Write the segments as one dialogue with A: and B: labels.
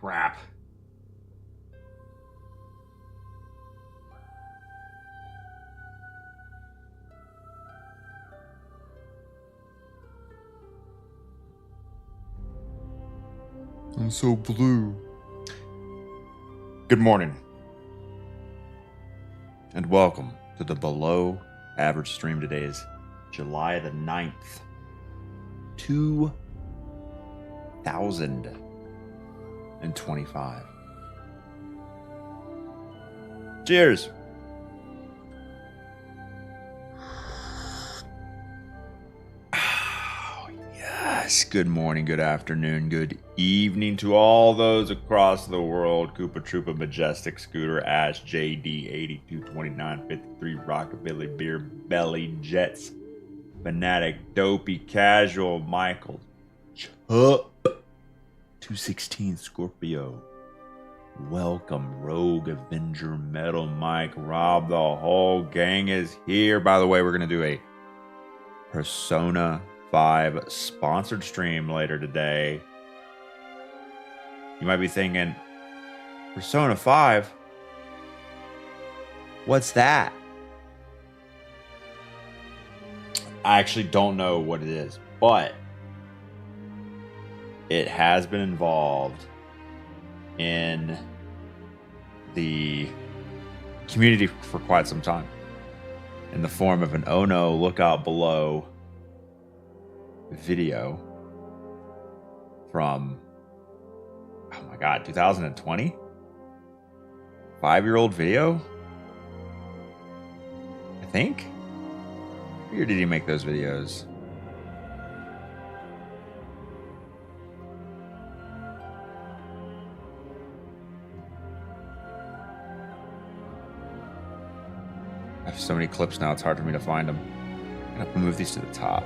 A: Crap. I'm so blue. Good morning. And welcome to the Below Average stream. Today is July the 9th, 2025. Cheers. Oh, yes. Good morning, good afternoon, good evening to all those across the world. Koopa Troopa, Majestic, Scooter, Ash, JD, 822953, Rockabilly, Beer Belly, Jets, Fanatic, Dopey, Casual, Michael, Chup, 216, Scorpio. Welcome, Rogue, Avenger, Metal, Mike, Rob. The whole gang is here. By the way, we're going to do a Persona 5 sponsored stream later today. You might be thinking, Persona 5? What's that? I actually don't know what it is, but it has been involved in the community for quite some time in the form of an "Oh no, look out below" video from, oh my god, 2020? 5-year-old video? I think? Or did he make those videos? I have so many clips now, it's hard for me to find them. I'm gonna move these to the top.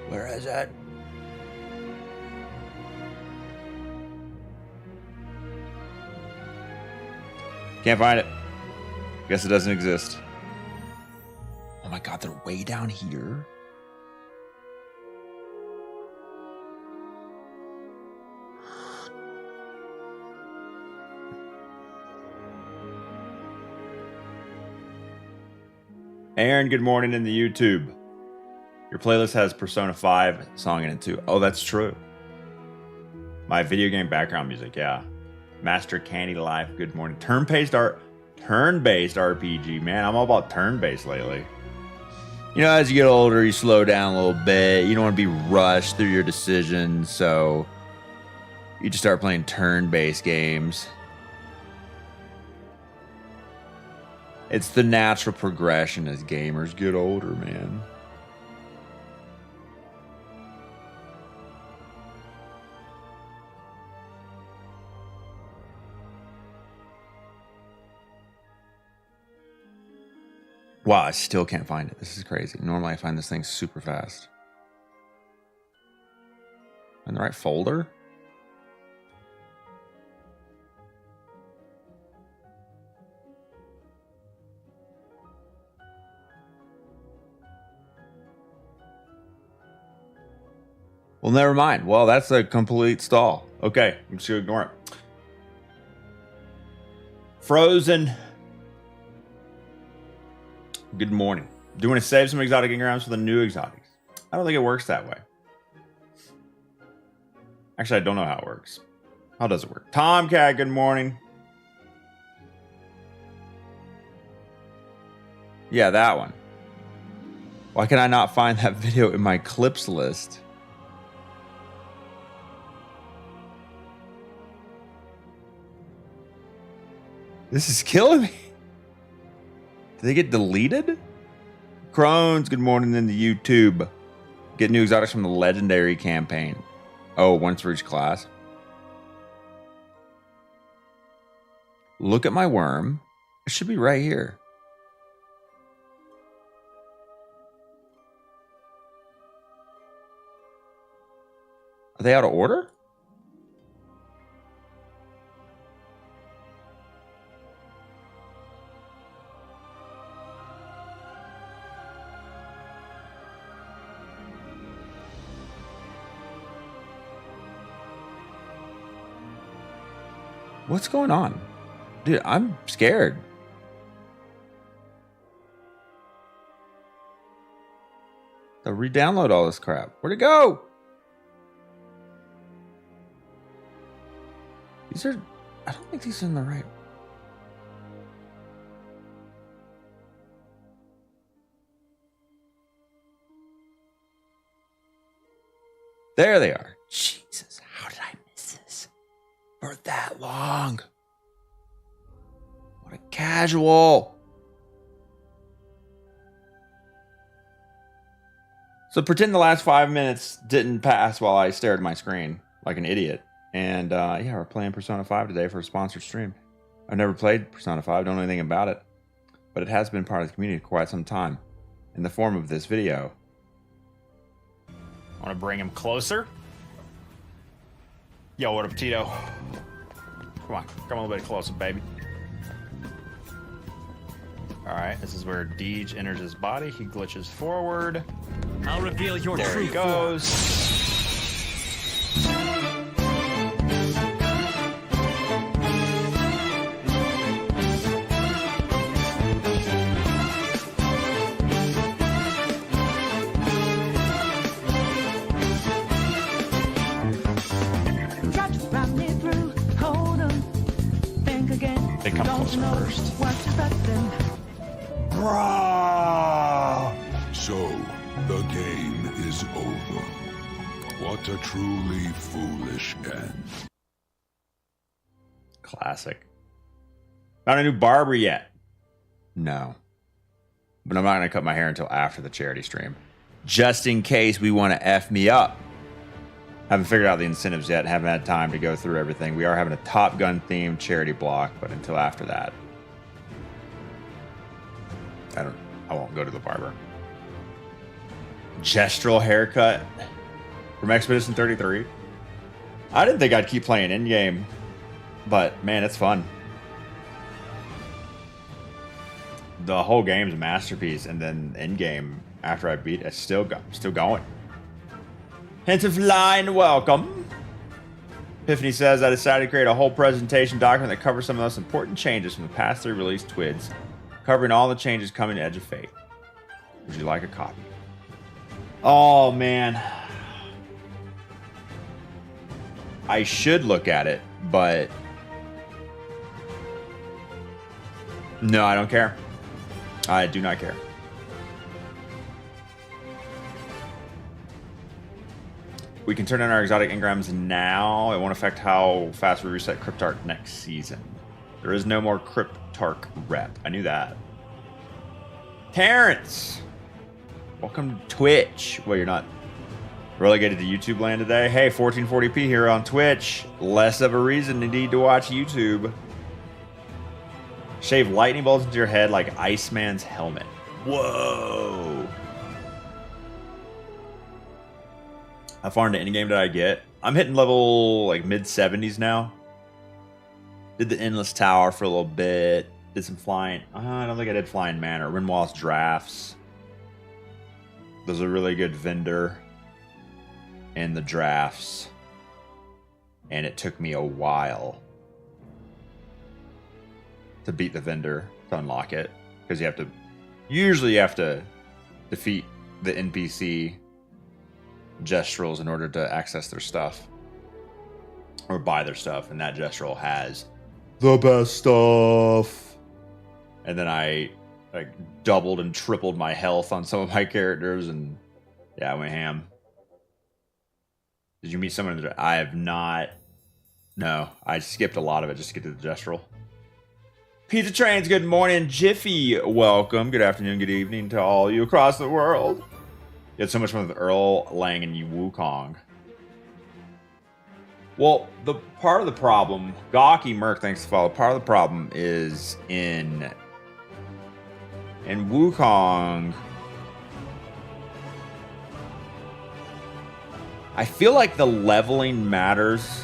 A: Where is it? Can't find it. Guess it doesn't exist. Oh my god, they're way down here. Aaron, good morning in the YouTube. Your playlist has Persona 5 song in it too. Oh, that's true. My video game background music, yeah. Master Candy Life, good morning. Turn-based RPG, man. I'm all about turn-based lately. You know, as you get older, you slow down a little bit. You don't want to be rushed through your decisions, so you just start playing turn-based games. It's the natural progression as gamers get older, man. Wow, I still can't find it. This is crazy. Normally I find this thing super fast. In the right folder? Well, never mind. Well, that's a complete stall. Okay, I'm just gonna ignore it. Frozen. Good morning. Do you want to save some exotic engrams for the new exotics? I don't think it works that way. Actually, I don't know how it works. How does it work? Tomcat, good morning. Yeah, that one. Why can I not find that video in my clips list? This is killing me. Did they get deleted? Crones, good morning in the YouTube. Get new exotics from the legendary campaign. Oh, once for each class. Look at my worm. It should be right here. Are they out of order? What's going on? Dude, I'm scared. To re-download all this crap. Where'd it go? These are... I don't think these are in the right... There they are. Jesus, how did I miss this for that long? What a casual. So pretend the last 5 minutes didn't pass while I stared at my screen like an idiot. And yeah, we're playing Persona 5 today for a sponsored stream. I've never played Persona 5, don't know anything about it. But it has been part of the community for quite some time in the form of this video.
B: I want to bring him closer. Yo, what up, Tito? Come a little bit closer, baby. Alright, this is where Deej enters his body. He glitches forward.
C: I'll reveal your
B: there
C: true
B: he goes. They come closer first.
A: Bro!
D: So, the game is over. What a truly foolish end.
A: Classic. Not a new barber yet. No. But I'm not going to cut my hair until after the charity stream. Just in case we want to F me up. Haven't figured out the incentives yet. Haven't had time to go through everything. We are having a Top Gun themed charity block, but until after that, I won't go to the barber. Gestural haircut from Expedition 33. I didn't think I'd keep playing in-game, but man, it's fun. The whole game's a masterpiece, and then in-game, after I beat it, still going. Hints of Line, welcome. Epiphany says, I decided to create a whole presentation document that covers some of the most important changes from the past 3 released TWIDs, covering all the changes coming to Edge of Fate. Would you like a copy? Oh, man. I should look at it, but... no, I don't care. I do not care. We can turn in our exotic engrams now. It won't affect how fast we reset Cryptarch next season. There is no more Cryptarch rep. I knew that. Terrence! Welcome to Twitch. Well, you're not relegated to YouTube land today. Hey, 1440p here on Twitch. Less of a reason to need to watch YouTube. Shave lightning bolts into your head like Iceman's helmet. Whoa! How far into endgame did I get? I'm hitting level like mid 70s now. Did the Endless Tower for a little bit. Did some flying. I don't think I did Flying Manor. Rinwall's Drafts. Those are really good vendor. And the drafts. And it took me a while to beat the vendor to unlock it. Because you have to... usually you have to defeat the NPC gestrels in order to access their stuff or buy their stuff, and that gestural has the best stuff. And then I like doubled and tripled my health on some of my characters, and yeah, I went ham. Did you meet someone in the... I have not. No, I skipped a lot of it just to get to the gestural. Pizza Trains, good morning. Jiffy, welcome. Good afternoon, good evening to all you across the world. You had so much fun with Earl, Lang, and Wukong. Well, the part of the problem, Gawky Merc, thanks to follow. Part of the problem is in Wukong. I feel like the leveling matters.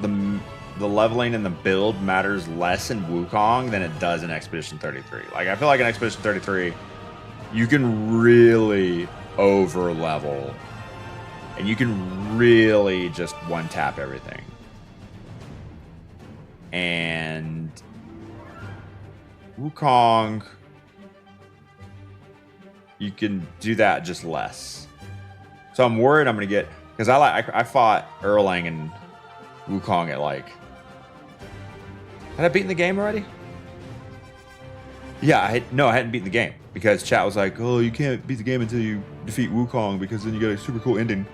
A: The leveling and the build matters less in Wukong than it does in Expedition 33. Like, I feel like in Expedition 33, you can really over level and you can really just one tap everything. And Wukong, you can do that just less. So I'm worried I'm gonna get, because I fought Erlang and Wukong at like, had I beaten the game already? Yeah, I hadn't beaten the game because chat was like, oh, you can't beat the game until you defeat Wukong because then you get a super cool ending.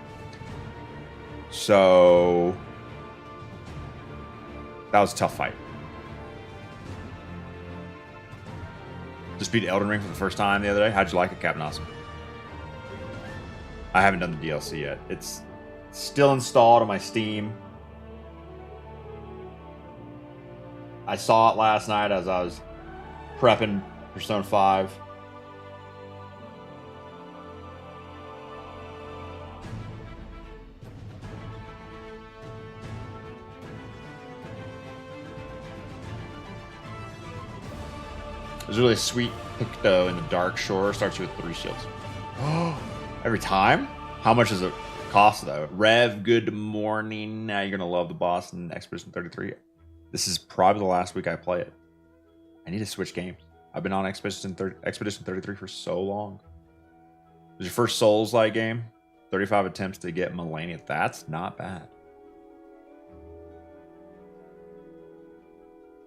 A: So that was a tough fight. Just beat Elden Ring for the first time the other day. How'd you like it, Captain Awesome? I haven't done the DLC yet. It's still installed on my Steam. I saw it last night as I was prepping Persona 5. There's a really sweet Picto in the Dark Shore. Starts you with 3 shields. Every time? How much does it cost, though? Rev, good morning. Now you're going to love the boss in Expedition 33. This is probably the last week I play it. I need to switch games. I've been on Expedition 33 for so long. It was your first Souls-like game. 35 attempts to get Melania. That's not bad.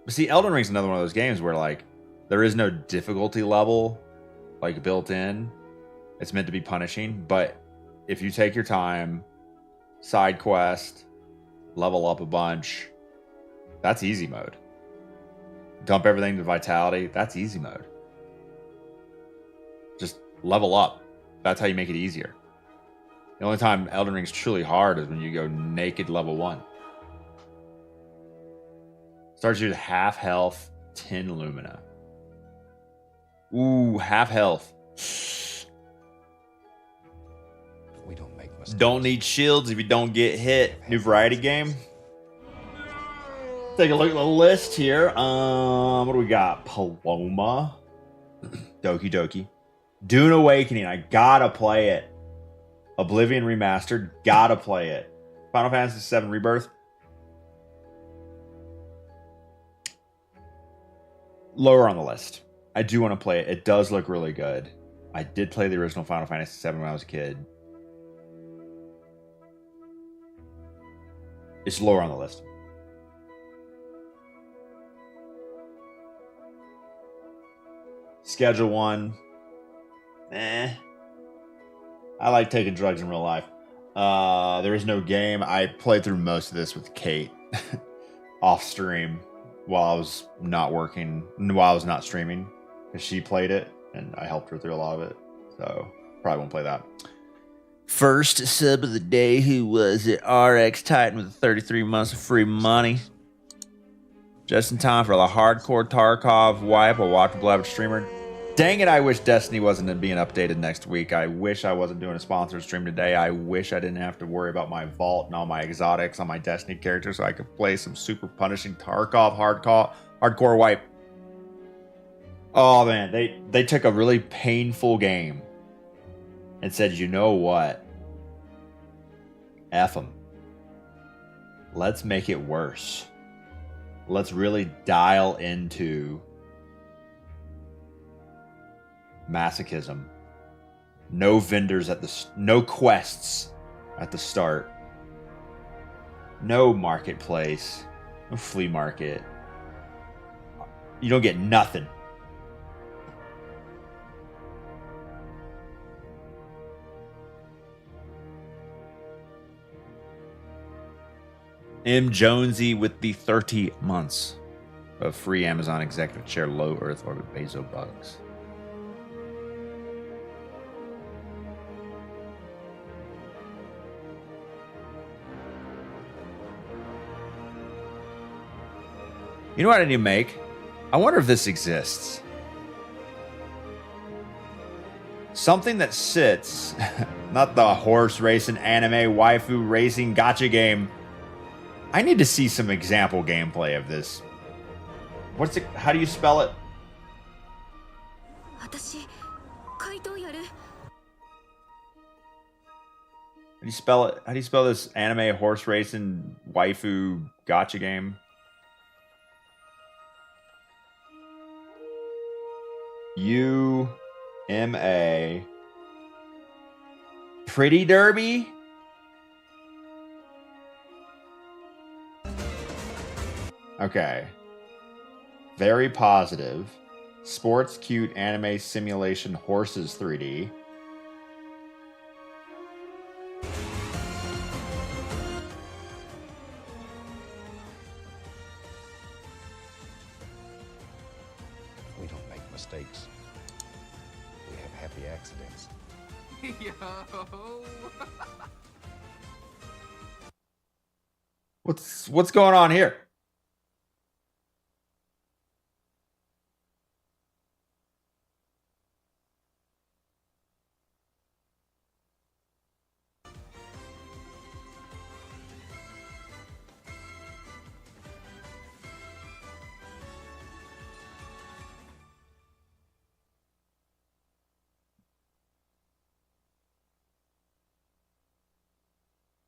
A: But see, Elden Ring's another one of those games where, like, there is no difficulty level, like, built in. It's meant to be punishing. But if you take your time, side quest, level up a bunch, that's easy mode. Dump everything to Vitality, that's easy mode. Just level up. That's how you make it easier. The only time Elden Ring's truly hard is when you go naked level 1. Starts you at half health, 10 Lumina. Ooh, half health.
C: We don't make mistakes.
A: Don't need shields if you don't get hit. New variety game. Take a look at the list here. What do we got? Paloma. Doki Doki. Dune Awakening. I gotta play it. Oblivion Remastered. Gotta play it. Final Fantasy VII Rebirth. Lower on the list. I do want to play it. It does look really good. I did play the original Final Fantasy VII when I was a kid. It's lower on the list. Schedule 1. I like taking drugs in real life. There is no game. I played through most of this with Kate off stream while I was not working, while I was not streaming, because she played it and I helped her through a lot of it. So probably won't play that. First sub of the day, who was it? RX Titan with 33 months of free money. Just in time for the hardcore Tarkov wipe. I'll watch a beloved streamer. Dang it, I wish Destiny wasn't being updated next week. I wish I wasn't doing a sponsored stream today. I wish I didn't have to worry about my vault and all my exotics on my Destiny character so I could play some super punishing Tarkov hardcore wipe. Oh man, they took a really painful game and said, you know what? F them. Let's make it worse. Let's really dial into masochism. No vendors at the no quests at the start. No marketplace. No flea market. You don't get nothing. M. Jonesy with the 30 months of free Amazon Executive Chair Low Earth Orbit Bezo bugs. You know what I need to make? I wonder if this exists. Something that sits, not the horse racing anime waifu racing gacha game. I need to see some example gameplay of this. What's it? How do you spell it? How do you spell it? How do you spell this anime horse racing waifu gacha game? UMA. Pretty Derby? Okay. Very positive. Sports cute anime simulation horses 3D.
C: We don't make mistakes. We have happy accidents.
E: Yo.
A: What's going on here?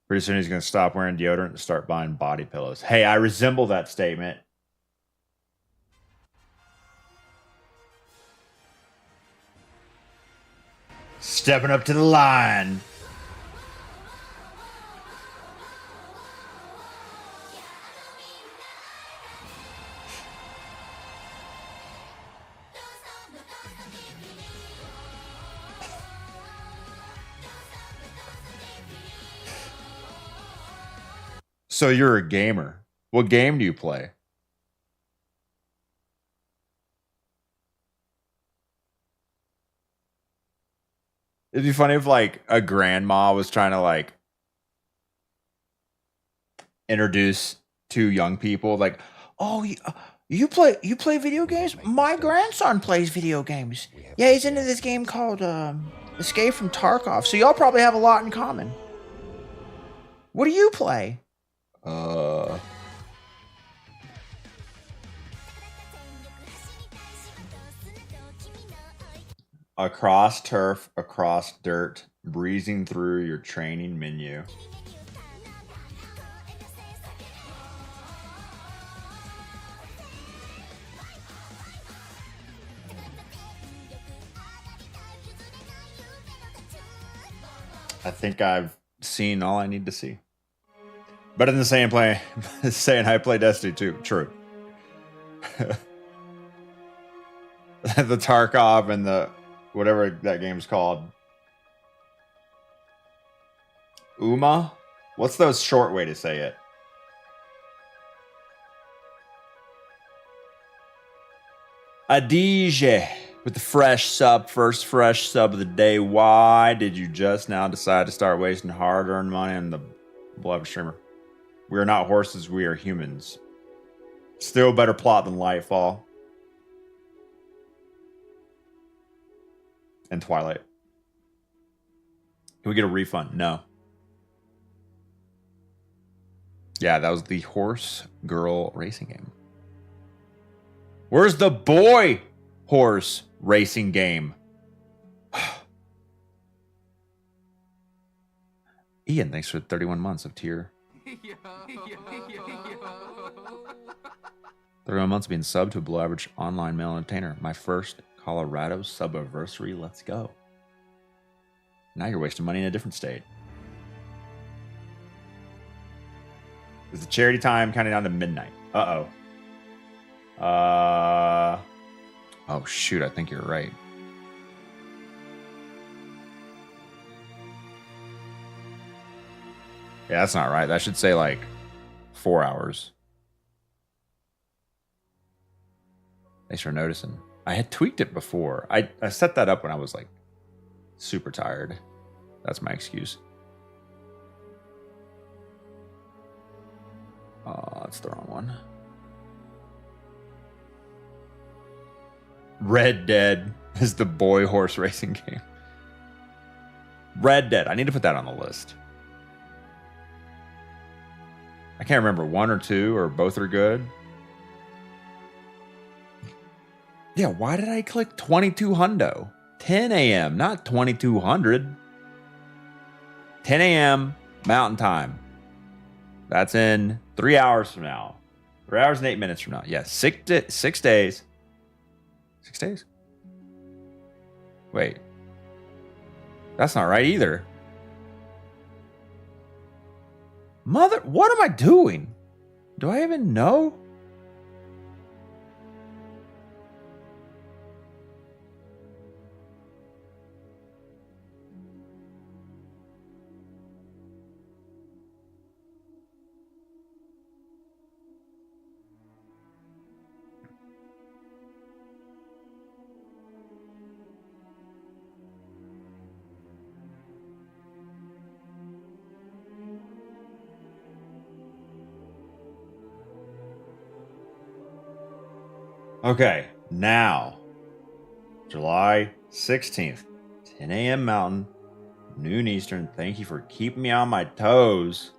A: Pretty soon he's going to stop wearing deodorant and start buying body pillows. Hey, I resemble that statement. Stepping up to the line. So you're a gamer. What game do you play? It'd be funny if like a grandma was trying to like introduce two young people like, "Oh, you play video games? My grandson plays video games. Yeah, he's into this game called Escape from Tarkov. So y'all probably have a lot in common. What do you play?" Across turf, across dirt, breezing through your training menu. I think I've seen all I need to see. But in the same play, saying I play Destiny 2. True. The Tarkov and the whatever that game's called. Uma? What's the short way to say it? Adige with the fresh sub, first fresh sub of the day. Why did you just now decide to start wasting hard-earned money on the beloved streamer? We are not horses, we are humans. Still better plot than Lightfall. And Twilight. Can we get a refund? No. Yeah, that was the horse girl racing game. Where's the boy horse racing game? Ian, thanks for 31 months of tier. 31 months of being subbed to a below average online male entertainer. My first Colorado sub-anniversary. Let's go. Now you're wasting money in a different state. Is the charity time counting down to midnight? Uh-oh. Oh, shoot. I think you're right. Yeah, that's not right. That should say like 4 hours. Thanks for noticing. I had tweaked it before. I set that up when I was like super tired. That's my excuse. Oh, that's the wrong one. Red Dead is the boy horse racing game. Red Dead. I need to put that on the list. I can't remember, 1 or 2 or both are good. Yeah, why did I click 22 hundo? 10 a.m., not 2200. 10 a.m. Mountain Time. That's in 3 hours from now. 3 hours and 8 minutes from now. Yeah, 6 days. 6 days? Wait. That's not right either. Mother, what am I doing? Do I even know? Okay, now, July 16th, 10 a.m. Mountain, noon Eastern. Thank you for keeping me on my toes.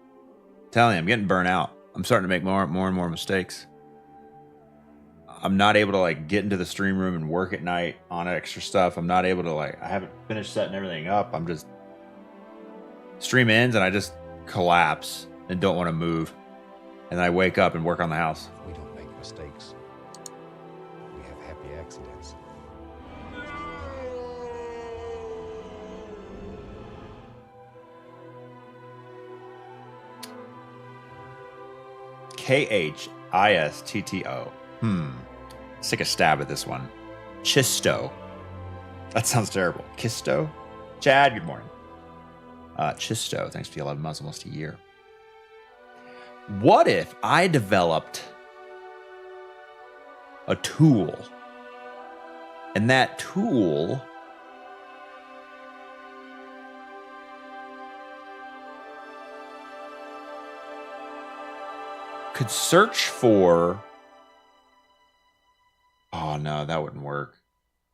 A: I'm telling you, I'm getting burnt out. I'm starting to make more and more mistakes. I'm not able to like get into the stream room and work at night on extra stuff. I'm not able to like, I haven't finished setting everything up. I'm just, stream ends and I just collapse and don't want to move. And then I wake up and work on the house.
C: We don't make mistakes. We have happy accidents.
A: Khistto. Let's take a stab at this one. Chisto. That sounds terrible. Kisto? Chad, good morning. Chisto, thanks for the 11 months, almost a year. What if I developed a tool, and that tool could search for... Oh no, that wouldn't work.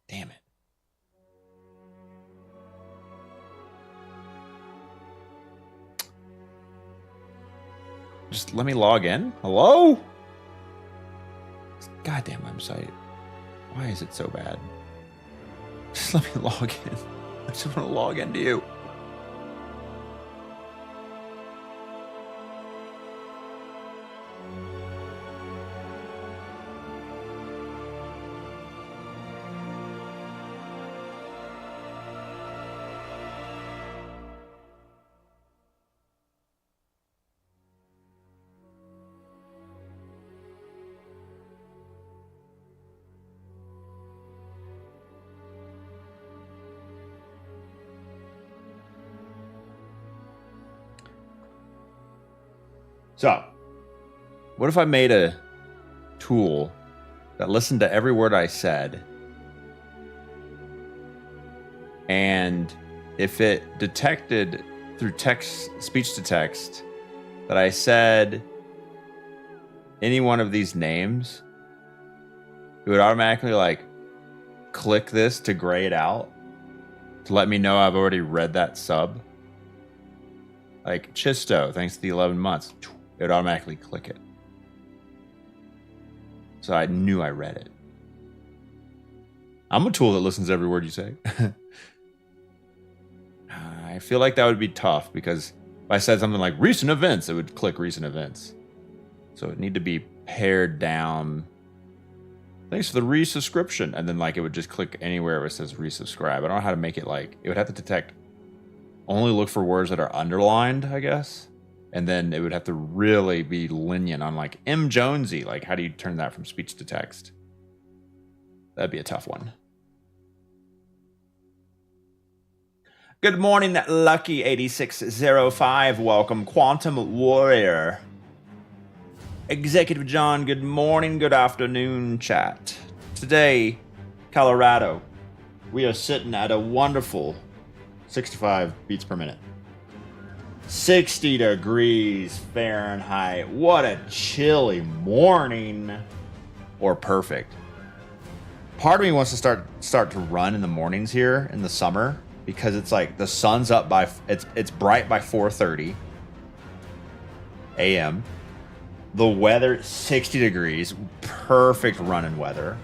A: Damn it. Just let me log in. Hello? This goddamn website. Why is it so bad? Just let me log in. I just want to log into you. So, what if I made a tool that listened to every word I said, and if it detected through text, speech to text, that I said any one of these names, it would automatically like click this to gray it out to let me know I've already read that sub? Like Chisto, thanks to the 11 months. It would automatically click it. So I knew I read it. I'm a tool that listens to every word you say. I feel like that would be tough because if I said something like recent events, it would click recent events. So it would need to be pared down. Thanks for the resubscription. And then like it would just click anywhere where it says resubscribe. I don't know how to make it like, it would have to detect, only look for words that are underlined, I guess. And then it would have to really be lenient on like M. Jonesy. Like, how do you turn that from speech to text? That'd be a tough one. Good morning, Lucky8605. Welcome, Quantum Warrior. Executive John, good morning, good afternoon, chat. Today, Colorado, we are sitting at a wonderful 65 beats per minute. 60 degrees Fahrenheit. What a chilly morning. Or perfect. Part of me wants to start to run in the mornings here in the summer because it's like the sun's up by it's bright by 4:30 a.m. The weather 60 degrees, perfect running weather.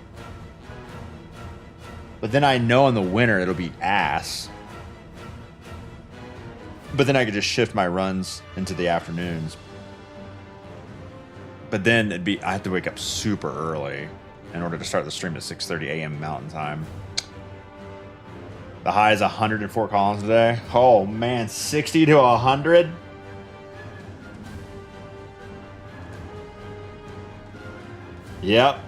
A: But then I know in the winter it'll be ass. But then I could just shift my runs into the afternoons. But then I have to wake up super early in order to start the stream at 6:30 a.m. Mountain Time. The high is 104 columns today. Oh man, 60 to 100. Yep.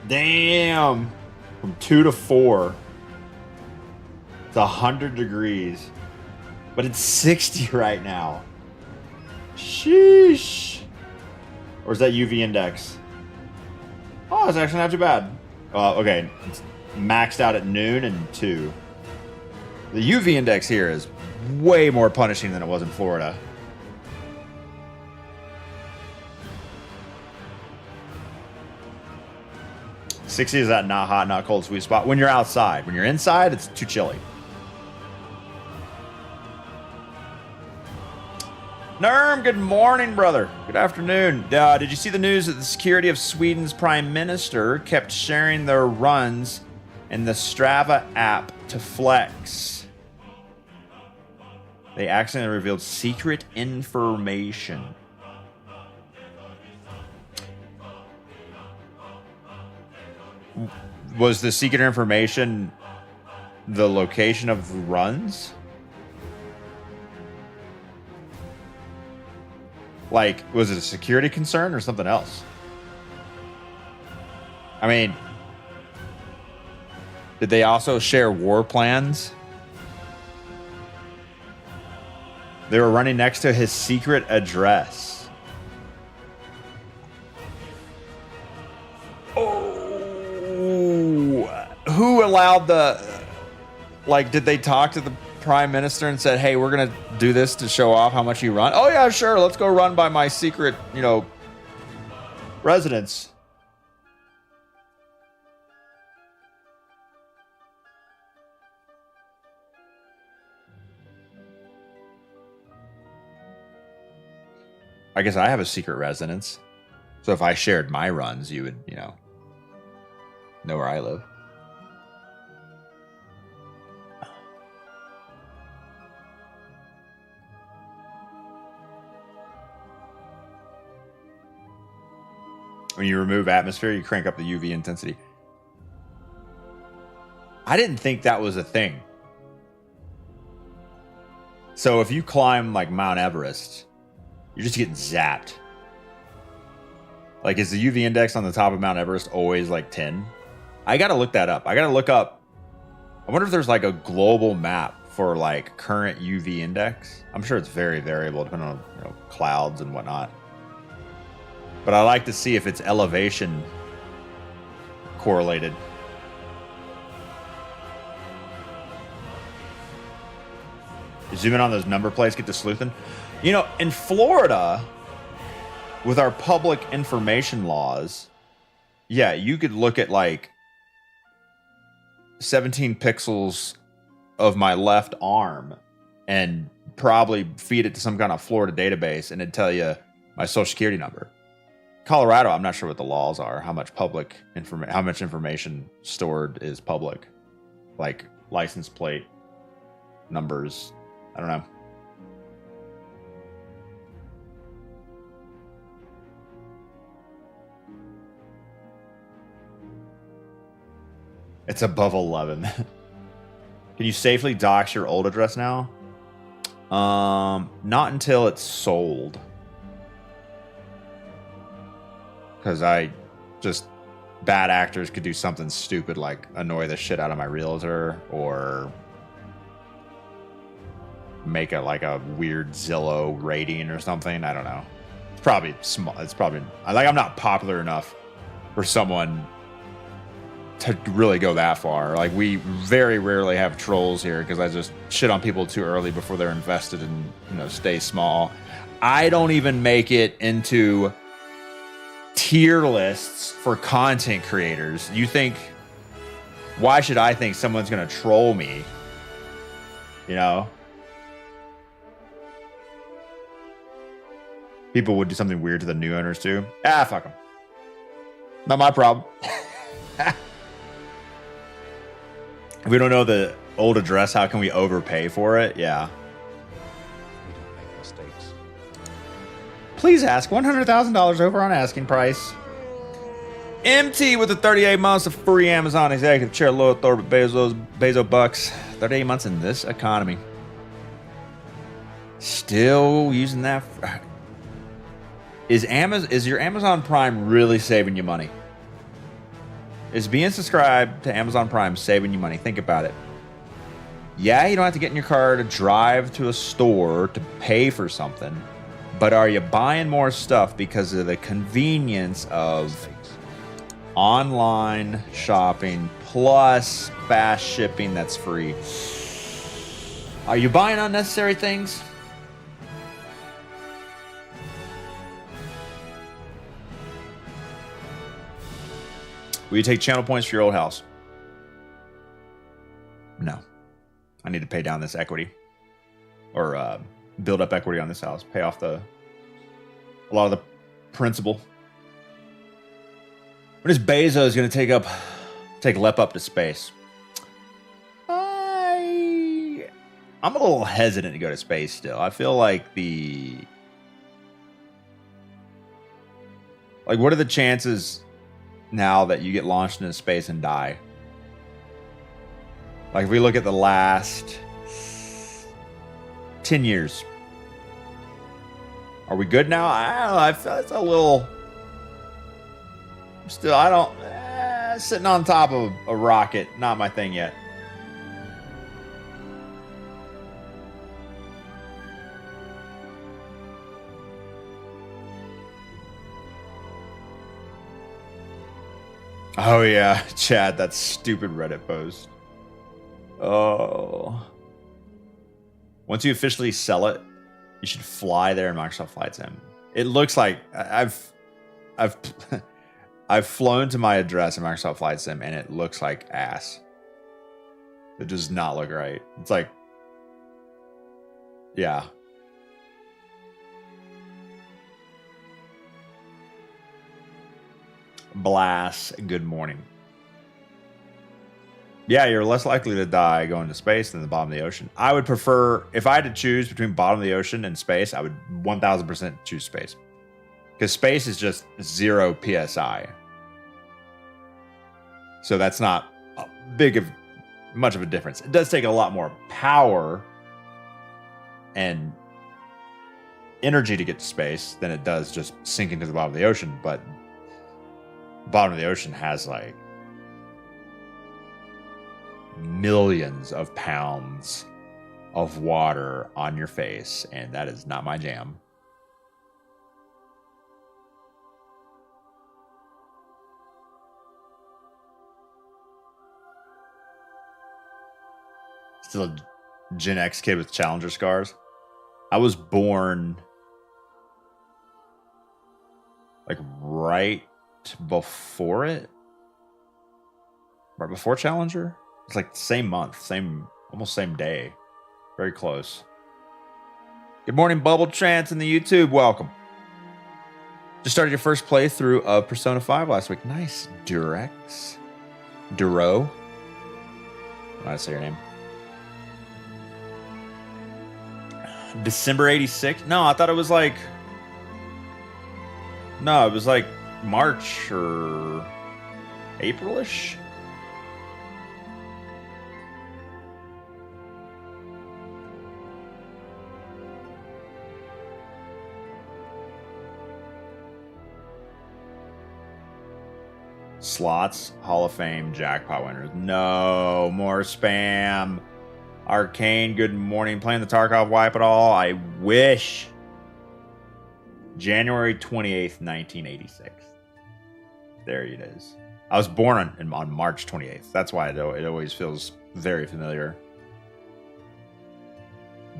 A: Damn. From 2 to 4. It's 100 degrees. But it's 60 right now. Sheesh. Or is that UV index? Oh, it's actually not too bad. Okay. It's maxed out at noon and 2. The UV index here is way more punishing than it was in Florida. '60 is that not hot, not cold sweet spot when you're outside. When you're inside, it's too chilly. Nerm, good morning, brother. Good afternoon. Did you see the news that the security of Sweden's prime minister kept sharing their runs in the Strava app to flex? They accidentally revealed secret information. Was the secret information the location of the runs? Like, was it a security concern or something else? I mean, did they also share war plans? They were running next to his secret address. Oh, who allowed the, like, did they talk to the prime minister and said, hey, we're going to do this to show off how much you run? Oh yeah, sure. Let's go run by my secret, residence. I guess I have a secret residence. So if I shared my runs, you would, know where I live. When you remove atmosphere, you crank up the UV intensity. I didn't think that was a thing. So if you climb like Mount Everest, you're just getting zapped. Like, is the UV index on the top of Mount Everest always like 10? I gotta look that up. I wonder if there's like a global map for like current UV index. I'm sure it's very variable depending on clouds and whatnot. But I like to see if it's elevation correlated. You zoom in on those number plates, get to sleuthing. In Florida, with our public information laws, yeah, you could look at like 17 pixels of my left arm and probably feed it to some kind of Florida database and it'd tell you my social security number. Colorado, I'm not sure what the laws are, how much information stored is public, like license plate numbers. I don't know. It's above 11. Can you safely dox your old address now? Not until it's sold. Because bad actors could do something stupid like annoy the shit out of my realtor or make a weird Zillow rating or something. I don't know. It's probably small. It's probably like I'm not popular enough for someone to really go that far. Like, we very rarely have trolls here because I just shit on people too early before they're invested and stay small. I don't even make it into tier lists for content creators. Why should I think someone's gonna troll me? People would do something weird to the new owners too. Fuck them. Not my problem. If we don't know the old address, how can we overpay for it? Yeah.
C: We don't make mistakes.
A: Please ask $100,000 over on asking price. MT with the 38 months of free Amazon executive chair, low authority Bezos bucks. 38 months in this economy. Still using that. Is your Amazon Prime really saving you money? Is being subscribed to Amazon Prime saving you money? Think about it. Yeah, you don't have to get in your car to drive to a store to pay for something, but are you buying more stuff because of the convenience of online shopping plus fast shipping that's free? Are you buying unnecessary things? Will you take channel points for your old house? No. I need to pay down this equity. Or build up equity on this house. Pay off a lot of the principal. When is Bezos going to take Lep up to space? I'm a little hesitant to go to space still. I feel like what are the chances now that you get launched into space and die? Like if we look at the last 10 years, are we good now? I don't know. I feel it's a little. Still, I don't. Sitting on top of a rocket, not my thing yet. Oh yeah, Chad, that stupid Reddit post. Oh. Once you officially sell it, you should fly there in Microsoft Flight Sim. It looks like I've flown to my address in Microsoft Flight Sim and it looks like ass. It does not look right. It's like, yeah. Blast, good morning. Yeah, you're less likely to die going to space than the bottom of the ocean. I would prefer, if I had to choose between bottom of the ocean and space, I would 1000% choose space. Because space is just 0 PSI. So that's not much of a difference. It does take a lot more power and energy to get to space than it does just sinking to the bottom of the ocean. But bottom of the ocean has like millions of pounds of water on your face, and that is not my jam. Still a Gen X kid with Challenger scars. I was born like right before it. Right before Challenger. It's like the same month, almost same day. Very close. Good morning, Bubble Trance in the YouTube. Welcome. Just started your first playthrough of Persona 5 last week. Nice, Durex. Duro. How do I say your name? December 86? No, I thought it was like... No, it was like March or April-ish. Slots, Hall of Fame, jackpot winners. No more spam. Arcane, good morning. Playing the Tarkov wipe at all? I wish. January 28th, 1986. There it is. I was born on March 28th. That's why it always feels very familiar.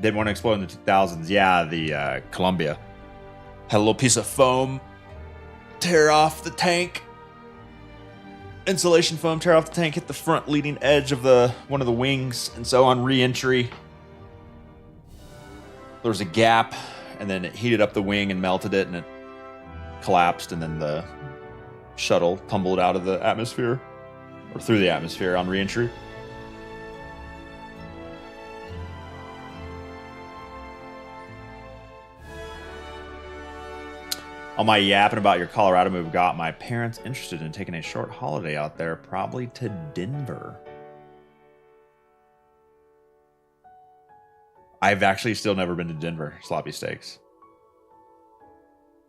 A: Didn't want to explode in the 2000s. Yeah, the Columbia. Had a little piece of foam tear off the tank. Insulation foam tear off the tank, hit the front leading edge of one of the wings, and so on re-entry, there was a gap, and then it heated up the wing and melted it, and it collapsed, and then the shuttle tumbled out of the atmosphere, or through the atmosphere on re-entry. All my yapping about your Colorado move got my parents interested in taking a short holiday out there, probably to Denver. I've actually still never been to Denver, sloppy steaks.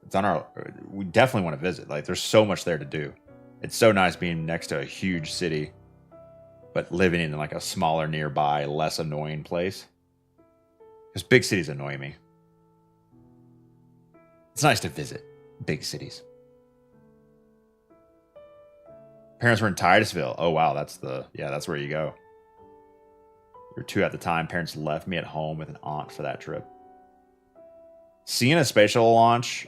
A: It's on our, we definitely want to visit. Like, there's so much there to do. It's so nice being next to a huge city, but living in like a smaller, nearby, less annoying place. Because big cities annoy me. It's nice to visit big cities. Parents were in Titusville. Oh wow, that's where you go. We were 2 at the time. Parents left me at home with an aunt for that trip. Seeing a space shuttle launch,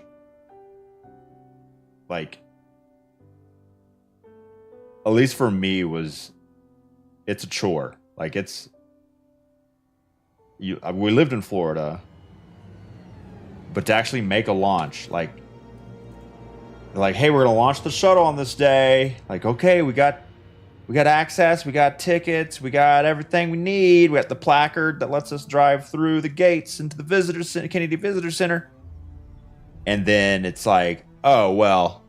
A: like, at least for me, it's a chore. Like, we lived in Florida, but to actually make a launch, like, hey, we're gonna launch the shuttle on this day. Like, okay, we got access, we got tickets, we got everything we need. We got the placard that lets us drive through the gates into the Kennedy Visitor Center. And then it's like, oh well,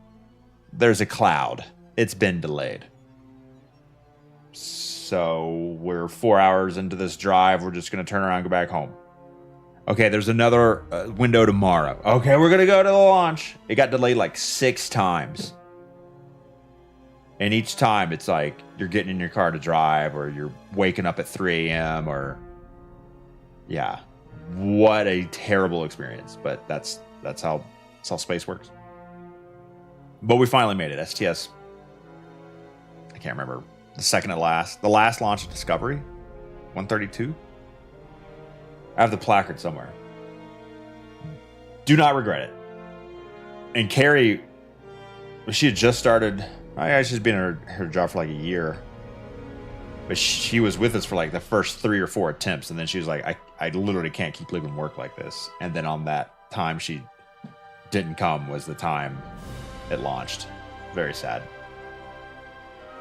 A: there's a cloud. It's been delayed. So we're 4 hours into this drive. We're just gonna turn around and go back home. Okay, there's another window tomorrow. Okay, we're going to go to the launch. It got delayed like 6 times. And each time it's like you're getting in your car to drive, or you're waking up at 3 a.m. or... Yeah. What a terrible experience. But that's how space works. But we finally made it. STS. I can't remember. The second to last. The last launch of Discovery. 132. I have the placard somewhere. Do not regret it. And Carrie, she had just started. She's been in her job for like a year. But she was with us for like the first 3 or 4 attempts. And then she was like, I literally can't keep leaving work like this. And then on that time she didn't come was the time it launched. Very sad.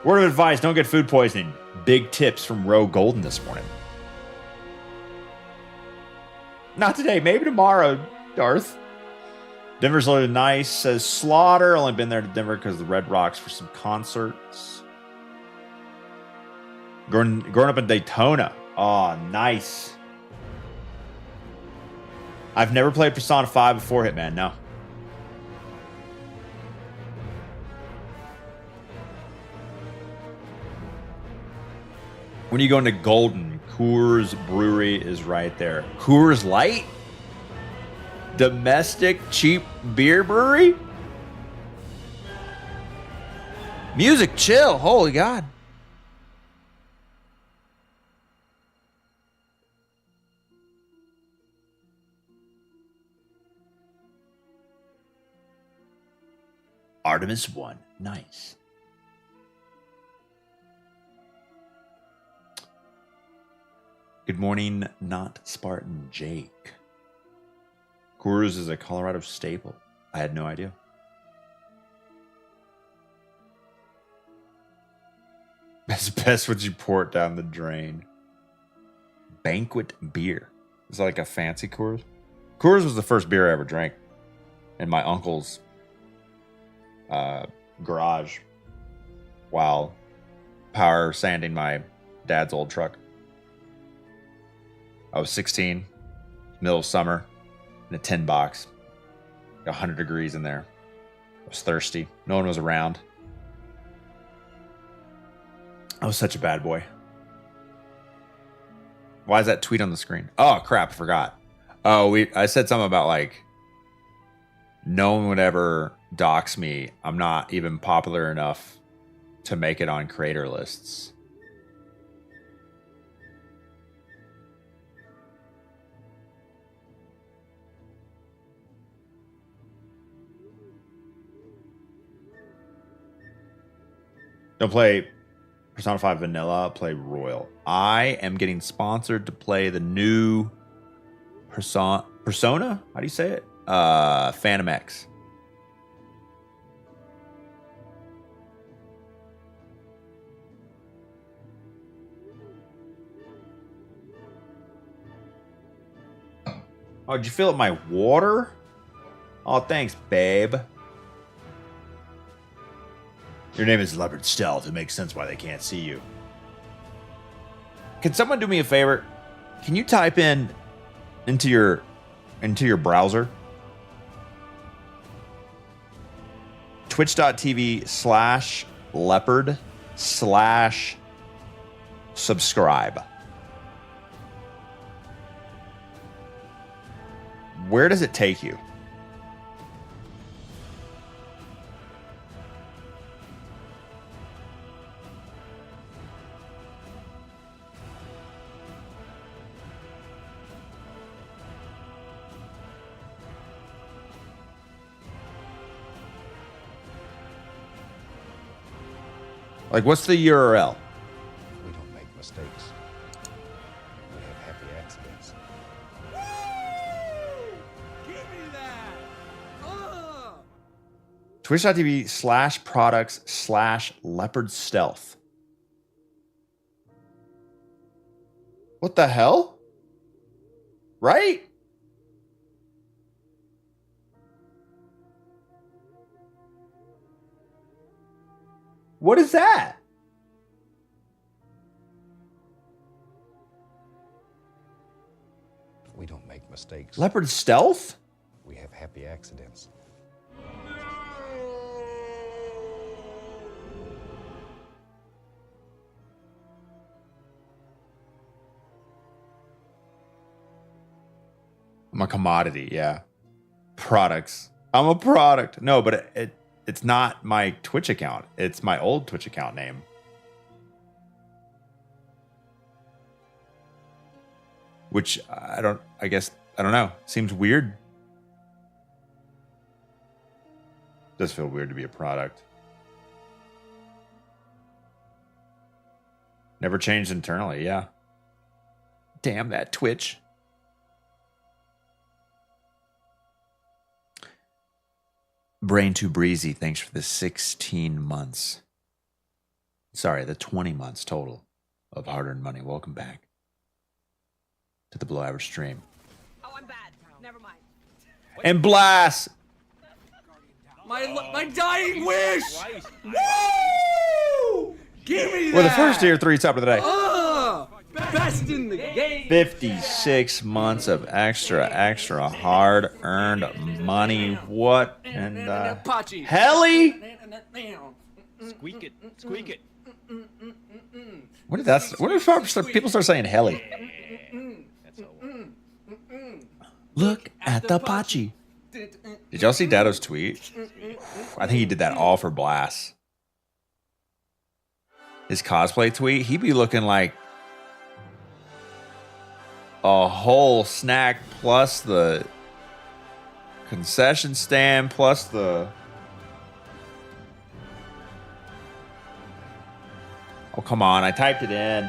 A: Word of advice, don't get food poisoning. Big tips from Roe Golden this morning. Not today, maybe tomorrow, Darth. Denver's really nice, says Slaughter. Only been there to Denver because of the Red Rocks for some concerts. Growing up in Daytona. Oh, nice. I've never played Persona 5 before Hitman, no. When you go into Golden, Coors Brewery is right there. Coors Light? Domestic cheap beer brewery? Music chill. Holy God. Artemis 1. Nice. Good morning, not Spartan Jake. Coors is a Colorado staple. I had no idea. It's best when you pour it down the drain. Banquet beer. Is that like a fancy Coors? Coors was the first beer I ever drank in my uncle's garage while power sanding my dad's old truck. I was 16, middle of summer, in a tin box. 100 degrees in there. I was thirsty. No one was around. I was such a bad boy. Why is that tweet on the screen? Oh, crap, I forgot. Oh, I said something about, like, no one would ever dox me. I'm not even popular enough to make it on creator lists. Don't play Persona 5 Vanilla, play Royal. I am getting sponsored to play the new Persona? How do you say it? Phantom X. Oh, did you feel it? My water? Oh, thanks, babe. Your name is Leopard Stealth. It makes sense why they can't see you. Can someone do me a favor? Can you type in into your browser twitch.tv/leopard/subscribe. Where does it take you? Like, what's the URL?
C: We don't make mistakes. We have happy accidents.
E: Give me that!
A: Twitch.tv/products/leopard stealth. What the hell? Right? What is that?
C: We don't make mistakes.
A: Leopard stealth?
C: We have happy accidents.
A: I'm a commodity, yeah. Products. I'm a product. No, but it's not my Twitch account. It's my old Twitch account name. Which I don't know. Seems weird. Does feel weird to be a product. Never changed internally, yeah. Damn that Twitch. Brain Too Breezy, thanks for the 16 months. Sorry, the 20 months total of hard-earned money. Welcome back to the Below Average stream.
E: Oh, I'm bad. Never mind.
A: And blast!
E: My dying wish! Woo! Give me that!
A: We're the first tier 3 top of the day.
E: Best in the game!
A: 56 months of extra hard-earned money. What in the helly?
B: Squeak it. Squeak it.
A: What did that? What if people start saying helly?
B: That's a
A: Look at the Pachi. Did y'all see Dado's tweet? I think he did that all for Blast. His cosplay tweet, he be looking like a whole snack plus the concession stand plus the... Oh, come on. I typed it in.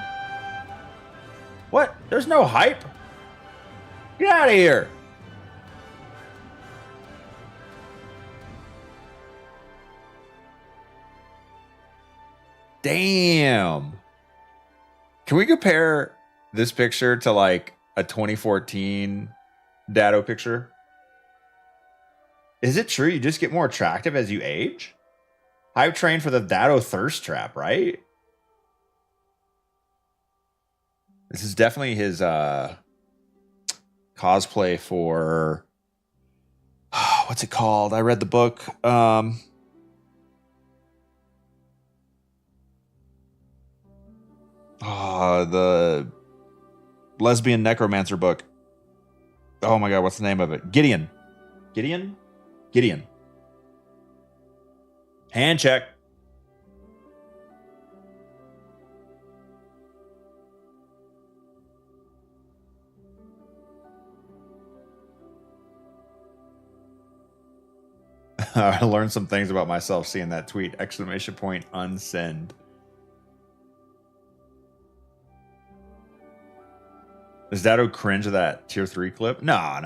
A: What? There's no hype? Get out of here. Damn. Can we compare this picture to like a 2014 Dado picture? Is it true you just get more attractive as you age? Hype train for the Dado thirst trap, right? This is definitely his cosplay for what's it called? I read the book. The lesbian necromancer book. Oh my god, what's the name of it? Gideon. Hand check. I learned some things about myself seeing that tweet. Exclamation point unsend. Does Dado cringe at that tier 3 clip? No.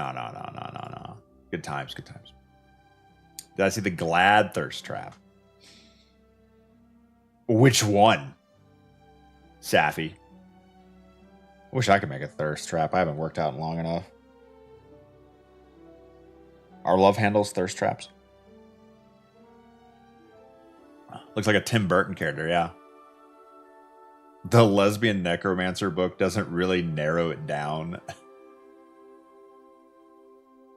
A: Good times. Did I see the Glad thirst trap? Which one? Safi. I wish I could make a thirst trap. I haven't worked out long enough. Our love handles thirst traps. Looks like a Tim Burton character, yeah. The lesbian necromancer book doesn't really narrow it down.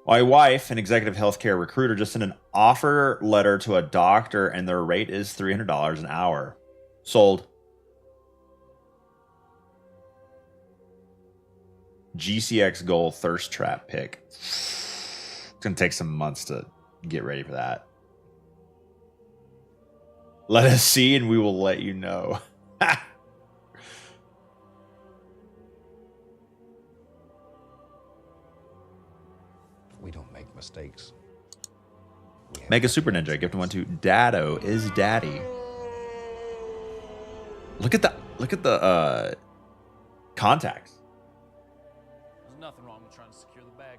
A: My wife, an executive healthcare recruiter, just sent an offer letter to a doctor, and their rate is $300 an hour. Sold. GCX goal thirst trap pick. It's gonna take some months to get ready for that. Let us see, and we will let you know.
C: We don't make mistakes.
A: Mega Super Ninja, gift one to Dado is Daddy. Look at the contacts.
F: There's nothing wrong with trying to secure the bag.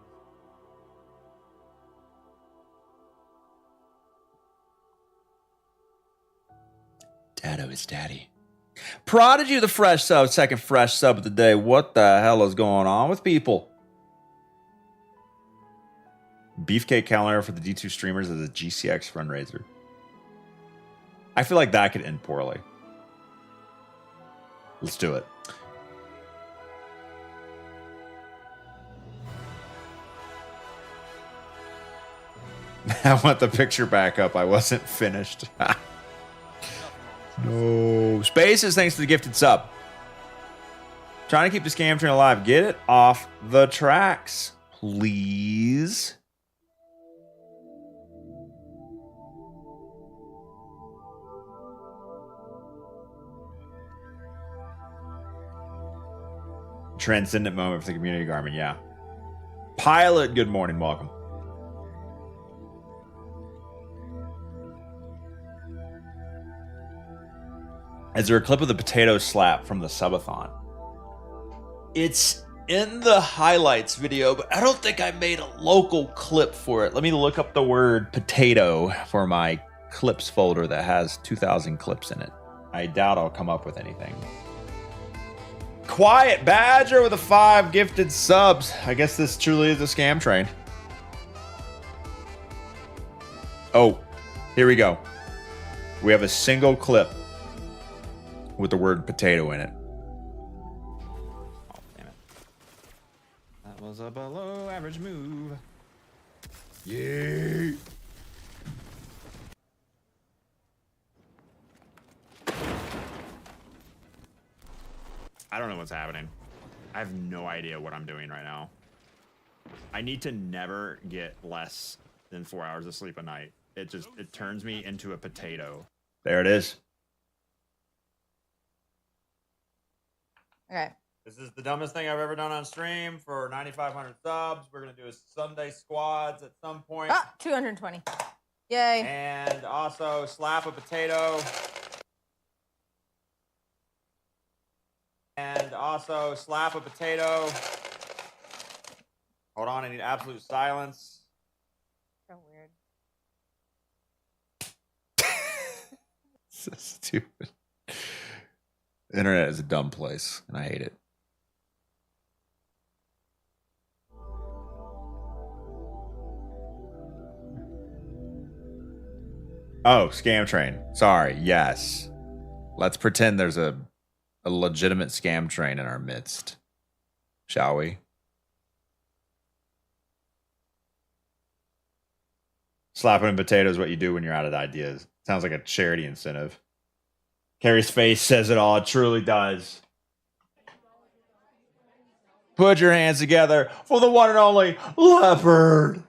A: Dado is Daddy. Prodigy the fresh sub, second fresh sub of the day. What the hell is going on with people? Beefcake calendar for the D2 streamers as a GCX fundraiser. I feel like that could end poorly. Let's do it. I want the picture back up. I wasn't finished. No. Spaces, thanks to the gifted sub. Trying to keep the scam train alive. Get it off the tracks, please. Transcendent moment for the community garment, yeah. Pilot, good morning, welcome. Is there a clip of the potato slap from the subathon? It's in the highlights video, but I don't think I made a local clip for it. Let me look up the word potato for my clips folder that has 2,000 clips in it. I doubt I'll come up with anything. Quiet Badger with the 5 gifted subs. I guess this truly is a scam train. Oh, here we go. We have a single clip with the word potato in it.
B: Oh, damn it. That was a below average move.
A: Yeah.
B: I don't know what's happening. I have no idea what I'm doing right now. I need to never get less than 4 hours of sleep a night. It turns me into a potato.
A: There it is.
G: Okay.
A: This is the dumbest thing I've ever done on stream for 9,500 subs. We're going to do a Sunday squads at some point.
G: Ah, 220. Yay.
A: And also slap a potato. And also slap a potato. Hold on, I need absolute silence.
G: So weird.
A: So stupid. The internet is a dumb place, and I hate it. Oh, scam train. Sorry, yes. Let's pretend there's a legitimate scam train in our midst. Shall we? Slapping potatoes is what you do when you're out of ideas. Sounds like a charity incentive. Carrie's face says it all. It truly does. Put your hands together for the one and only Leopard.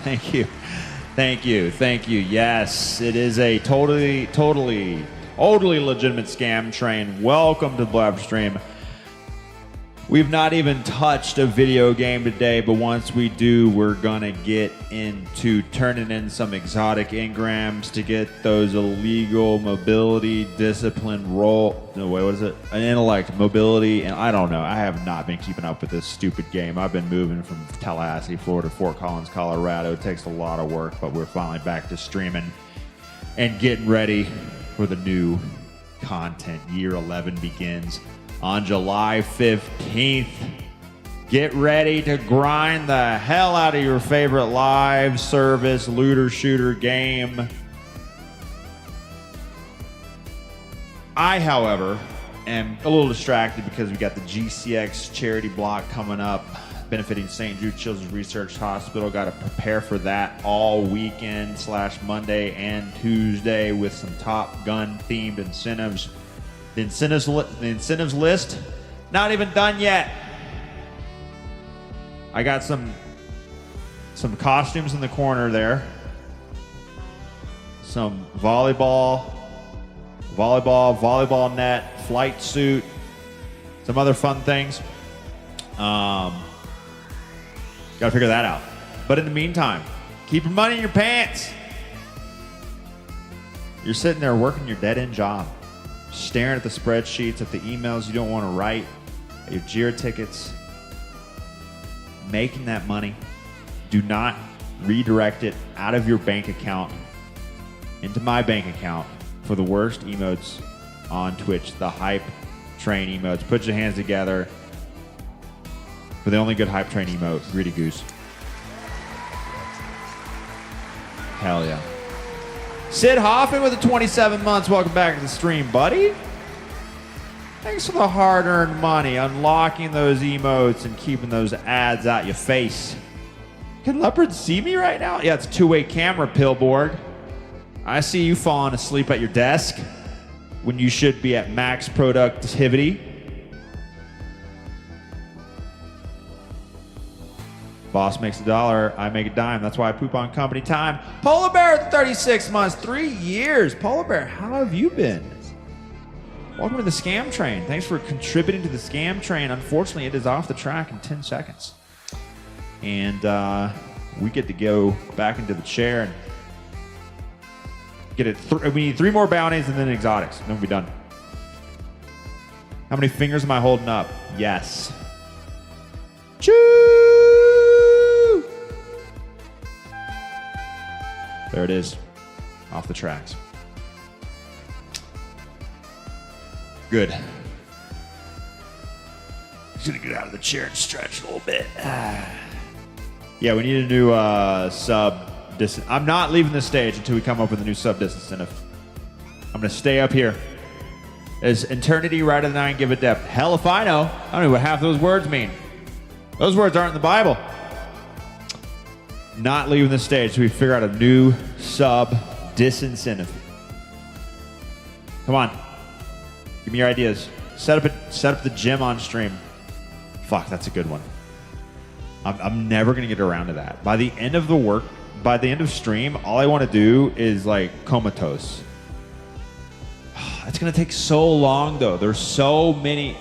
A: Thank you. Thank you. Thank you. Yes, it is a totally legitimate scam train. Welcome to the live stream. We've not even touched a video game today, but once we do, we're gonna get into turning in some exotic engrams to get those illegal mobility, discipline, roll. No, wait, what is it? An intellect, mobility, and I don't know. I have not been keeping up with this stupid game. I've been moving from Tallahassee, Florida, to Fort Collins, Colorado. It takes a lot of work, but we're finally back to streaming and getting ready for the new content. Year 11 begins. on July 15th. Get ready to grind the hell out of your favorite live service looter shooter game. I, however, am a little distracted because we got the GCX charity block coming up, benefiting St. Jude Children's Research Hospital. Got to prepare for that all weekend / Monday and Tuesday with some Top Gun themed incentives. The incentives list, not even done yet. I got some costumes in the corner there. Some volleyball net, flight suit, some other fun things. Got to figure that out. But in the meantime, keep your money in your pants. You're sitting there working your dead-end job, staring at the spreadsheets, at the emails you don't want to write, at your JIRA tickets, making that money. Do not redirect it out of your bank account into my bank account for the worst emotes on Twitch, the hype train emotes. Put your hands together for the only good hype train emote, Greedy Goose. Hell yeah. Sid Hoffman with the 27 months. Welcome back to the stream, buddy. Thanks for the hard-earned money, unlocking those emotes and keeping those ads out your face. Can Leopard see me right now? Yeah, it's a two-way camera, Pillborg. I see you falling asleep at your desk when you should be at max productivity. Boss makes $1, I make a dime. That's why I poop on company time. Polar Bear, 36 months, 3 years. Polar Bear, how have you been? Welcome to the scam train. Thanks for contributing to the scam train. Unfortunately, it is off the track in 10 seconds. And we get to go back into the chair and get it. We need 3 more bounties and then exotics. Then we'll be done. How many fingers am I holding up? Yes. Choo! There it is. Off the tracks. Good. Just gonna get out of the chair and stretch a little bit. Yeah, we need a new sub distance. I'm not leaving the stage until we come up with a new sub distance incentive. I'm gonna stay up here. Is eternity right of the 9 give a depth? Hell if I know. I don't know what half those words mean. Those words aren't in the Bible. Not leaving the stage until we figure out a new sub disincentive. Come on. Give me your ideas. Set up the gym on stream. Fuck, that's a good one. I'm never gonna get around to that. By the end of stream, all I want to do is like comatose. It's gonna take so long though. There's so many.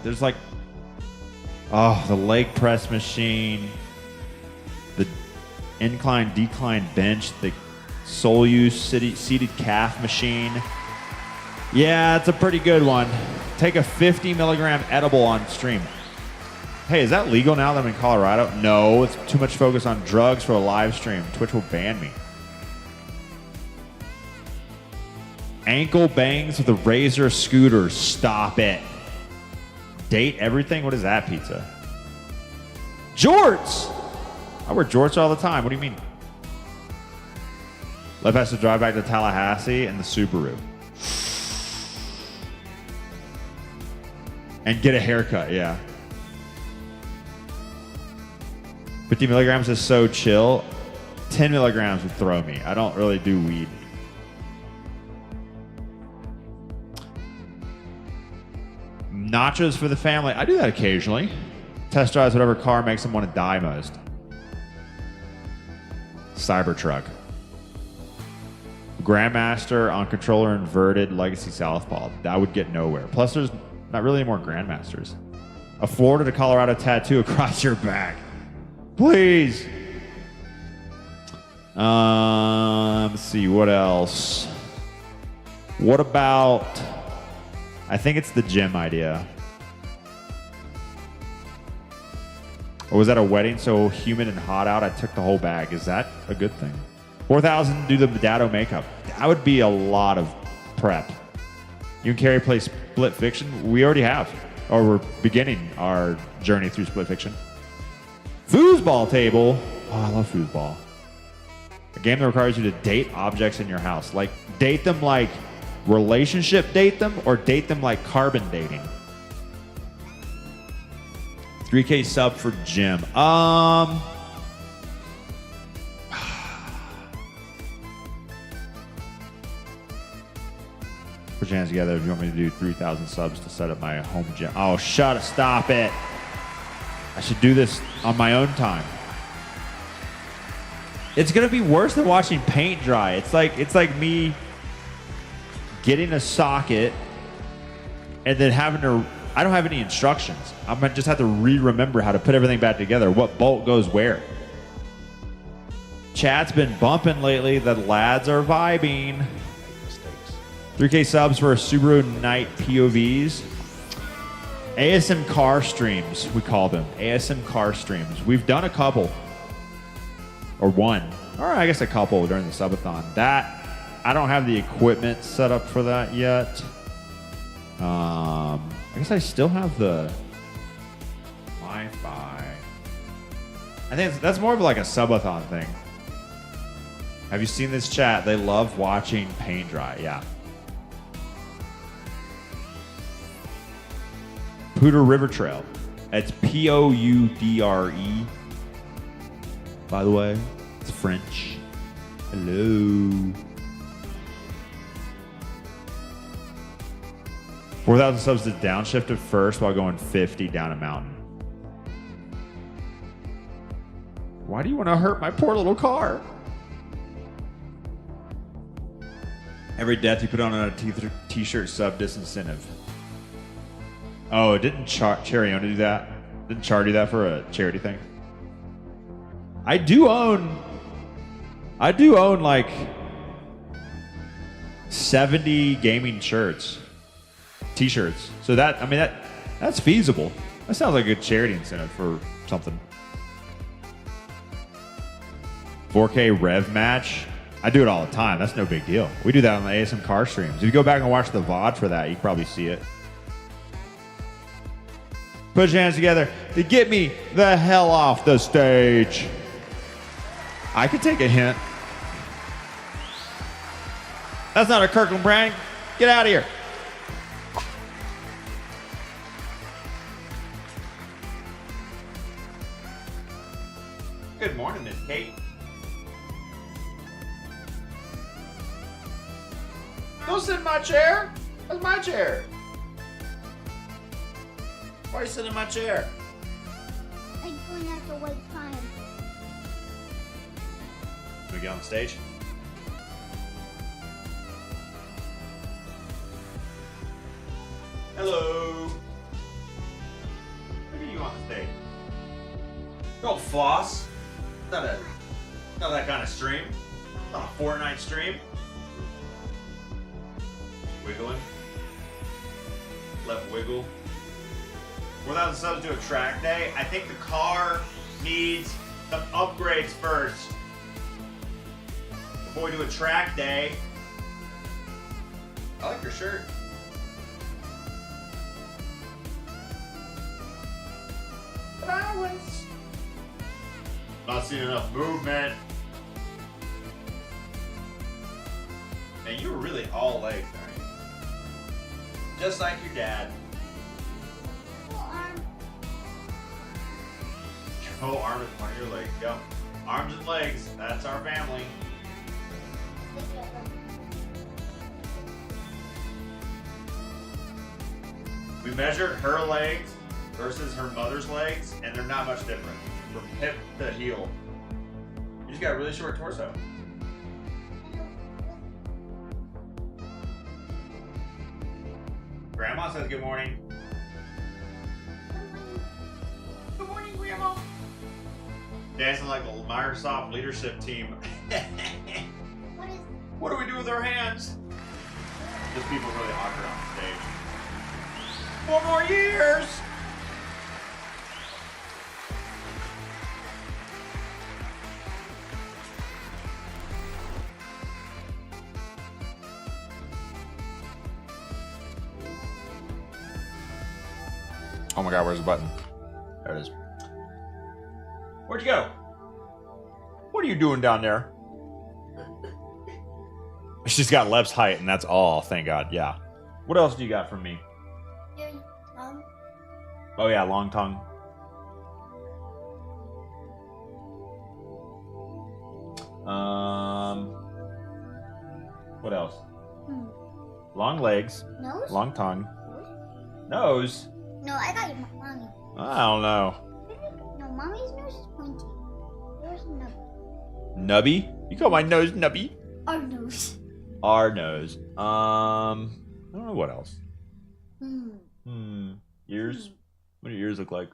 A: There's like, the leg press machine, the incline decline bench, the sole use seated calf machine. Yeah, it's a pretty good one. Take a 50 milligram edible on stream. Hey, is that legal now that I'm in Colorado? No, it's too much focus on drugs for a live stream. Twitch will ban me. Ankle bangs with a Razor scooter. Stop it. Date everything? What is that pizza? Jorts! I wear jorts all the time. What do you mean? Lev has to drive back to Tallahassee in the Subaru. And get a haircut, yeah. 50 milligrams is so chill. 10 milligrams would throw me. I don't really do weed. Nachos for the family. I do that occasionally. Test drives whatever car makes them want to die most. Cybertruck. Grandmaster on controller inverted Legacy Southpaw. That would get nowhere. Plus, there's not really any more Grandmasters. A Florida to Colorado tattoo across your back. Please. Let's see, what else? What about... I think it's the gym idea. Or was that a wedding so humid and hot out I took the whole bag? Is that a good thing? 4,000 do the Dado makeup. That would be a lot of prep. You can carry Split Fiction? We already have. Or we're beginning our journey through Split Fiction. Foosball table. Oh, I love foosball. A game that requires you to date objects in your house. Like, date them like relationship date them, or date them like carbon dating. 3K sub for Jim. Put your hands together if you want me to do 3,000 subs to set up my home gym. Oh, stop it. I should do this on my own time. It's gonna be worse than watching paint dry. It's like me getting a socket and then having to. I don't have any instructions. I'm gonna just have to remember how to put everything back together. What bolt goes where? Chat's been bumping lately. The lads are vibing.
C: Make mistakes.
A: 3K subs for Subaru Night POVs. ASM car streams, we call them. ASM car streams. We've done a couple. Or one. Or I guess a couple during the subathon. That, I don't have the equipment set up for that yet. I guess I still have the Wi-Fi. I think that's more of like a subathon thing. Have you seen this chat? They love watching paint dry. Yeah. Poudre River Trail. It's Poudre. By the way, it's French. Hello. 4,000 subs to downshift at first while going 50 down a mountain. Why do you want to hurt my poor little car? Every death you put on a t-shirt sub disincentive. Oh, didn't Chariona do that? Didn't Char do that for a charity thing? I do own like 70 gaming shirts. T-shirts. So that's feasible. That sounds like a good charity incentive for something. 4K rev match. I do it all the time. That's no big deal. We do that on the ASM car streams. If you go back and watch the VOD for that, you can probably see it. Put your hands together to get me the hell off the stage. I could take a hint. That's not a Kirkland prank. Get out of here. Good morning, Miss Kate. Don't sit in my chair. That's my chair. Why are you sitting in my chair?
H: I don't have to wait time.
A: Can we get on the stage? Hello. Look at you on the stage. Don't floss. Not that kind of stream. Not a Fortnite stream. Wiggling. Left wiggle. 4,000 subs to a track day. I think the car needs some upgrades first before we do a track day. I like your shirt. But I was not seeing enough movement. And you were really all legs, right? Just like your dad. Oh, arm is one of your legs. Go. Arms and legs. That's our family. We measured her legs versus her mother's legs, and they're not much different. From hip to heel. You just got a really short torso. Grandma says good morning. Good morning, Grandma. Dancing like the Microsoft leadership team. What do we do with our hands? Just people really awkward on stage. 4 more years! Oh my god, where's the button? There it is. Where'd you go? What are you doing down there? She's got Leb's height, and that's all, thank God. Yeah. What else do you got for me?
H: Your tongue.
A: Oh yeah, long tongue. What else? Long legs,
H: Nose?
A: long tongue,
H: Nose?
A: nose.
H: No, I got your mommy.
A: I don't know.
H: No, mommy's nose is pointy. Yours is nubby.
A: Nubby? You call my nose nubby?
H: Our nose.
A: Our nose. I don't know what else. Ears? What do your ears look like?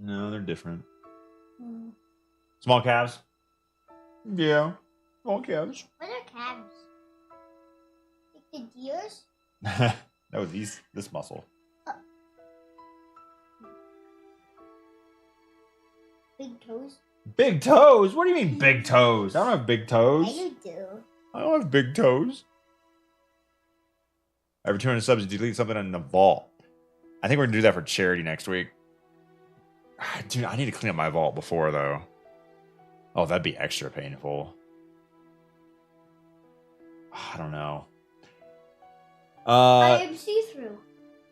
A: No, they're different. Small calves? Yeah, small calves.
H: What are calves? Like the deers?
A: No, this muscle.
H: Big toes?
A: Big toes? What do you mean big toes? I don't have big toes.
H: Yeah, you do.
A: I don't have big toes. Every 200 subs, delete something in the vault. I think we're gonna do that for charity next week. Dude, I need to clean up my vault before though. Oh, that'd be extra painful. I don't know.
H: I am see-through.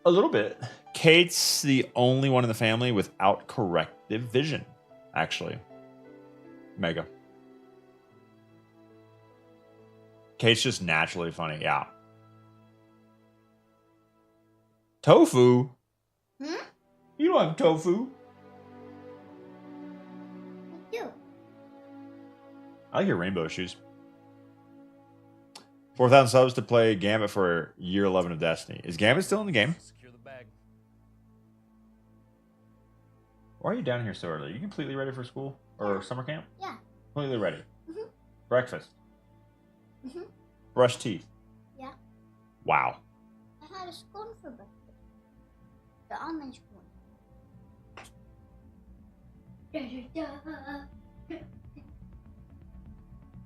A: A little bit. Kate's the only one in the family without corrective vision, actually. Mega. Kate's just naturally funny, yeah. Tofu? You don't have tofu.
H: I do.
A: I like your rainbow shoes. 4,000 subs to play Gambit for year 11 of Destiny. Is Gambit still in the game?
F: Secure the bag.
A: Why are you down here so early? Are you completely ready for school? Or summer camp?
H: Yeah.
A: Completely ready.
H: Mhm.
A: Breakfast.
H: Mhm.
A: Brush teeth.
H: Yeah.
A: Wow.
H: I had a spoon for breakfast. The almond spoon.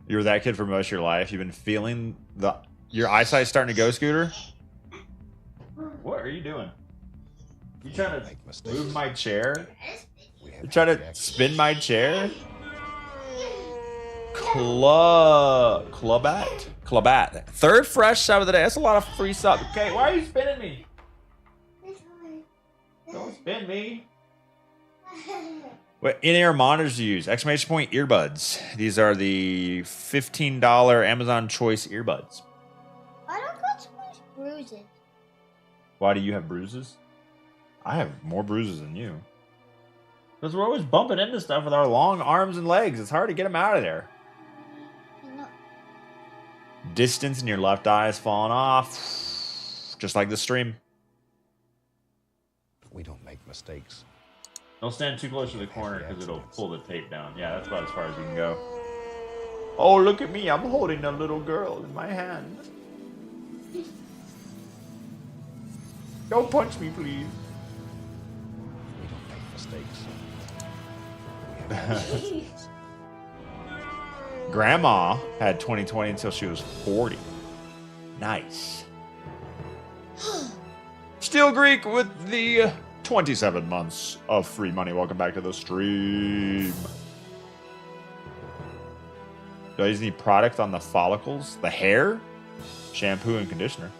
A: You were that kid for most of your life. You've been feeling your eyesight starting to go, Scooter? What are you doing? You trying to
C: Make mistakes.
A: move my chair?
C: We have
A: You trying
C: happy
A: to
C: accidents.
A: spin my chair? Clubat. Third fresh sub of the day. That's a lot of free sub. Okay, why are you spinning me? Don't spin me. What in-ear monitors do you use? Exclamation point earbuds. These are the $15 Amazon Choice earbuds.
H: I don't got so much bruises.
A: Why do you have bruises? I have more bruises than you. Because we're always bumping into stuff with our long arms and legs. It's hard to get them out of there.
H: You know,
A: Distance in your left eye is falling off. Just like the stream.
C: We don't make mistakes.
A: Don't stand too close to the corner because it'll pull the tape down. Yeah, that's about as far as you can go. Oh, look at me. I'm holding a little girl in my hand. Don't punch me, please.
C: We don't make mistakes. We have happy accidents.
A: Grandma had 2020 until she was 40. Nice. Still Greek with the 27 months of free money. Welcome back to the stream. Do I use any product on the follicles? The hair? Shampoo and conditioner.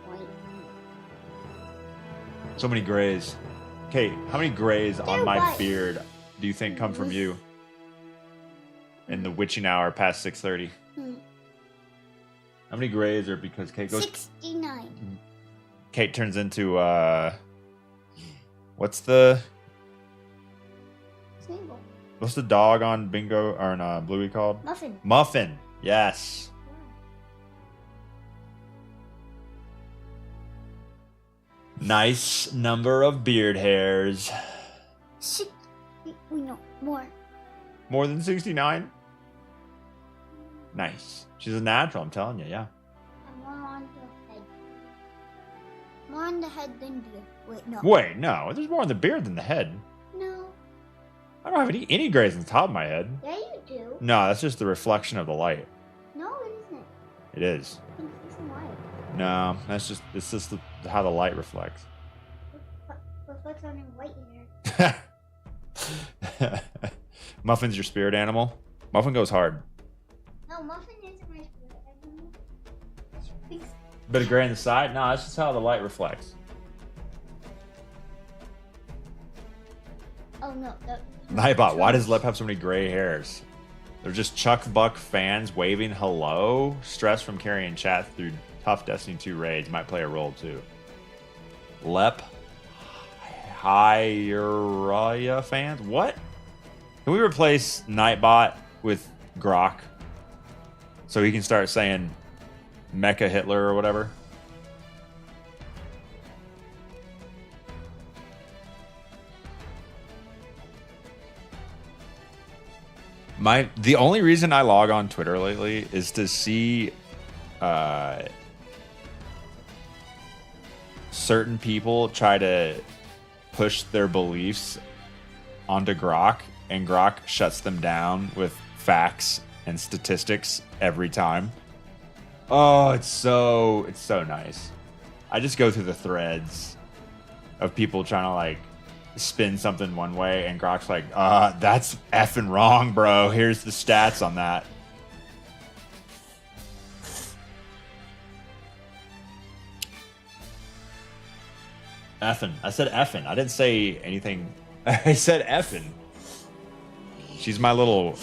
H: white.
A: So many grays. Kate, how many grays on
H: They're
A: my
H: white.
A: beard do you think come from you? In the witching hour past 6:30. How many grays are because Kate goes
H: 69.
A: Kate turns into what's the
H: Single.
A: dog on Bingo or on Bluey called?
H: Muffin.
A: Muffin. Yes. Nice number of beard hairs.
H: We know more.
A: More than 69? Nice. She's a natural, I'm telling you, yeah.
H: And more on the head. More on the head than beard. Wait, no.
A: Wait, no. There's more on the beard than the head.
H: No.
A: I don't have any grays on the top of my head.
H: Yeah, you do.
A: No, that's just the reflection of the light.
H: No, it isn't.
A: It is.
H: It's white.
A: No, it's just how the light reflects.
H: What's on your white hair?
A: Muffin's your spirit animal. Muffin goes hard.
H: No, Muffin isn't my spirit animal. It's big.
A: Bit of gray on the side? No, that's just how the light reflects.
H: Oh no.
A: Nightbot, why does Lep have so many gray hairs? They're just Chuck Buck fans waving hello. Stress from carrying chat through tough Destiny 2 raids might play a role too. Lep Hyraya fans? What? Can we replace Nightbot with Grok so he can start saying Mecha Hitler or whatever? The only reason I log on Twitter lately is to see certain people try to push their beliefs onto Grok, and Grok shuts them down with facts and statistics every time. Oh, it's so nice. I just go through the threads of people trying to like spin something one way, and Grok's like, that's effing wrong, bro. Here's the stats on that. Effing. I said effing. I didn't say anything. I said effing. She's my little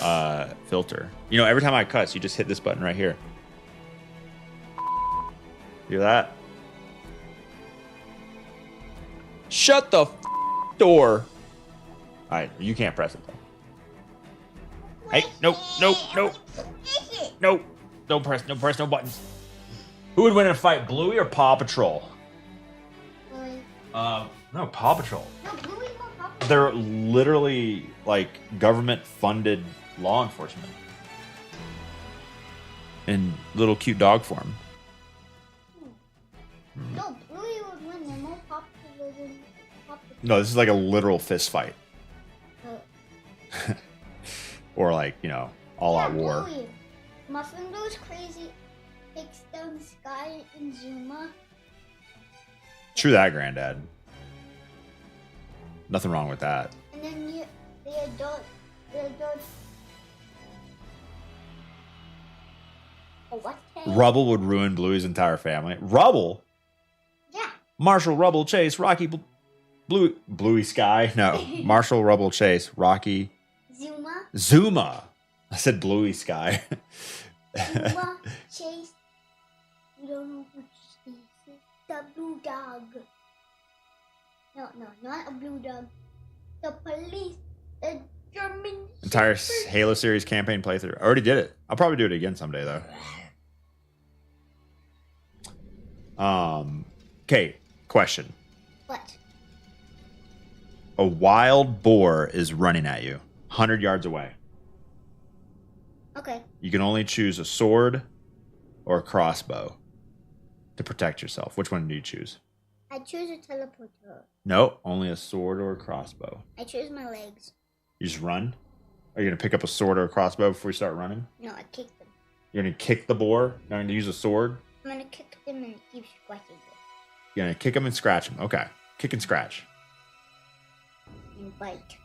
A: filter. You know, every time I cuss, you just hit this button right here. Hear that? Shut the door. All right, you can't press it though. Hey, nope. Don't press no buttons. Who would win in a fight, Bluey or Paw Patrol? No, Paw Patrol.
H: No, Bluey more popular.
A: They're literally like government-funded law enforcement in little cute dog form.
H: No, Bluey would win. They're more popular than popular.
A: No, this is like a literal fist fight,
H: Oh.
A: or like, you know, all-out war.
H: Bluey. Muffin goes crazy, takes down Sky and Zuma.
A: True that, Granddad. Nothing wrong with that.
H: And then the adult. Oh, what?
A: Rubble would ruin Bluey's entire family. Rubble?
H: Yeah.
A: Marshall, Rubble, Chase, Rocky, Bluey Sky? No. Marshall, Rubble, Chase, Rocky. Zuma. I said Bluey Sky.
H: Zuma, Chase. You don't know which is the blue dog. No, not a blue dog. The police, the German.
A: Entire Halo series campaign playthrough. I already did it. I'll probably do it again someday though. Okay, question.
H: What?
A: A wild boar is running at you, 100 yards away.
H: Okay.
A: You can only choose a sword or a crossbow to protect yourself. Which one do you choose?
H: I choose a teleporter.
A: No, only a sword or a crossbow.
H: I choose my legs.
A: You just run? Are you going to pick up a sword or a crossbow before you start running?
H: No, I kick them.
A: You're going to kick the boar? You're going to use a sword?
H: I'm gonna kick them and keep scratching them.
A: You're going to kick them and scratch them. Okay. Kick and scratch.
H: And bite.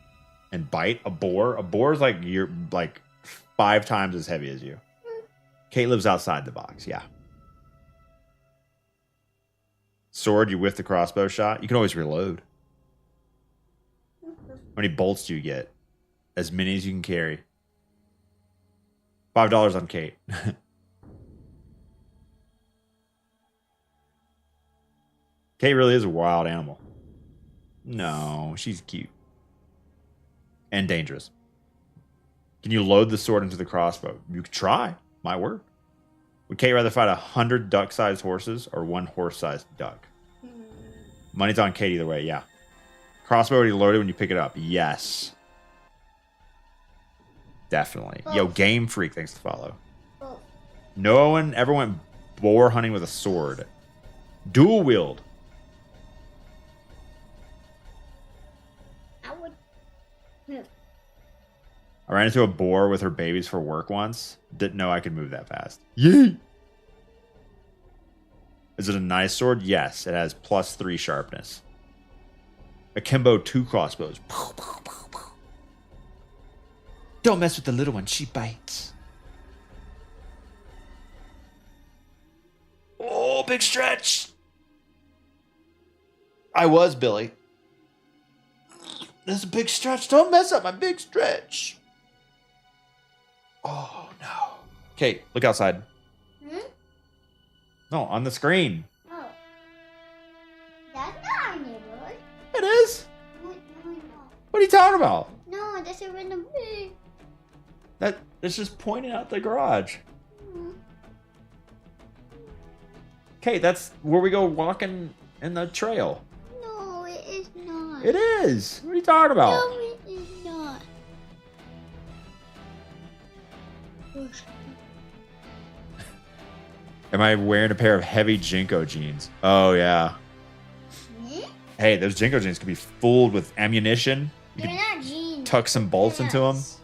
A: And bite a boar? A boar is like you're like 5 times as heavy as you. Kate lives outside the box. Yeah. Sword, you whiff the crossbow shot. You can always reload. How many bolts do you get? As many as you can carry. $5 on Kate. Kate really is a wild animal. No, she's cute. And dangerous. Can you load the sword into the crossbow? You could try. Might work. Would Kate rather fight 100 duck-sized horses or 1 horse-sized duck? Money's on Kate either way, yeah. Crossbow already loaded when you pick it up. Yes. Definitely.
H: Both.
A: Yo, Game Freak, thanks to follow.
H: Both.
A: No one ever went boar hunting with a sword. Dual wield.
H: I would.
A: I ran into a boar with her babies for work once. Didn't know I could move that fast. Yeet! Is it a nice sword? Yes, it has +3 sharpness. Akimbo 2 crossbows. Don't mess with the little one, she bites. Oh, big stretch. I was Billy. This is a big stretch. Don't mess up my big stretch. Oh, no. Okay, look outside.
H: Hmm?
A: No, on the screen.
H: Oh. That's not our neighborhood.
A: It is.
H: No, no, no.
A: What are you talking about?
H: No, that's a random big.
A: It's just pointing out the garage.
H: Hmm.
A: Okay, that's where we go walking in the trail.
H: No, it is not.
A: It is. What are you talking about?
H: No, it is not.
A: Am I wearing a pair of heavy Jinko jeans? Oh, yeah.
H: Hmm?
A: Hey, those Jinko jeans could be full with ammunition. You
H: They're
A: could
H: not jeans.
A: tuck some bolts into them.
H: Pants.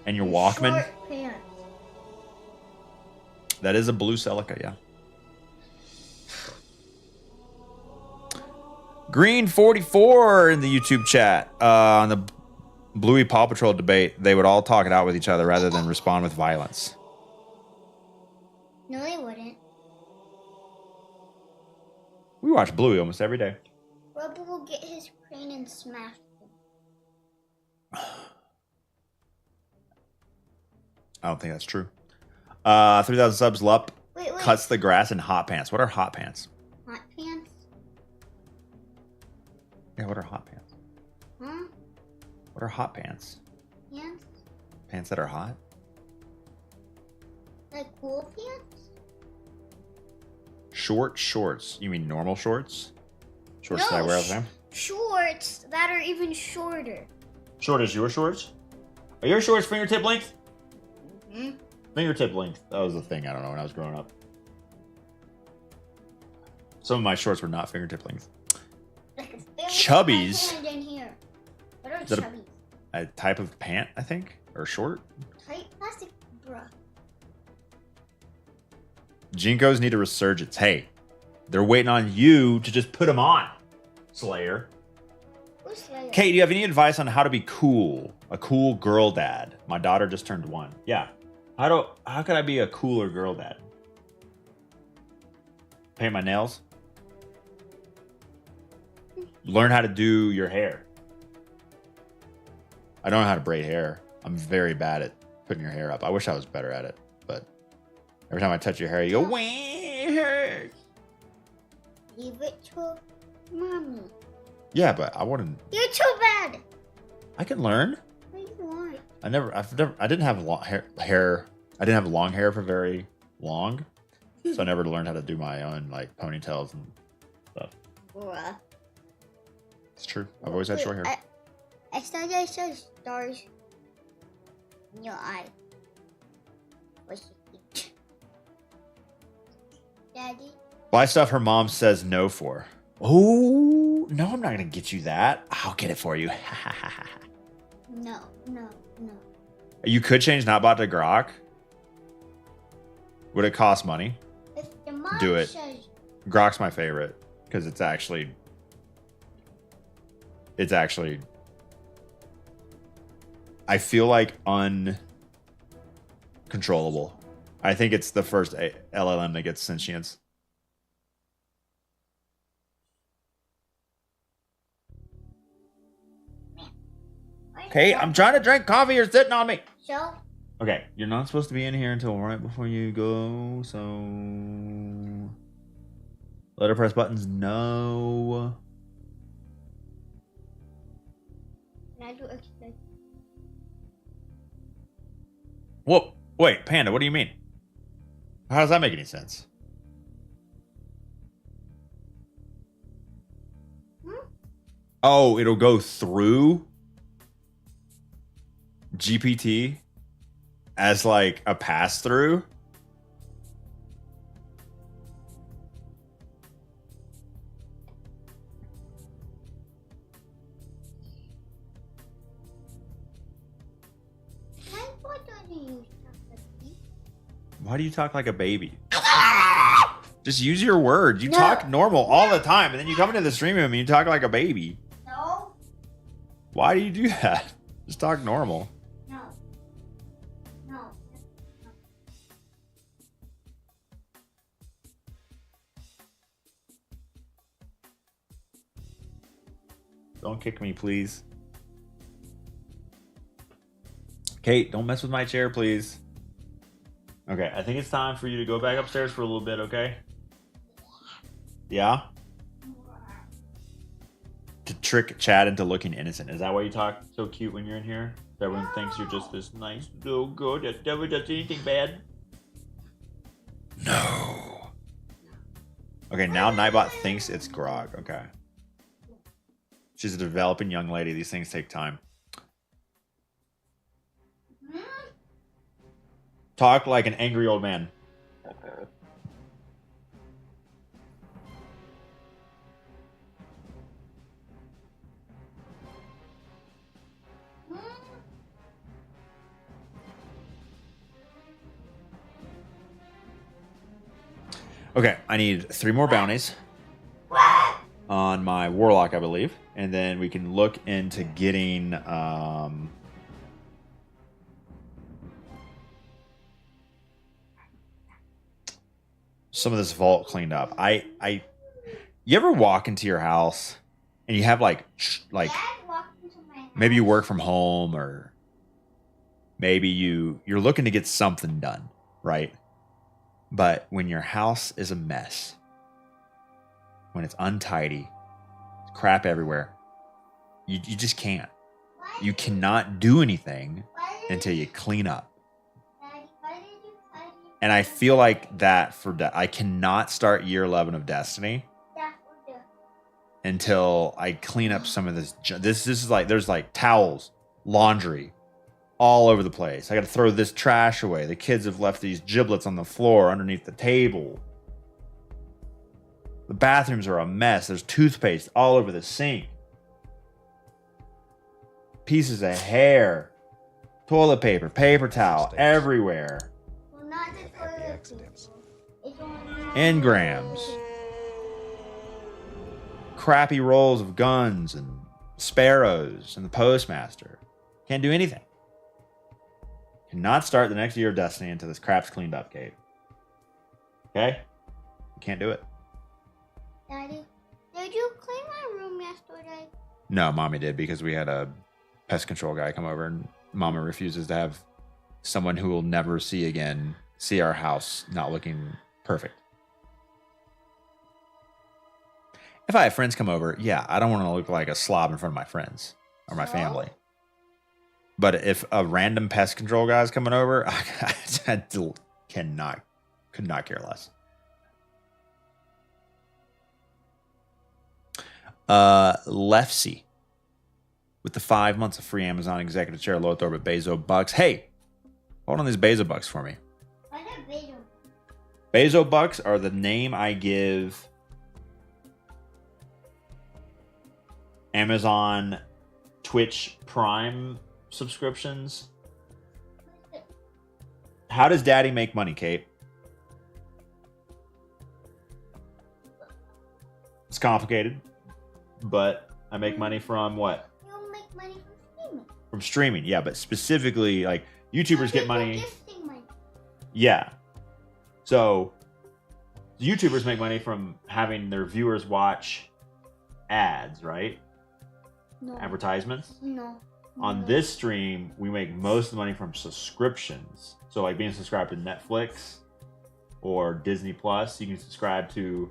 A: And your Walkman.
H: Short pants.
A: That is a blue Celica, yeah. Green 44 in the YouTube chat. On the Bluey Paw Patrol debate, they would all talk it out with each other rather than respond with violence.
H: No, they wouldn't.
A: We watch Bluey almost every day.
H: Rubber will get his crane and smash him.
A: I don't think that's true. 3,000 subs. Lup
H: Wait.
A: cuts the grass in hot pants. What are hot pants?
H: Hot pants?
A: Yeah, what are hot pants?
H: Huh?
A: What are hot pants?
H: Pants?
A: Pants that are hot?
H: Like cool pants?
A: Short shorts. You mean normal shorts? Shorts that I wear all the time?
H: Shorts that are even shorter.
A: Short as your shorts? Are your shorts fingertip length?
H: Hmm?
A: Fingertip length. That was a thing, I don't know, when I was growing up. Some of my shorts were not fingertip length.
H: Like a very
A: Chubbies?
H: tight hand in here. What are
A: that a-
H: chubbies?
A: A type of pant, I think? Or short?
H: Tight plastic bra.
A: Jinkos need a resurgence. Hey, they're waiting on you to just put them on, Slayer.
H: Who's Slayer?
A: Kate, do you have any advice on how to be cool? A cool girl dad. My daughter just turned 1. Yeah. How could I be a cooler girl dad? Paint my nails? Learn how to do your hair. I don't know how to braid hair. I'm very bad at putting your hair up. I wish I was better at it, but every time I touch your hair, you go, "Wah, it hurts."
H: Leave it to mommy.
A: Yeah, but I wouldn't.
H: You're too bad.
A: I can learn.
H: What do you want?
A: I didn't have long hair. I didn't have long hair for very long, so I never learned how to do my own like ponytails and stuff.
H: Bruh.
A: It's true. I've always had short hair.
H: I saw stars in your eye. What's it? Daddy?
A: Buy stuff her mom says no for. Oh no, I'm not gonna get you that. I'll get it for you.
H: No.
A: You could change not bought to Grok. Would it cost money?
H: If your mom
A: Do it.
H: says
A: Grok's my favorite because it's actually I feel like uncontrollable. I think it's the first LLM that gets sentience. Okay, I'm trying to drink coffee. You're sitting on me.
H: so
A: Okay, you're not supposed to be in here until right before you go, so letter press buttons, no.
H: can I do extra?
A: Whoa, wait, Panda, what do you mean? How does that make any sense? Oh, it'll go through GPT as like a pass through. Why do you talk like a baby? Just use your words. You
H: No.
A: talk normal all the time, and then you come into the stream room and you talk like a baby.
H: No.
A: Why do you do that? Just talk normal.
H: No. No.
A: Don't kick me, please. Kate, don't mess with my chair, please. Okay, I think it's time for you to go back upstairs for a little bit, okay? Yeah? To trick Chad into looking innocent. Is that why you talk so cute when you're in here? Everyone thinks you're just this nice little girl that never does anything bad? No. Okay, now Nightbot thinks it's Grog. Okay. She's a developing young lady. These things take time. Talk like an angry old man. Okay, I need 3 more bounties on my warlock, I believe, and then we can look into getting some of this vault cleaned up. You ever walk into your house and you have like
H: Dad walked into my house.
A: maybe you work from home, or maybe you're looking to get something done, right? But when your house is a mess, when it's untidy, crap everywhere, you just can't. You cannot do anything until you clean up.
H: Daddy, why did you tidy
A: And I feel like that I cannot start year 11 of Destiny
H: that for the
A: until I clean up some of this. This is like, there's like towels, laundry all over the place. I got to throw this trash away. The kids have left these giblets on the floor underneath the table. The bathrooms are a mess. There's toothpaste all over the sink. Pieces of hair, toilet paper, paper towel everywhere.
H: well, not the
C: Happy
H: toilet
C: accidents.
H: paper. It's only
A: Engrams. Crappy rolls of guns and sparrows and the postmaster. Can't do anything. Cannot start the next year of Destiny until this crap's cleaned up, Kate. Okay? You can't do it.
H: Daddy, did you clean my room yesterday?
A: No, Mommy did, because we had a pest control guy come over, and Mama refuses to have someone who will never see again see our house not looking perfect. If I have friends come over, yeah, I don't want to look like a slob in front of my friends or my
H: So?
A: family. But if a random pest control guy is coming over, I could not care less. Lefsy with the 5 months of free Amazon executive chair, low orbit Bezo bucks. Hey, hold on these Bezo bucks for me.
H: What a video.
A: Bezo bucks are the name I give Amazon Twitch Prime subscriptions. How does Daddy make money, Kate? It's complicated, but I make money from what?
H: You make money from streaming.
A: From streaming, yeah, but specifically, like, YouTubers get money.
H: Gifting money.
A: Yeah. So, YouTubers make money from having their viewers watch ads, right?
H: No.
A: Advertisements.
H: No.
A: On
H: No.
A: this stream, we make most of the money from subscriptions. So, like being subscribed to Netflix or Disney Plus, you can subscribe to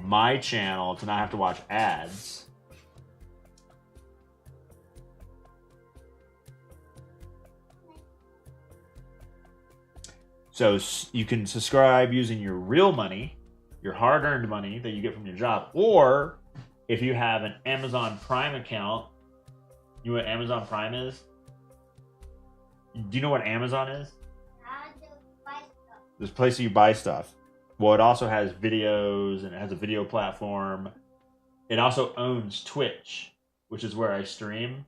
A: my channel to not have to watch ads. So you can subscribe using your real money, your hard-earned money that you get from your job, or if you have an Amazon Prime account. You know what Amazon Prime is? Do you know what Amazon is?
H: How to buy stuff.
A: This place where you buy stuff. Well, it also has videos, and it has a video platform. It also owns Twitch, which is where I stream.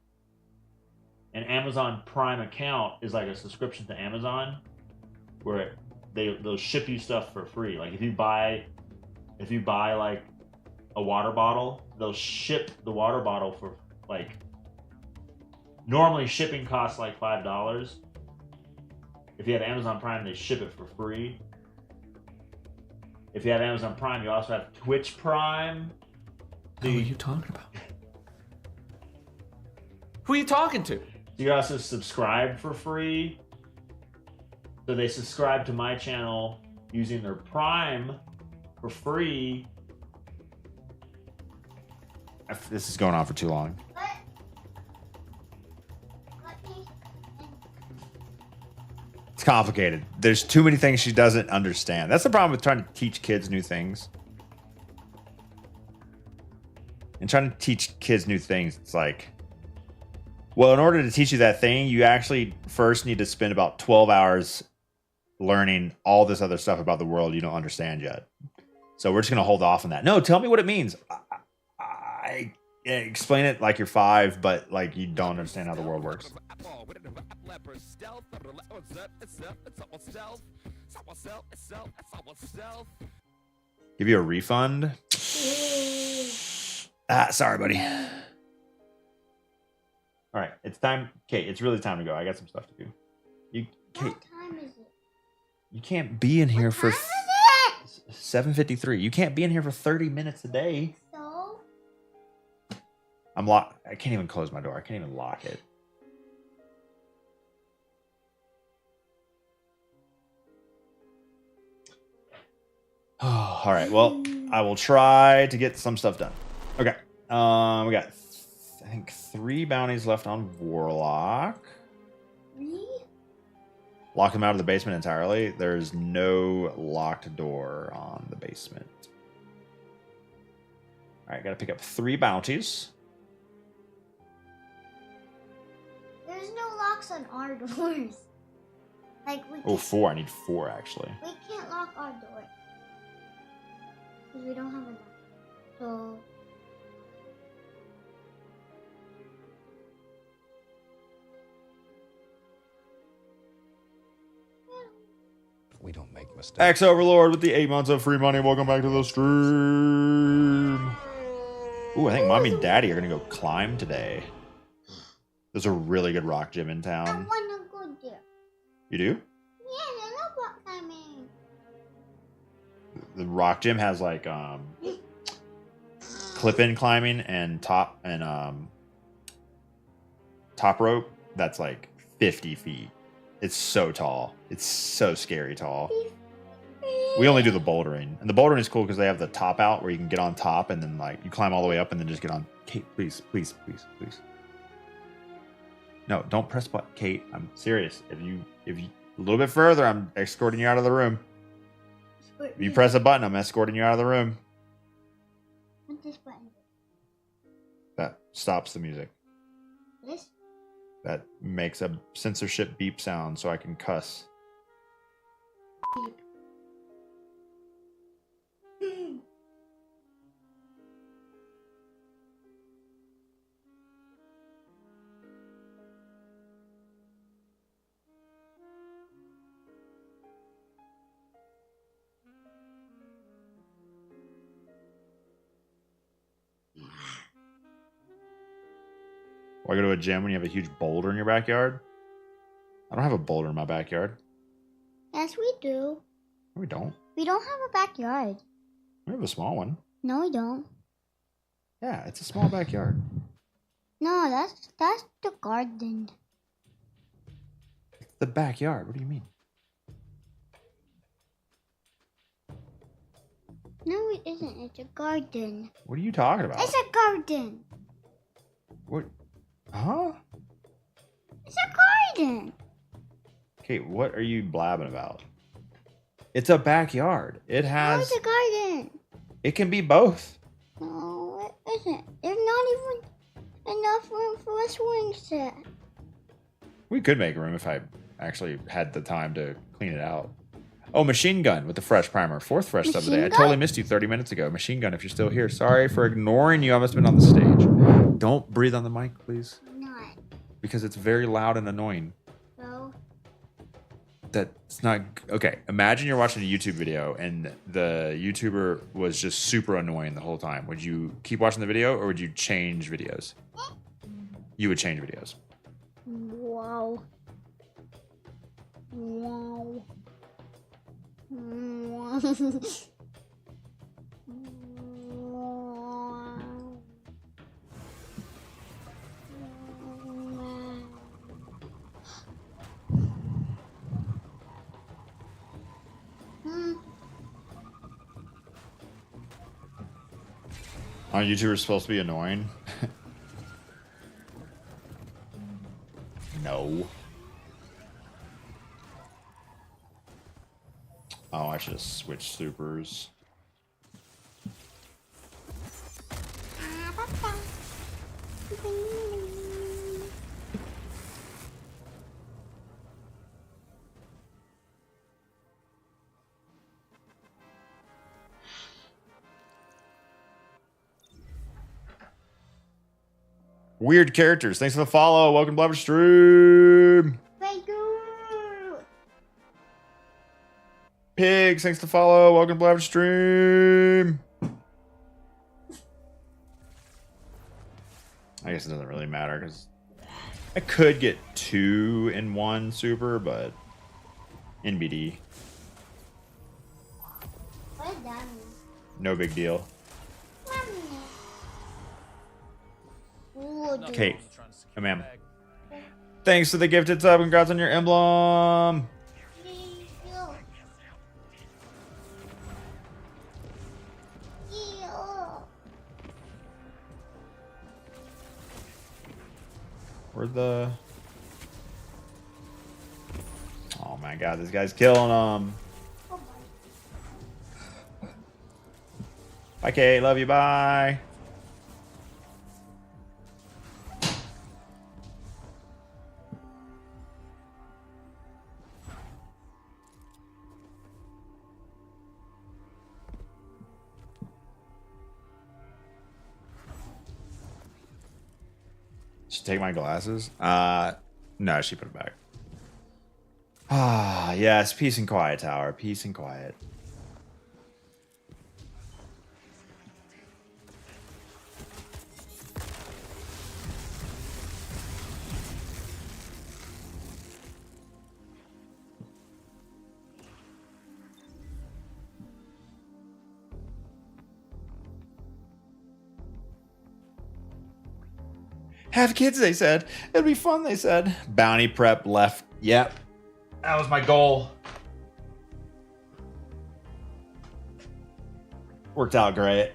A: An Amazon Prime account is like a subscription to Amazon, where they'll ship you stuff for free. Like if you buy if you buy like a water bottle, they'll ship the water bottle for like, normally shipping costs like $5. If you have Amazon Prime, they ship it for free. If you have Amazon Prime, you also have Twitch Prime.
E: What are you talking about? Who are you talking to?
A: You also subscribe for free. So they subscribe to my channel using their Prime for free. This is going on for too long. It's complicated. There's too many things she doesn't understand. That's the problem with trying to teach kids new things. And trying to teach kids new things, it's like, well, in order to teach you that thing, you actually first need to spend about 12 hours learning all this other stuff about the world you don't understand yet. So we're just going to hold off on that. No, tell me what it means. I explain it like you're 5, but like you don't understand how the world works. Give you a refund? Sorry, buddy. All right, it's time. Kate, it's really time to go. I got some stuff to do. Kate,
H: What time is it?
A: you can't be in here for
H: What time is it?
A: 7:53. You can't be in here for 30 minutes a day.
H: So?
A: I'm locked. I can't even close my door. I can't even lock it. All right. Well, I will try to get some stuff done. Okay. We got, I think, 3 bounties left on Warlock.
H: Me?
A: Lock him out of the basement entirely. There's no locked door on the basement. All right. Got to pick up 3 bounties.
H: There's no locks on our doors. Like we.
A: Oh,
H: Can't,
A: 4. I need 4 actually.
H: we can't lock our door because we don't have a lock. So.
C: We don't make mistakes.
A: X Overlord with the 8 months of free money. Welcome back to the stream. Ooh, I think mommy and daddy are gonna go climb today. There's a really good rock gym in
H: I
A: town.
H: wanna go there.
A: You do?
H: Yeah, I love rock climbing.
A: The rock gym has like clip-in climbing and top rope that's like 50 feet. It's so tall. It's so scary tall. We only do the bouldering. And the bouldering is cool because they have the top out where you can get on top and then like you climb all the way up and then just get on. Kate, please, please, please, please. No, don't press button. Kate, I'm serious. If you a little bit further, I'm escorting you out of the room. If you press a button, I'm escorting you out of the room.
H: What's this button?
A: That stops the music.
H: This?
A: That makes a censorship beep sound so I can cuss. Why go to a gym when you have a huge boulder in your backyard? I don't have a boulder in my backyard.
H: Yes, we do.
A: No, we don't.
H: We don't have a backyard.
A: We have a small one.
H: No, we don't.
A: Yeah, it's a small backyard.
H: No, that's the garden.
A: It's the backyard. What do you mean?
H: No, it isn't. It's a garden.
A: What are you talking about?
H: It's a garden.
A: What? Huh?
H: It's a garden.
A: Kate, what are you blabbing about? It's a backyard. It
H: No,
A: has.
H: it's a garden.
A: It can be both.
H: No, it isn't. There's not even enough room for a swing set.
A: We could make room if I actually had the time to clean it out. Oh, Machine Gun with the fresh primer. 4th fresh sub of the day. I
H: Machine Gun?
A: totally missed you 30 minutes ago. Machine Gun, if you're still here. Sorry for ignoring you. I must have been on the stage. Don't breathe on the mic, please.
H: Not.
A: Because it's very loud and annoying.
H: So.
A: that's not okay. Imagine you're watching a YouTube video and the YouTuber was just super annoying the whole time. Would you keep watching the video or would you change videos? You would change videos.
H: Wow. Wow.
A: Aren't YouTubers supposed to be annoying? No. Oh, I should have switched supers. Weird characters. Thanks for the follow. Welcome to live stream.
H: Thank you.
A: Pigs, thanks for the follow. Welcome to live stream. I guess it doesn't really matter because I could get 2 in 1 super, but NBD.
H: What does that mean?
A: No big deal.
H: Ooh,
A: Kate,
F: Trying to secure
A: oh,
F: the
A: ma'am.
F: bag.
A: Thanks for the gifted sub. Congrats on your emblem. Where's the... Oh my god, this guy's killing them. Bye, Kate. Love you. Bye. She take my glasses? No, she put it back. Ah, yes, peace and quiet, tower. Peace and quiet. Have kids, they said. It'd be fun, they said. Bounty prep left. Yep. That was my goal. Worked out great.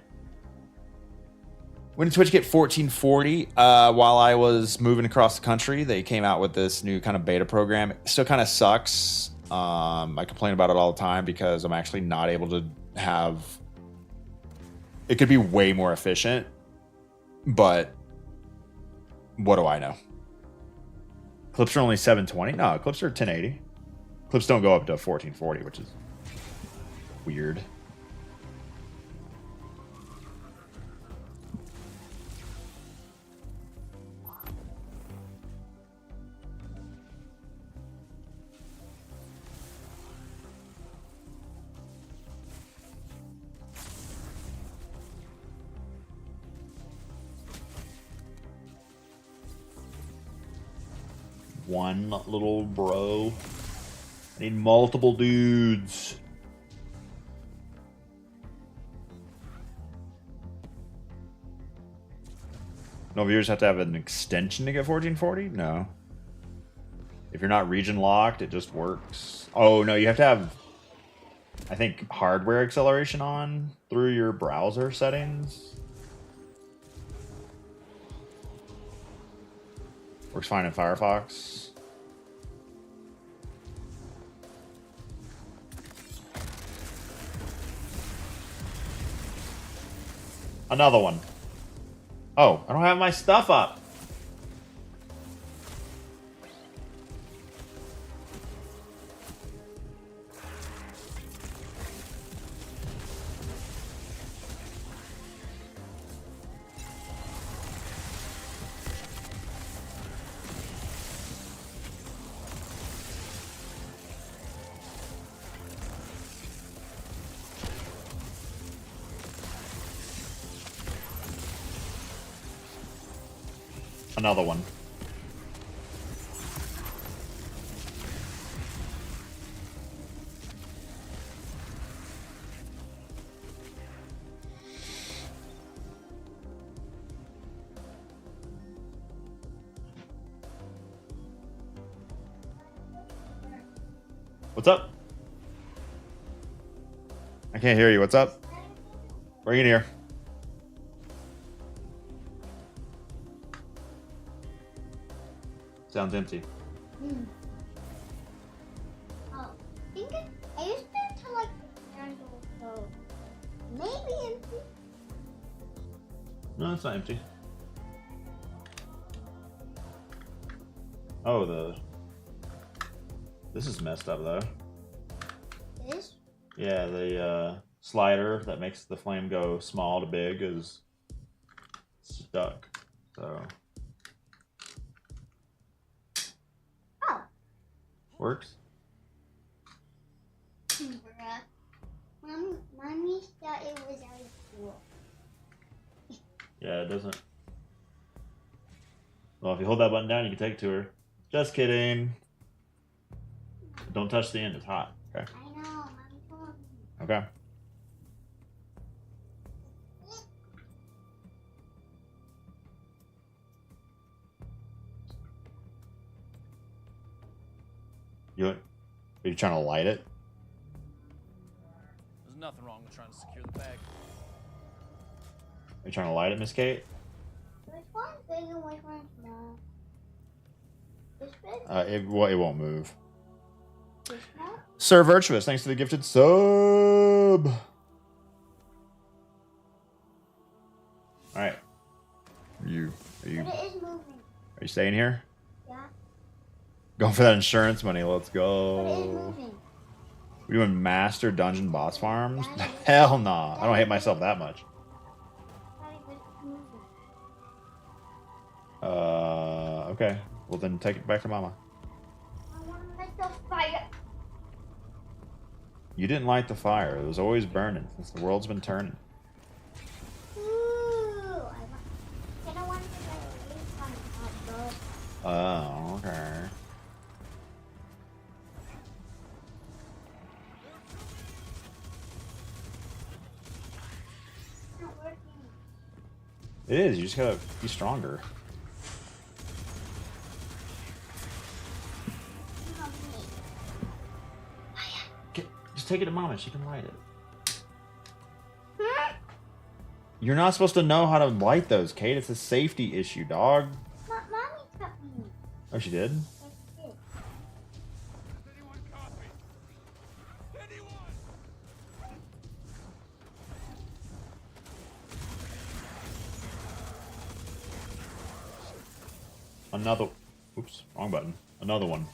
A: When did Twitch get 1440? While I was moving across the country, they came out with this new kind of beta program. It still kind of sucks. I complain about it all the time because I'm actually not able to have... It could be way more efficient, but what do I know? Clips are only 720? No, clips are 1080. Clips don't go up to 1440, which is weird. One little bro. I need multiple dudes. No viewers have to have an extension to get 1440? No. If you're not region locked, it just works. Oh, no, you have to have, I think, hardware acceleration on through your browser settings. Works fine in Firefox. Another one. Oh, I don't have my stuff up. Another one. What's up? I can't hear you. What's up? Bring it here. Sounds empty.
H: Oh, I used to like the candle, so maybe empty.
A: No, it's not empty. Oh, this is messed up though.
H: This?
A: Yeah, the slider that makes the flame go small to big is stuck. So
H: Oh.
A: works.
H: Bruh. Mommy thought it was out of school.
A: Yeah, it doesn't. Well, if you hold that button down, you can take it to her. Just kidding. Don't touch the end. It's hot. Okay.
H: I know, Mommy told me.
A: Okay. Are you trying to light it?
F: There's nothing wrong with trying to secure the bag.
A: Are you trying to light it, Miss Kate?
H: Which one's big and which one's small? This big?
A: It won't move.
H: This small?
A: Sir Virtuous, thanks for the gifted sub. Alright. Are you
H: But it is moving.
A: are you staying here?
H: Yeah.
A: Going for that insurance money, let's
H: But it is
A: go.
H: moving.
A: We doing master dungeon boss farms?
H: Yeah.
A: Hell nah. I don't hate myself that much.
H: Daddy, but it's moving.
A: Okay. Well then take it back to mama.
H: I want to light the fire.
A: You didn't light the fire. It was always burning since the world's been turning.
H: Ooh, I don't want to light the fire.
A: Oh, okay.
H: It's not working.
A: It is. You just gotta be stronger. Just take it to mama. She can light it. You're not supposed to know how to light those, Kate. It's a safety issue, dog.
H: Mommy taught me.
A: Oh, she did?
H: Yes, it is.
D: Anyone copy? Anyone?
A: Another. Oops, wrong button. Another one.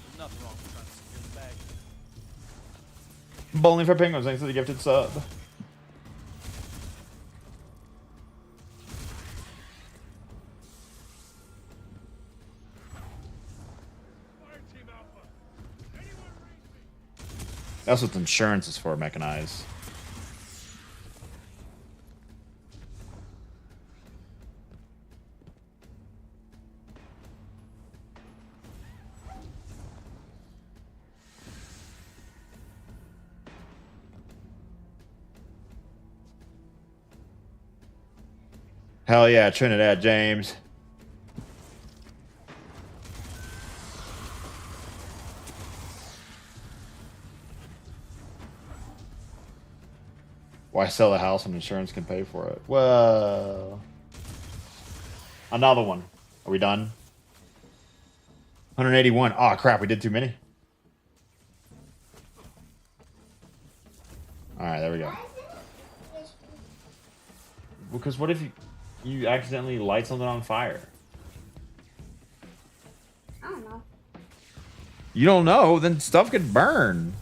F: There's nothing wrong with trying to secure the bag.
A: Bowling for Penguins, thanks for the gifted sub.
D: Fire team Alpha. Anyone reach me?
A: That's what insurance is for, mechanized. Hell yeah, Trinidad James. Why sell a house when insurance can pay for it? Well, another one. Are we done? 181. Oh crap, we did too many. All right, there we go. Because what if you accidentally light something on fire?
H: I don't know.
A: You don't know, then stuff could burn.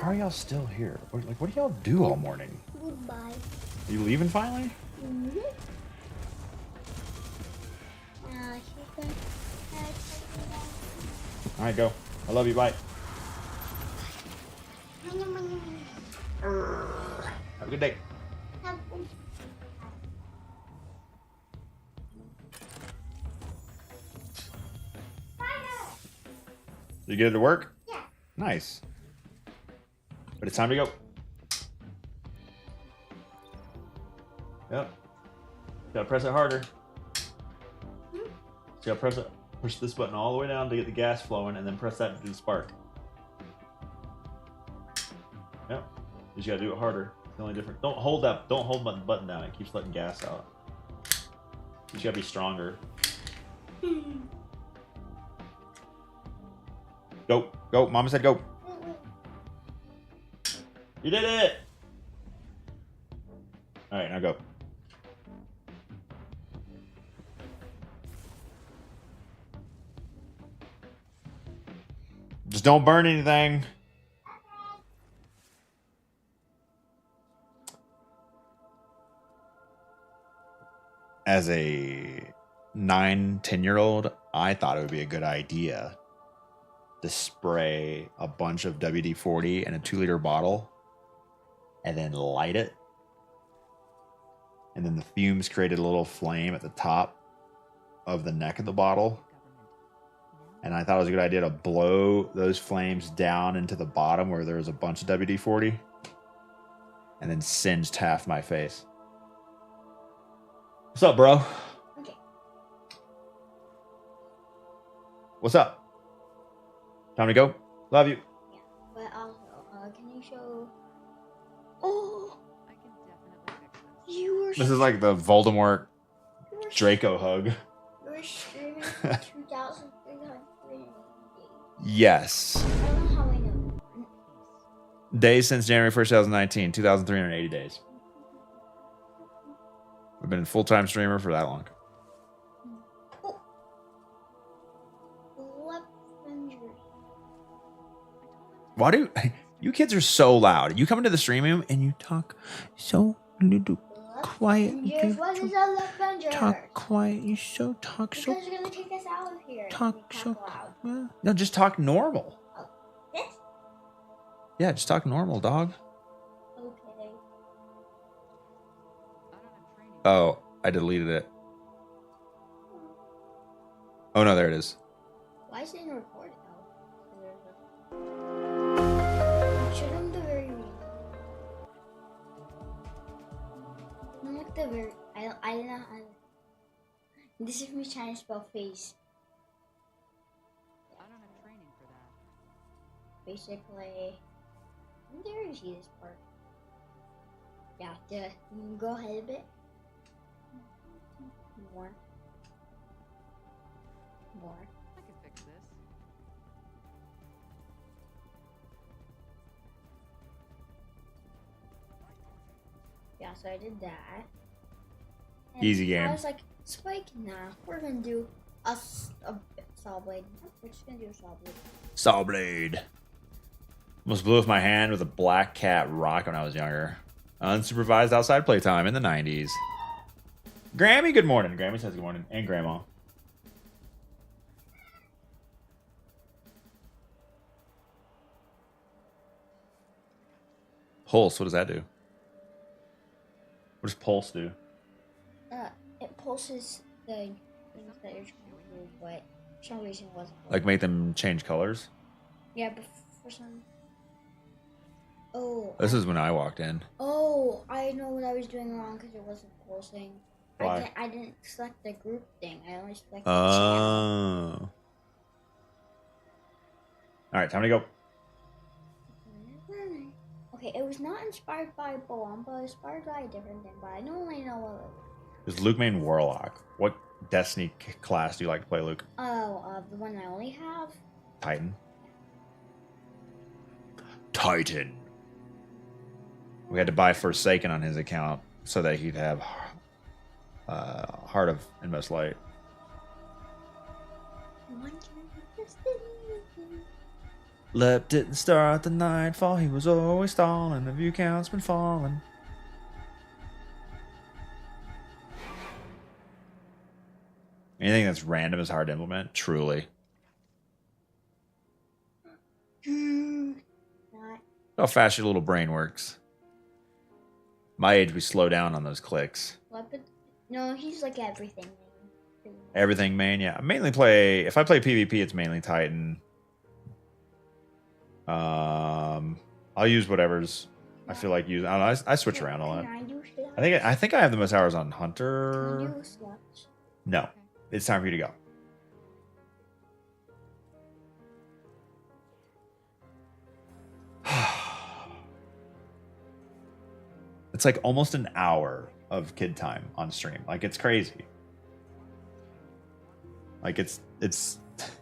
A: How are y'all still here? What do y'all do all morning?
H: Goodbye.
A: You leaving finally?
H: Mm-hmm.
A: All right, go. I love you. Bye. Have a good day. You get it to work?
H: Yeah.
A: Nice. But it's time to go. Yep. Gotta press it harder. So you gotta push this button all the way down to get the gas flowing, and then press that to do the spark. Yep. You just gotta do it harder. It's the only difference. Don't hold the button down. It keeps letting gas out. You just gotta be stronger. Go, go. Mama said go. You did it. All right, now go. Just don't burn anything. As a 9-10-year-old, I thought it would be a good idea to spray a bunch of WD-40 in a 2-liter bottle and then light it. And then the fumes created a little flame at the top of the neck of the bottle. And I thought it was a good idea to blow those flames down into the bottom where there was a bunch of WD-40 and then singed half my face. What's up, bro?
H: Okay.
A: What's up? Time to go? Love you.
H: Yeah. But also, can you show? Oh,
G: I can definitely fix this.
H: you were.
A: This is like the Voldemort
H: you were
A: Draco hug.
H: You were streaming for 2,300 days.
A: Yes.
H: I don't know how I know.
A: Days since January 1st, 2019. 2,380 days. We've been a full-time streamer for that long.
H: Oh. Lavengers.
A: Why do you kids are so loud? You come into the stream room and you talk so little quiet.
H: Lavengers. What is a Lavengers?
A: Talk quiet. You so talk so
H: Because you're gonna take us out of here. if
A: talk
H: we
A: so
H: loud.
A: no, just talk normal.
H: Oh, this?
A: Yeah, just talk normal, dog.
H: Okay.
A: Oh, I deleted it. Oh no, there it is.
H: Why is it in recording though? Show them the very real. Not like the very. I don't know how. This is me trying to spell face.
G: I don't have training for that.
H: Basically, I'm there to see this part. Yeah, go ahead a bit. More.
G: I can fix this.
H: Yeah, so I did that. And
A: Easy game.
H: I was like, Spike, nah, we're gonna do a saw blade. We're just gonna do a saw blade.
A: Saw blade. Almost blew off my hand with a black cat rock when I was younger. Unsupervised outside playtime in the 90s. Grammy, good morning. Grammy says good morning. And Grandma. Pulse, what does that do? What does Pulse do?
H: It pulses the things that you're trying to do, but for some reason it wasn't.
A: Like make them change colors?
H: Yeah, but for some. Oh.
A: This is when I walked in.
H: Oh, I know what I was doing wrong because it wasn't pulsing.
A: Why?
H: I didn't select the group thing. I only selected the channel.
A: Oh. Alright, time to go.
H: Okay, it was not inspired by Boam, but inspired by a different thing. But I don't really know what it was.
A: Is Luke main Warlock? What Destiny class do you like to play, Luke?
H: Oh, the one I only have.
A: Titan. Titan. We had to buy Forsaken on his account so that he'd have Heart of Inmost Light. Lep didn't start the nightfall. He was always stalling. The view count's been falling. Anything that's random is hard to implement. Truly.
H: Not.
A: How fast your little brain works. My age, we slow down on those clicks.
H: Weapon? No, he's like everything. Man.
A: Everything main, yeah. I mainly play. If I play PvP, it's mainly Titan. I'll use whatever's I feel like using. I don't know. I switch around a lot.
H: Can I do slots?
A: I think I have the most hours on
H: Can I
A: Hunter.
H: do slots?
A: No, it's time for you to go. It's like almost an hour of kid time on stream. Like it's crazy. Like it's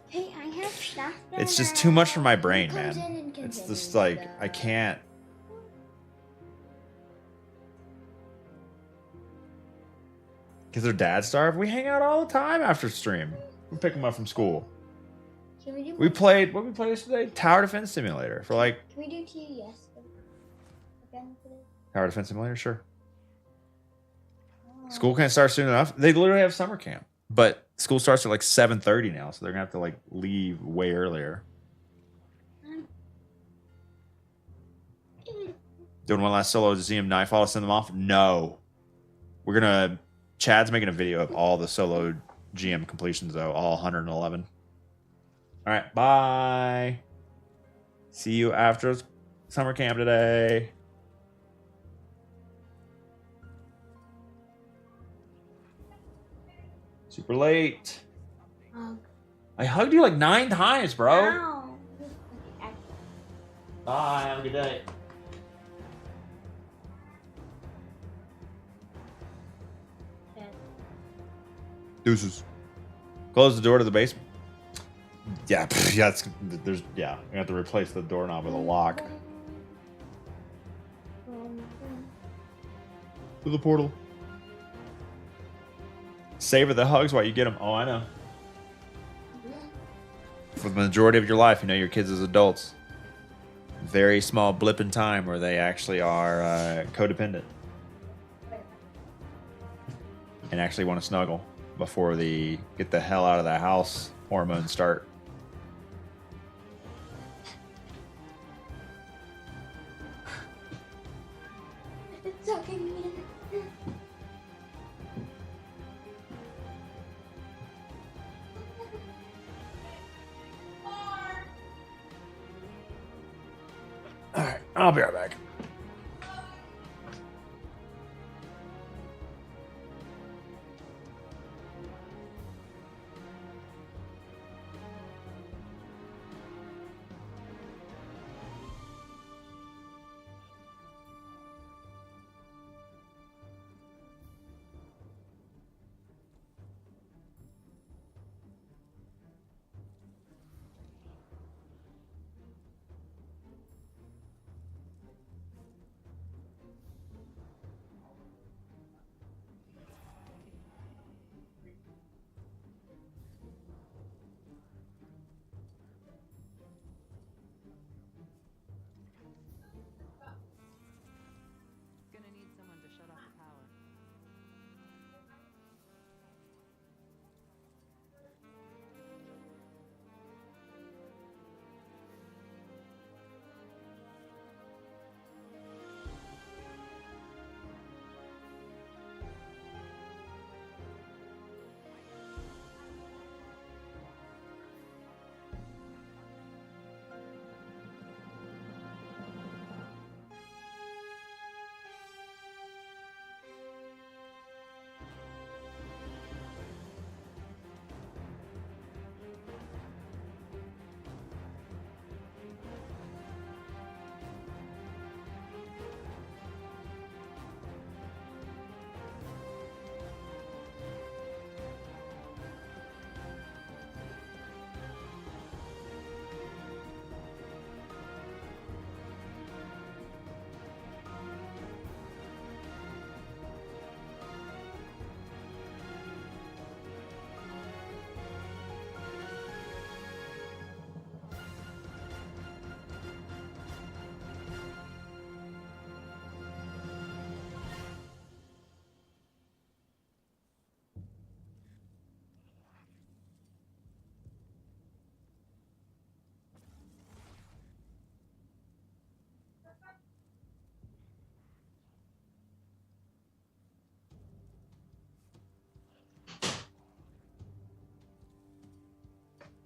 H: Hey, I have stuff.
A: it's just too much for my brain,
H: Who comes
A: man.
H: in and
A: It's
H: continues
A: just like
H: the-
A: I can't. Because their dad starved. We hang out all the time after stream. We pick them up from school.
H: Can we do?
A: We played. What we played yesterday? Tower Defense Simulator for like
H: Can we do TES again today?
A: Tower Defense Simulator. Sure. School can't start soon enough. They literally have summer camp, but school starts at like 7:30 now, so they're gonna have to like leave way earlier. Doing one last solo to see him nightfall to send them off. No, we're gonna. Chad's making a video of all the solo GM completions though, all 111. All right, bye. See you after summer camp today. Super late. I hugged you like 9 times, bro.
H: Ow.
A: Bye. Have a good day. Deuces. Close the door to the basement. Yeah, yeah. There's yeah. I have to replace the doorknob with a lock. To the portal. Savor the hugs while you get them. Oh, I know. For the majority of your life, you know your kids as adults. Very small blip in time where they actually are codependent and actually want to snuggle before the get the hell out of the house hormones start.
H: It's sucking me in.
A: All right, I'll be right back.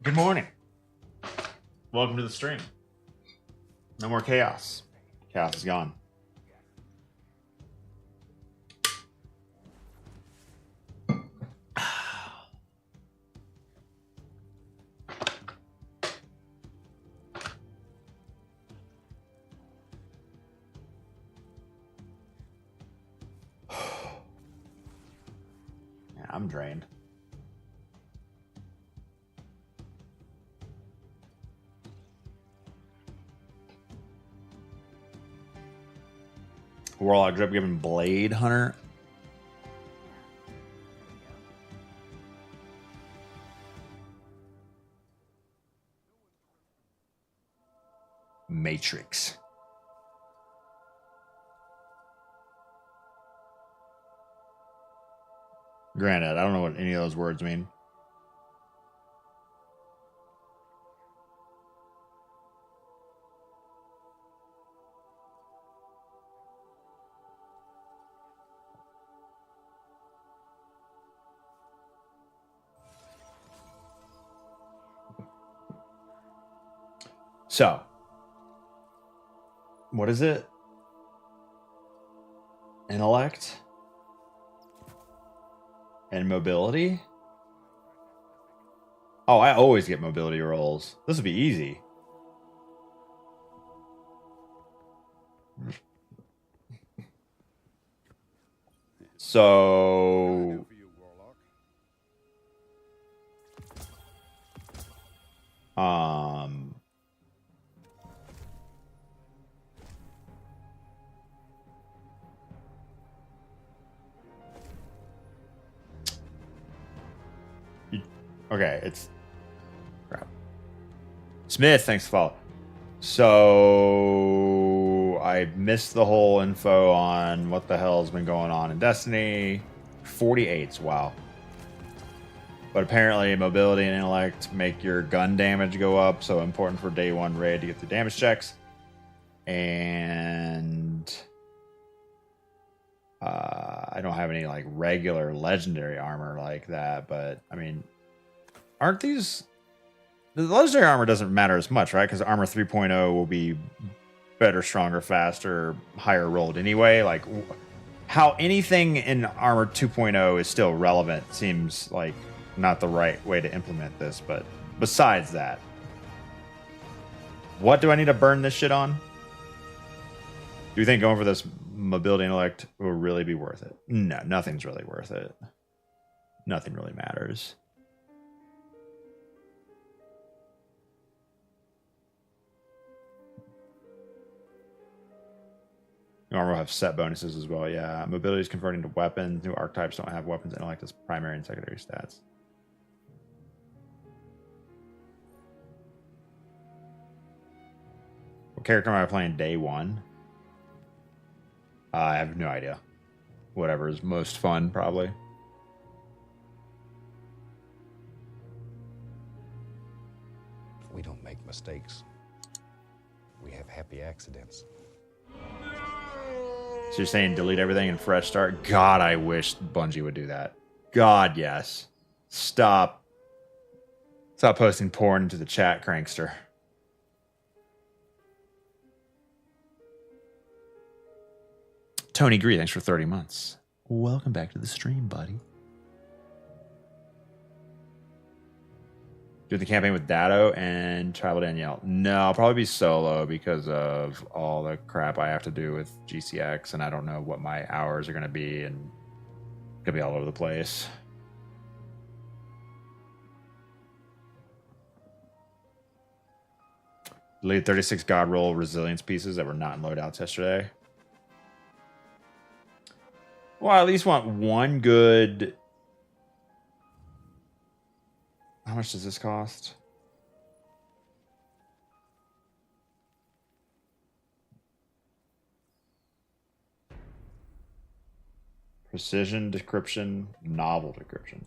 A: Good morning. Welcome to the stream. No more chaos. Chaos is gone. Yeah, I'm drained. Warlock drip given Blade Hunter. Matrix. Granted, I don't know what any of those words mean. So, what is it? Intellect and mobility? Oh, I always get mobility rolls. This would be easy. So, okay, it's crap. Smith, thanks for follow. So I missed the whole info on what the hell's been going on in Destiny. 48s, wow. But apparently mobility and intellect make your gun damage go up, so important for day one raid to get the damage checks. And I don't have any like regular legendary armor like that, but I mean, aren't these... The legendary armor doesn't matter as much, right? Because armor 3.0 will be better, stronger, faster, higher rolled anyway. Like, how anything in armor 2.0 is still relevant seems like not the right way to implement this. But besides that, what do I need to burn this shit on? Do you think going for this mobility intellect will really be worth it? No, nothing's really worth it. Nothing really matters. Armor will have set bonuses as well. Yeah, mobility is converting to weapons. New archetypes don't have weapons intellect as primary and secondary stats. What character am I playing day one? I have no idea. Whatever is most fun, probably.
C: We don't make mistakes. We have happy accidents.
A: So you're saying delete everything and fresh start? God, I wish Bungie would do that. God, yes. Stop. Stop posting porn into the chat, Crankster. Tony Gree, thanks for 30 months. Welcome back to the stream, buddy. Do the campaign with Dado and Tribal Danielle. No, I'll probably be solo because of all the crap I have to do with GCX, and I don't know what my hours are going to be, and it's going to be all over the place. Lead 36 God Roll resilience pieces that were not in loadouts yesterday. Well, I at least want one good... How much does this cost? Precision decryption, novel decryption.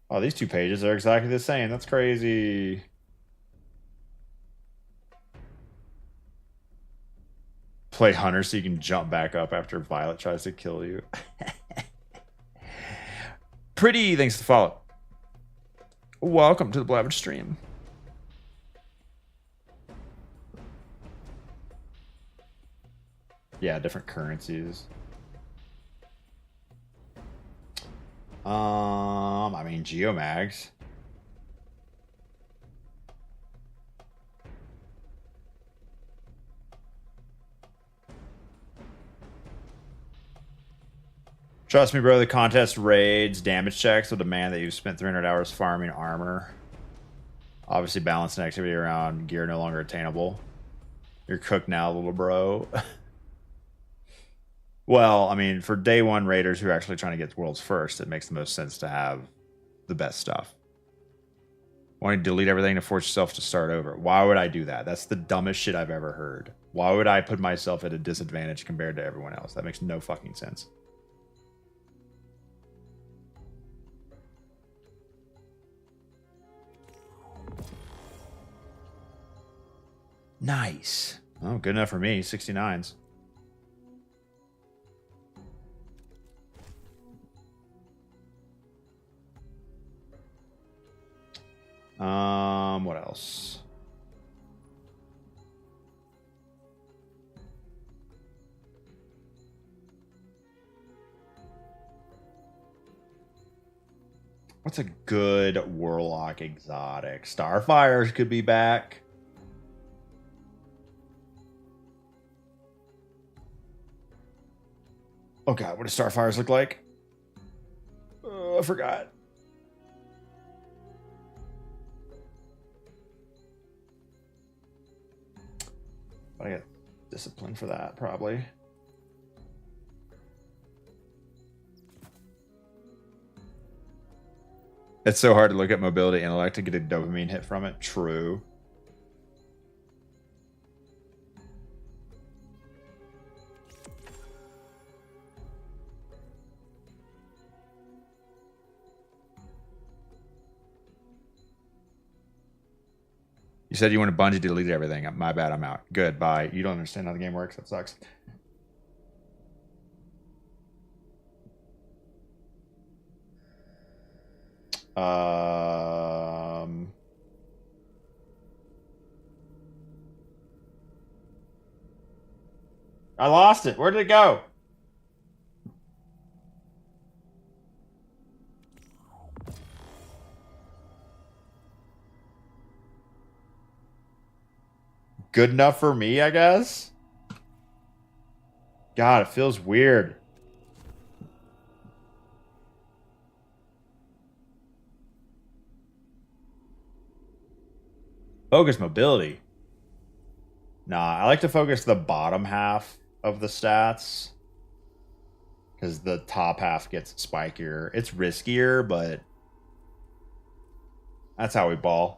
A: Oh, these two pages are exactly the same. That's crazy. Play Hunter so you can jump back up after Violet tries to kill you. Pretty, thanks to follow. Welcome to the Blavich stream. Yeah, different currencies. I mean, Geomags. Trust me, bro, the contest raids damage checks will demand that you've spent 300 hours farming armor. Obviously, balancing activity around gear no longer attainable. You're cooked now, little bro. Well, I mean, for day one raiders who are actually trying to get worlds first, it makes the most sense to have the best stuff. Wanting to delete everything to force yourself to start over. Why would I do that? That's the dumbest shit I've ever heard. Why would I put myself at a disadvantage compared to everyone else? That makes no fucking sense. Nice. Oh, good enough for me. 69s. What else? What's a good Warlock exotic? Starfires could be back. Oh god, what do Starfires look like? I forgot. But I get discipline for that, probably. It's so hard to look at mobility intellect to get a dopamine hit from it. True. You said you wanted Bungie to delete everything. My bad, I'm out. Good, bye. You don't understand how the game works. That sucks. I lost it. Where did it go? Good enough for me, I guess? God, it feels weird. Focus mobility. Nah, I like to focus the bottom half of the stats. Because the top half gets spikier. It's riskier, but that's how we ball.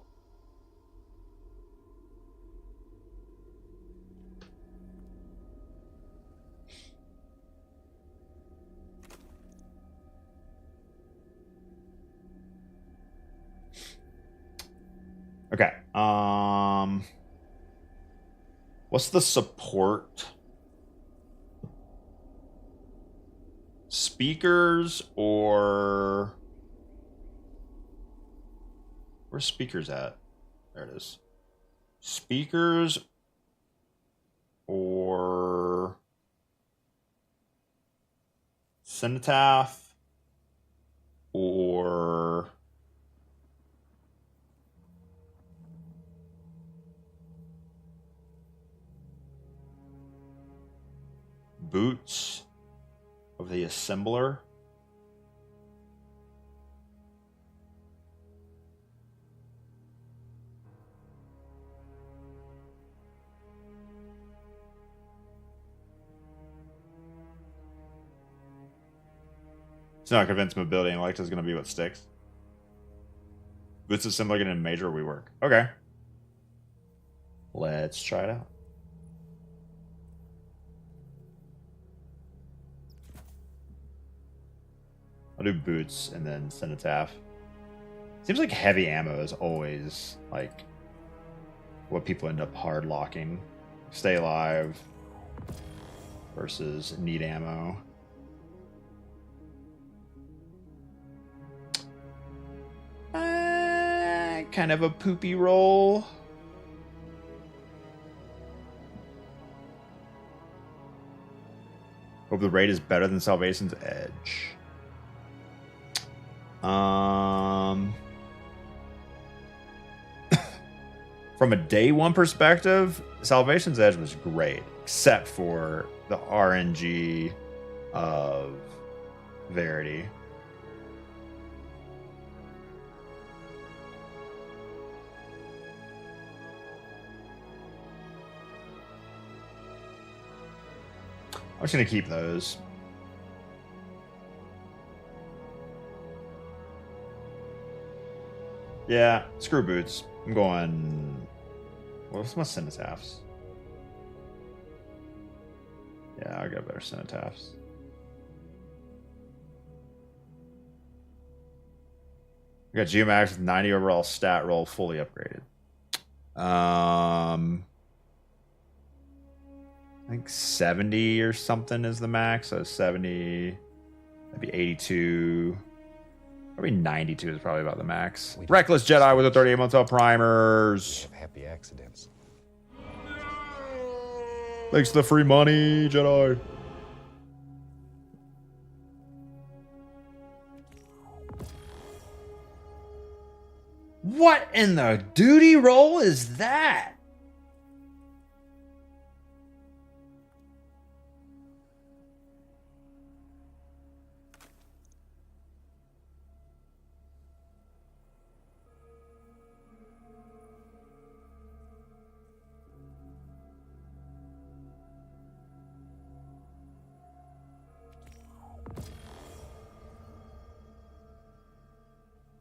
A: Okay. What's the support? Speakers or where's speakers at? There it is. Speakers or Cenotaph or Boots of the Assembler. It's not convinced mobility and intellect is going to be what sticks. Boots of Assembler getting a major rework. Okay. Let's try it out. I'll do Boots and then Cenotaph. Seems like heavy ammo is always like what people end up hard locking. Stay alive versus need ammo. kind of a poopy roll. Hope the raid is better than Salvation's Edge. From a day one perspective, Salvation's Edge was great, except for the RNG of Verity. I'm just gonna keep those. Yeah, screw boots. I'm going. What's my cenotaphs? Yeah, I'll get better cenotaphs. We got Geomax with 90 overall stat roll, fully upgraded. I think 70 or something is the max. So 70, that'd be 82. Probably 92 is probably about the max. Reckless Jedi with the 38 month primers.
C: We have happy accidents.
A: Thanks to the free money, Jedi. What in the duty roll is that?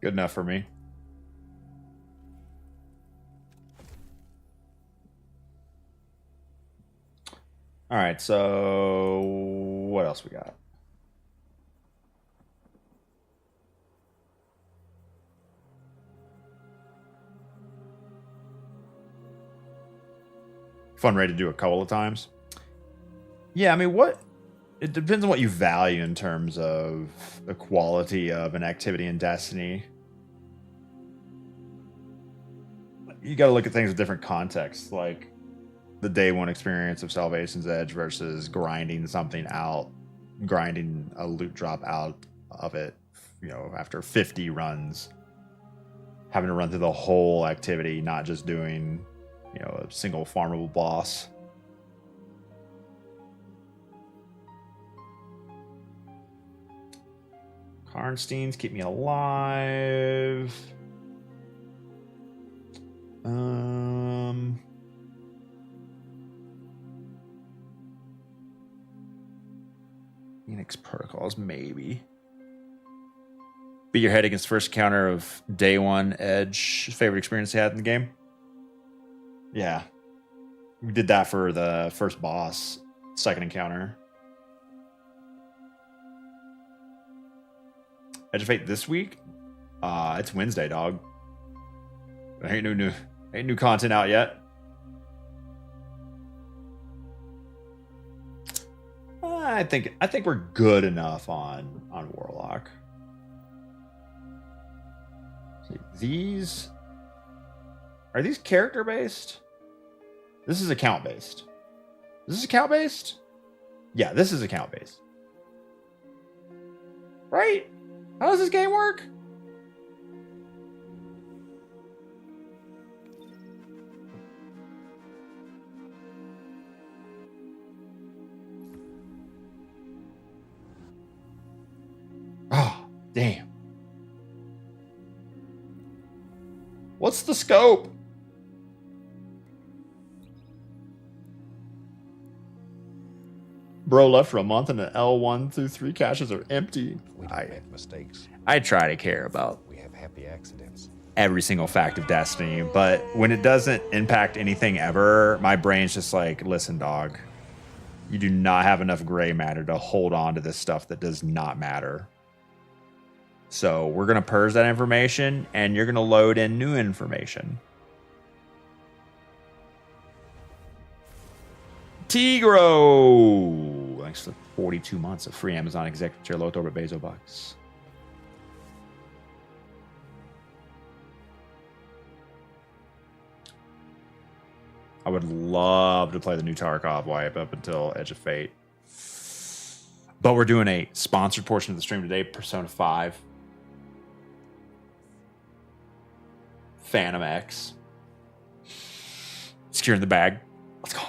A: Good enough for me. All right, so what else we got? Fun raid to do a couple of times. Yeah, I mean, it depends on what you value in terms of the quality of an activity in Destiny. You got to look at things with different contexts, like the day one experience of Salvation's Edge versus grinding something out, grinding a loot drop out of it, you know, after 50 runs, having to run through the whole activity, not just doing, you know, a single farmable boss. Karnsteins keep me alive. Phoenix Protocols, maybe. Beat your head against first counter of day one Edge. Favorite experience you had in the game? Yeah. We did that for the first boss, second encounter. Edge of Fate this week? It's Wednesday, dog. Ain't new content out yet. I think we're good enough on Warlock. These are these character based? This is account based. This is account based? Yeah, this is account based. Right? How does this game work? Oh, damn. What's the scope? Bro left for a month and the L1 through 3 caches are empty.
C: We don't make mistakes.
A: I try to care about
C: We have happy accidents.
A: every single fact of Destiny, but when it doesn't impact anything ever, my brain's just like, listen, dog, you do not have enough gray matter to hold on to this stuff that does not matter. So we're going to purge that information, and you're going to load in new information. Tigro! Thanks for 42 months of free Amazon Executive Chair Low Orbit Bezo bucks. I would love to play the new Tarkov wipe up until Edge of Fate. But we're doing a sponsored portion of the stream today, Persona 5. Phantom X. Securing the bag. Let's go.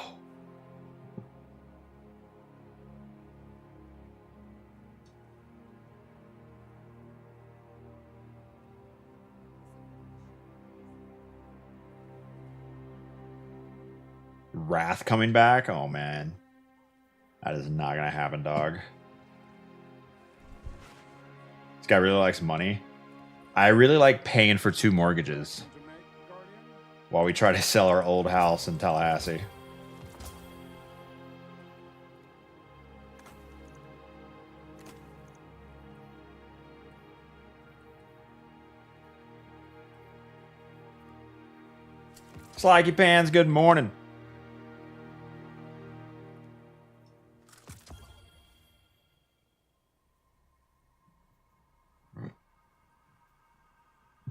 A: Wrath coming back? Oh, man. That is not going to happen, dog. This guy really likes money. I really like paying for 2 mortgages while we try to sell our old house in Tallahassee. Slacky Pans, good morning.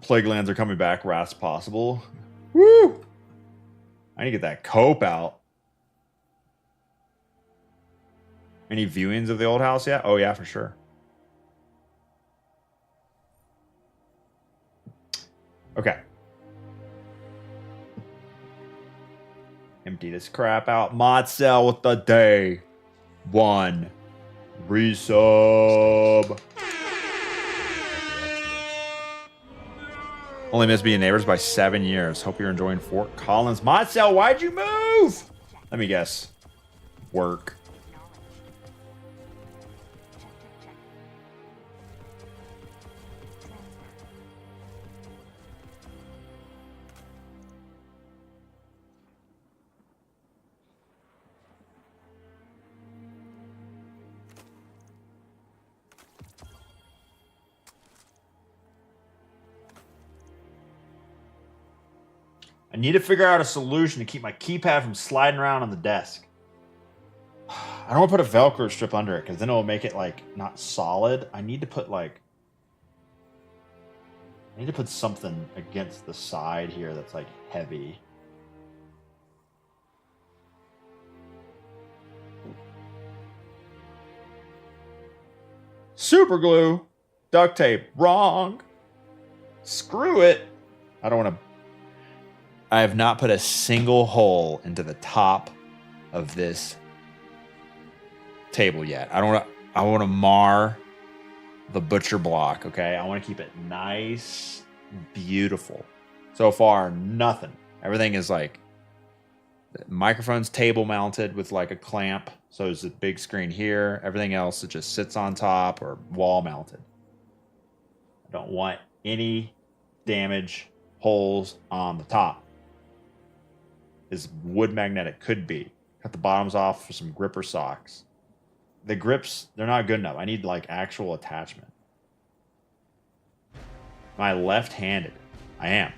A: Plague lands are coming back. Wrath's possible. Woo! I need to get that cope out. Any viewings of the old house yet? Oh, yeah, for sure. Okay. Empty this crap out. Mod cell with the day 1 resub. Only missed being neighbors by 7 years. Hope you're enjoying Fort Collins. Mod cell, why'd you move? Let me guess. Work. I need to figure out a solution to keep my keypad from sliding around on the desk. I don't want to put a Velcro strip under it because then it'll make it like not solid. I need to put something against the side here that's like heavy. Super glue, duct tape, wrong. Screw it. I don't want to. I have not put a single hole into the top of this table yet. I want to mar the butcher block, okay? I want to keep it nice, beautiful. So far, nothing. Everything is like the microphone's table mounted with like a clamp. So there's a big screen here. Everything else, it just sits on top or wall mounted. I don't want any damage, holes on the top. Is wood magnetic, could be. Cut the bottoms off for some gripper socks. The grips, they're not good enough. I need like actual attachment. Am I left-handed? I am.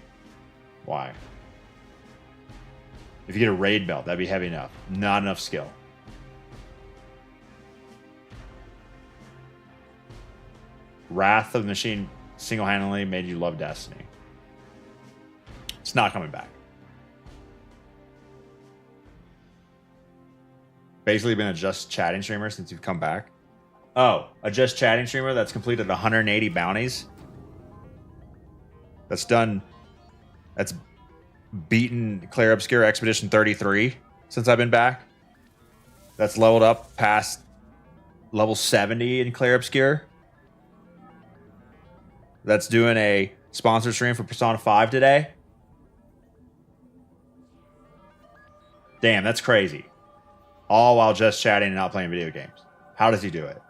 A: Why? If you get a raid belt, that'd be heavy enough. Not enough skill. Wrath of the Machine single-handedly made you love Destiny. It's not coming back. Basically been a just chatting streamer since you've come back. Oh, a just chatting streamer that's completed 180 bounties. That's beaten Clair Obscure Expedition 33 since I've been back. That's leveled up past level 70 in Clair Obscure. That's doing a sponsored stream for Persona 5 today. Damn, that's crazy. All while just chatting and not playing video games. How does he do it?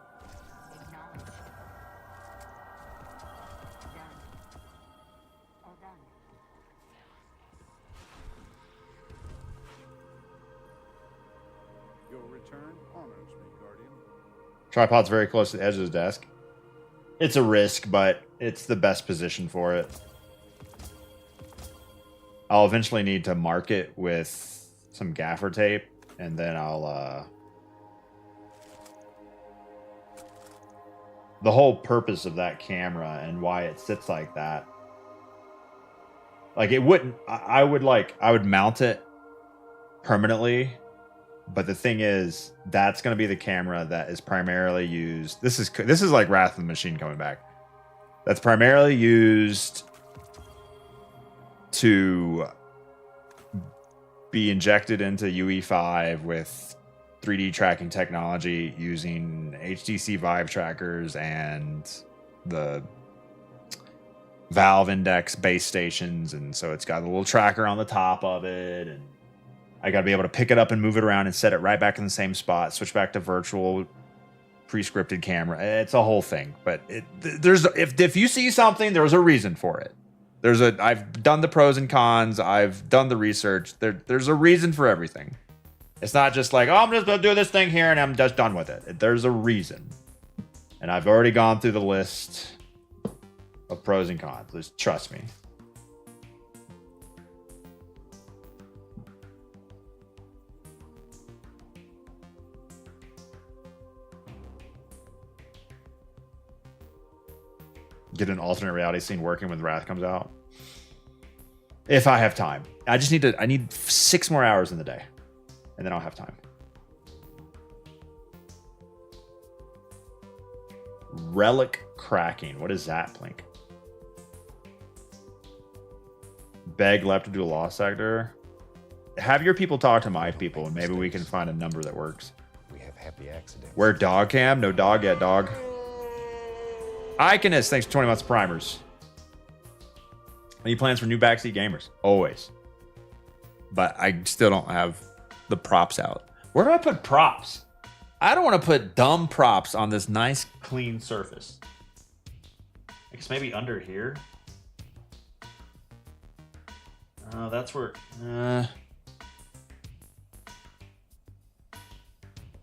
I: Your return honors me, Guardian.
A: Tripod's very close to the edge of his desk. It's a risk, but it's the best position for it. I'll eventually need to mark it with some gaffer tape. And then I'll, the whole purpose of that camera and why it sits like that. Like it wouldn't, I would mount it permanently. But the thing is, that's going to be the camera that is primarily used. This is like Wrath of the Machine coming back. That's primarily used to be injected into UE5 with 3D tracking technology using HTC Vive trackers and the Valve Index base stations. And so it's got a little tracker on the top of it, and I got to be able to pick it up and move it around and set it right back in the same spot, switch back to virtual pre-scripted camera. It's a whole thing. But if you see something, there's a reason for it. I've done the pros and cons. I've done the research. There's a reason for everything. It's not just like, oh, I'm just going to do this thing here and I'm just done with it. There's a reason. And I've already gone through the list of pros and cons. Just trust me. Get an alternate reality scene working when Wrath comes out. If I have time. I need 6 more hours in the day. And then I'll have time. Relic cracking. What is that, Plink? Beg left to do a lost sector. Have your people talk to my people and maybe we can find a number that works.
C: We have happy accidents.
A: Where dog cam? No dog yet, dog. Iconus, thanks for 20 months of primers. Any plans for new backseat gamers? Always. But I still don't have the props out. Where do I put props? I don't want to put dumb props on this nice, clean surface. I guess maybe under here. Oh, that's where... I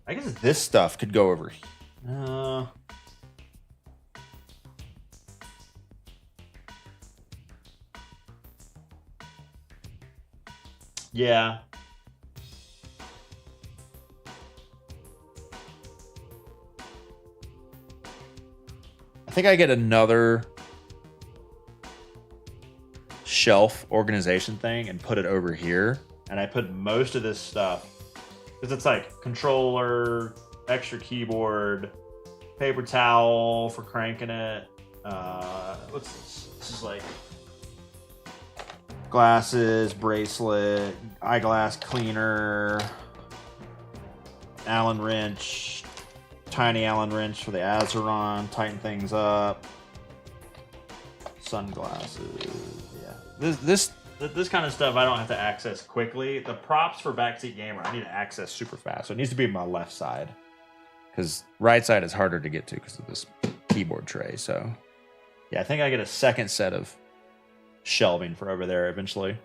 A: guess this stuff could go over here. Yeah. I think I get another shelf organization thing and put it over here. And I put most of this stuff, because it's like controller, extra keyboard, paper towel for cranking it. What's this? This is like glasses, bracelet, eyeglass cleaner, Allen wrench, tiny Allen wrench for the Azeron, tighten things up, sunglasses. Yeah, this kind of stuff I don't have to access quickly. The props for backseat gamer I need to access super fast, so it needs to be my left side because right side is harder to get to because of this keyboard tray. So yeah, I think I get a second set of shelving for over there eventually.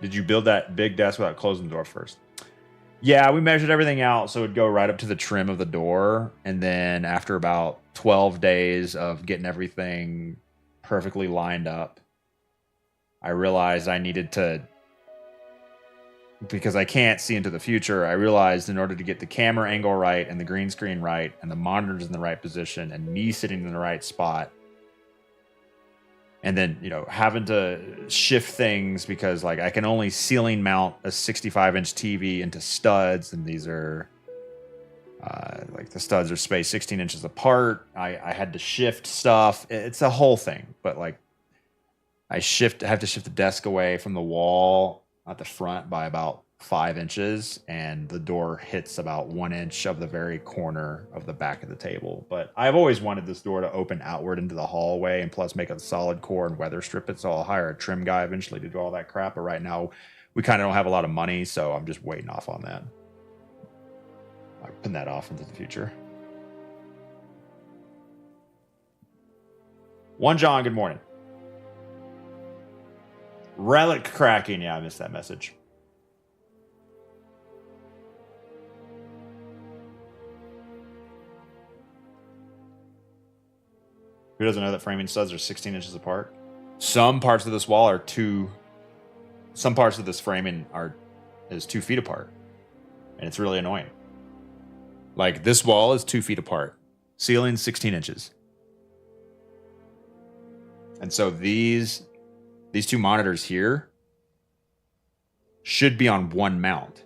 A: Did you build that big desk without closing the door first? Yeah, we measured everything out so it would go right up to the trim of the door, and then after about 12 days of getting everything perfectly lined up, I realized I needed to, because I can't see into the future, I realized in order to get the camera angle right and the green screen right and the monitors in the right position and me sitting in the right spot, and then, you know, having to shift things because, like, I can only ceiling mount a 65-inch TV into studs, and these are, like, the studs are spaced 16 inches apart. I had to shift stuff. It's a whole thing, but, like, I have to shift the desk away from the wall at the front by about 5 inches, and the door hits about 1 inch of the very corner of the back of the table. But I've always wanted this door to open outward into the hallway and plus make a solid core and weather strip it, so I'll hire a trim guy eventually to do all that crap. But right now we kind of don't have a lot of money, so I'm just waiting off on that. I'm putting that off into the future. One John, good morning. Relic cracking. Yeah, I missed that message. Who doesn't know that framing studs are 16 inches apart? Some parts of this wall are some parts of this framing is 2 feet apart. And it's really annoying. Like, this wall is 2 feet apart. Ceiling 16 inches. And so these 2 monitors here should be on one mount.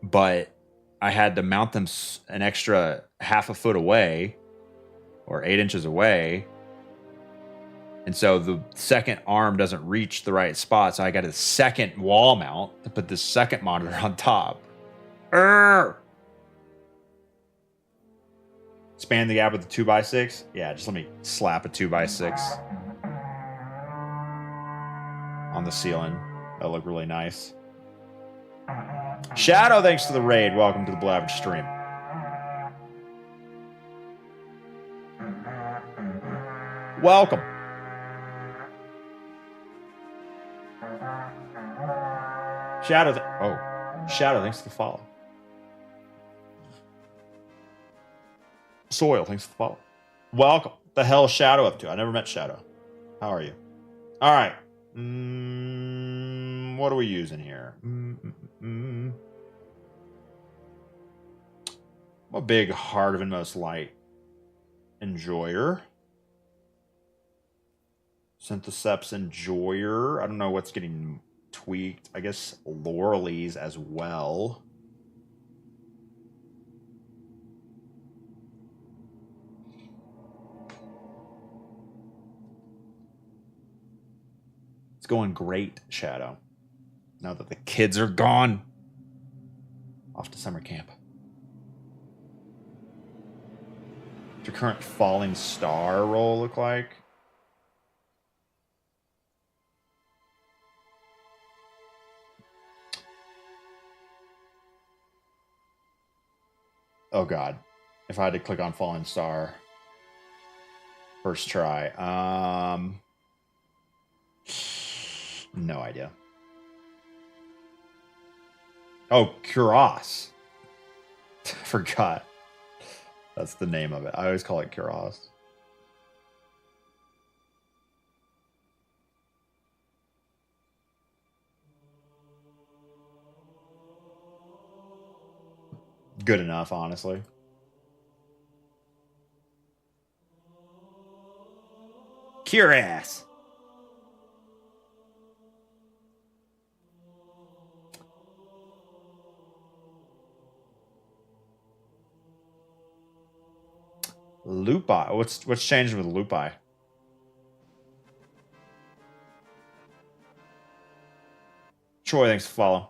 A: But I had to mount them an extra half a foot away or 8 inches away. And so the second arm doesn't reach the right spot. So I got a second wall mount to put this second monitor on top. Span the gap with the 2x6. Yeah, just let me slap a 2x6 on the ceiling. That'll look really nice. Shadow, thanks to the raid. Welcome to the Below Average stream. Welcome. Shadow, Shadow, thanks for the follow. Soil, thanks for the follow. Welcome. What the hell is Shadow up to? I never met Shadow. How are you? All right. What are we using here? I'm a big Heart of Inmost Light enjoyer. Syntheseps enjoyer. I don't know what's getting tweaked. I guess Laurelese as well. It's going great, Shadow. Now that the kids are gone. Off to summer camp. What's your current falling star roll look like? Oh god. If I had to click on falling star. First try. No idea. Oh, Kuros. Forgot. That's the name of it. I always call it Kuros. Good enough, honestly. Kuros. Lupi. What's changed with Lupi? Troy, thanks for follow.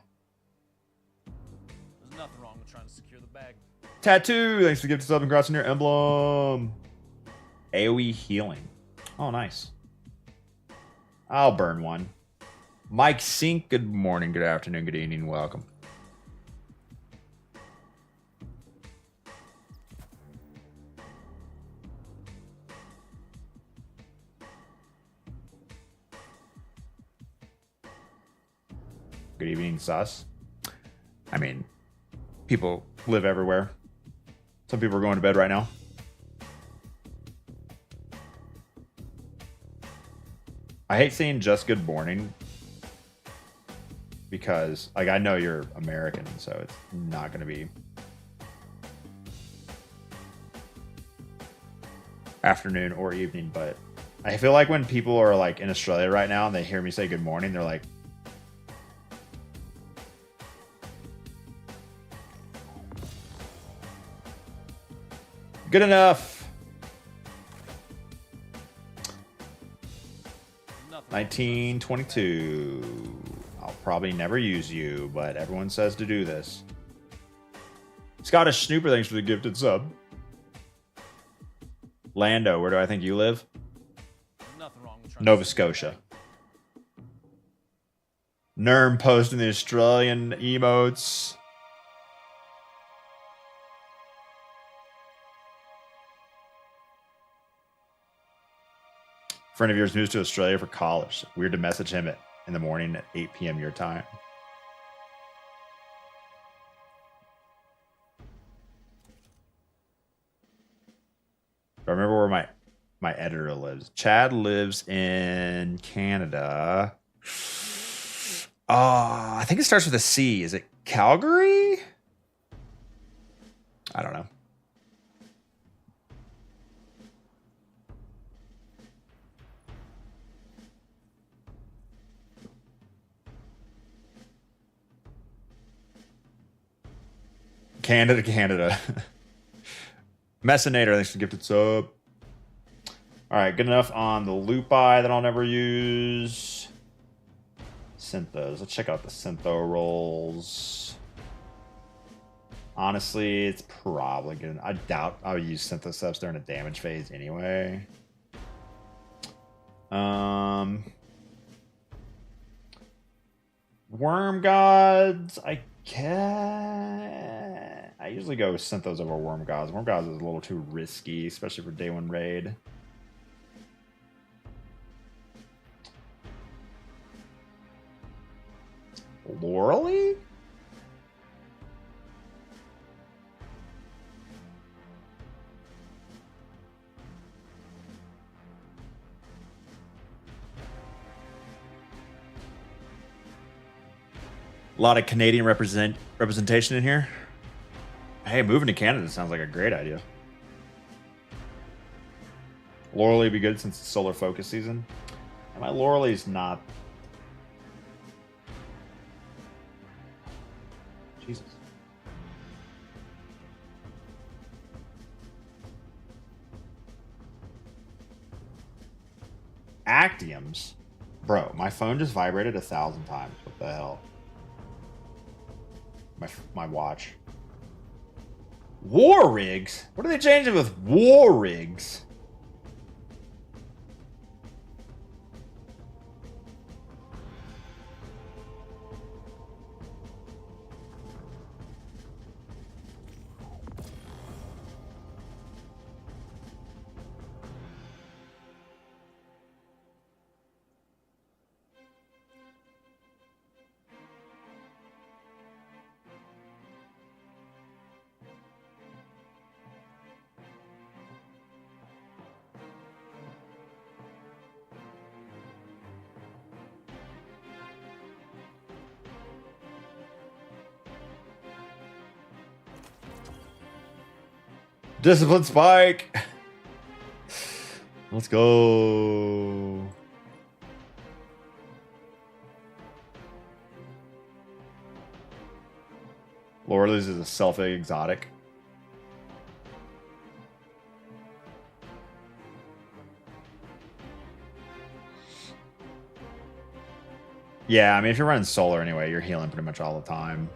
F: There's nothing wrong with trying to secure the bag.
A: Tattoo, thanks for gifting sub and crossing your emblem. AoE healing. Oh, nice. I'll burn one. Mike Sink, good morning, good afternoon, good evening, welcome. Good evening, Sus. I mean, people live everywhere. Some people are going to bed right now. I hate saying just good morning because, like, I know you're American, so it's not going to be afternoon or evening, but I feel like when people are, like, in Australia right now and they hear me say good morning, they're like, good enough. 1922. I'll probably never use you, but everyone says to do this. Scottish Snooper, thanks for the gifted sub. Lando, where do I think you live?
F: Nothing wrong with
A: Nova Scotia. Nerm posting the Australian emotes. Friend of yours moves to Australia for college. Weird to message him in the morning at 8 p.m. your time. I remember where my editor lives. Chad lives in Canada. I think it starts with a C. Is it Calgary? I don't know. Canada, Canada. Messinator, thanks for the gifted sub. Alright, good enough on the Lupi that I'll never use. Synthos. Let's check out the Syntho rolls. Honestly, it's probably good. I doubt I would use Syntho subs during a damage phase anyway. Worm Gods, I can. I usually go with Synthos over Worm Gods. Worm Gods is a little too risky, especially for day one raid. Loreley? A lot of Canadian representation in here. Hey, moving to Canada sounds like a great idea. Loreley would be good since it's solar focus season. And my Loreley's not. Jesus. Actiums? Bro, my phone just vibrated 1,000 times. What the hell? My watch. War rigs? What are they changing with war rigs? Discipline spike. Let's go. Loreley's is a self-exotic. Yeah, I mean, if you're running solar anyway, you're healing pretty much all the time.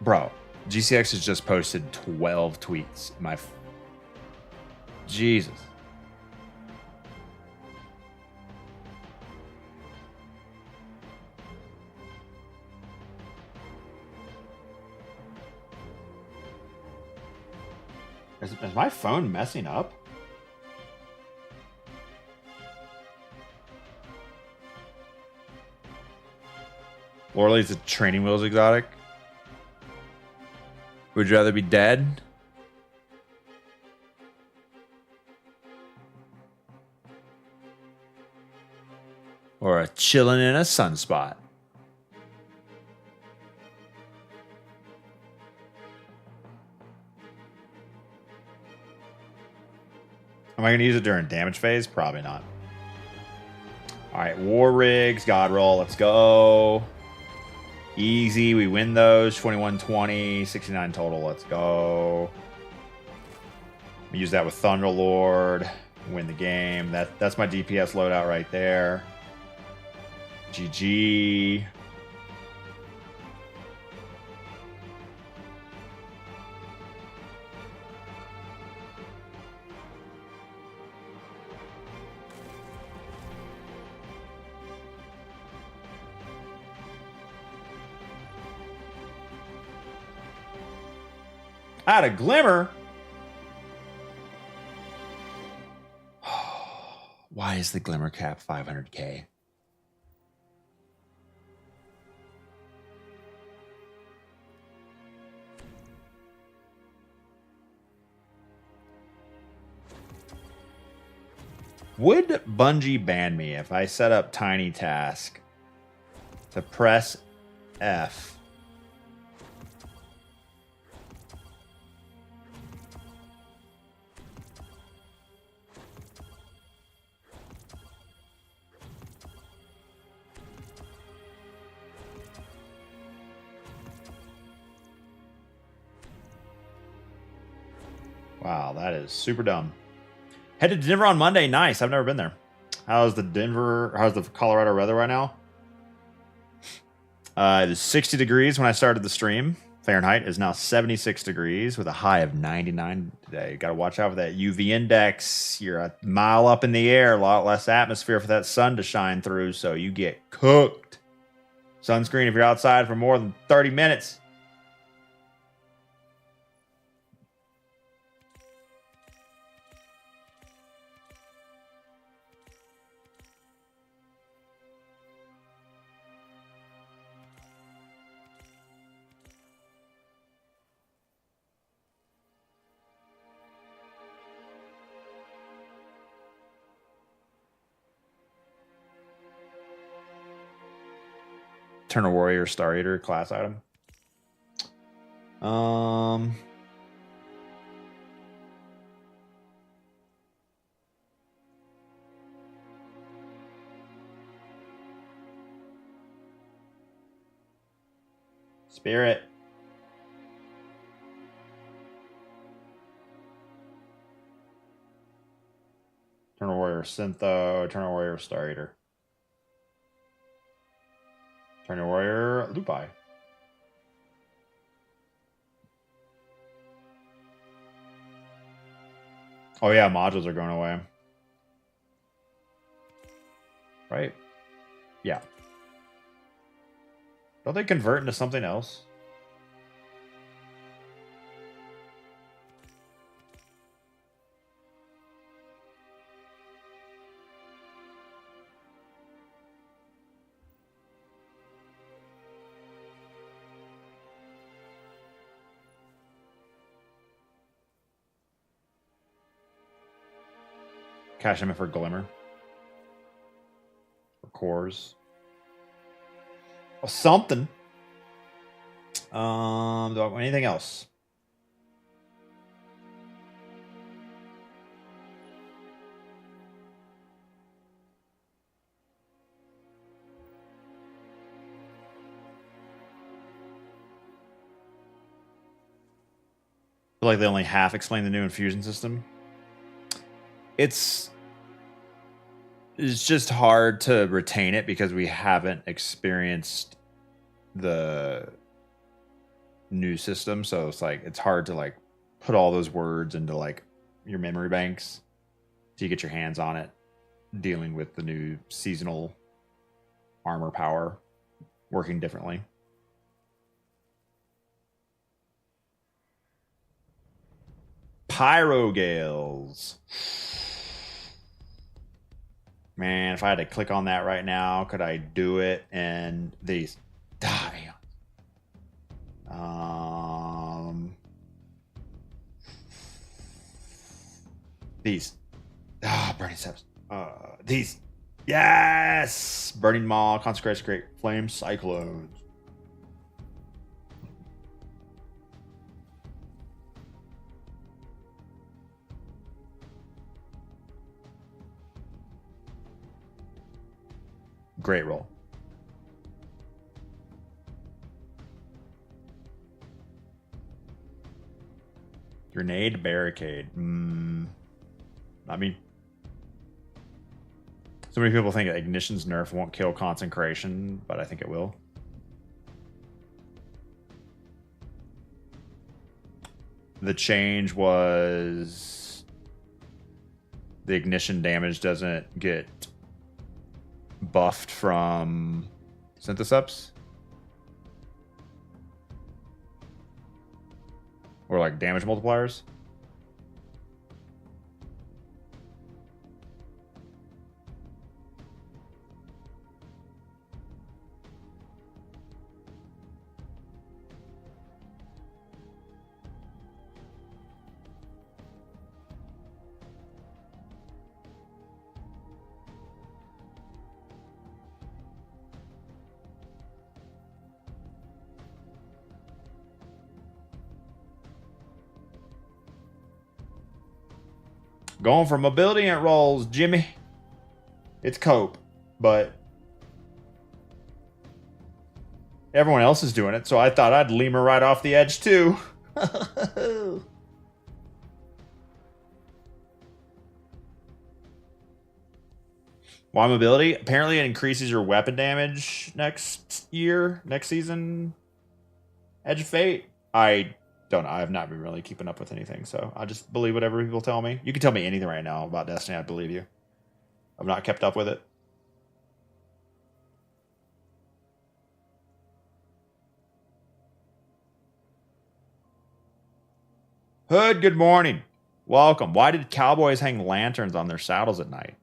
A: Bro, GCX has just posted 12 tweets. Jesus. Is my phone messing up? Loreley's a training wheels exotic. Would you rather be dead? Or a chilling in a sunspot? Am I going to use it during damage phase? Probably not. All right, War Rigs, God Roll, let's go. Easy, we win those. 21-20, 69 total, let's go. We use that with Thunderlord, win the game. That's my DPS loadout right there. GG. I had a glimmer. Why is the glimmer cap 500k? Would Bungie ban me if I set up Tiny Task to press F? Wow, that is super dumb. Headed to Denver on Monday. Nice. I've never been there. How's the Colorado weather right now? It was 60 degrees when I started the stream. Fahrenheit is now 76 degrees with a high of 99 today. Got to watch out for that UV index. You're a mile up in the air, a lot less atmosphere for that sun to shine through, so you get cooked. Sunscreen if you're outside for more than 30 minutes. Eternal Warrior Star Eater class item. Spirit. Eternal Warrior Syntho, Eternal Warrior Star Eater. Eternal Warrior Lupi. Oh yeah, modules are going away. Right? Yeah. Don't they convert into something else? Cash them in for Glimmer. Or cores. Well, something. Anything else? I feel like they only half explain the new infusion system. It's just hard to retain it because we haven't experienced the new system, so it's like it's hard to like put all those words into like your memory banks so you get your hands on it, dealing with the new seasonal armor power working differently. Pyrogales. Man, if I had to click on that right now, could I do it? And these. These. Burning Steps. These. Yes! Burning Maw, Consecration, Great Flame, Cyclones. Great roll. Grenade barricade. I mean, so many people think Ignition's nerf won't kill Consecration, but I think it will. The change was the Ignition damage doesn't get buffed from Syntheseps? Or like damage multipliers? Going for mobility and rolls, Jimmy. It's cope, but everyone else is doing it, so I thought I'd lemur right off the edge too. Why mobility? Apparently it increases your weapon damage next season. Edge of Fate? I don't know. I have not been really keeping up with anything, so I'll just believe whatever people tell me. You can tell me anything right now about Destiny, I believe you. I've not kept up with it. Hood, good morning. Welcome. Why did cowboys hang lanterns on their saddles at night?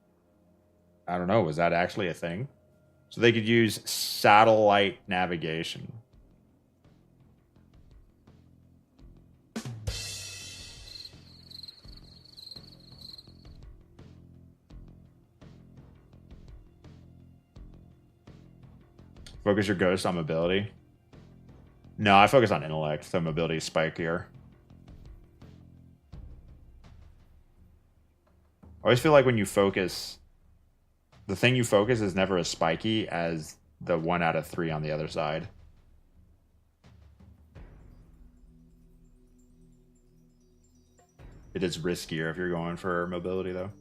A: I don't know. Was that actually a thing? So they could use satellite navigation. Focus your ghost on mobility. No, I focus on intellect, so mobility is spikier. I always feel like when you focus, the thing you focus is never as spiky as the 1 out of 3 on the other side. It is riskier if you're going for mobility, though.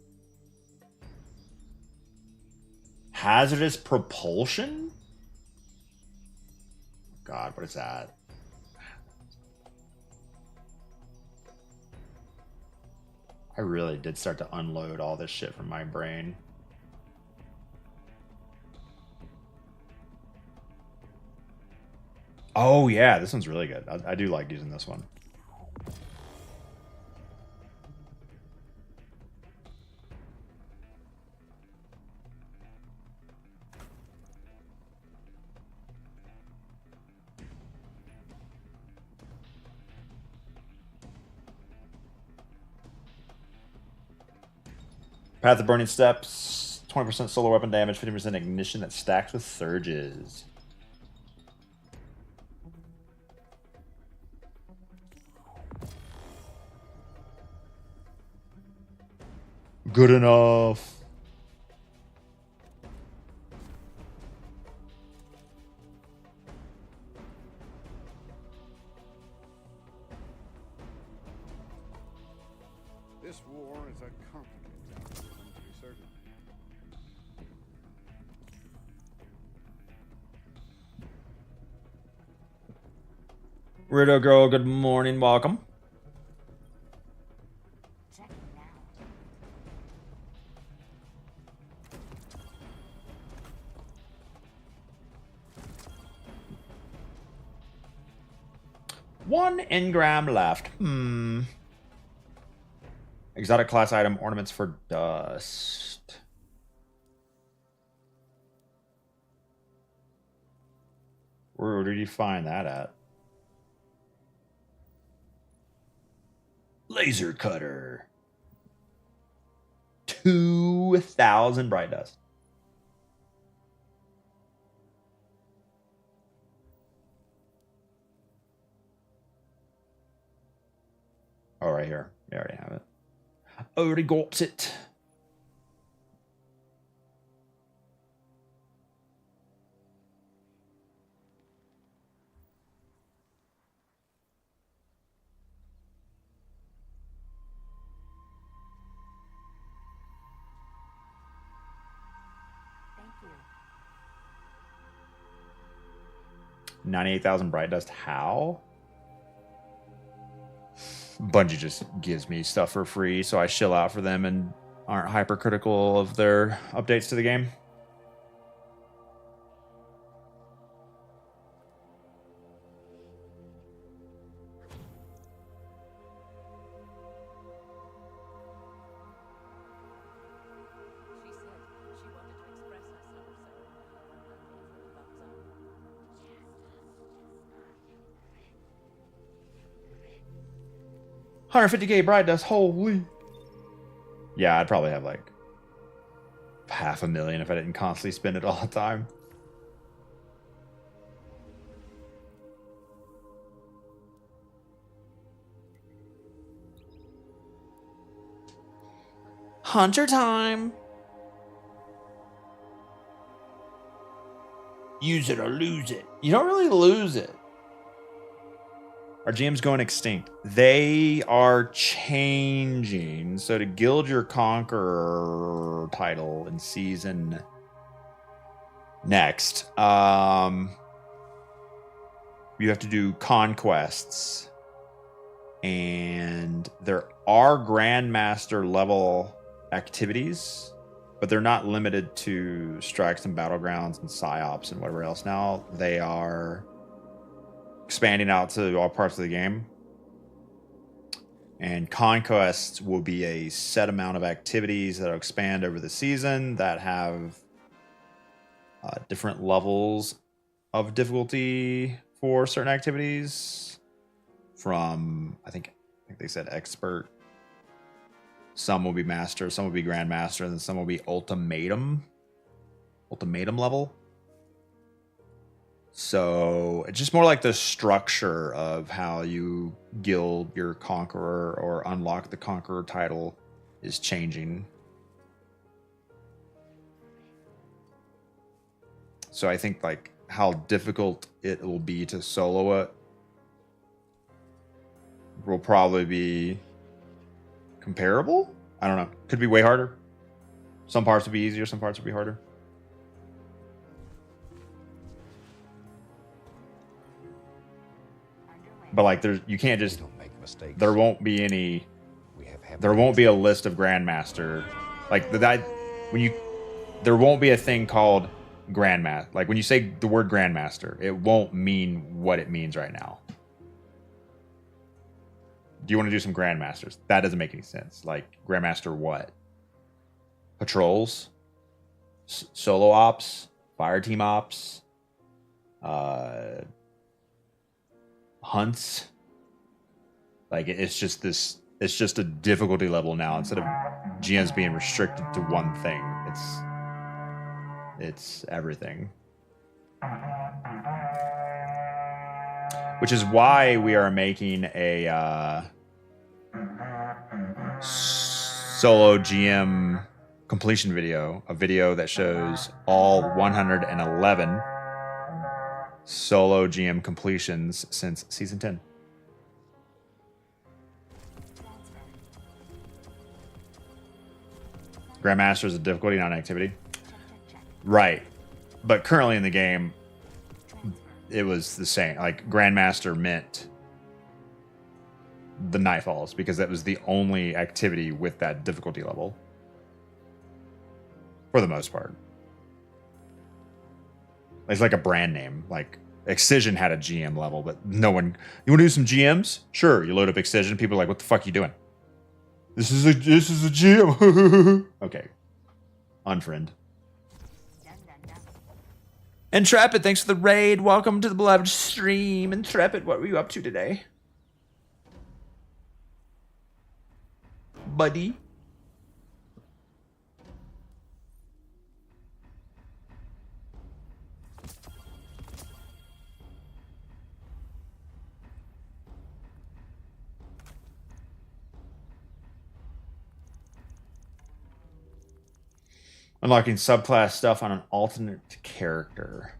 A: Hazardous propulsion? God, what is that? I really did start to unload all this shit from my brain. Oh, yeah, this one's really good. I do like using this one. Path of Burning Steps, 20% solar weapon damage, 50% ignition that stacks with surges. Good enough.
I: This war is a complicated outcome, to be certain.
A: Riddle Girl, good morning, welcome. One engram left. Exotic class item, ornaments for dust. Where did you find that at? Laser cutter. 2,000 bright dust. Oh, right here. We already have it. Already got it.
G: Thank you.
A: 98,000 bright dust. How? Bungie just gives me stuff for free, so I shill out for them and aren't hypercritical of their updates to the game.
G: She said she wanted to express herself, so I gave her a thumbs up.
A: 150k bright dust. Holy. Yeah, I'd probably have like 500,000 if I didn't constantly spend it all the time. Hunter time. Use it or lose it. You don't really lose it. Our GM's going extinct. They are changing. So to Guild Your Conqueror title in season next, you have to do conquests. And there are Grandmaster level activities, but they're not limited to strikes and battlegrounds and psyops and whatever else. Now they are expanding out to all parts of the game. And conquests will be a set amount of activities that will expand over the season that have different levels of difficulty for certain activities. From I think they said expert. Some will be master, some will be grandmaster, and then some will be ultimatum level. So it's just more like the structure of how you guild your conqueror or unlock the conqueror title is changing. So I think like how difficult it will be to solo it will probably be comparable. I don't know. Could be way harder. Some parts will be easier, some parts will be harder. But like you can't just
C: Don't make mistakes.
A: there won't be any
C: We have happy
A: there won't be a
C: accidents.
A: list of grandmaster like there won't be a thing called grandmaster. Like when you say the word grandmaster, it won't mean what it means right now. Do you want to do some grandmasters? That doesn't make any sense. Like grandmaster what? Patrols, solo ops, fire team ops, hunts. Like it's just a difficulty level now. Instead of GMs being restricted to one thing, it's everything. Which is why we are making a solo GM completion video, a video that shows all 111 solo GM completions since season 10. Grandmaster is a difficulty, not an activity. Right. But currently in the game, it was the same. Like Grandmaster meant the Nightfalls because that was the only activity with that difficulty level. For the most part. It's like a brand name. Like Excision had a GM level, but no one. You want to do some GMs? Sure. You load up Excision. People are like, "What the fuck are you doing?" This is a GM. Okay. Unfriend. Intrepid, thanks for the raid. Welcome to the beloved stream. Intrepid, what were you up to today? Buddy. Unlocking subclass stuff on an alternate character.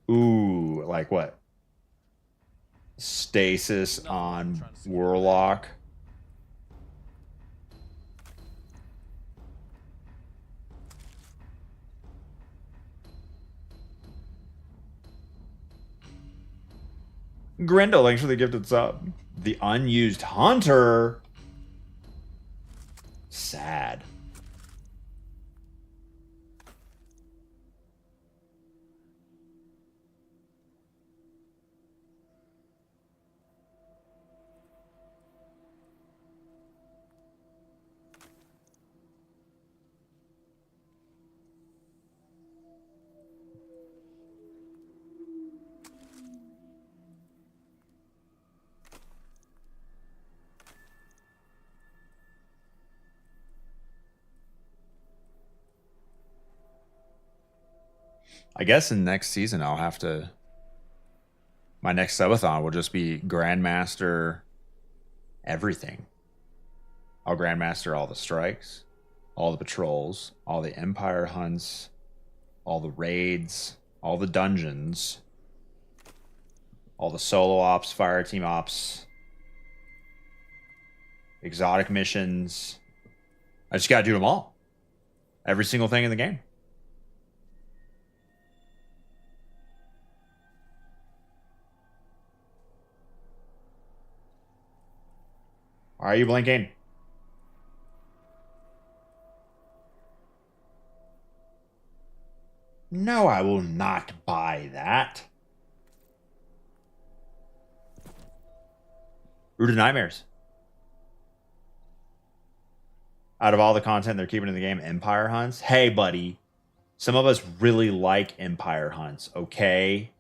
A: Ooh, like what? Stasis on Warlock. Grendel, thanks for the gifted sub. The unused hunter. Sad. I guess in next season I'll have to. My next subathon will just be Grandmaster everything. I'll Grandmaster all the strikes, all the patrols, all the Empire hunts, all the raids, all the dungeons, all the solo ops, fire team ops, exotic missions. I just gotta do them all. Every single thing in the game. Why are you blinking? No, I will not buy that. Root of Nightmares. Out of all the content they're keeping in the game, Empire Hunts. Hey, buddy. Some of us really like Empire Hunts, okay?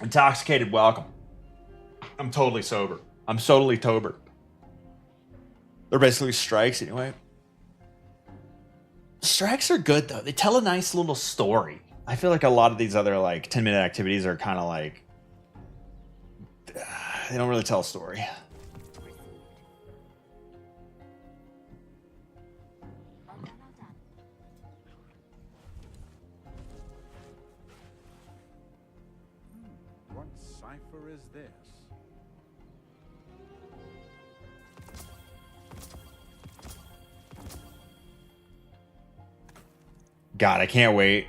A: Intoxicated welcome. I'm totally sober. I'm totally tober. They're basically strikes anyway. Strikes are good though. They tell a nice little story. I feel like a lot of these other like 10-minute activities are kind of like they don't really tell a story.
I: What cipher is this?
A: God, I can't wait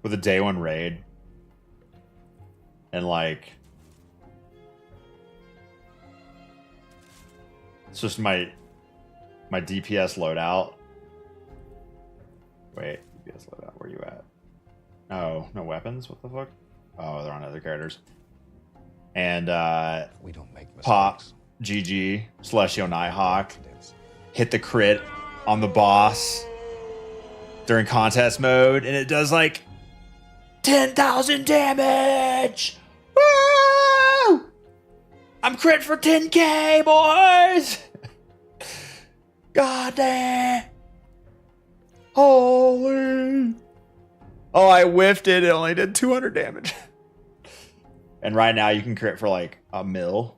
A: for the day one raid. And like it's just my DPS loadout. Wait, DPS loadout, where you at? Oh, no weapons? What the fuck? Oh, they're on other characters. And
C: We don't make mistakes.
A: Pop, GG, Celestial Nighthawk, hit the crit on the boss during contest mode, and it does like 10,000 damage. Woo! I'm crit for 10k, boys. God damn. Holy. Oh, I whiffed it. It only did 200 damage. And right now you can crit for like a mil.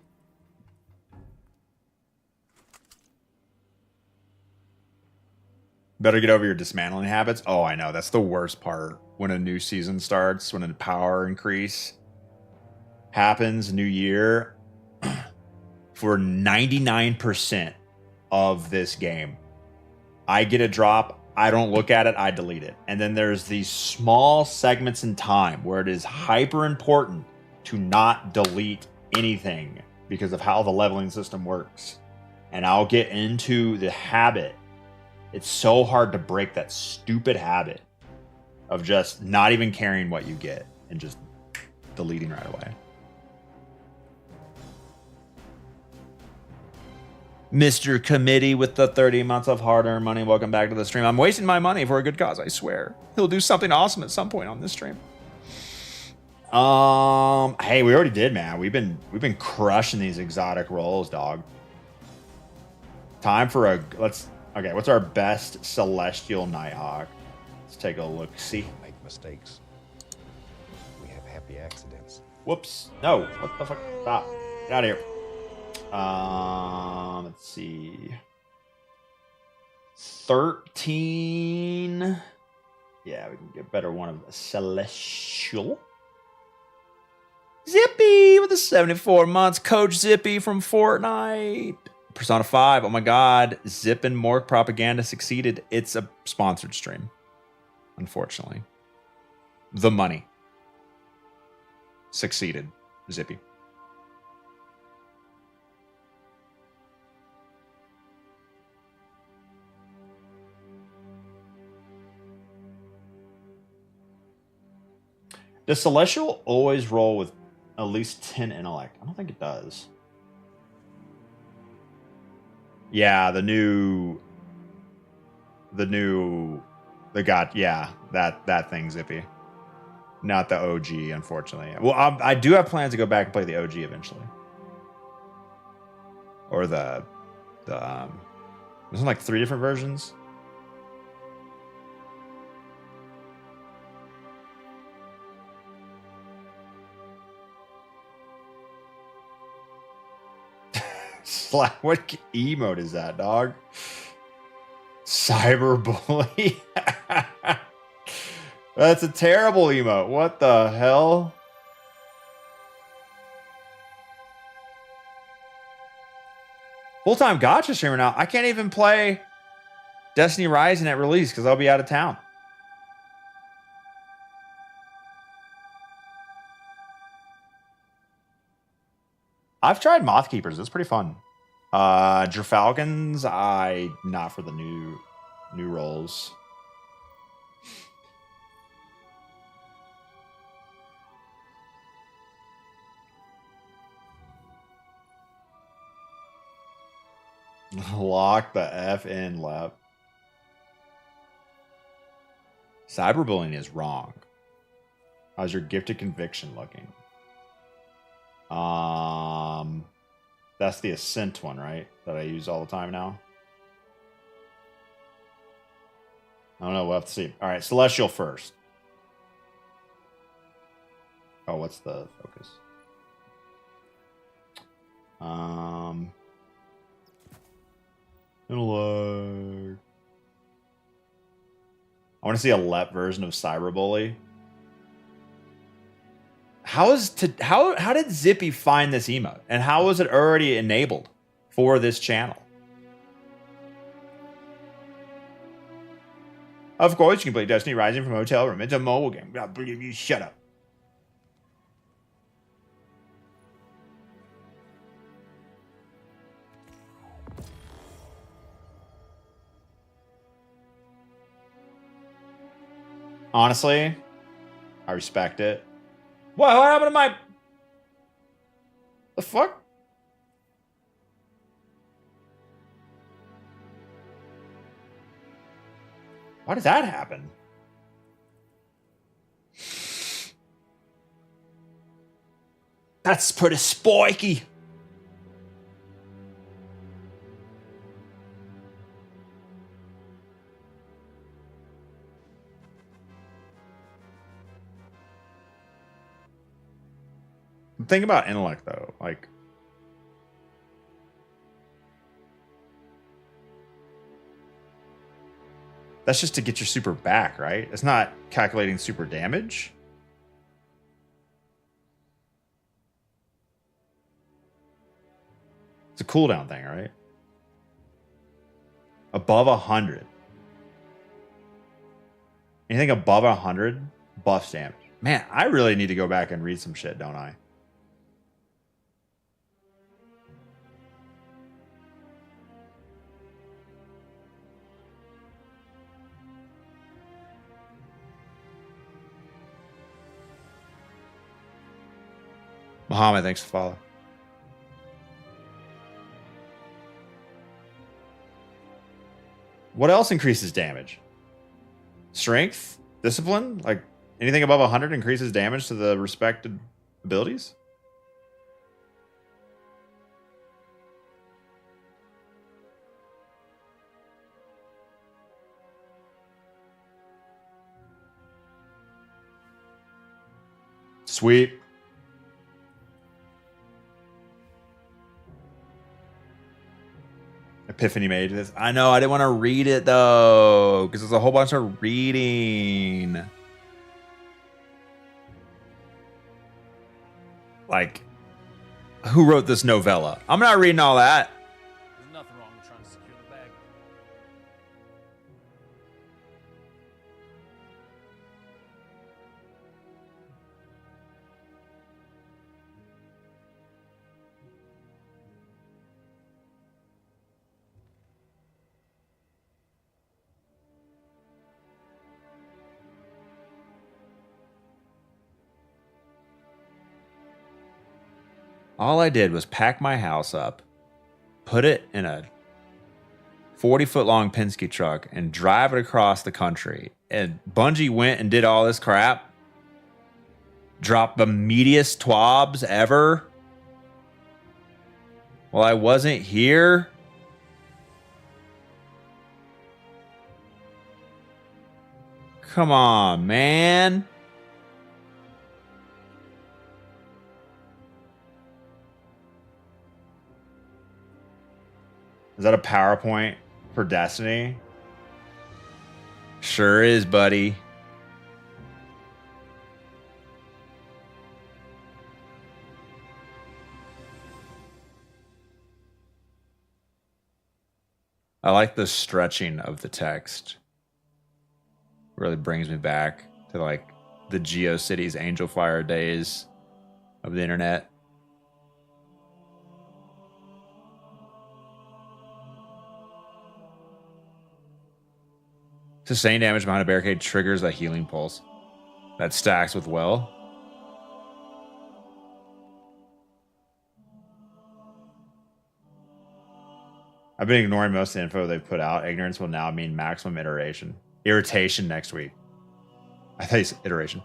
A: Better get over your dismantling habits. Oh, I know. That's the worst part. When a new season starts, when a power increase happens, new year, for 99% of this game, I get a drop. I don't look at it. I delete it. And then there's these small segments in time where it is hyper important to not delete anything because of how the leveling system works. And I'll get into the habit. It's so hard to break that stupid habit of just not even caring what you get and just deleting right away. Mr. Committee with the 30 months of hard-earned money. Welcome back to the stream. I'm wasting my money for a good cause, I swear. He'll do something awesome at some point on this stream. Hey, we already did, man. We've been crushing these exotic rolls, dog. Time for okay, what's our best Celestial Nighthawk? Let's take a look. See.
C: We don't make mistakes. We have happy accidents.
A: Whoops. No. What the fuck? Stop. Get out of here. Let's see. 13. Yeah, we can get a better one of Celestial. Zippy with the 74 months. Coach Zippy from Fortnite. Persona 5. Oh my god. Zip and Mork propaganda succeeded. It's a sponsored stream. Unfortunately. The money. Succeeded. Zippy. Does Celestial always roll with at least 10 intellect? I don't think it does. Yeah, that thing, Zippy. Not the OG, unfortunately. Well, I do have plans to go back and play the OG eventually. Or there's like 3 different versions. What emote is that, dog? Cyberbully. That's a terrible emote. What the hell? Full-time gotcha streamer now. I can't even play Destiny Rising at release because I'll be out of town. I've tried Moth Keepers. It's pretty fun. Falcons, not for the new roles. Lock the F in left. Cyberbullying is wrong. How's your gifted conviction looking? That's the Ascent one, right? That I use all the time now. I don't know. We'll have to see. All right, Celestial first. Oh, what's the focus? Intellect. I want to see a LEP version of Cyberbully. How did Zippy find this emote? And how was it already enabled for this channel? Of course, you can play Destiny Rising from a hotel room. It's a mobile game. God, believe you. Shut up. Honestly, I respect it. What happened to my... The fuck? Why did that happen? That's pretty spiky. Think about intellect, though. Like, that's just to get your super back, right? It's not calculating super damage. It's a cooldown thing, right? Above 100. Anything above 100 buffs damage. Man, I really need to go back and read some shit, don't I? Muhammad, thanks for follow. What else increases damage? Strength? Discipline? Like anything above 100 increases damage to the respected abilities? Sweet. Epiphany made this. I know, I didn't want to read it though, because there's a whole bunch of reading. Like, who wrote this novella? I'm not reading all that.
F: There's nothing wrong with trying to secure the bag.
A: All I did was pack my house up, put it in a 40-foot long Penske truck, and drive it across the country. And Bungie went and did all this crap. Dropped the meatiest twabs ever. Well, I wasn't here. Come on, man. Is that a PowerPoint for Destiny? Sure is, buddy. I like the stretching of the text. Really brings me back to like the GeoCities Angel Fire days of the internet. Sustained damage behind a barricade triggers a healing pulse that stacks with well. I've been ignoring most of the info they've put out. Ignorance will now mean maximum iteration. Irritation next week. I thought you said iteration.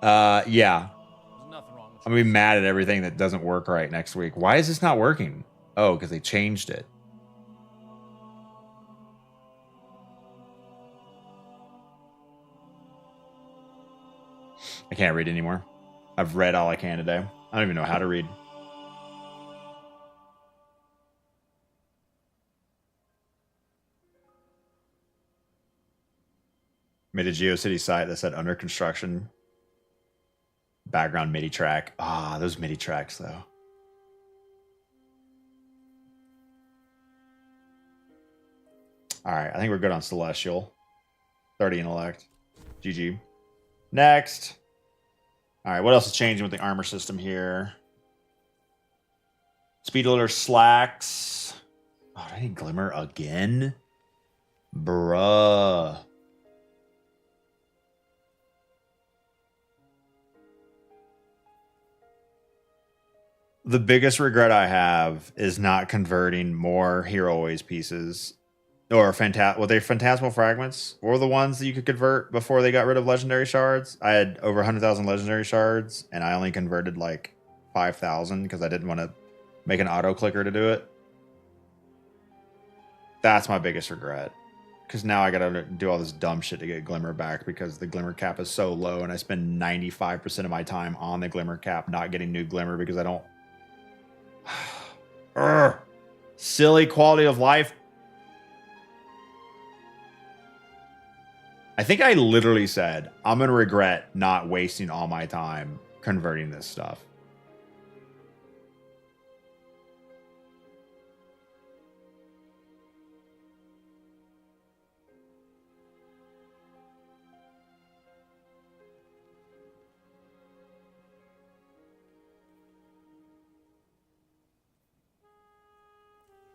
A: Yeah.
F: There's nothing wrong with
A: I'm gonna be mad at everything that doesn't work right next week. Why is this not working? Oh, because they changed it. I can't read anymore. I've read all I can today. I don't even know how to read. Made a GeoCity site that said under construction. Background MIDI track. Ah, those MIDI tracks though. All right, I think we're good on Celestial. 30 intellect. GG. Next. All right, what else is changing with the armor system here? Speed loader slacks. Oh, I need Glimmer again? Bruh. The biggest regret I have is not converting more Hero Always pieces. Or were they Phantasmal Fragments? Were the ones that you could convert before they got rid of Legendary Shards? I had over 100,000 Legendary Shards, and I only converted like 5,000 because I didn't want to make an auto clicker to do it. That's my biggest regret. Because now I gotta do all this dumb shit to get Glimmer back because the Glimmer cap is so low, and I spend 95% of my time on the Glimmer cap not getting new Glimmer because I don't... Silly quality of life. I think I literally said, I'm going to regret not wasting all my time converting this stuff.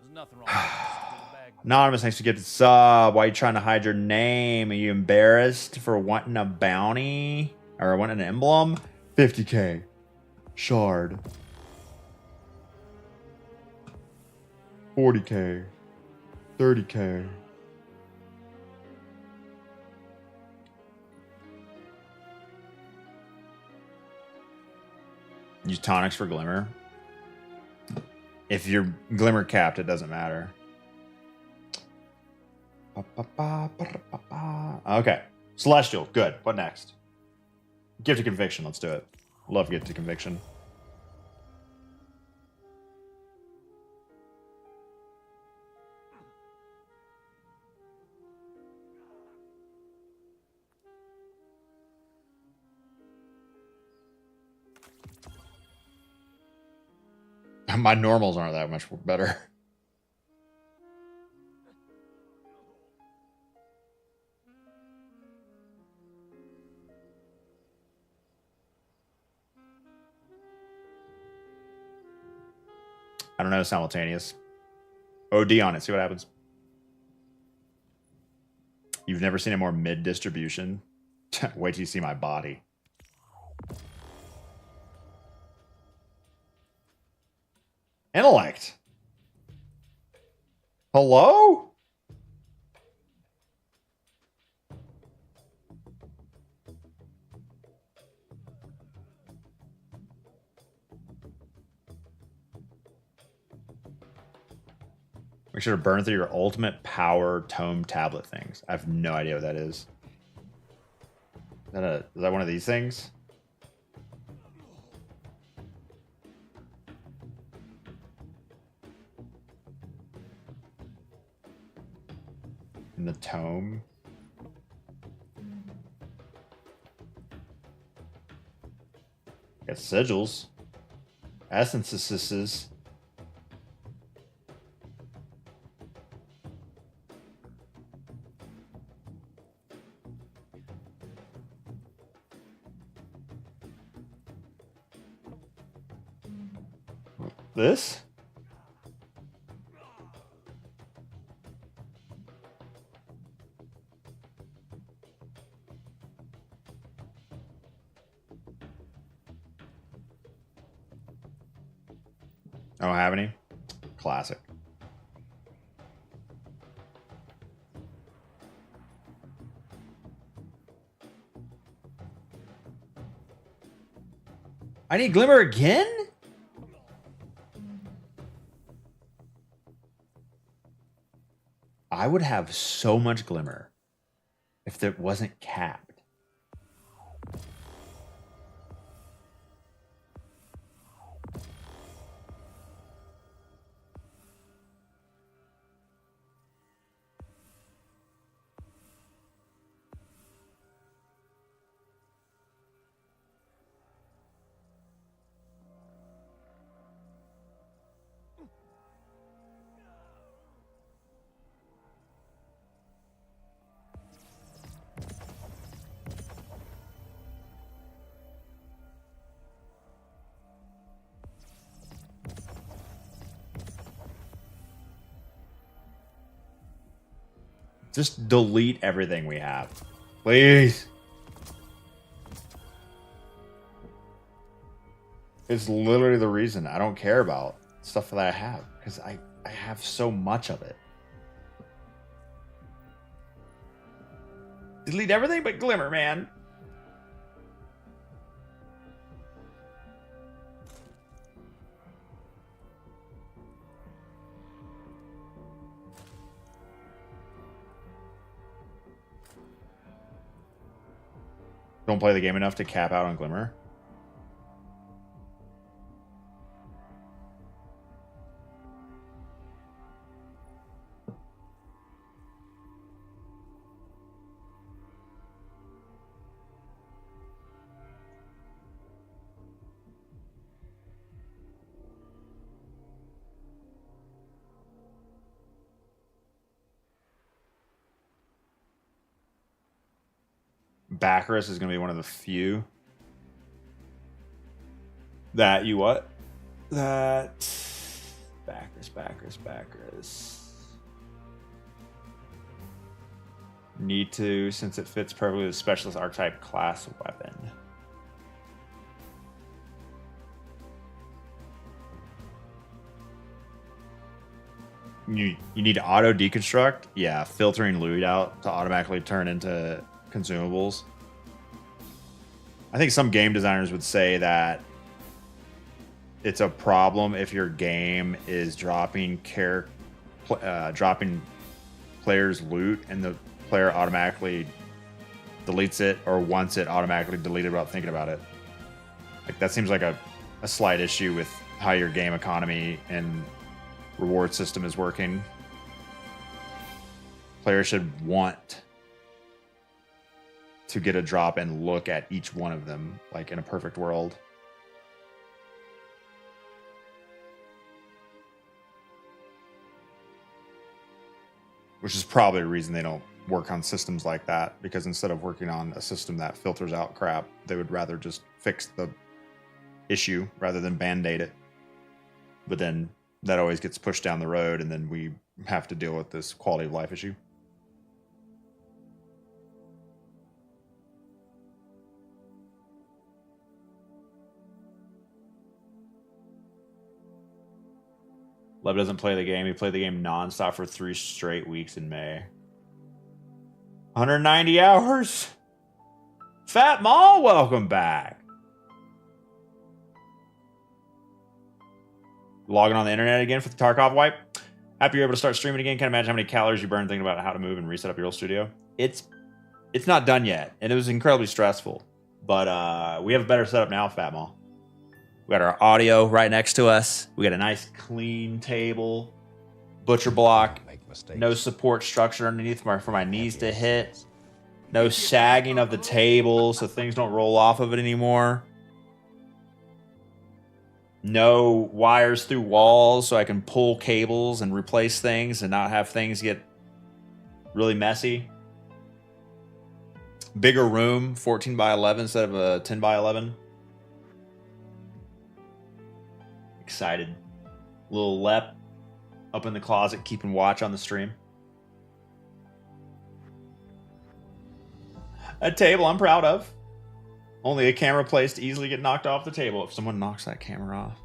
F: There's nothing wrong with the bag.
A: Anonymous, thanks for getting the sub. Why are you trying to hide your name? Are you embarrassed for wanting a bounty? Or wanting an emblem? 50k. Shard. 40k. 30k. Use tonics for Glimmer. If you're Glimmer capped, it doesn't matter. Okay. Celestial. Good. What next? Gift of Conviction. Let's do it. Love Gift of Conviction. My normals aren't that much better. I don't know, simultaneous. OD on it, see what happens. You've never seen a more mid distribution? Wait till you see my body. Intellect. Hello? Make sure to burn through your ultimate power tome tablet things. I have no idea what that is. Is that one of these things? And the tome. Got sigils. Essences. This? I don't have any. Classic. I need Glimmer again? I would have so much Glimmer if it wasn't capped. Just delete everything we have. Please. It's literally the reason I don't care about stuff that I have. Because I have so much of it. Delete everything but Glimmer, man. Don't play the game enough to cap out on Glimmer. Baccaris is going to be one of the few that you what? That Baccaris. Need to, since it fits perfectly with specialist archetype class weapon. You need to auto deconstruct? Yeah, filtering loot out to automatically turn into consumables. I think some game designers would say that it's a problem if your game is dropping players' loot and the player automatically deletes it or wants it automatically deleted without thinking about it. Like that seems like a slight issue with how your game economy and reward system is working. Players should want to get a drop and look at each one of them, like in a perfect world. Which is probably a reason they don't work on systems like that, because instead of working on a system that filters out crap, they would rather just fix the issue rather than band-aid it. But then that always gets pushed down the road, and then we have to deal with this quality of life issue. Lev doesn't play the game. He played the game nonstop for 3 straight weeks in May. 190 hours. Fat Mall, welcome back. Logging on the internet again for the Tarkov wipe. After you're able to start streaming again, can't imagine how many calories you burn thinking about how to move and reset up your old studio. It's not done yet, and it was incredibly stressful. But we have a better setup now, Fat Mall. We got our audio right next to us. We got a nice clean table, butcher block,
C: mistakes.
A: No support structure underneath for my knees to hit. No sagging of the table so things don't roll off of it anymore. No wires through walls so I can pull cables and replace things and not have things get really messy. Bigger room, 14 by 11 instead of a 10 by 11. Excited. Little Lep up in the closet keeping watch on the stream. A table I'm proud of. Only a camera place to easily get knocked off the table. If someone knocks that camera off,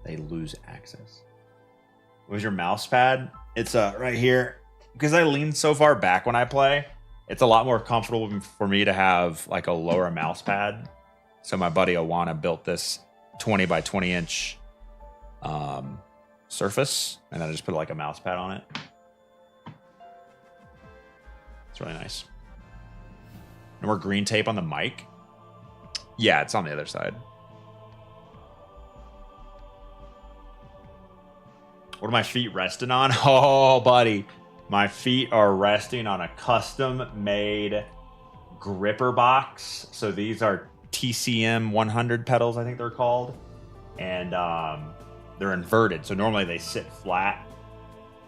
A: they lose access. Where's your mouse pad? It's right here. Because I lean so far back when I play, it's a lot more comfortable for me to have like a lower mouse pad. So my buddy Awana built this 20 by 20 inch surface, and then I just put like a mouse pad on it. It's really nice. No more green tape on the mic. Yeah, it's on the other side. What are my feet resting on? Oh, buddy. My feet are resting on a custom-made gripper box. So these are TCM 100 pedals, I think they're called. And they're inverted. So normally they sit flat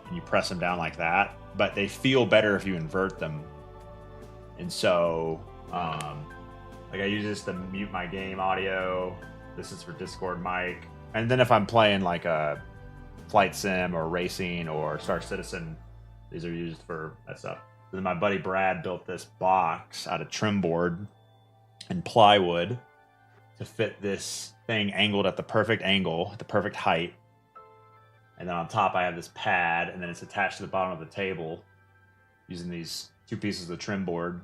A: and you press them down like that. But they feel better if you invert them. And so, like I use this to mute my game audio. This is for Discord mic. And then if I'm playing like a Flight Sim or Racing or Star Citizen, these are used for that stuff. Then my buddy Brad built this box out of trim board and plywood to fit this thing angled at the perfect angle, at the perfect height. And then on top I have this pad, and then it's attached to the bottom of the table using these two pieces of trim board.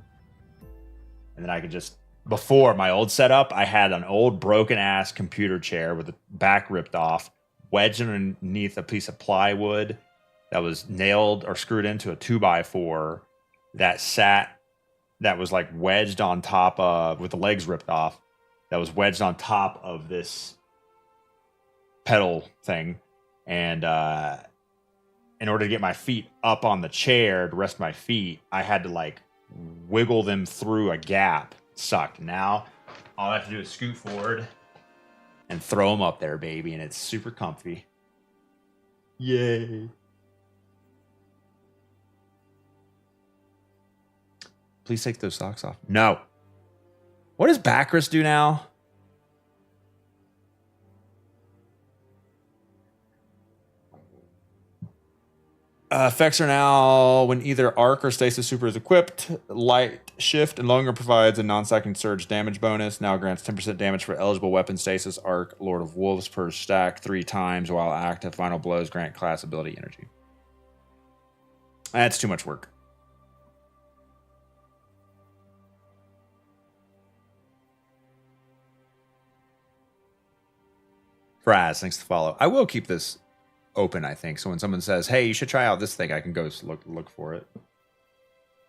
A: And then I could just, before my old setup, I had an old broken ass computer chair with the back ripped off, wedged underneath a piece of plywood that was nailed or screwed into a 2x4 that was like wedged on top of, with the legs ripped off, that was wedged on top of this pedal thing. And in order to get my feet up on the chair to rest my feet, I had to like wiggle them through a gap. It sucked. Now all I have to do is scoot forward and throw them up there, baby, and it's super comfy. Yay. Please take those socks off. No. What does Bacchus do now? Effects are now when either Arc or Stasis Super is equipped. Light Shift and longer provides a non-stacking surge damage bonus. Now grants 10% damage for eligible weapon Stasis, Arc, Lord of Wolves per stack 3 times while active. Final blows grant class ability energy. That's too much work. Fraz, thanks to follow. I will keep this open, I think. So when someone says, hey, you should try out this thing, I can go look for it.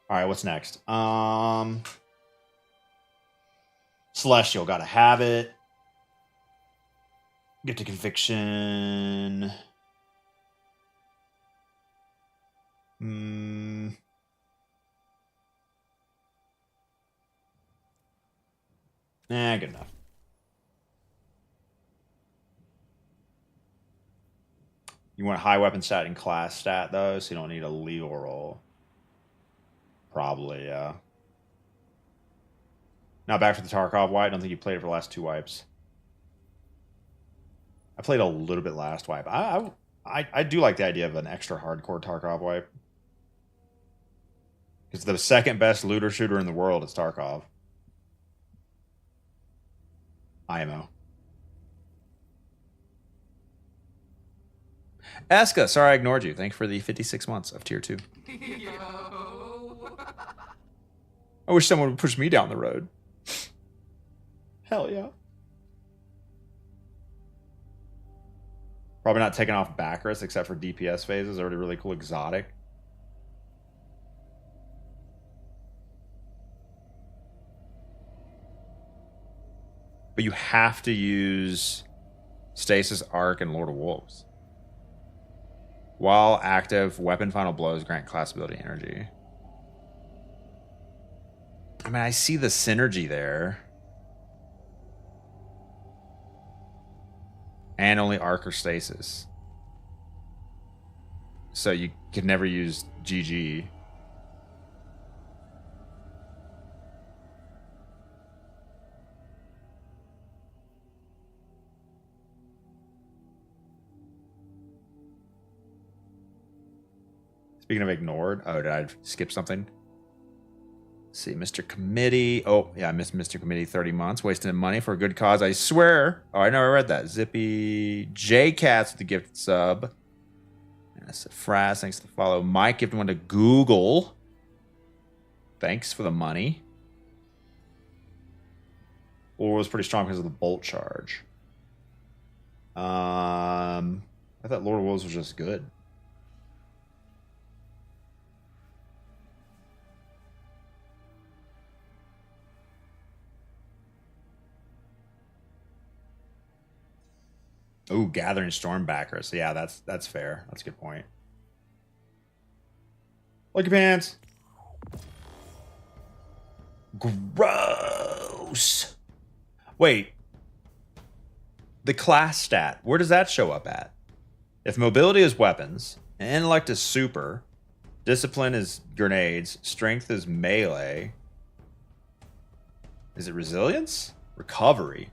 A: All right, what's next? Celestial, gotta have it. Get to Conviction. Nah, good enough. You want high weapon stat and class stat, though, so you don't need a legal roll. Probably, yeah. Now back for the Tarkov wipe. I don't think you played it for the last 2 wipes. I played a little bit last wipe. I do like the idea of an extra hardcore Tarkov wipe. Because the second best looter shooter in the world is Tarkov. IMO. Aska, sorry I ignored you. Thank you for the 56 months of tier 2. I wish someone would push me down the road. Hell yeah. Probably not taking off Bacchus except for DPS phases. Already really cool exotic. But you have to use Stasis, Arc, and Lord of Wolves. While active, weapon final blows grant class ability energy. I mean, I see the synergy there. And only arc or stasis. So you could never use GG. Speaking of ignored, oh, did I skip something? Let's see, Mr. Committee. Oh, yeah, I missed Mr. Committee 30 months. Wasting money for a good cause, I swear. Oh, I never read that. Zippy J Cats with the gift sub. And that's Frass, thanks to follow. Mike gifted one to Google. Thanks for the money. Or was pretty strong because of the bolt charge. I thought Lord of Wolves was just good. Ooh, Gathering Stormbackers. Yeah, that's fair. That's a good point. Lucky Pants. Gross. Wait. The class stat. Where does that show up at? If mobility is weapons, intellect is super, discipline is grenades, strength is melee. Is it resilience? Recovery.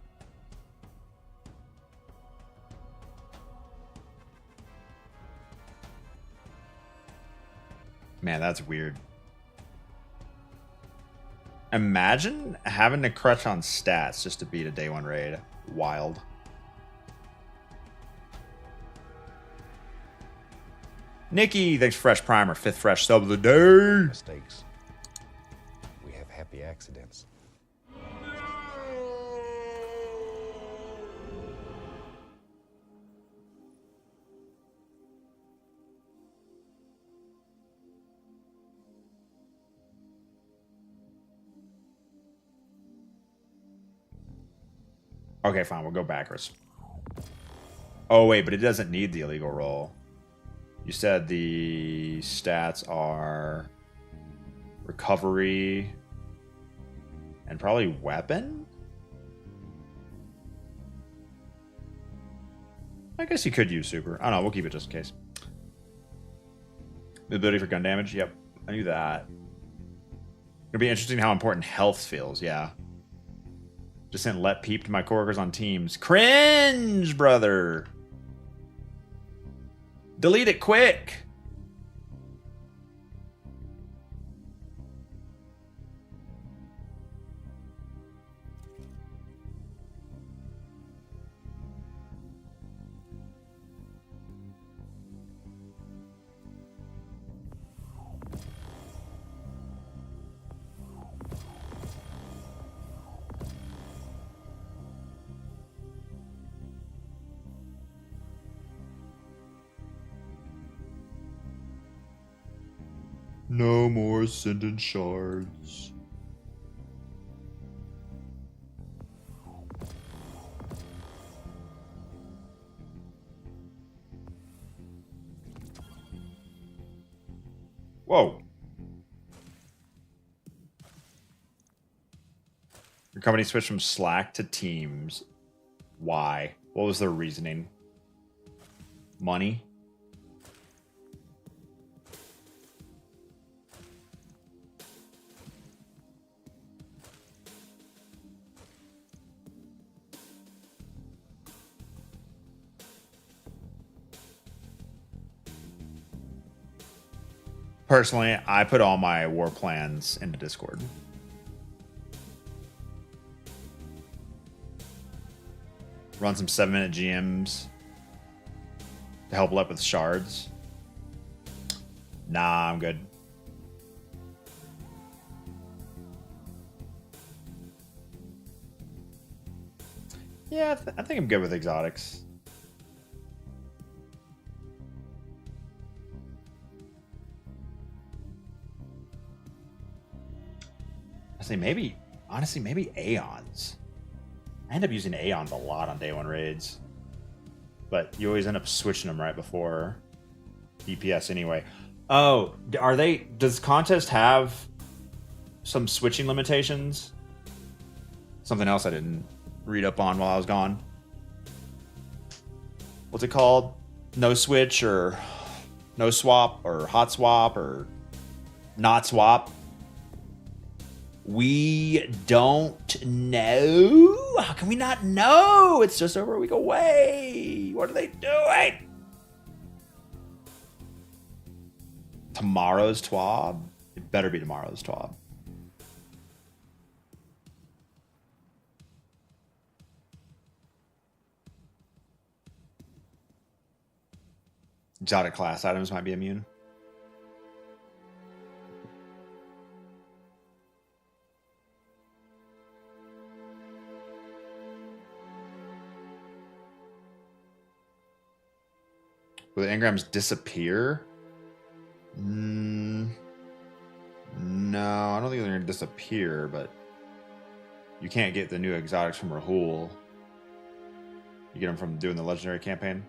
A: Man, that's weird. Imagine having to crutch on stats just to beat a day one raid. Wild. Nikki, thanks for fresh primer. 5th fresh sub of the day.
C: Mistakes. We have happy accidents.
A: Okay, fine. We'll go backwards. Oh, wait, but it doesn't need the illegal roll. You said the stats are recovery and probably weapon? I guess you could use super. I don't know. We'll keep it just in case. The ability for gun damage. Yep. I knew that. It'll be interesting how important health feels. Yeah. Just sent let peep to my coworkers on Teams. Cringe, brother. Delete it quick. No more sentence shards. Whoa. Your company switched from Slack to Teams. Why? What was their reasoning? Money? Personally, I put all my war plans into Discord. Run some 7-minute GMs to help let with shards. Nah, I'm good. Yeah, I think I'm good with exotics. Honestly, maybe Aeons. I end up using Aeons a lot on day one raids. But you always end up switching them right before.
B: DPS anyway. Oh, are they? Does contest have some switching limitations? Something else I didn't read up on while I was gone. What's it called? No switch or no swap or hot swap or not swap? We don't know. How can we not know? It's just over a week away. What are they doing? Tomorrow's TWAB? It better be tomorrow's TWAB. Exotic class items might be immune. Will the engrams disappear? No, I don't think they're going to disappear, but you can't get the new exotics from Rahul. You get them from doing the legendary campaign.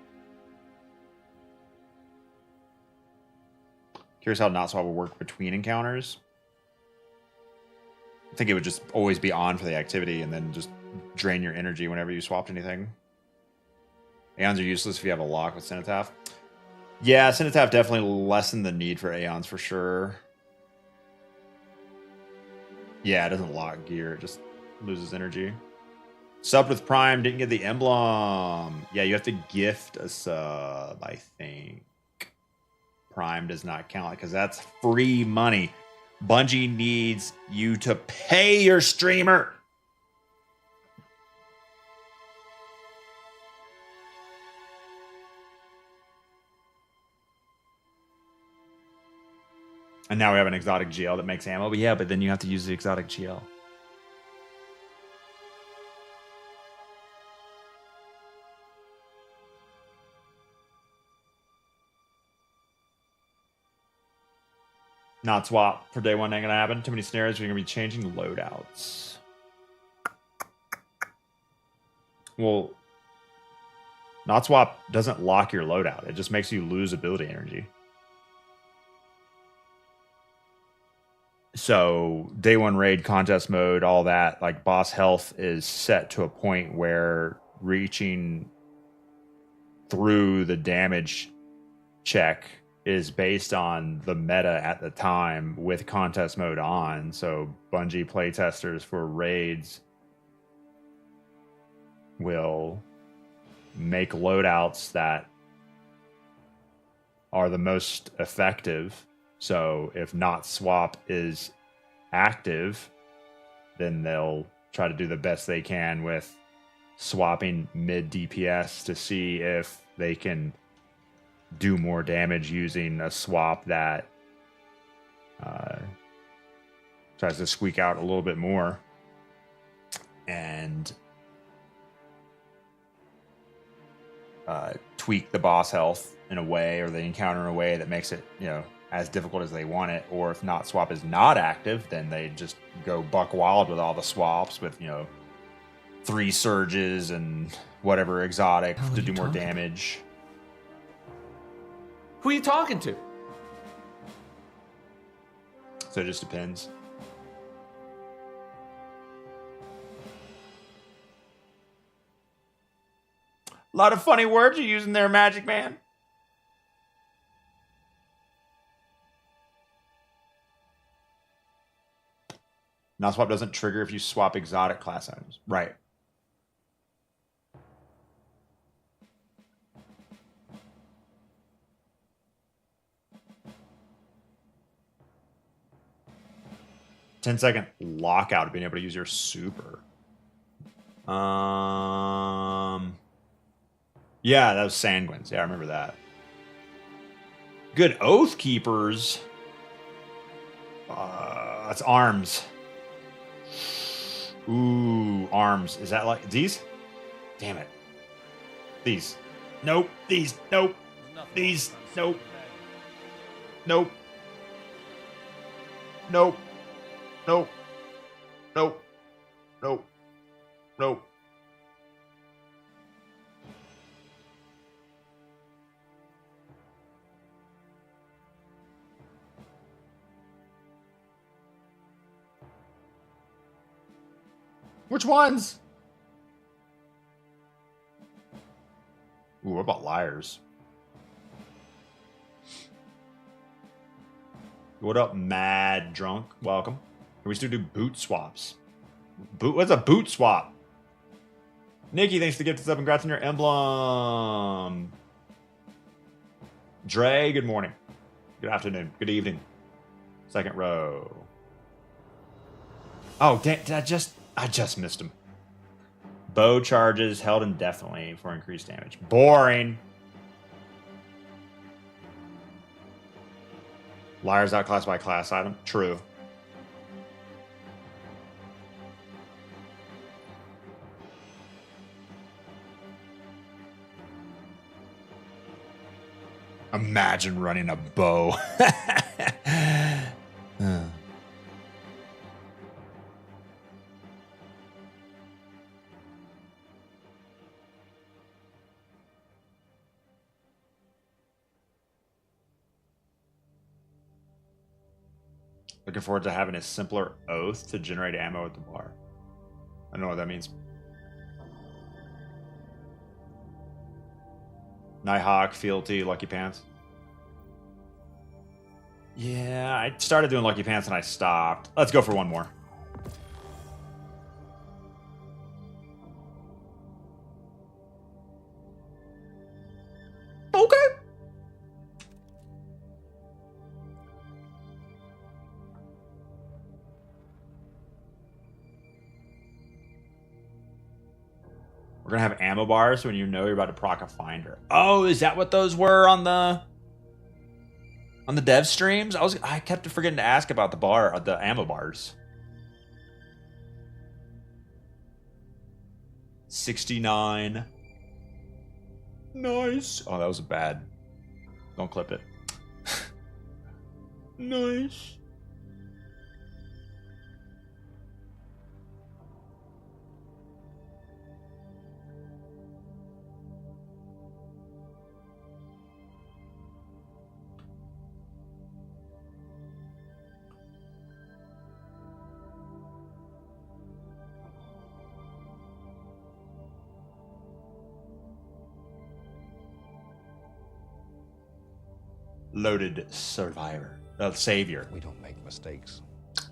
B: Curious how not swap will work between encounters. I think it would just always be on for the activity and then just drain your energy whenever you swapped anything. Aeons are useless if you have a lock with Cenotaph. Yeah, Cenotaph definitely lessened the need for Aeons for sure. Yeah, it doesn't lock gear, it just loses energy. Subbed with Prime, didn't get the emblem. Yeah, you have to gift a sub, I think. Prime does not count because that's free money. Bungie needs you to pay your streamer. And now we have an exotic GL that makes ammo. But yeah, but then you have to use the exotic GL. Not swap for day one ain't gonna happen. Too many scenarios. We're gonna be changing loadouts. Well, not swap doesn't lock your loadout. It just makes you lose ability energy. So day one raid, contest mode, all that, like boss health is set to a point where reaching through the damage check is based on the meta at the time with contest mode on. So Bungie playtesters for raids will make loadouts that are the most effective. So if not swap is active, then they'll try to do the best they can with swapping mid DPS to see if they can do more damage using a swap that tries to squeak out a little bit more and tweak the boss health in a way or the encounter in a way that makes it, you know, as difficult as they want it. Or if not swap is not active, then they just go buck wild with all the swaps with, you know, 3 surges and whatever exotic to do more damage.
E: Who are you talking to?
B: So it just depends. A lot of funny words you're using there, Magic Man. Not swap doesn't trigger if you swap exotic class items. Right. Ten-second lockout of being able to use your super. Yeah, that was Sanguines. Yeah, I remember that. Good Oath Keepers. That's arms. Ooh, arms. Is that like these? Damn it. These. Nope. These. Nope. These. Nope. Nope. Nope. Nope. Nope. Nope. Nope.
A: Which ones? Ooh, what about liars? What up, mad drunk? Welcome. Can we still do boot swaps? What's a boot swap? Nikki, thanks for the gift sub. Congrats on your emblem. Dre, good morning. Good afternoon. Good evening. Second row. Oh, damn, I just missed him. Bow charges held indefinitely for increased damage. Boring. Liars outclassed by class item. True. Imagine running a bow. Looking forward to having a simpler oath to generate ammo at the bar. I don't know what that means. Nighthawk, Fealty, Lucky Pants. Yeah, I started doing Lucky Pants and I stopped. Let's go for one more. Okay. We're gonna have ammo bars when you know you're about to proc a finder. Oh, is that what those were on the dev streams? I kept forgetting to ask about the ammo bars. 69. Nice. Oh, that was bad. Don't clip it. Nice. Loaded Survivor. Savior.
C: We don't make mistakes.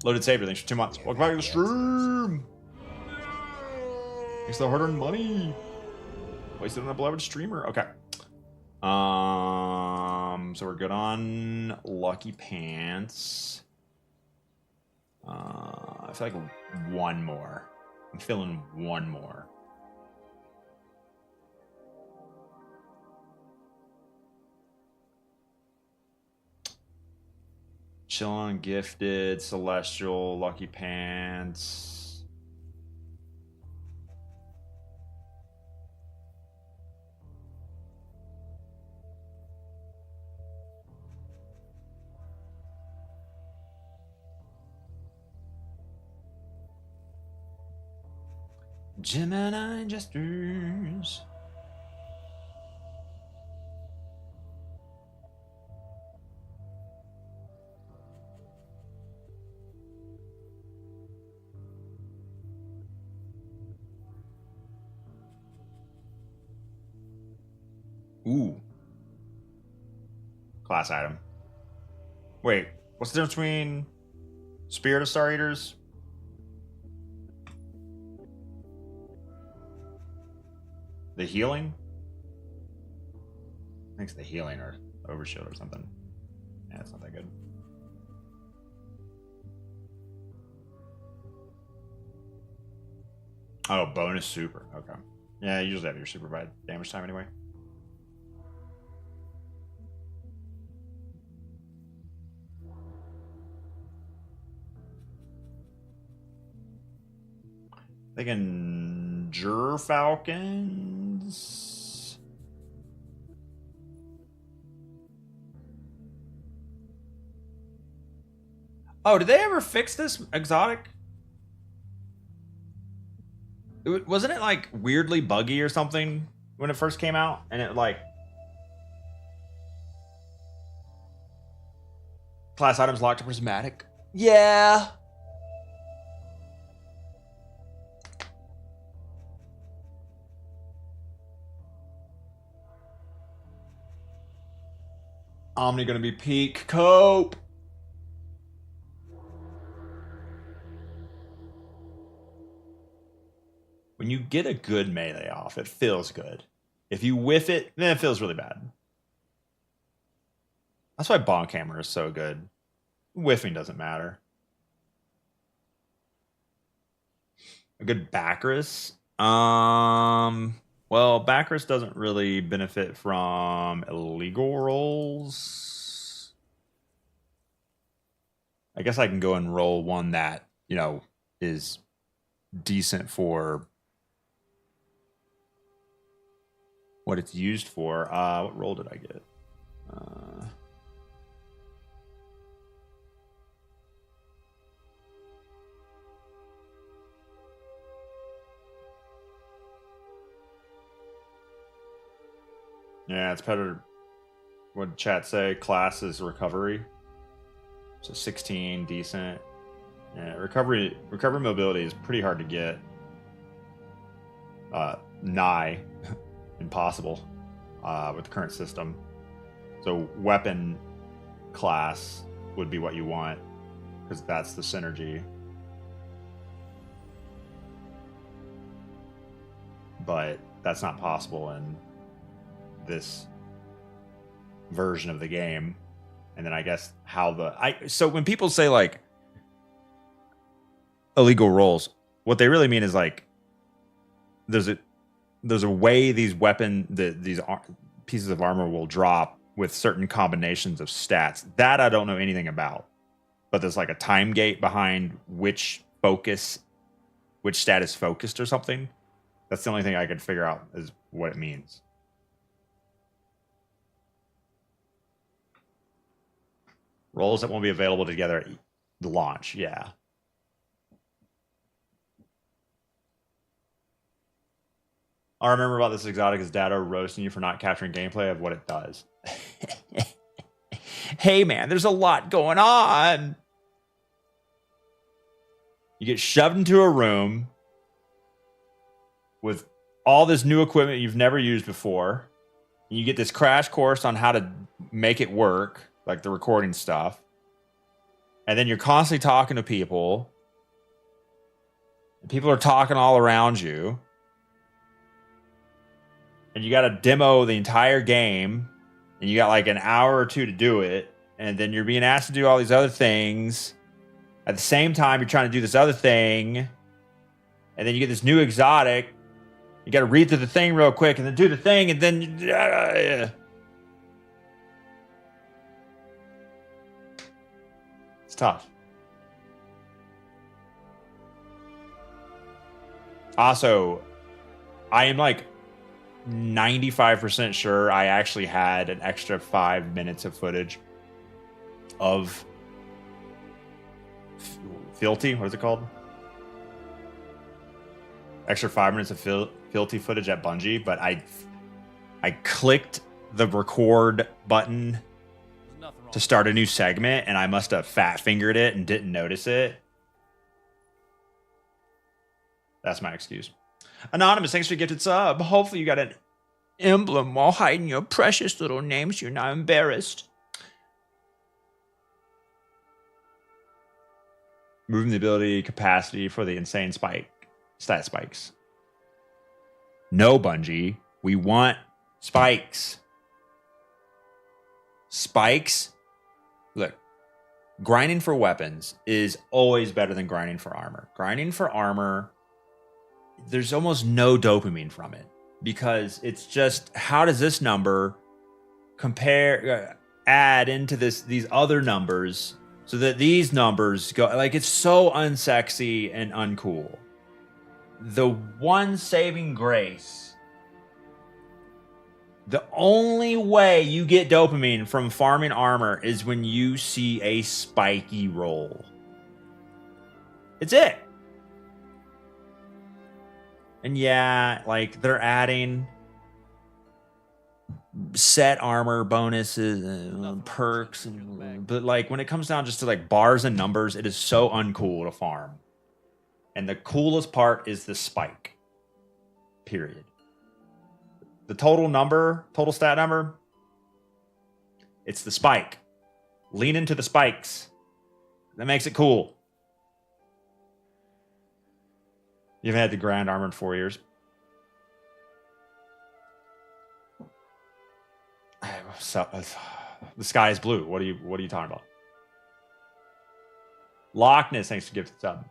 A: Loaded Savior, thanks for 2 months. Welcome back to the stream. Thanks for the hard-earned money. Wasted on a beloved streamer. Okay. So we're good on Lucky Pants. I feel like one more. I'm feeling one more. Chillin', Gifted, Celestial, Lucky Pants. Gemini Jesters. Ooh. Class item. Wait, what's the difference between Spirit of Star Eaters? The healing? I think it's the healing or overshield or something. Yeah, it's not that good. Oh, bonus super. Okay. Yeah, you usually have your super by damage time anyway. Thinking Falcons. Oh, did they ever fix this exotic? Wasn't it like weirdly buggy or something when it first came out? And it like class items locked to prismatic? Yeah. Omni gonna be peak cope. When you get a good melee off, it feels good. If you whiff it, then it feels really bad. That's why bonk hammer is so good. Whiffing doesn't matter. A good Bacchus. Well, Bacchus doesn't really benefit from illegal rolls. I guess I can go and roll one that, you know, is decent for what it's used for. What roll did I get? Yeah, it's better. What did chat say? Class is recovery. So 16, decent. Yeah, recovery mobility is pretty hard to get. Nigh impossible with the current system. So weapon class would be what you want because that's the synergy. But that's not possible in this version of the game. And then I guess so when people say like illegal rolls, what they really mean is like there's a way these pieces of armor will drop with certain combinations of stats that I don't know anything about, but there's like a time gate behind which stat is focused or something. That's the only thing I could figure out is what it means. Rolls that won't be available together at the launch, yeah. All I remember about this exotic is Dado roasting you for not capturing gameplay of what it does. Hey man, there's a lot going on. You get shoved into a room with all this new equipment you've never used before. You get this crash course on how to make it work, like the recording stuff. And then you're constantly talking to people. And people are talking all around you. And you got to demo the entire game. And you got like an hour or two to do it. And then you're being asked to do all these other things. At the same time, you're trying to do this other thing. And then you get this new exotic. You got to read through the thing real quick and then do the thing. And then... It's tough. Also, I am like 95% sure I actually had an extra 5 minutes of footage of Filthy. What is it called? Extra 5 minutes of Filthy footage at Bungie, but I clicked the record button to start a new segment, and I must have fat fingered it and didn't notice it. That's my excuse. Anonymous, thanks for your gifted sub. Hopefully you got an emblem while hiding your precious little name so you're not embarrassed. Moving the ability capacity for the insane stat spikes. No, Bungie. We want spikes. Spikes. Look, grinding for weapons is always better than grinding for armor. Grinding for armor, there's almost no dopamine from it because it's just how does this number add into these other numbers so that these numbers go like it's so unsexy and uncool. The one saving grace. The only way you get dopamine from farming armor is when you see a spiky roll. It's it. And yeah, like they're adding set armor bonuses and perks, but like when it comes down just to like bars and numbers, it is so uncool to farm. And the coolest part is the spike. Period. The total stat number, It's the spike. Lean into the spikes. That makes it cool. You haven't had the Grand Armor in 4 years. So, the sky is blue. What are you talking about? Loch Ness, thanks for gifted sub.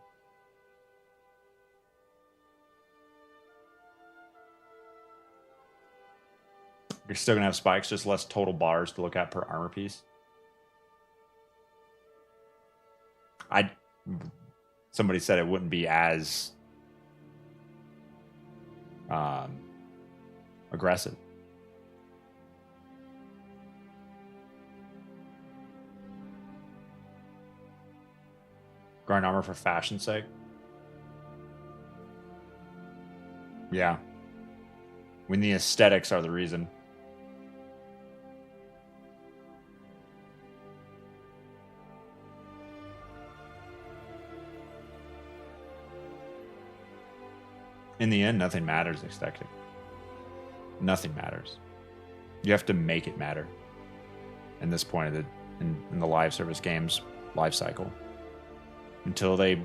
A: You're still gonna have spikes, just less total bars to look at per armor piece. Somebody said it wouldn't be as aggressive. Grind armor for fashion's sake. Yeah. When the aesthetics are the reason. In the end, nothing matters aesthetic. Nothing matters. You have to make it matter. In this point of the in the live service game's life cycle. Until they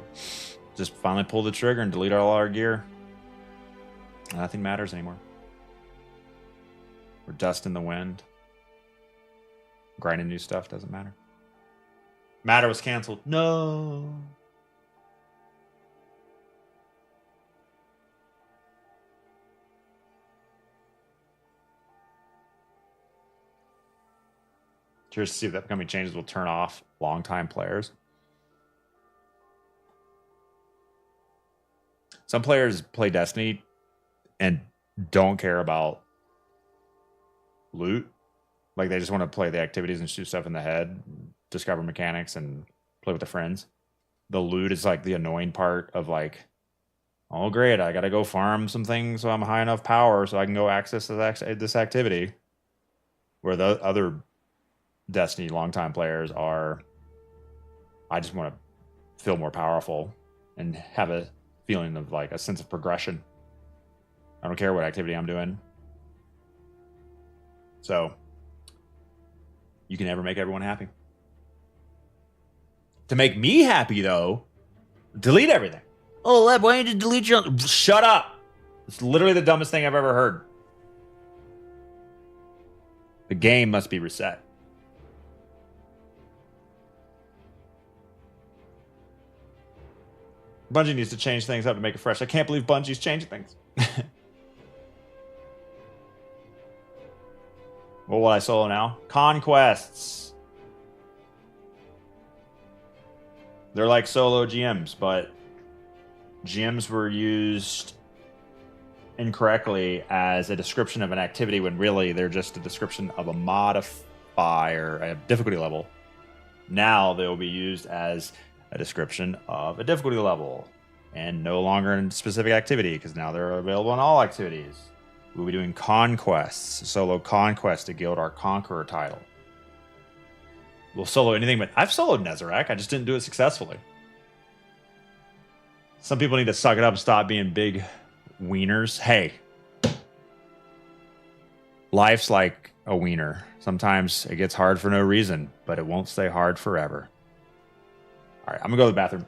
A: just finally pull the trigger and delete all our gear. Nothing matters anymore. We're dust in the wind. Grinding new stuff doesn't matter. Matter was canceled. No. Curious to see if the upcoming changes will turn off longtime players. Some players play Destiny and don't care about loot. Like they just want to play the activities and shoot stuff in the head, discover mechanics, and play with the friends. The loot is like the annoying part of like, oh great, I gotta go farm some things so I'm high enough power so I can go access this activity. Where the other Destiny longtime players are, I just want to feel more powerful and have a feeling of like a sense of progression. I don't care what activity I'm doing. So you can never make everyone happy. To make me happy though, delete everything. Oh, Leb, why don't you delete your... Shut up. It's literally the dumbest thing I've ever heard. The game must be reset. Bungie needs to change things up to make it fresh. I can't believe Bungie's changing things. What will I solo now? Conquests. They're like solo GMs, but GMs were used incorrectly as a description of an activity when really they're just a description of a modifier, a difficulty level. Now they will be used as a description of a difficulty level and no longer in specific activity because now they're available in all activities. We'll be doing conquests, solo conquest to gild our conqueror title. We'll solo anything, but I've soloed Nezarec. I just didn't do it successfully. Some people need to suck it up and stop being big wieners. Hey, life's like a wiener. Sometimes it gets hard for no reason, but it won't stay hard forever. All right, I'm gonna go to the bathroom.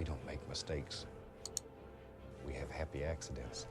C: We don't make mistakes. We have happy accidents.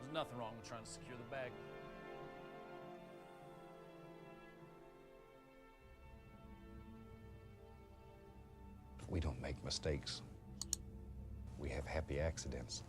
F: There's nothing wrong with trying to secure the bag.
C: We don't make mistakes. We have happy accidents.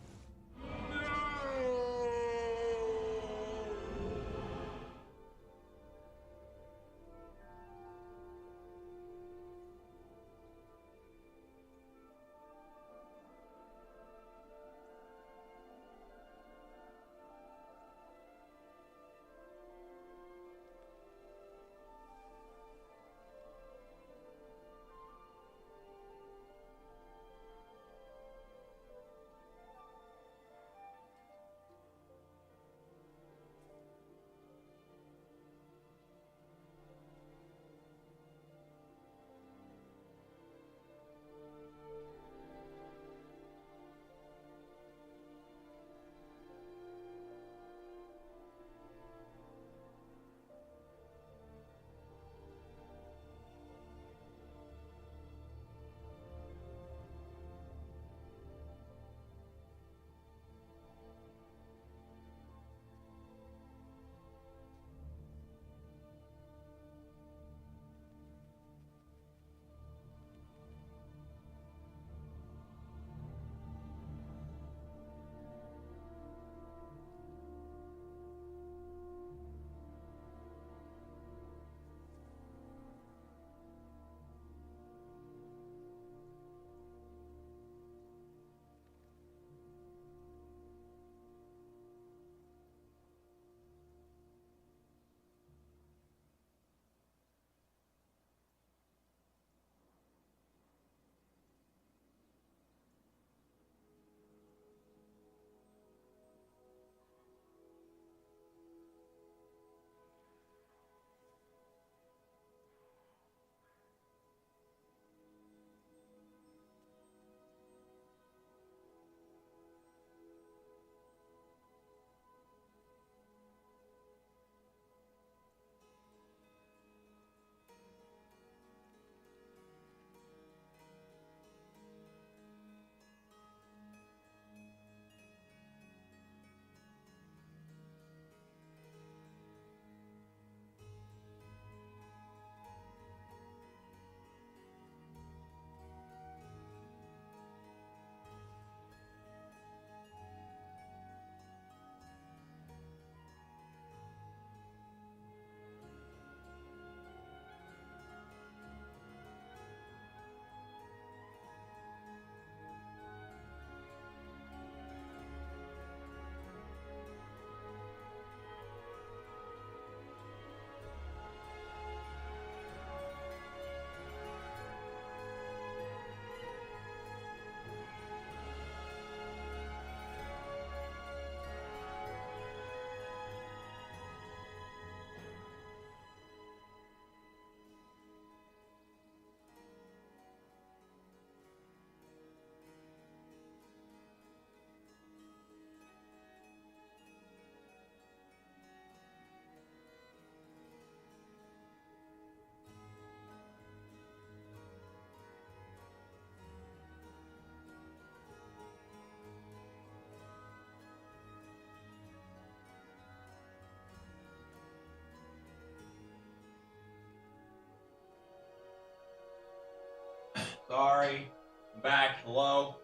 A: Sorry. I'm back. Hello.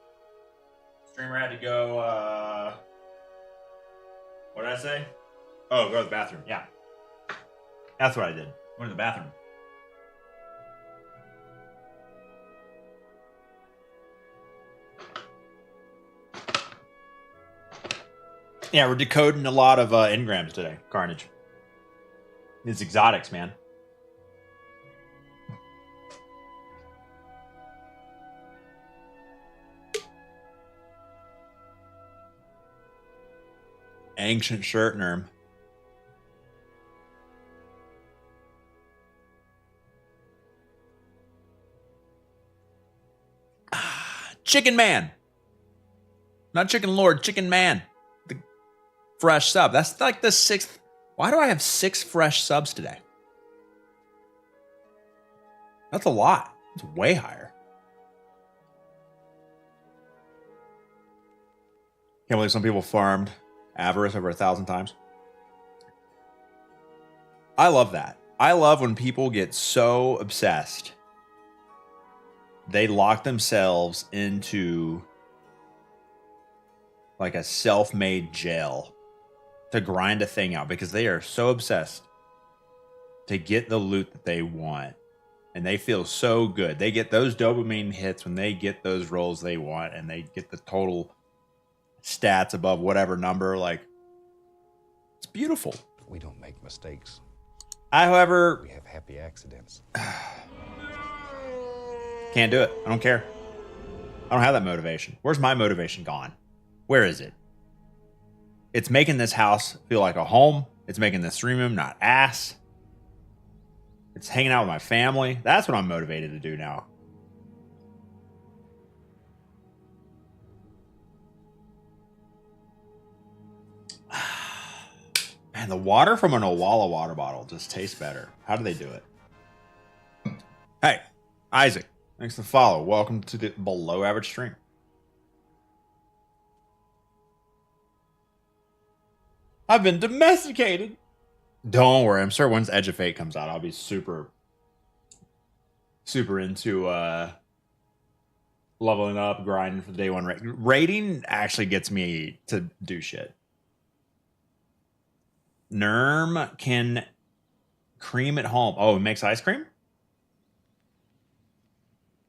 A: Streamer had to go
B: What did I say? Oh, go to the bathroom. Yeah. That's what I did. Went to the bathroom. Yeah, we're decoding a lot of engrams today. Carnage. It's exotics, man. Ancient shirt nerm. Chicken Man. Not Chicken Lord, Chicken Man. The fresh sub. That's like the 6th. Why do I have 6 fresh subs today? That's a lot. It's way higher. Can't believe some people farmed avarice over 1,000 times. I love that. I love when people get so obsessed. They lock themselves into like a self-made jail to grind a thing out because they are so obsessed to get the loot that they want. And they feel so good. They get those dopamine hits when they get those rolls they want and they get the total stats above whatever number. Like, it's beautiful.
C: We don't make mistakes.
B: However,
C: We have happy accidents.
B: can't do it. I don't care. I don't have that motivation. Where's my motivation gone? Where is it? It's making this house feel like a home. It's making this stream room not ass. It's hanging out with my family. That's what I'm motivated to do now. Man, the water from an Owala water bottle just tastes better. How do they do it? Hey, Isaac, thanks for the follow. Welcome to the below average stream. I've been domesticated. Don't worry. I'm sure once Edge of Fate comes out, I'll be super into leveling up, grinding for the day one. Rating actually gets me to do shit. Nerm can cream at home. Oh, it makes ice cream?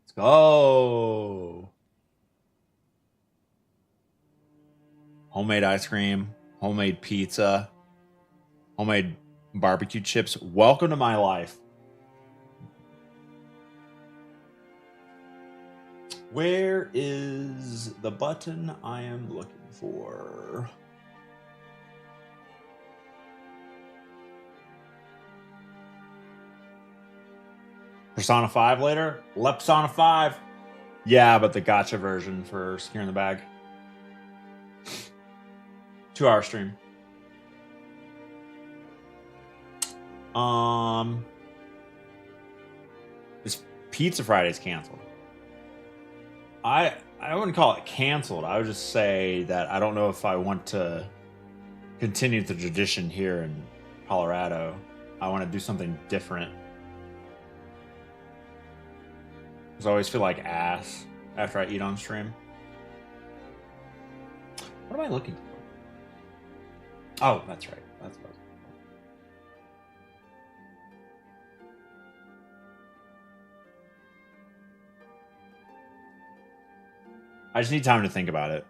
B: Let's go. Homemade ice cream, homemade pizza, homemade barbecue chips. Welcome to my life. Where is the button I am looking for? Persona 5 later? Persona 5. Yeah, but the gacha version for securing the bag. 2-hour stream. This Pizza Friday's canceled. I wouldn't call it canceled. I would just say that I don't know if I want to continue the tradition here in Colorado. I want to do something different. Because I always feel like ass after I eat on stream. What am I looking for? Oh, that's right. That's what I was looking for. I just need time to think about it.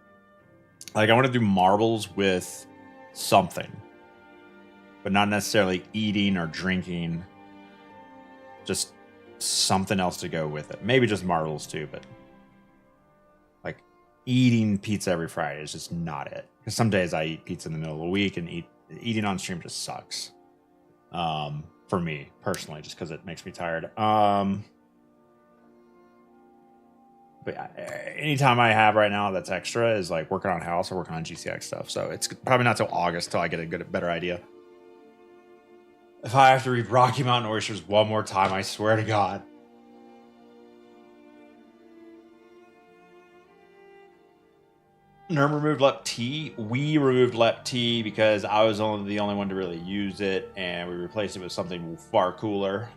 B: Like, I want to do marbles with something, but not necessarily eating or drinking. Just something else to go with it. Maybe just marbles too, but like eating pizza every Friday is just not it. Because some days I eat pizza in the middle of the week, and eating on stream just sucks. For me personally, just because it makes me tired. But yeah, anytime I have right now that's extra is like working on house or working on GCX stuff. So it's probably not till August till I get a better idea. If I have to read Rocky Mountain Oysters one more time, I swear to God. Nerm removed Lep T. We removed Lep T because I was the only one to really use it, and we replaced it with something far cooler.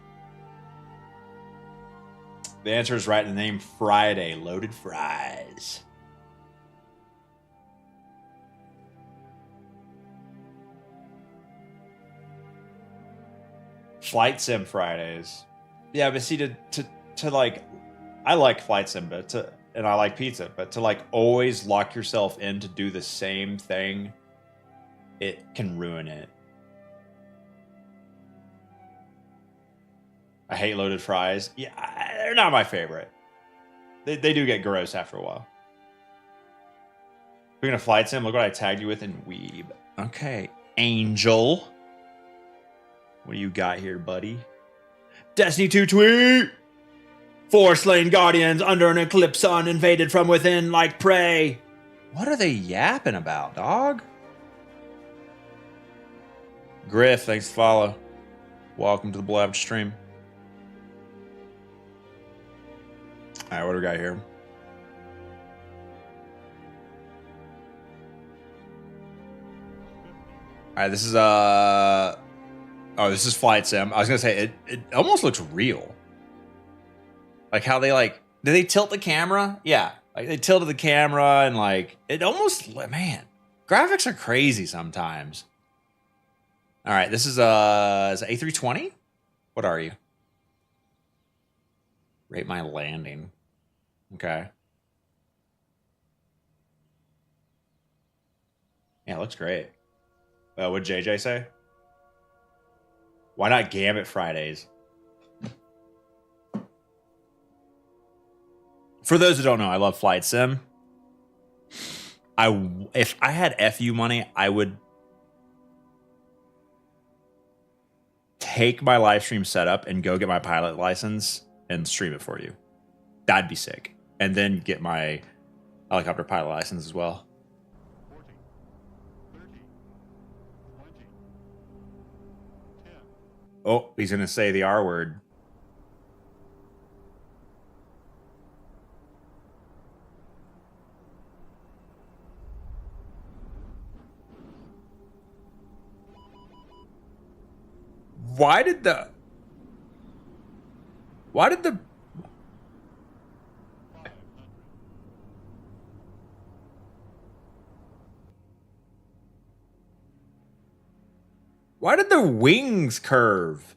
B: The answer is right in the name. Friday. Loaded fries.
A: Flight Sim Fridays. Yeah, but see, to like, I like Flight Sim, but and I like pizza, but to like always lock yourself in to do the same thing, it can ruin it. I hate loaded fries. Yeah, they're not my favorite. They do get gross after a while. We're gonna Flight Sim. Look what I tagged you with in Weeb. Okay, Angel. What do you got here, buddy? Destiny 2 tweet! 4 slain guardians under an eclipse sun invaded from within like prey. What are they yapping about, dog? Griff, thanks to follow. Welcome to the Blab stream. Alright, what do we got here? Alright, this is oh, this is Flight Sim. I was gonna say it almost looks real. Like how they like did they tilt the camera? Yeah. Like they tilted the camera and like it almost man. Graphics are crazy sometimes. Alright, this is A320? What are you? Rate my landing. Okay. Yeah, it looks great. What'd JJ say? Why not Gambit Fridays? For those who don't know, I love Flight Sim. If I had FU money, I would take my live stream setup and go get my pilot license and stream it for you. That'd be sick. And then get my helicopter pilot license as well.
I: 40, 30, 20, 10.
A: Oh, he's going to say the R word. Why did the wings curve?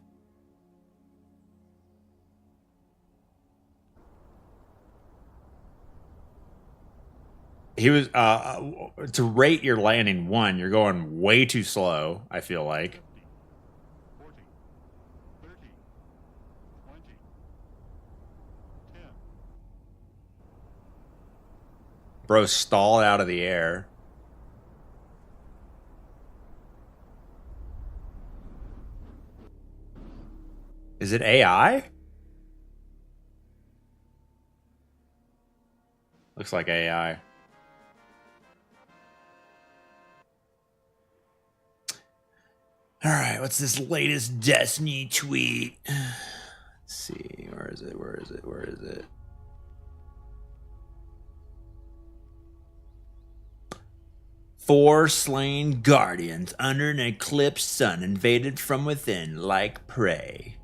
A: He was to rate your landing 1, you're going way too slow, I feel like.
I: 40, 30, 20, 10.
A: Bro stalled out of the air. Is it AI? Looks like AI. All right, what's this latest Destiny tweet? Let's see, where is it? Where is it? Where is it? Four slain guardians under an eclipsed sun invaded from within like prey.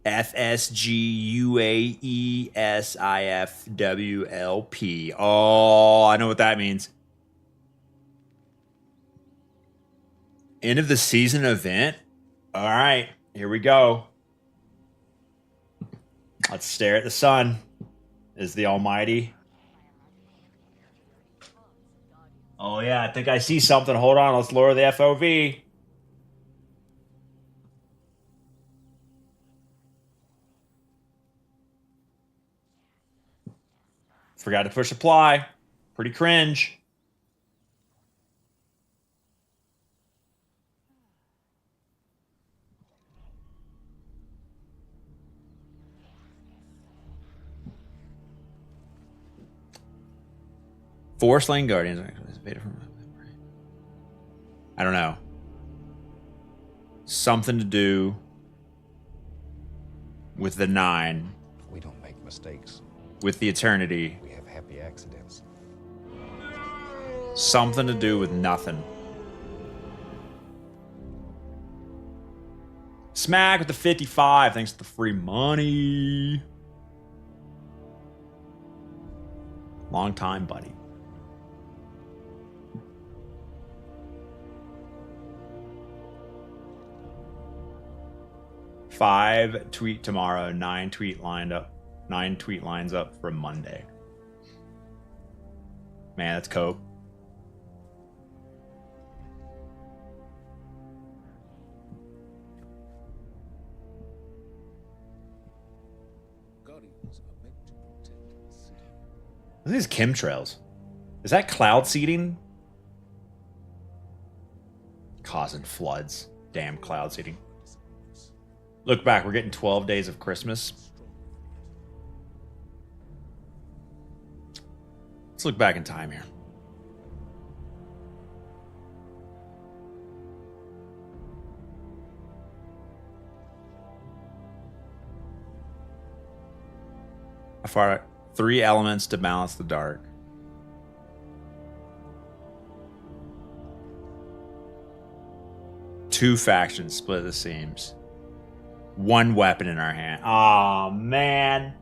A: FSGUAESIFWLP. Oh, I know what that means. End of the season event. All right, here we go. Let's stare at the sun. Is the Almighty. Oh yeah, I think I see something. Hold on, let's lower the FOV. Forgot to push apply. Pretty cringe. Four slain guardians. I don't know. Something to do with the 9.
C: We don't make mistakes.
A: With the eternity.
C: We have happy accidents.
A: Something to do with nothing. Smack with the 55. Thanks to the free money. Long time, buddy. 5 tweet tomorrow, 9 tweet lines up for Monday. Man, that's cope. Look at these chemtrails. Is that cloud seeding? Causing floods. Damn cloud seeding. Look back, we're getting 12 days of Christmas. Let's look back in time here. How far? 3 elements to balance the dark. Two factions split the seams. 1 weapon in our hand. Oh man.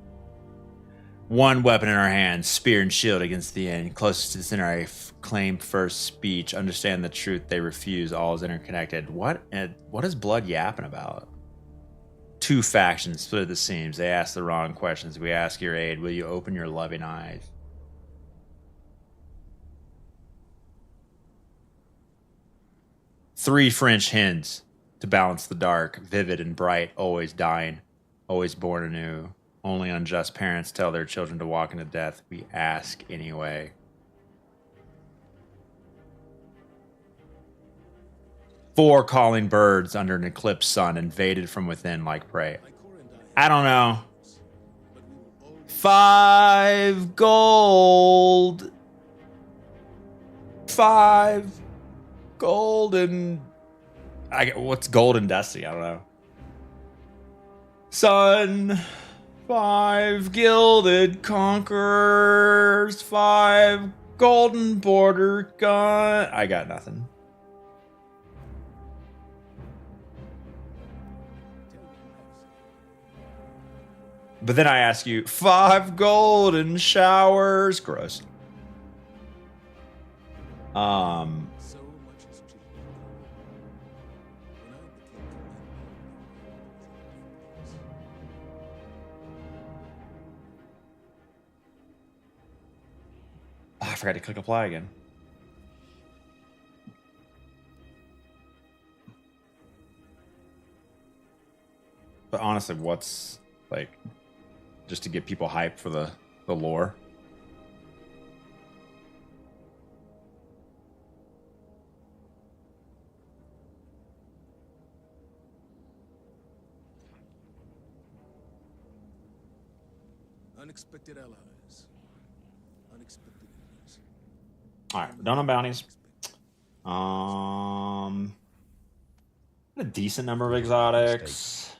A: 1 weapon in our hand. Spear and shield against the end. Closest to the center, I claim first speech. Understand the truth they refuse. All is interconnected. What is Blood yapping about? 2 factions split the seams. They ask the wrong questions. We ask your aid. Will you open your loving eyes? Three French hens to balance the dark. Vivid and bright, always dying, always born anew. Only unjust parents tell their children to walk into death. We ask anyway. Four calling birds under an eclipsed sun, invaded from within like prey. I don't know. 5 gold. 5 golden. What's golden destiny? I don't know. Sun. 5 gilded conquerors. 5 golden border gun. I got nothing. But then I ask you, 5 golden showers. Gross. I forgot to click apply again. But honestly, what's like just to get people hyped for the lore?
J: Unexpected allies. Unexpected enemies.
A: Alright, done on bounties. A decent number of exotics.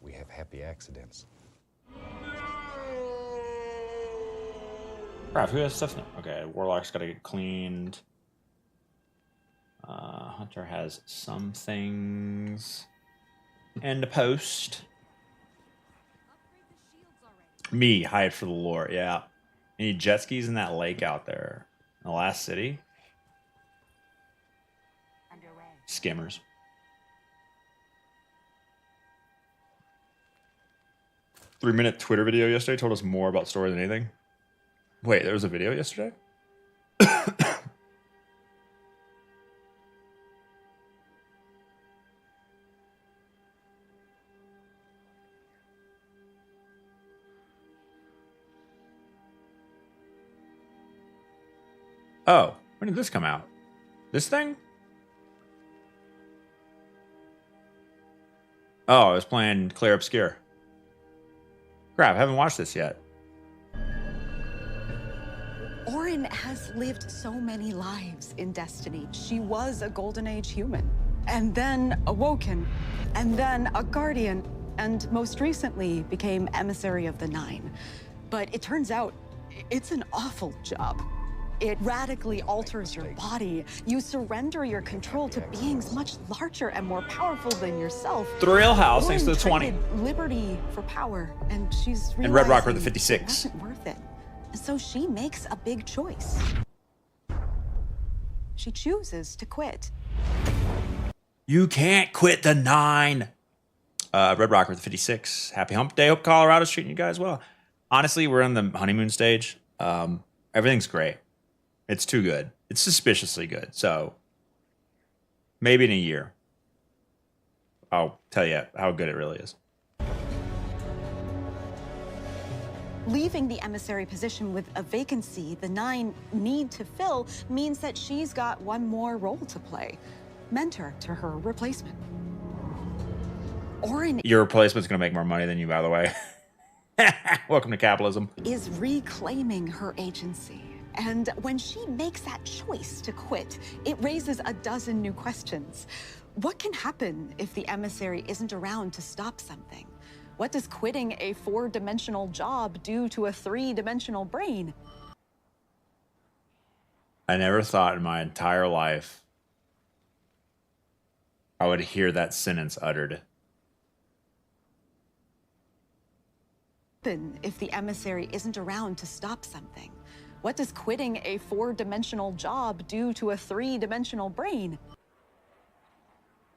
C: We have happy accidents.
A: Crap, who has stuff now? Okay, Warlock's gotta get cleaned. Hunter has some things. And a post. Me, hide for the lore, yeah. Any jet skis in that lake out there? In the last city?
G: Underway.
A: Skimmers. Three-minute Twitter video yesterday told us more about story than anything. Wait, there was a video yesterday? Oh, when did this come out? This thing? Oh, I was playing Claire Obscure. Crap, I haven't watched this yet.
K: Orin has lived so many lives in Destiny. She was a Golden Age human, and then awoken, and then a guardian, and most recently became emissary of the Nine. But it turns out it's an awful job. It radically alters your body. You surrender your control to beings much larger and more powerful than yourself.
A: The Real House, thanks to
K: Orin
A: the 20.
K: traded liberty for power, and she's
A: And Red Rock for the
K: realizing
A: 56.
K: It wasn't worth it. So she makes a big choice. She chooses to quit.
A: You can't quit the 9. Red Rocker with 56. Happy Hump Day. Hope Colorado's treating you guys well. Honestly, we're in the honeymoon stage. Everything's great. It's too good. It's suspiciously good. So maybe in a year, I'll tell you how good it really is.
K: Leaving the emissary position with a vacancy the 9 need to fill means that she's got one more role to play. Mentor to her replacement. Orin
A: Your replacement's going to make more money than you, by the way. Welcome to capitalism.
K: is reclaiming her agency. And when she makes that choice to quit, it raises a dozen new questions. What can happen if the emissary isn't around to stop something? What does quitting a 4-dimensional job do to a 3-dimensional brain?
A: I never thought in my entire life I would hear that sentence uttered.
K: If the emissary isn't around to stop something? What does quitting a 4-dimensional job do to a 3-dimensional brain?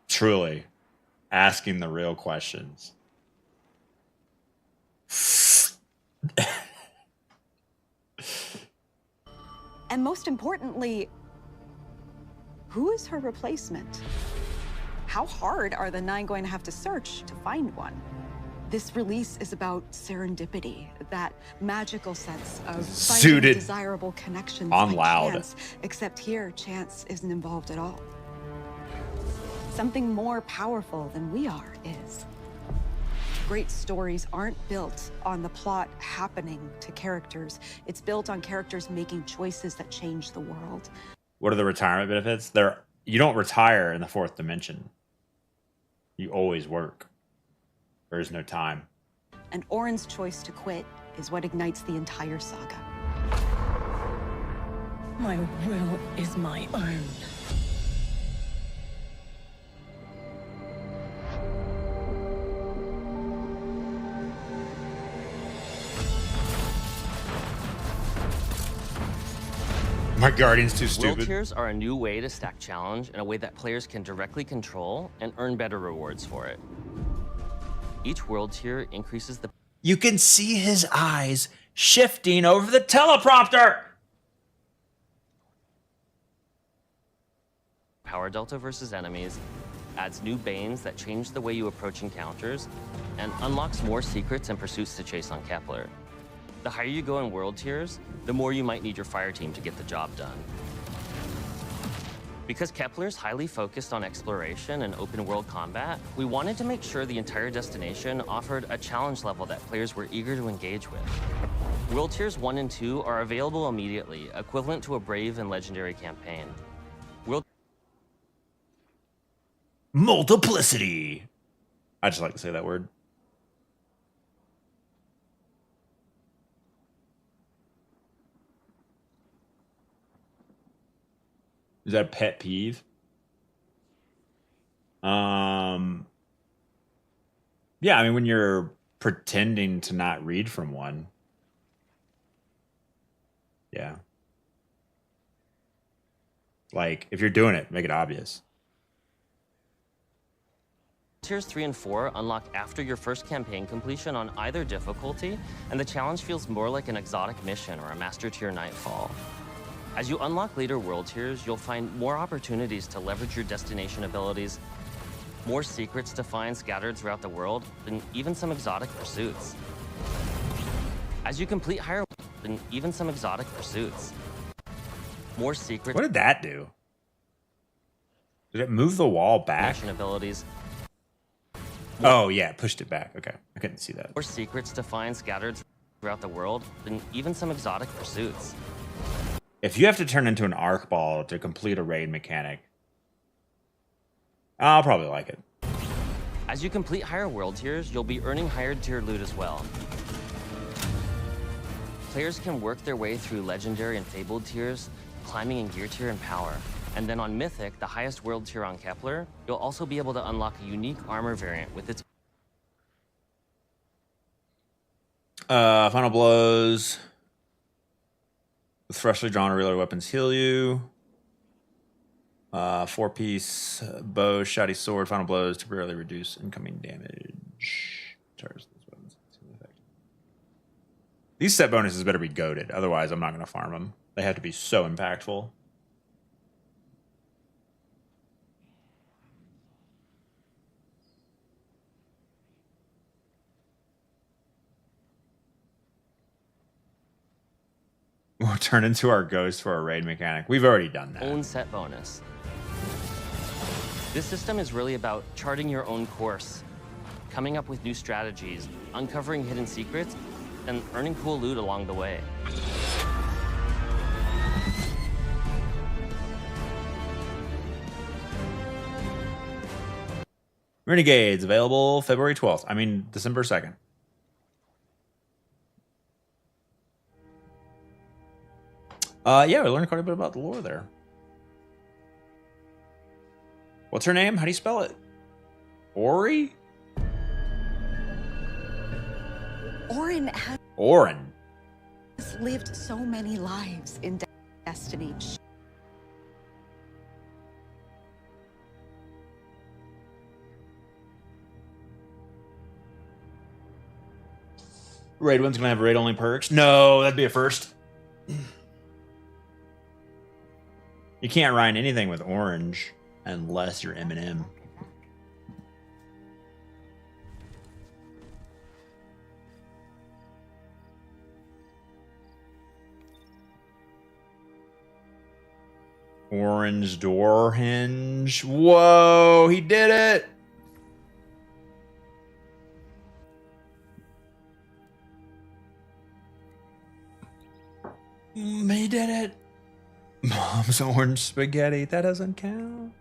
A: Truly, asking the real questions.
K: And most importantly, who is her replacement? How hard are the 9 going to have to search to find one? This release is about serendipity, that magical sense of finding
A: Suited
K: desirable connections
A: on
K: by
A: loud.
K: chance, except here, chance isn't involved at all. Something more powerful than we are is. Great stories aren't built on the plot happening to characters. It's built on characters making choices that change the world.
A: What are the retirement benefits? You don't retire in the 4th dimension. You always work. There is no time.
K: And Orin's choice to quit is what ignites the entire saga.
L: My will is my own.
A: My Guardian's too
M: World
A: stupid.
M: tiers are a new way to stack challenge in a way that players can directly control and earn better rewards for it. Each world tier increases the
A: You can see his eyes shifting over the teleprompter.
M: power delta versus enemies, adds new banes that change the way you approach encounters, and unlocks more secrets and pursuits to chase on Kepler. The higher you go in world tiers, the more you might need your fire team to get the job done. Because Kepler's highly focused on exploration and open world combat, we wanted to make sure the entire destination offered a challenge level that players were eager to engage with. World Tiers 1 and 2 are available immediately, equivalent to a Brave and Legendary campaign.
A: Multiplicity. I just like to say that word. Is that a pet peeve? Yeah, I mean, when you're pretending to not read from one. Yeah. Like, if you're doing it, make it obvious.
M: Tiers 3 and 4 unlock after your first campaign completion on either difficulty, and the challenge feels more like an exotic mission or a Master Tier Nightfall. As you unlock later world tiers, you'll find more opportunities to leverage your destination abilities, more secrets to find scattered throughout the world, and even some exotic pursuits. As you complete higher, and even some exotic pursuits. More secrets.
A: What did that do? Did it move the wall back?
M: Abilities.
A: Oh, yeah, it pushed it back. Okay, I couldn't see that.
M: More secrets to find scattered throughout the world, and even some exotic pursuits.
A: If you have to turn into an arc ball to complete a raid mechanic, I'll probably like it.
M: As you complete higher world tiers, you'll be earning higher tier loot as well. Players can work their way through legendary and fabled tiers, climbing in gear tier and power. And then on Mythic, the highest world tier on Kepler, you'll also be able to unlock a unique armor variant with its
A: Final blows. With freshly drawn or reloaded weapons heal you. 4-piece bow, shotty sword, final blows temporarily reduce incoming damage. These set bonuses better be goated. Otherwise, I'm not going to farm them. They have to be so impactful. We'll turn into our ghost for a raid mechanic. We've already done that.
M: Own set bonus. This system is really about charting your own course, coming up with new strategies, uncovering hidden secrets, and earning cool loot along the way.
A: Renegades, available February 12th. I mean, December 2nd. Yeah, we learned quite a bit about the lore there. What's her name? How do you spell it? Ori?
K: Orin has
A: Orin.
K: lived so many lives in Destiny.
A: Raid one's gonna have raid only perks. No, that'd be a first. You can't rhyme anything with orange unless you're Eminem. Orange door hinge. Whoa, he did it. He did it. Mom's orange spaghetti. That doesn't count.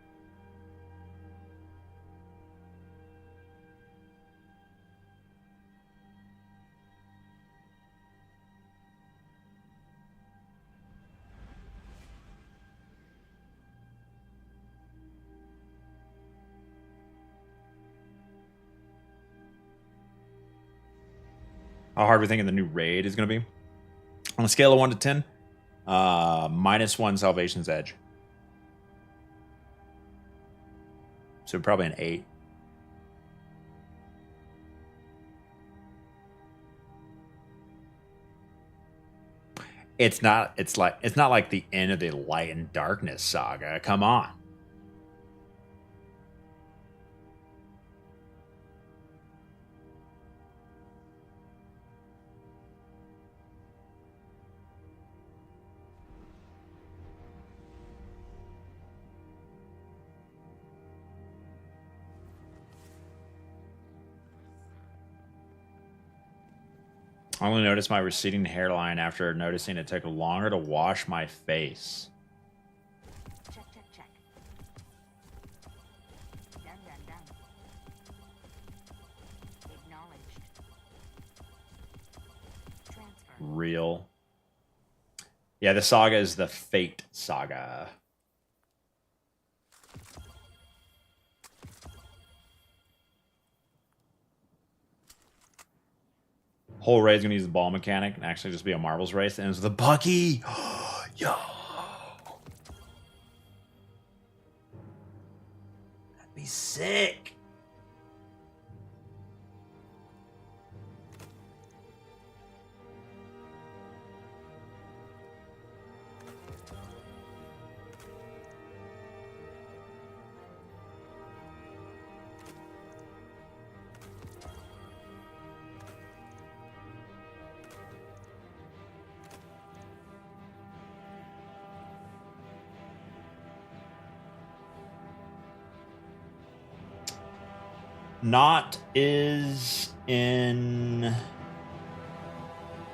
A: How hard are we thinking the new raid is going to be? On a scale of 1 to 10, -1 Salvation's Edge. So probably an 8. It's not like the end of the Light and Darkness saga. Come on. I only noticed my receding hairline after noticing it took longer to wash my face.
G: Check, check, check. Done, done, done. Acknowledged. Transfer.
A: Real. Yeah, the saga is the Fate saga. Whole raid's gonna use the ball mechanic and actually just be a marbles race. And it's the Bucky. Yo. That'd be sick. Not is in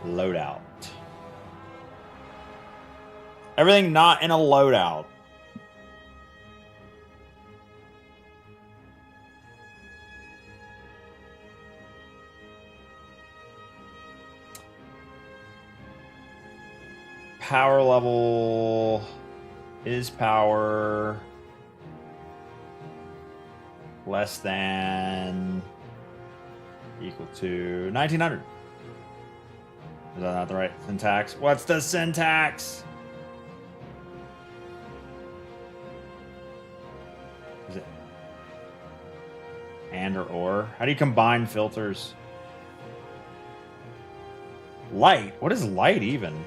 A: loadout. Everything not in a loadout. Power level is power. Less than equal to 1900. Is that not the right syntax? What's the syntax? Is it and or? How do you combine filters? Light. What is light even?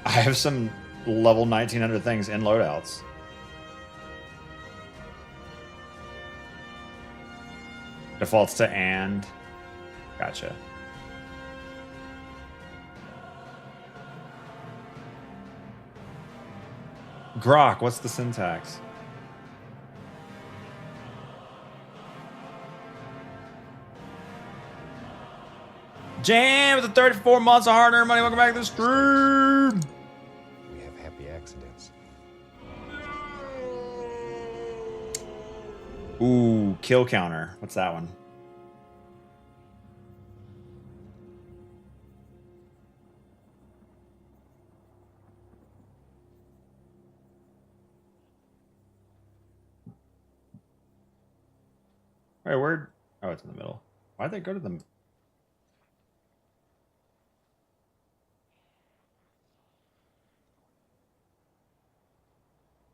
A: I have some level 1900 things in loadouts. Defaults to and. Gotcha. Grok, what's the syntax? Jam with the 34 months of hard-earned money. Welcome back to the stream.
C: We have happy accidents.
A: Ooh, kill counter. What's that one? Wait, where? Oh, it's in the middle. Why'd they go to the...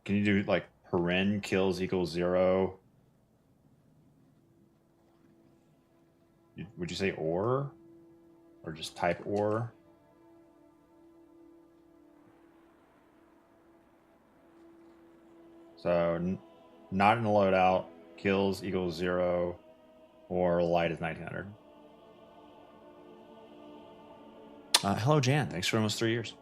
A: Can you do, like, paren kills equals 0? Would you say or? Or just type or? So, not in the loadout, kills equals 0, or light is 1900. Hello, Jan. Thanks for almost 3 years.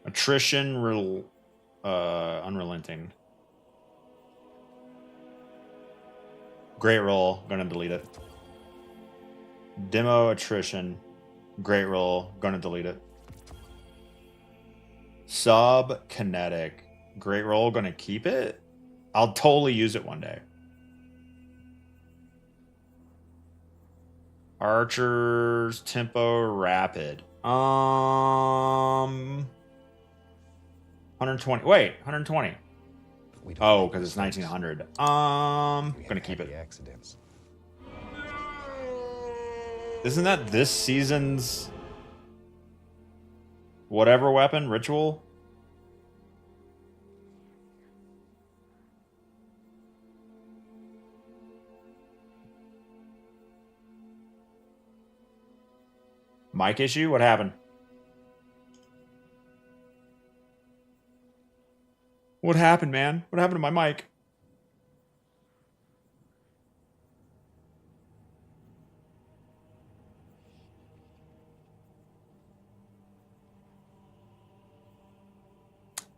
A: Attrition, unrelenting. Great roll, gonna delete it. Demo attrition, great roll, gonna delete it. Sub kinetic, great roll, gonna keep it. I'll totally use it one day. Archer's tempo rapid. 120. Wait, 120. Oh, because it's 1900. I'm gonna keep it.
C: Accidents.
A: Isn't that this season's whatever weapon ritual? Mic issue? What happened? What happened, man? What happened to my mic?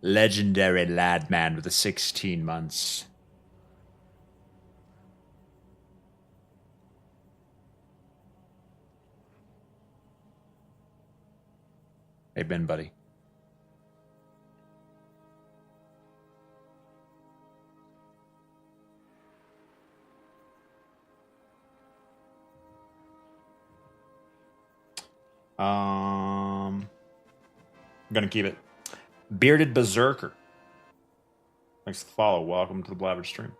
A: Legendary lad man with the 16 months. Hey, Ben, buddy. I'm gonna keep it. Bearded Berserker. Thanks for the follow. Welcome to the Blabbered stream.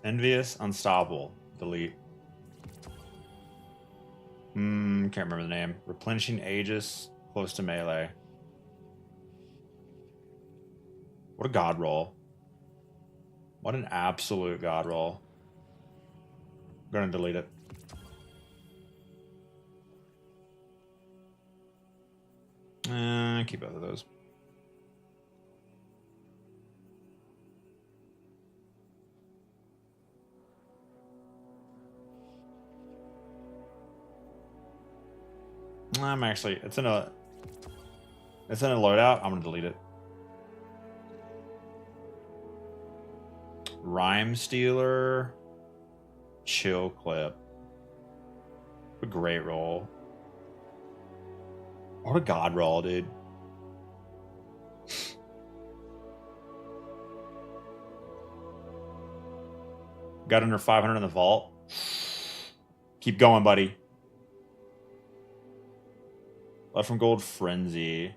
A: Envious, unstoppable. Delete. Can't remember the name. Replenishing Aegis, close to melee. What a god roll. What an absolute god roll. I'm gonna delete it. Keep both of those. I'm actually, it's in a loadout. I'm gonna delete it. Rhyme Stealer. Chill Clip. A great roll. What a god roll, dude. Got under 500 in the vault. Keep going, buddy. Left from Gold Frenzy.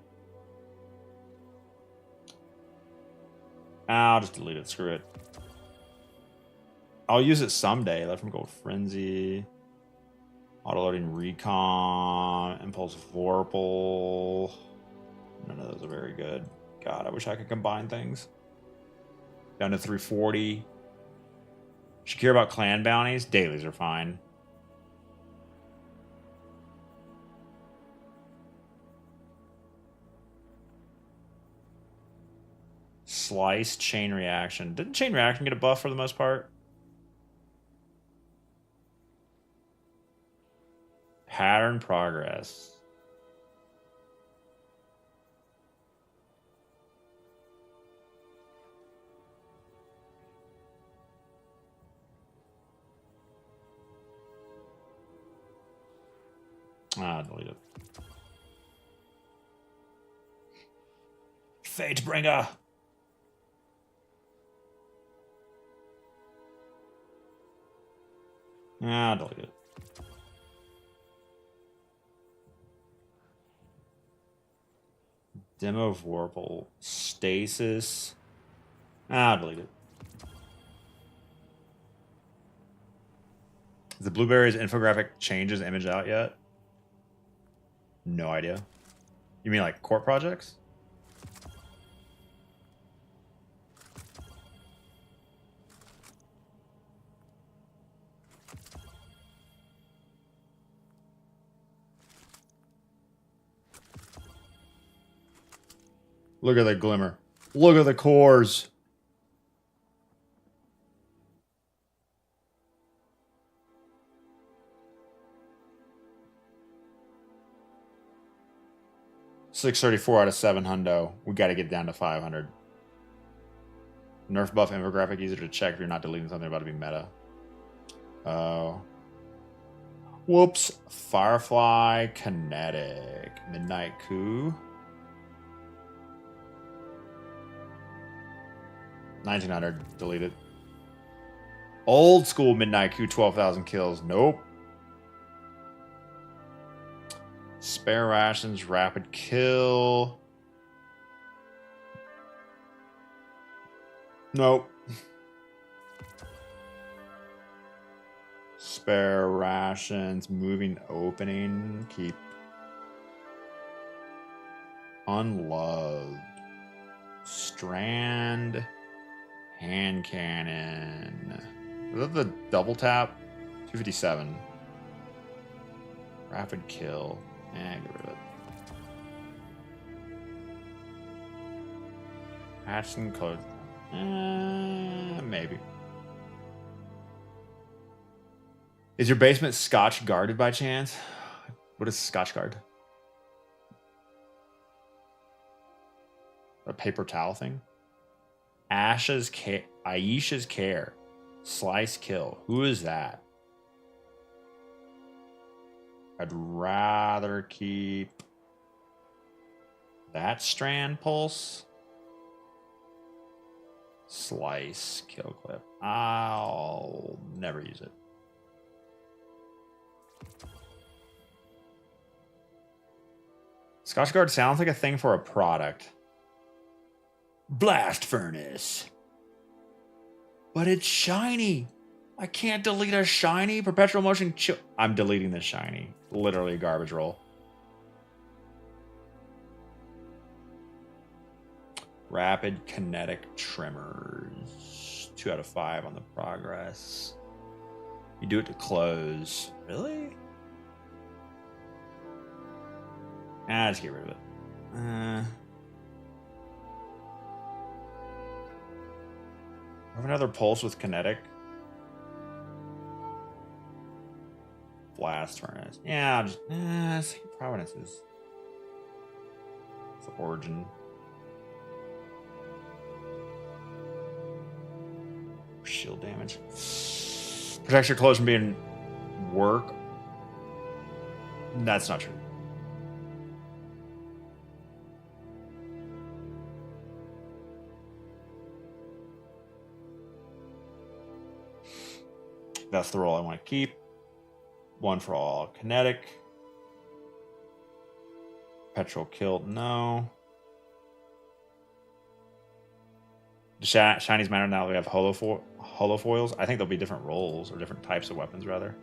A: I'll just delete it. Screw it. I'll use it someday. Left from Gold Frenzy. Autoloading Recon. Impulse Vorpal. None of those are very good. God, I wish I could combine things. Down to 340. Should care about clan bounties. Dailies are fine. Slice, Chain Reaction. Didn't Chain Reaction get a buff for the most part? Pattern Progress. Delete it. Fatebringer. Delete it. Demo of Vorpal. Stasis. Delete it. Is the Blueberries infographic changes image out yet? No idea. You mean like court projects? Look at the glimmer. Look at the cores. $634 out of 7 hundo. We got to get down to 500. Nerf buff infographic easier to check if you're not deleting something about to be meta. Oh. Whoops. Firefly Kinetic. Midnight Coup. 1900. Deleted. Old school Midnight Coup. 12,000 kills. Nope. Spare Rations. Rapid Kill. Nope. Spare Rations. Moving Opening. Keep. Unloved. Strand. Hand Cannon. Is that the double tap? 257. Rapid Kill. Get rid of it. Hatched and closed. Maybe. Is your basement Scotch guarded by chance? What is Scotch guard? A paper towel thing? Aisha's Care. Slice Kill. Who is that? I'd rather keep that Strand Pulse. Slice Kill Clip. I'll never use it. Scotch Guard sounds like a thing for a product. Blast Furnace. But it's shiny. I can't delete a shiny. Perpetual Motion Chill. I'm deleting this shiny. Literally a garbage roll. Rapid Kinetic Tremors. 2 out of 5 on the progress. You do it to close. Really? Let's get rid of it. I have another Pulse with Kinetic. Blast Furnace. Yeah, I'll just Providences. It's the Origin. shield damage. Protects your clothes from being work. That's not true. That's the roll I want to keep. One for all kinetic. Petrol killed, no. The shinies matter now that we have holofoils. I think there'll be different rolls or different types of weapons, rather.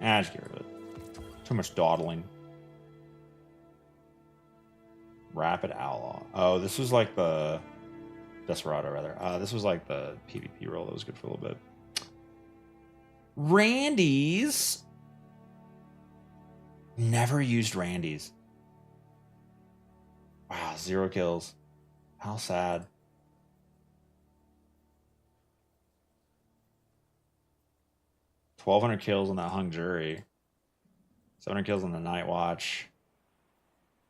A: Just get rid of it. Too much dawdling. Rapid Outlaw. Oh, this was like the Desperado, rather. This was like the PvP roll that was good for a little bit. Randy's. Never used Randy's. Wow, 0 kills. How sad. $1,200 kills on that hung jury. 700 kills on the night watch.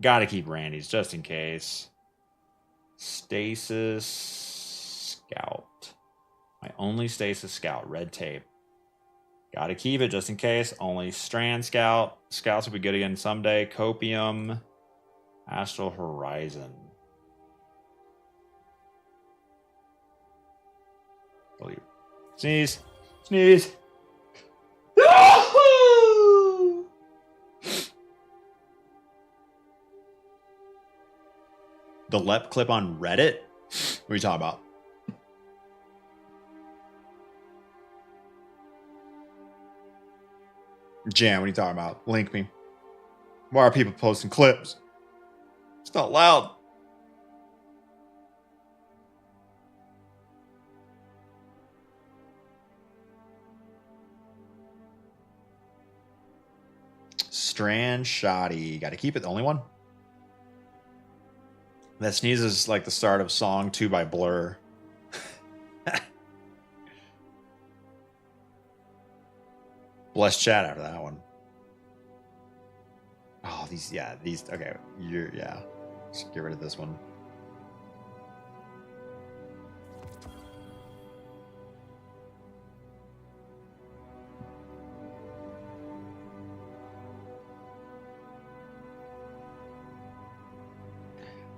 A: Gotta keep Randy's just in case. Stasis Scout. My only Stasis Scout. Red tape. Gotta keep it just in case. Only Strand Scout. Scouts will be good again someday. Copium. Astral Horizon. Sneeze. Sneeze. The LEP clip on Reddit? What are you talking about? Jan, what are you talking about? Link me. Why are people posting clips? It's not loud. Strand Shoddy. Got to keep it. The only one? That sneeze is like the start of Song 2 by Blur. Bless chat after that one. Oh, these, okay. Just get rid of this one.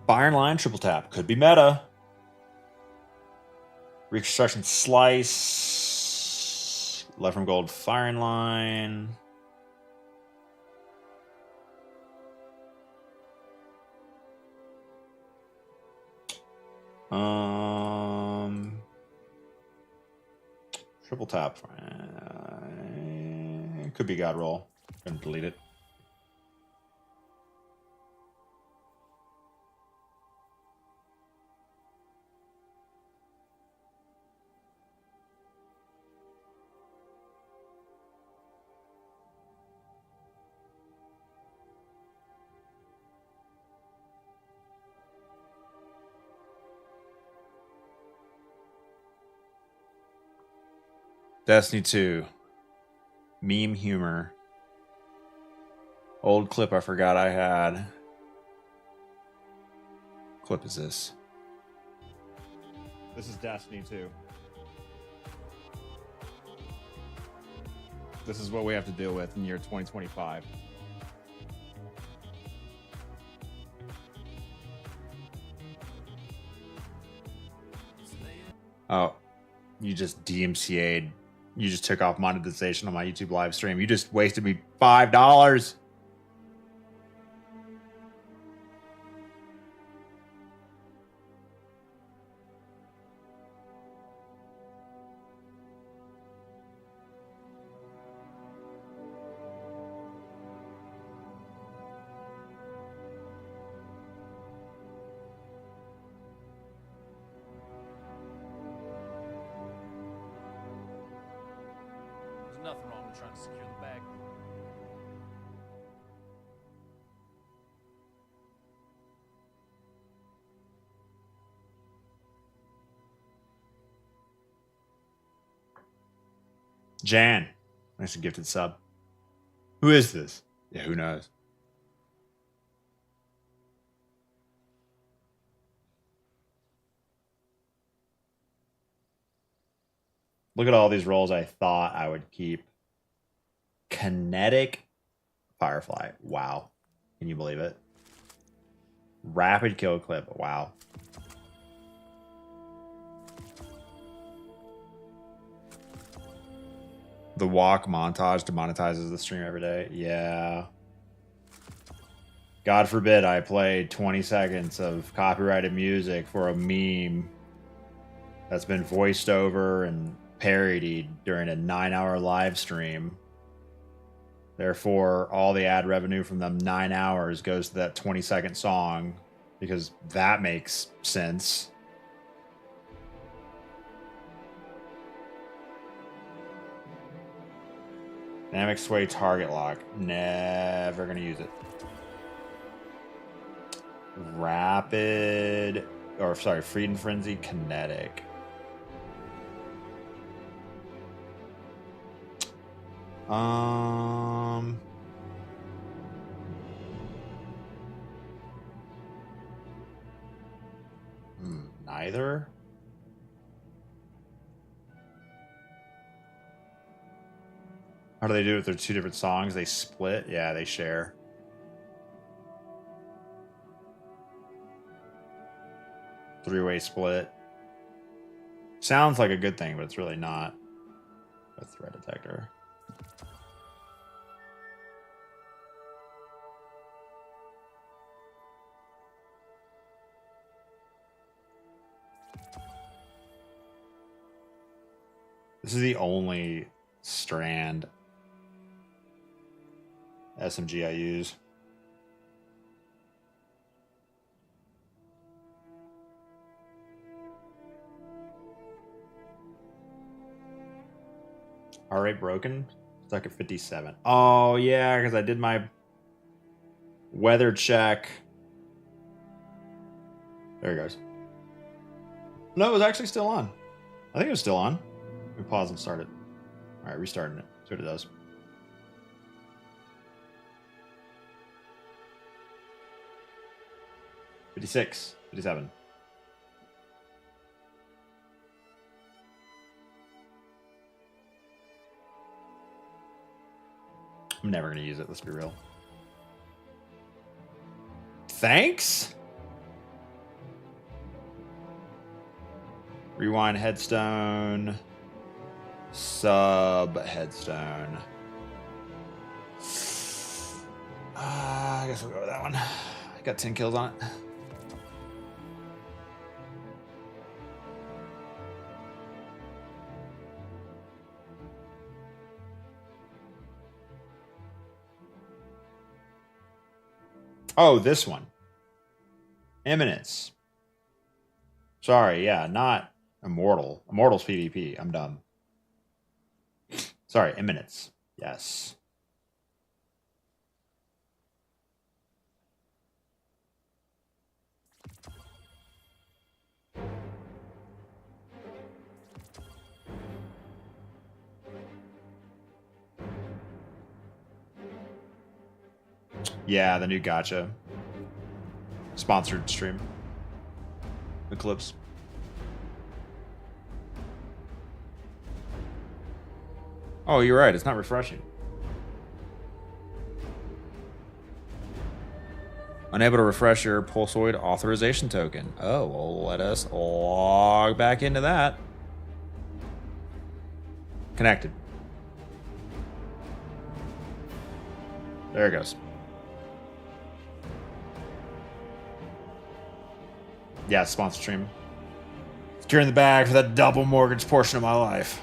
A: Firing line, triple tap. Could be meta. Reconstruction slice. Left from gold, firing line. Triple tap. Could be God roll. Gonna delete it. Destiny 2. Meme humor. Old clip I forgot I had. Clip is this?
B: This is Destiny 2. This is what we have to deal with in year 2025.
A: Oh, you just DMCA'd. You just took off monetization on my YouTube live stream. You just wasted me $5.
F: There's nothing wrong with trying to secure the bag.
A: Jan. Nice gifted sub. Who is this? Yeah, who knows? Look at all these roles I thought I would keep. Kinetic Firefly. Wow. Can you believe it? Rapid kill clip. Wow. The walk montage demonetizes the stream every day. Yeah. God forbid I played 20 seconds of copyrighted music for a meme that's been voiced over and parodied during a 9-hour live stream. Therefore, all the ad revenue from them 9 hours goes to that 20-second song because that makes sense. Dynamic sway target lock. Never gonna use it. Rapid, or sorry, Freed and Frenzy kinetic. Neither. How do they do it if they're two different songs? They split? Yeah, they share. Three-way split. Sounds like a good thing, but it's really not. A threat detector. This is the only strand SMG I use. Heart rate broken. Stuck at 57. Oh yeah, because I did my weather check. There it goes. No, it was actually still on. I think it was still on. Let me pause and start it. All right, restarting it. See what it does. $56, $57. I'm never gonna use it. Let's be real. Thanks. Rewind headstone. Sub headstone. I guess we'll go with that one. I got 10 kills on it. Oh, this one. Eminence. Sorry, yeah, not Immortal. Immortal's PvP. I'm dumb. Sorry, Eminence. Yes. Yeah, the new gacha. Sponsored stream. Eclipse. Oh, you're right. It's not refreshing. Unable to refresh your Pulsoid authorization token. Oh, well, let us log back into that. Connected. There it goes. Yeah, sponsor stream. Securing the bag for that double mortgage portion of my life.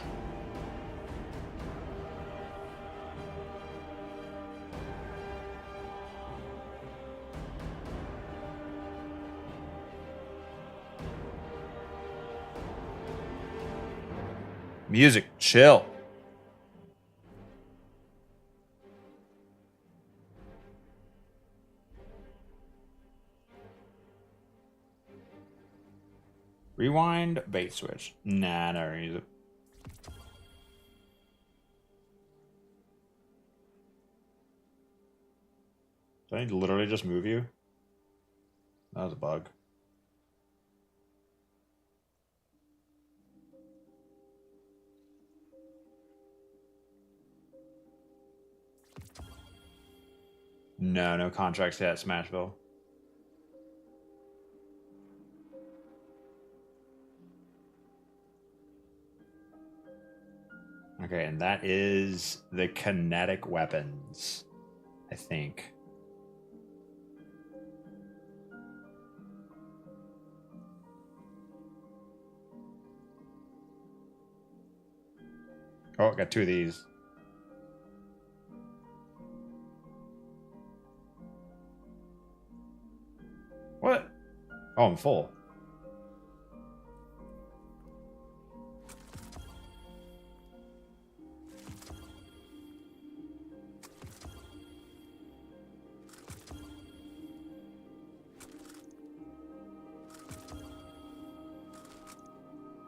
A: Music, chill. Rewind, bait switch. Nah, never use it. Did I literally just move you? That was a bug. No, no contracts yet, Smashville. Okay, and that is the kinetic weapons, I think. Oh, got 2 of these. What? Oh, I'm full.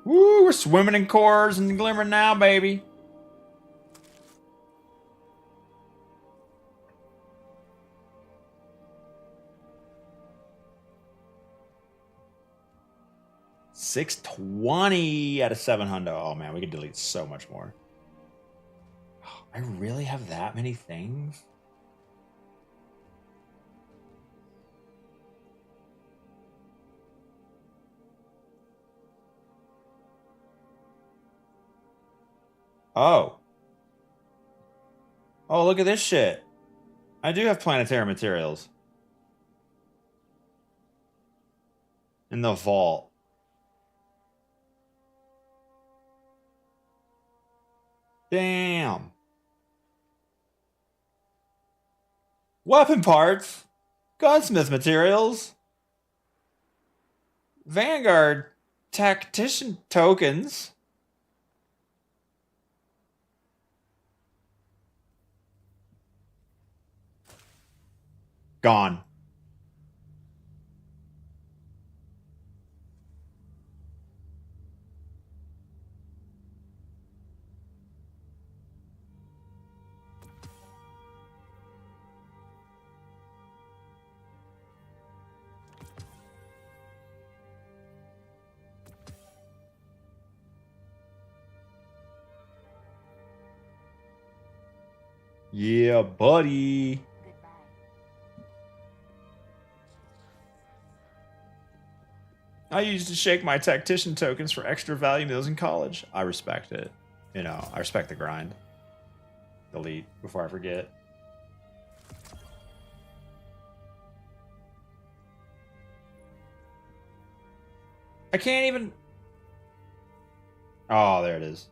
A: Woo, we're swimming in cores and glimmering now, baby. $620 out of 700. Oh man, we could delete so much more. I really have that many things? Oh. Oh, look at this shit. I do have planetary materials. In the vault. Damn. Weapon parts. Gunsmith materials. Vanguard tactician tokens. Gone. Yeah, buddy. I used to shake my tactician tokens for extra value meals in college. I respect it. You know, I respect the grind. Delete before I forget. I can't even... Oh, there it is.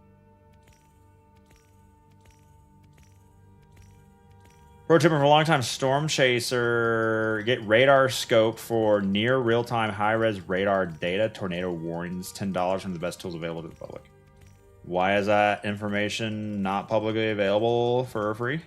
A: Pro tip for a long time, Storm Chaser. Get radar scope for near real-time high-res radar data. Tornado warnings. $10 from the best tools available to the public. Why is that information not publicly available for free?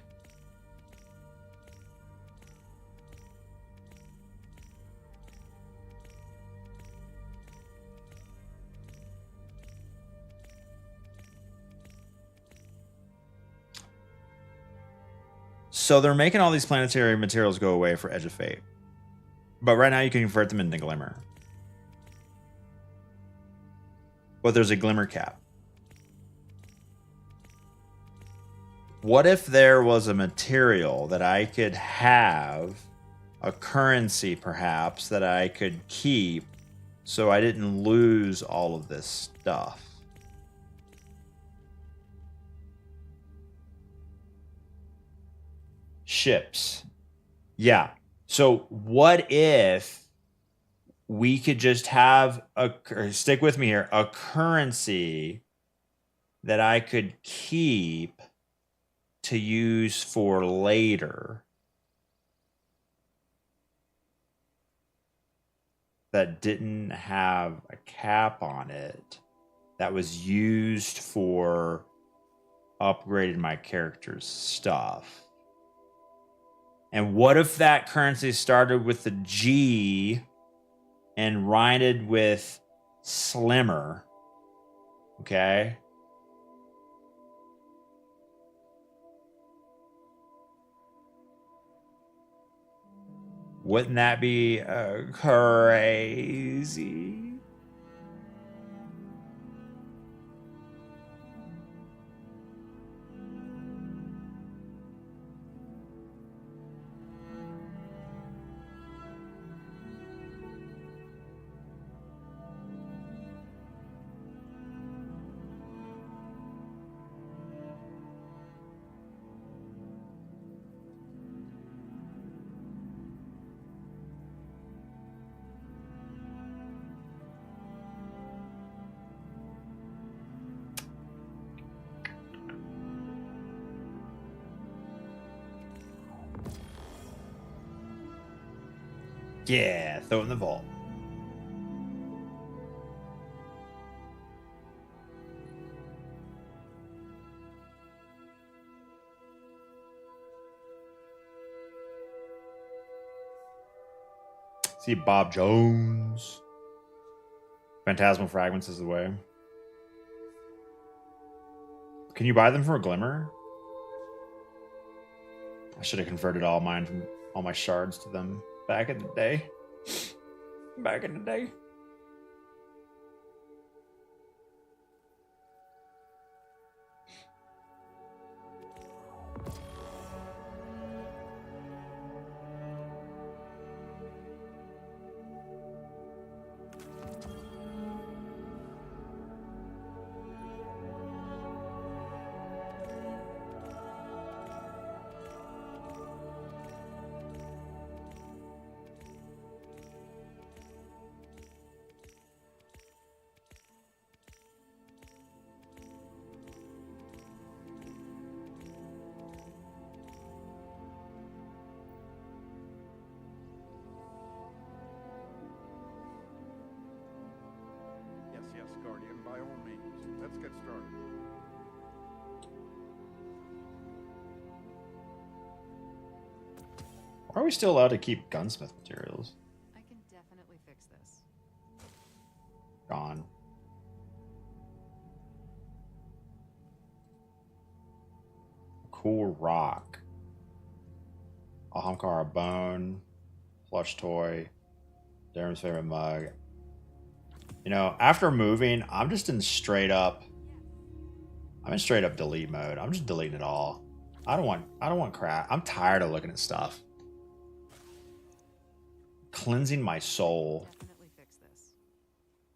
A: So they're making all these planetary materials go away for Edge of Fate. But right now you can convert them into Glimmer. But there's a Glimmer cap. What if there was a material that I could have, a currency perhaps, that I could keep so I didn't lose all of this stuff? Ships. Yeah. So what if we could just have stick with me here, a currency that I could keep to use for later that didn't have a cap on it, that was used for upgrading my character's stuff? And what if that currency started with the G and rhymed with slimmer? Okay. Wouldn't that be crazy? Yeah, throw it in the vault. See Bob Jones. Phantasmal Fragments is the way. Can you buy them for a glimmer? I should have converted all mine from all my shards to them back in the day. Back in the day.
I: Yes, Guardian, by all means. Let's get started.
A: Why are we still allowed to keep gunsmith materials?
G: I can definitely fix this.
A: Gone. Cool rock. A Ahamkara bone. Plush toy. Darren's favorite mug. You know, after moving, I'm just in straight up. I'm in straight up delete mode. I'm just deleting it all. I don't want crap. I'm tired of looking at stuff. Cleansing my soul.
G: Definitely fix this.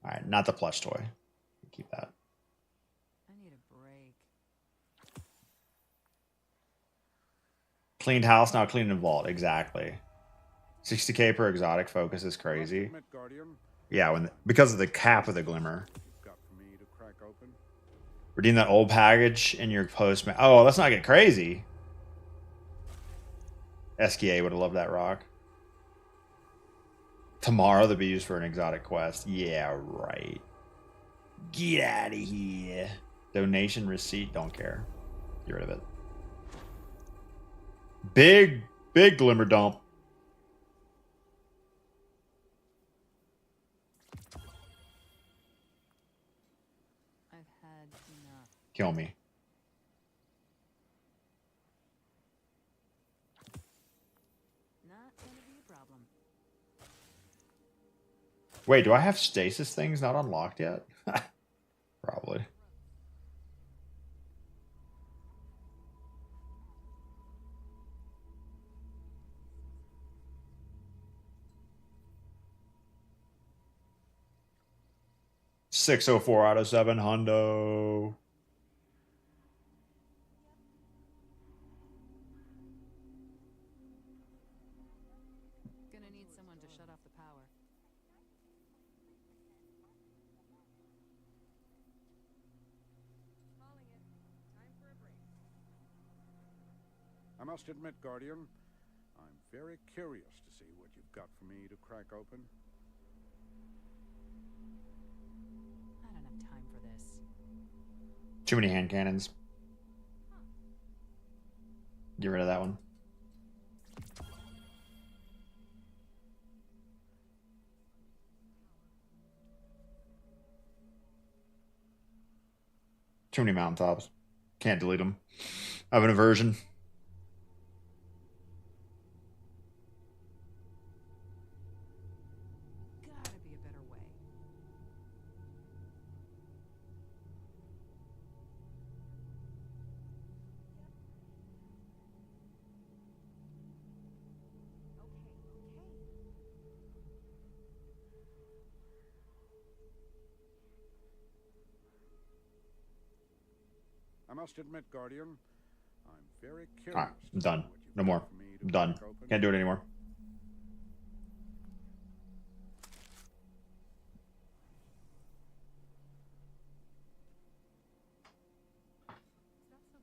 A: All right, not the plush toy. Keep that.
G: I need a break.
A: Cleaned house, now cleaning the vault. Exactly. 60k per exotic focus is crazy. Yeah, because of the cap of the glimmer. Redeem that old package in your postman. Oh, let's not get crazy. SKA would have loved that rock. Tomorrow they'll be used for an exotic quest. Yeah, right. Get out of here. Donation receipt. Don't care. Get rid of it. Big glimmer dump.
G: I've had enough.
A: Kill me.
G: Not gonna be a problem.
A: Wait, do I have stasis things not unlocked yet? Probably. $604 out of 7 hundo.
G: Gonna need someone to shut off the power.
I: I must admit, Guardian, I'm very curious to see what you've got for me to crack open.
G: I don't have time for this.
A: Too many hand cannons. Get rid of that one. Too many mountaintops. Can't delete them. I have an aversion.
G: Gotta be a better way.
I: I must admit, Guardian, I'm very curious.
A: Alright, I'm done. No more. I'm done. Can't do it anymore.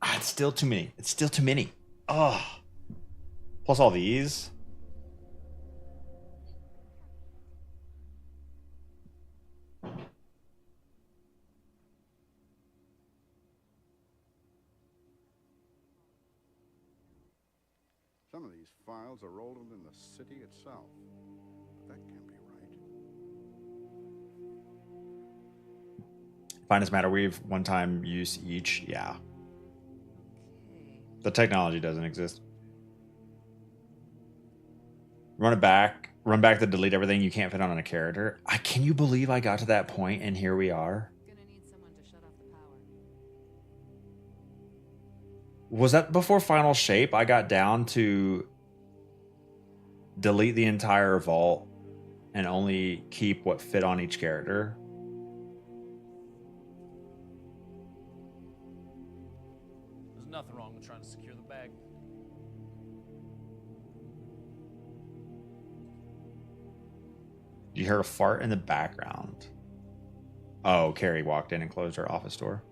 A: Ah, it's still too many. It's still too many. Oh. Plus all these.
I: Some of these files are older than the city itself. But that can't be right.
A: Finest matter weave, one-time use each. Yeah. The technology doesn't exist. Run back to delete everything you can't fit on a character. Can you believe I got to that point and here we are? Was that before final shape? I got down to delete the entire vault and only keep what fit on each character.
F: There's nothing wrong with trying to secure the bag.
A: You hear a fart in the background. Oh, Carrie walked in and closed her office door.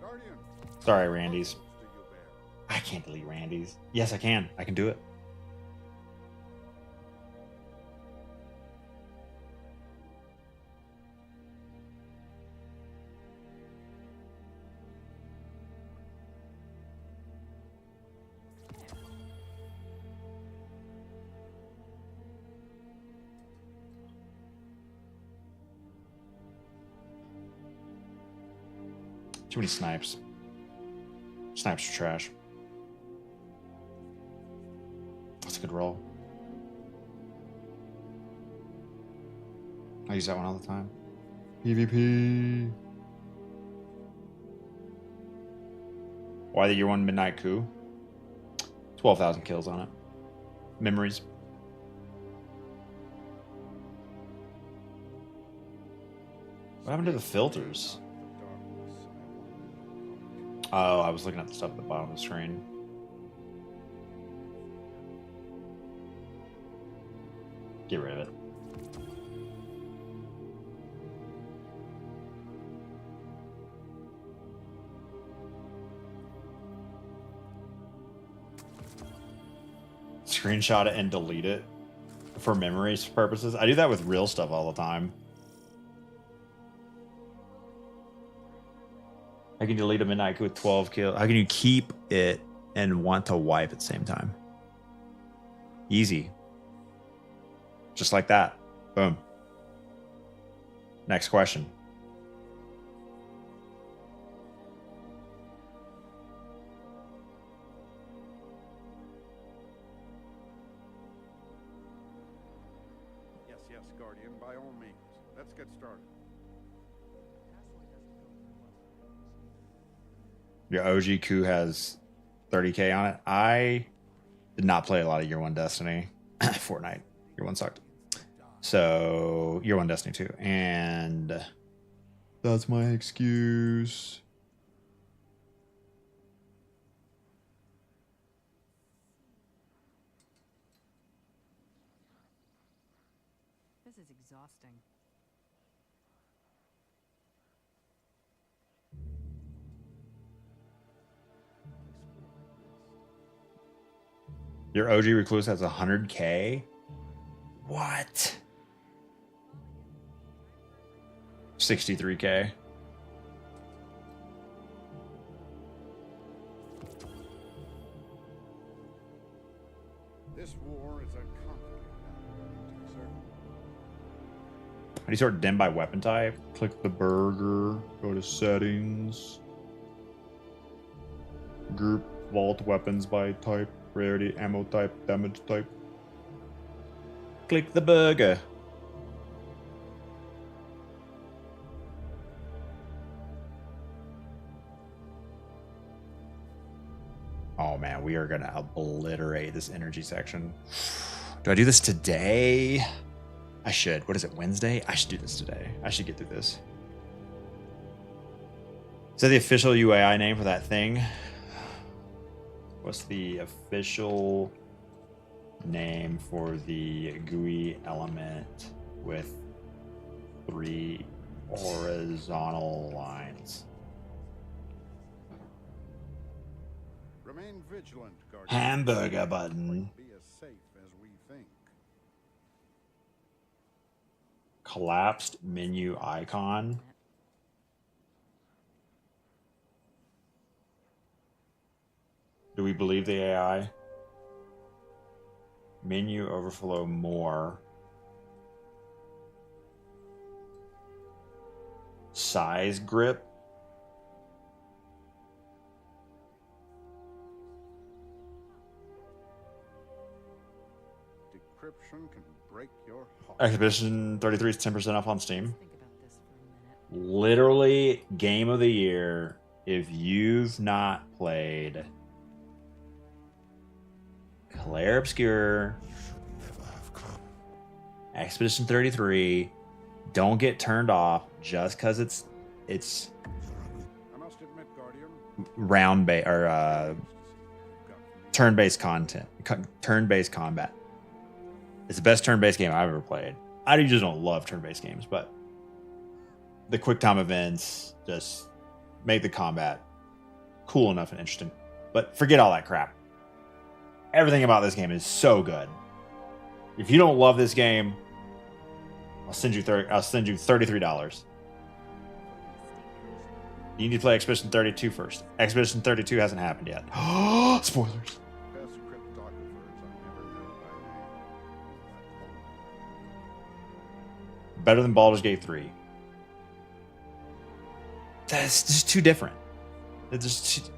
I: Guardian.
A: Sorry, Randy's. I can't delete Randy's. Yes, I can. I can do it. Too many snipes. Snipes are trash. That's a good roll. I use that one all the time. PvP. Why the year one midnight coup? 12,000 kills on it. Memories. What happened to the filters? Oh, I was looking at the stuff at the bottom of the screen. Get rid of it. Screenshot it and delete it for memories purposes. I do that with real stuff all the time. How can you delete a midnight coup with 12 kills? How can you keep it and want to wipe at the same time? Easy. Just like that. Boom. Next question.
I: Yes, Guardian, by all means. Let's get started.
A: Your OG coup has 30k on it. I did not play a lot of Year 1 Destiny. Fortnite. Year 1 sucked. So, Year 1 Destiny 2. And that's my excuse.
G: This is exhausting.
A: Your OG recluse has 100k? What? 63k.
I: This war is a complicated one, sir.
A: How do you sort dim by weapon type? Click the burger, go to settings, group vault weapons by type, rarity, ammo type, damage type. Click the burger. Oh man, we are gonna obliterate this energy section. Do I do this today? I should. What is it, Wednesday? I should do this today. I should get through this. Is that the official UAI name for that thing? What's the official name for the GUI element with 3 horizontal lines.
I: Remain vigilant, Guardian.
A: Hamburger button.
I: Be as safe as we think.
A: Collapsed menu icon. Do we believe the AI? Menu overflow more. Size grip.
I: Decryption can break your heart.
A: Expedition 33 is 10% off on Steam. Literally game of the year. If you've not played Claire Obscure, Expedition 33, don't get turned off just because it's
I: I must admit, Guardian,
A: round based or turn-based content, turn-based combat. It's the best turn-based game I've ever played. I just don't love turn-based games, but the quick time events just make the combat cool enough and interesting. But forget all that crap. Everything about this game is so good. If you don't love this game, I'll send you $33. You need to play Expedition 32 first. Expedition 32 hasn't happened yet. Spoilers.
I: best cryptographers I never knew by name.
A: Better than Baldur's Gate 3. That's just too different. It's just too,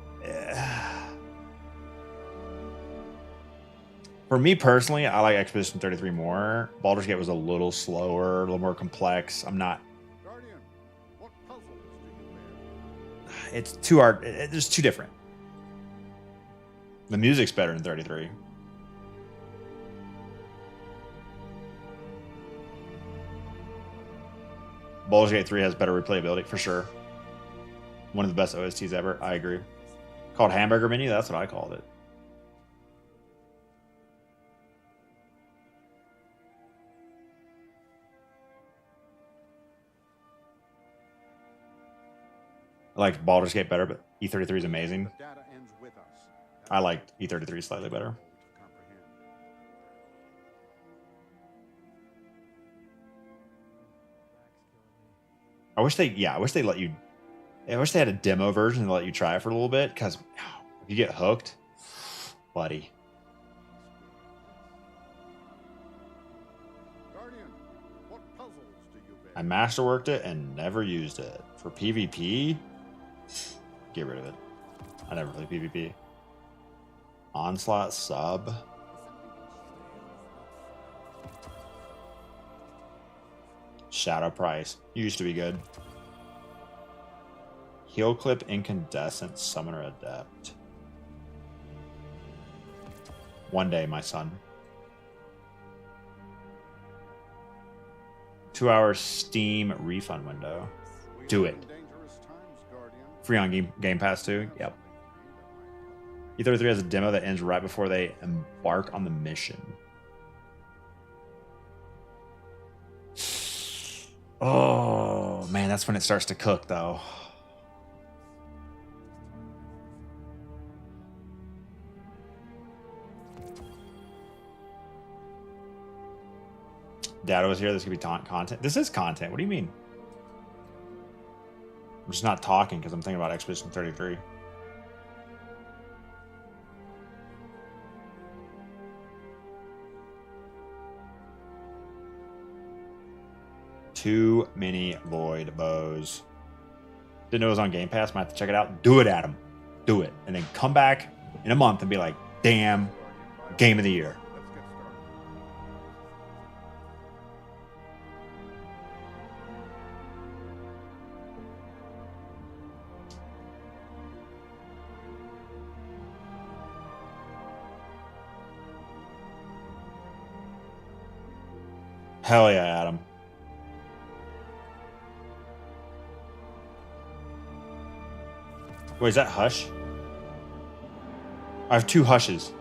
A: For me personally, I like Expedition 33 more. Baldur's Gate was a little slower, a little more complex. I'm not.
I: Guardian, what puzzles do you bear?
A: It's too hard. It's just too different. The music's better in 33. Baldur's Gate 3 has better replayability for sure. One of the best OSTs ever. I agree. Called Hamburger Menu. That's what I called it. I liked Baldur's Gate better, but E33 is amazing.
I: The data ends with us.
A: I liked E33 slightly better. I wish they let you. I wish they had a demo version and let you try it for a little bit, because if you get hooked, buddy.
I: Guardian, what puzzles do you bear?
A: I masterworked it and never used it. For PvP, get rid of it. I never play PvP. Onslaught sub. Shadow Price. Used to be good. Heal Clip Incandescent Summoner Adept. One day, my son. 2 hour Steam refund window. Do it. Free on Game Pass too? Yep. E33 has a demo that ends right before they embark on the mission. Oh, man, that's when it starts to cook, though. Data was here. This could be content. This is content. What do you mean? I'm just not talking because I'm thinking about Expedition 33. Too many void bows. Didn't know it was on Game Pass. Might have to check it out. Do it, Adam. Do it. And then come back in a month and be like, damn, game of the year. Hell yeah, Adam. Wait, is that Hush? I have 2 Hushes.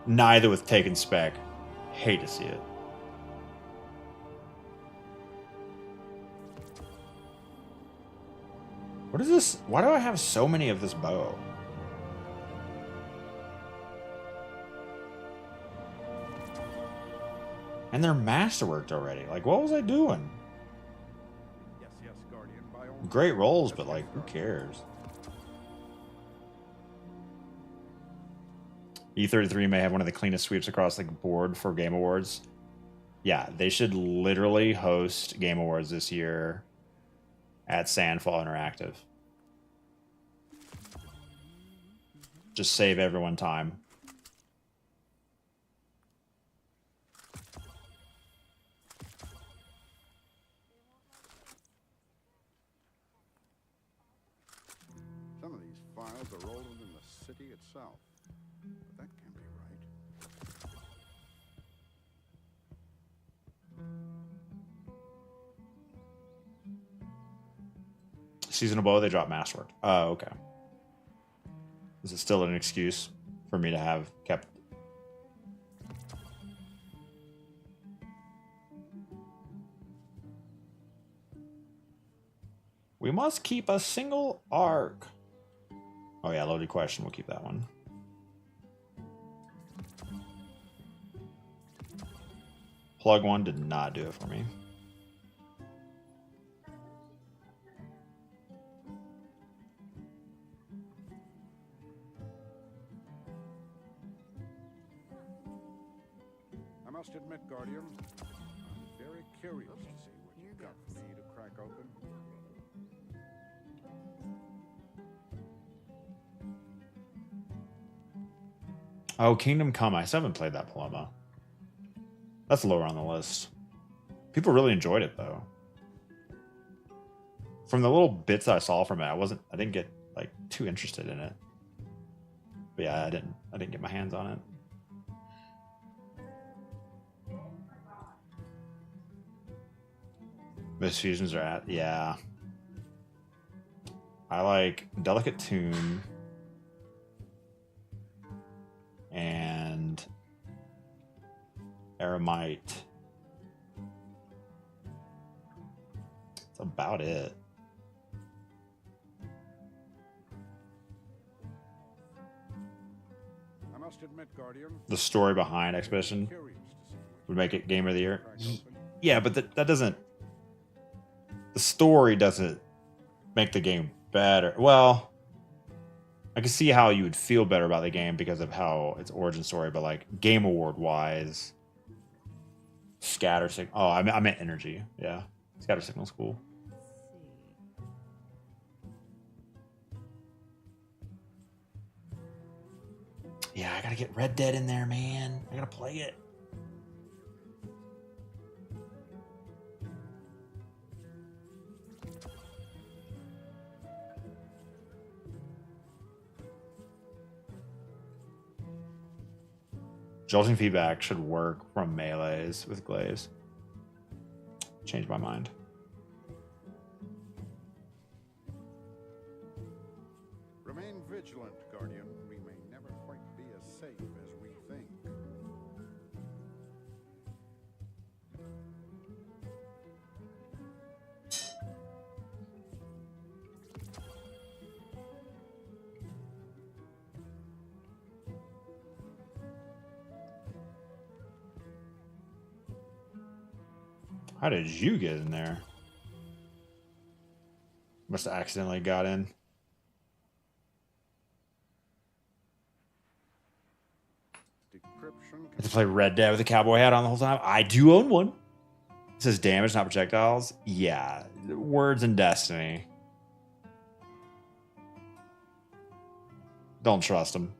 A: Neither with Taken Spec. Hate to see it. What is this? Why do I have so many of this bow? And they're masterworked already. Like, what was I doing?
I: Yes, yes, Guardian, by all
A: Great rolls, but like, who cares? E33 may have one of the cleanest sweeps across the board for Game Awards. Yeah, they should literally host Game Awards this year at Sandfall Interactive. Just save everyone time.
I: Some of these files are older than the city itself. But that can't be right.
A: Seasonal bow, they drop masterwork. Oh, okay. Is it still an excuse for me to have kept? We must keep a single arc. Oh yeah, loaded question. We'll keep that one. Plug one did not do it for me.
I: I must admit, Guardian, I'm very curious to see what you've got for me to crack open.
A: Oh, Kingdom Come. I still haven't played that Paloma. That's lower on the list. People really enjoyed it though. From the little bits I saw from it, I didn't get like too interested in it. But yeah, I didn't get my hands on it. Most fusions are at, yeah. I like Delicate Tune and Aramite. That's about it.
I: I must admit, Guardian,
A: The story behind Expedition would make it Game of the Year. Yeah, but that doesn't. The story doesn't make the game better. Well, I can see how you would feel better about the game because of how its origin story, but like Game Award wise, Scatter Signal. Oh, I meant Energy. Yeah, Scatter Signal's cool. Yeah, I gotta get Red Dead in there, man. I gotta play it. Jolting feedback should work from melees with glaives. Changed my mind.
I: remain vigilant, Guardian. We may never quite be as safe as we think.
A: How did you get in there? Must have accidentally got in.
I: Decryption.
A: I have to play Red Dead with a cowboy hat on the whole time. I do own one. It says damage, not projectiles. Yeah, words in Destiny. Don't trust them.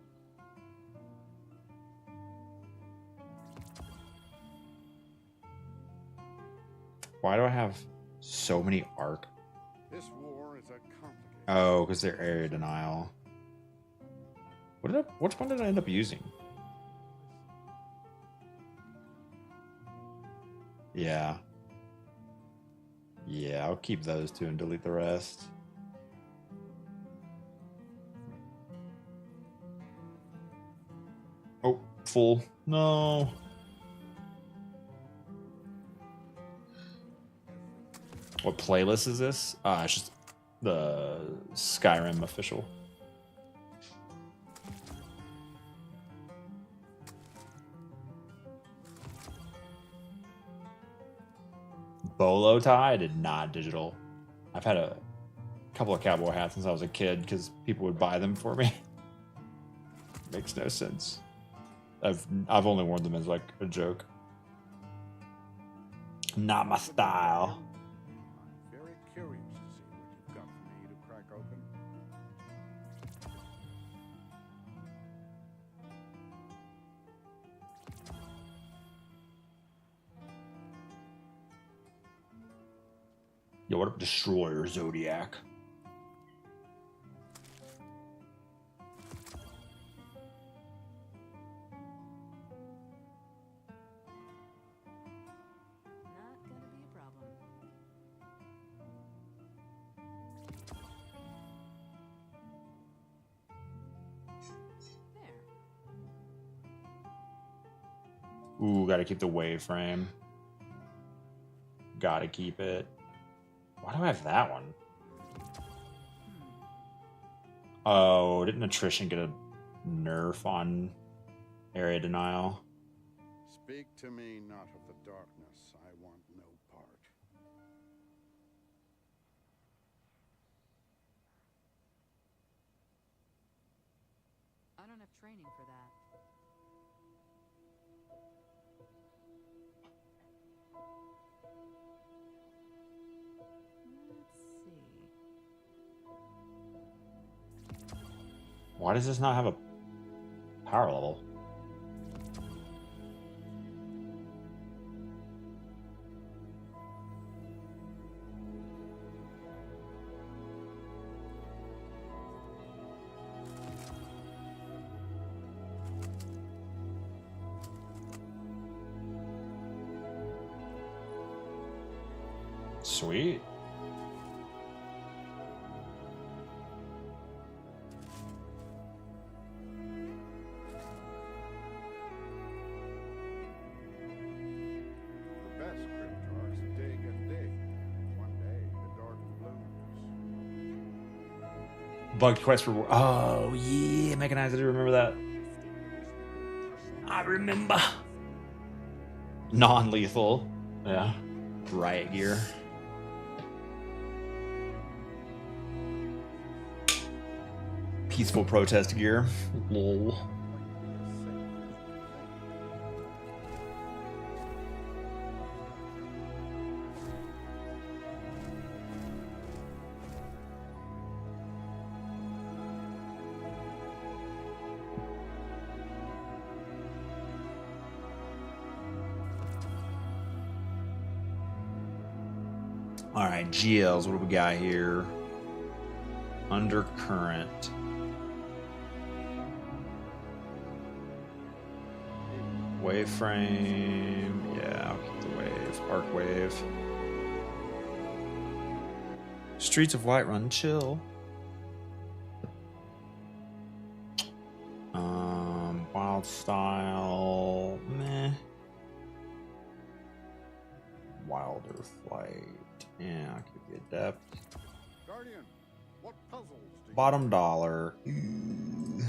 A: Why do I have so many arc?
I: This war is a complicated.
A: Oh, because they're area denial. Which one did I end up using? Yeah. Yeah, I'll keep those two and delete the rest. Oh, full. No.
B: What playlist is this? It's just the Skyrim official. Bolo tie? I did not digital. I've had a couple of cowboy hats since I was a kid because people would buy them for me. Makes no sense. I've only worn them as like a joke. Not my style.
I: I'm very curious to see what you've got for me to crack open.
B: Yo, what up, Destroyer Zodiac?
G: Not gonna be a problem. There.
B: Ooh, gotta keep the wave frame. Gotta keep it. Why do I have that one? Oh, didn't attrition get a nerf on area denial?
I: Speak to me not of the darkness. I want no part.
G: I don't have training for that. Let's see.
B: Why does this not have a power level? Sweet.
I: The best cryptarchs dig and dig. One day the dark blooms.
B: Bug quest reward. Oh, yeah. Mechanized. I do remember that. I remember. Non-lethal. Yeah. Riot gear. Peaceful protest gear. Lol. All right, GLs, what do we got here? Undercurrent. Wave frame. Yeah, I'll keep the wave. Arc wave. Streets of Whiterun, chill. Wild style, meh. Wilder flight. Yeah, I'll keep the adept.
I: Guardian, what puzzles do you
B: Bottom dollar. Ooh.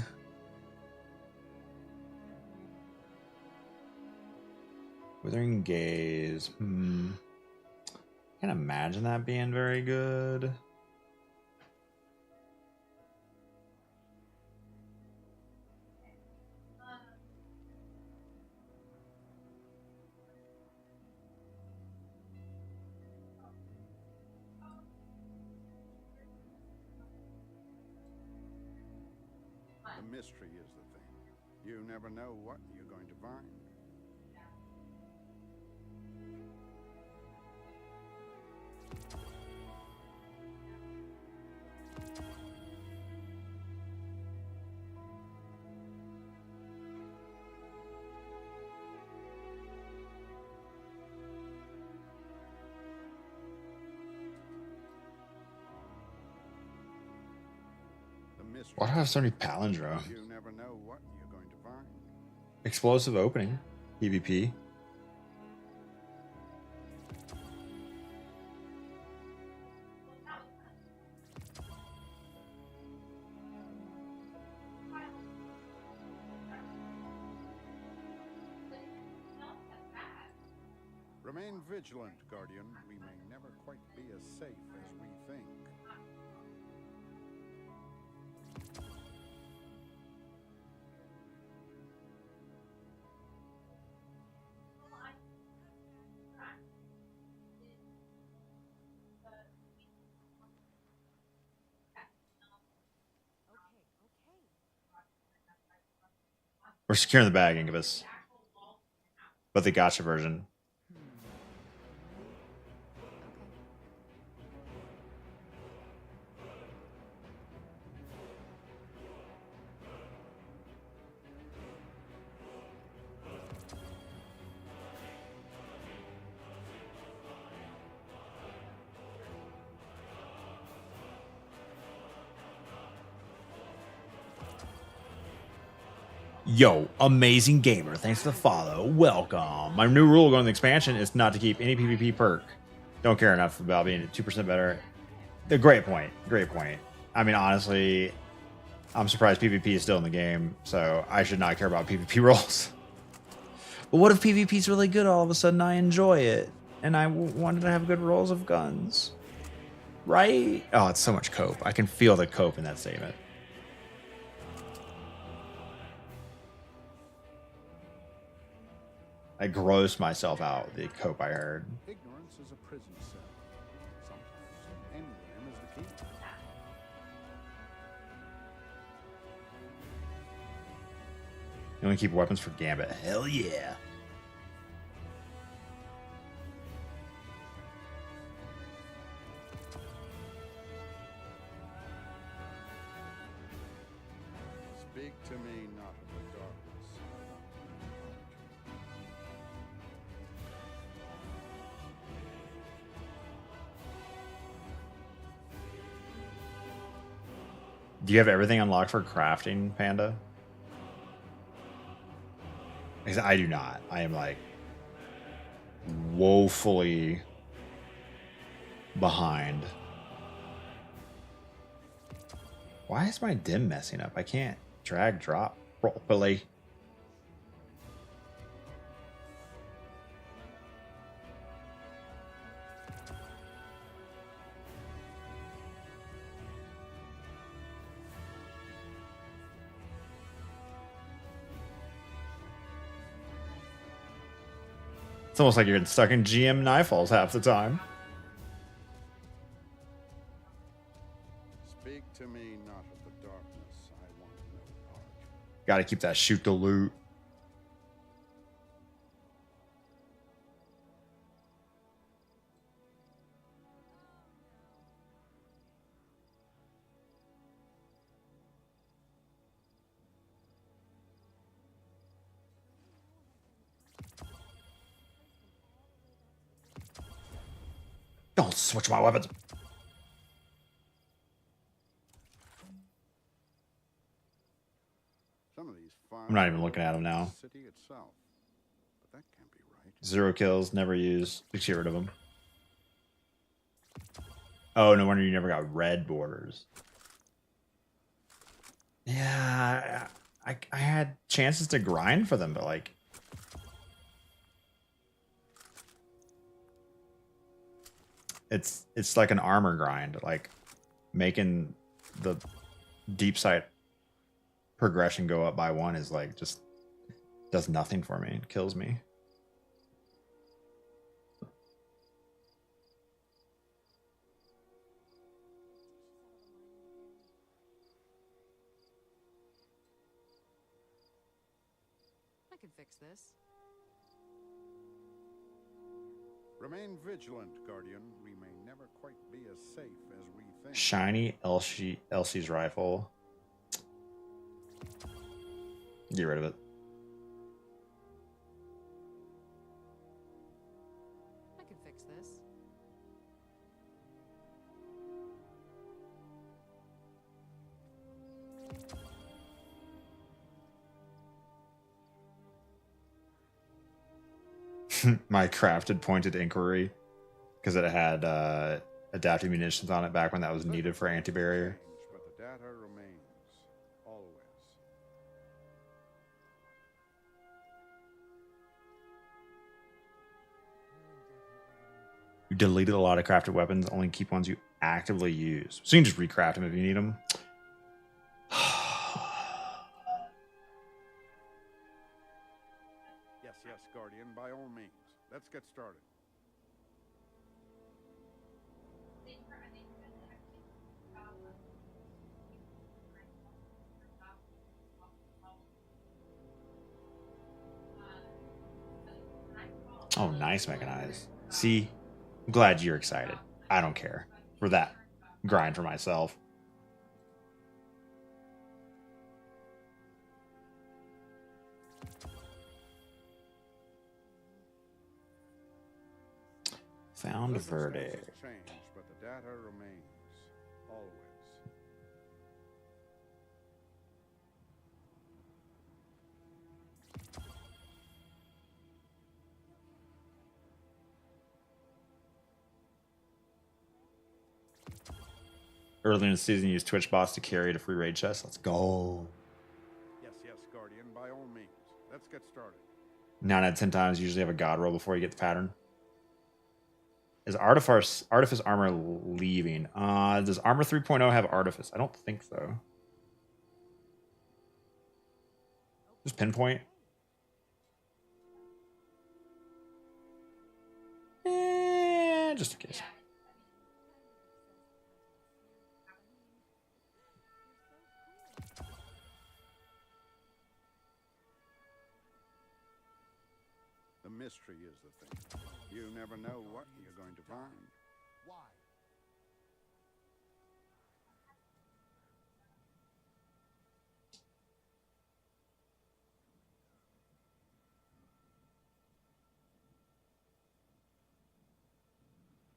B: Withering gaze. Can't imagine that being very good.
I: The mystery is the thing. You never know what you're going to find.
B: Why do I have so many palindrome?
I: You never know what you're going to find.
B: Explosive opening. PvP.
I: Remain vigilant, Guardian. We may never quite be as safe as we think.
A: We're securing the bag, Incubus. But the gotcha version. Yo, amazing gamer. Thanks for the follow. Welcome. My new rule going to the expansion is not to keep any PvP perk. Don't care enough about being 2% better. A great point. Great point. I mean, honestly, I'm surprised PvP is still in the game, so I should not care about PvP rolls. But what if PvP is really good all of a sudden? I enjoy it, and I wanted to have good rolls of guns. Right? Oh, it's so much cope. I can feel the cope in that statement. I grossed myself out with the cope I heard.
I: Ignorance is a prison cell. Sometimes an emblem is the key.
A: You only keep weapons for Gambit. Hell yeah.
I: Speak to me not of the darkness.
A: Do you have everything unlocked for crafting, Panda? Because I do not. I am like woefully behind. Why is my dim messing up? I can't drag drop properly. It's almost like you're getting stuck in GM Nightfalls half the time.
I: Speak to me not of the darkness. I want no part.
A: Gotta keep that shoot to loot. Don't switch my weapons.
I: Some of these
A: I'm not even looking at them now.
I: city itself. But that can't be right.
A: 0 kills, never used. Just get rid of them. Oh, no wonder you never got red borders. Yeah, I had chances to grind for them, but like... It's like an armor grind, like making the deep sight progression go up by 1 is like just does nothing for me. It kills me.
K: I can fix this.
I: Remain vigilant, Guardian. We may never quite be as safe as we think.
A: Shiny Elsie's rifle. Get rid of it.
K: I can fix this.
A: My crafted pointed inquiry because it had adaptive munitions on it back when that was needed for anti-barrier.
I: But the data remains always.
A: You deleted a lot of crafted weapons, only keep ones you actively use. So you can just recraft them if you need them.
I: Yes, yes, Guardian, by all means. Let's get started.
A: Oh, nice mechanized. See, I'm glad you're excited. I don't care for that grind for myself. Found a verdict.
I: Change, but the data remains. Always.
A: Earlier in the season, use Twitch bots to carry to free raid chest. Let's go.
I: Yes, yes, Guardian, by all means. Let's get started.
A: 9 out of 10 times, you usually have a god roll before you get the pattern. Is Artifice armor leaving? Does Armor 3.0 have Artifice? I don't think so. Just pinpoint. Just in case.
I: The mystery is the thing. You never know what you're going to find. Why?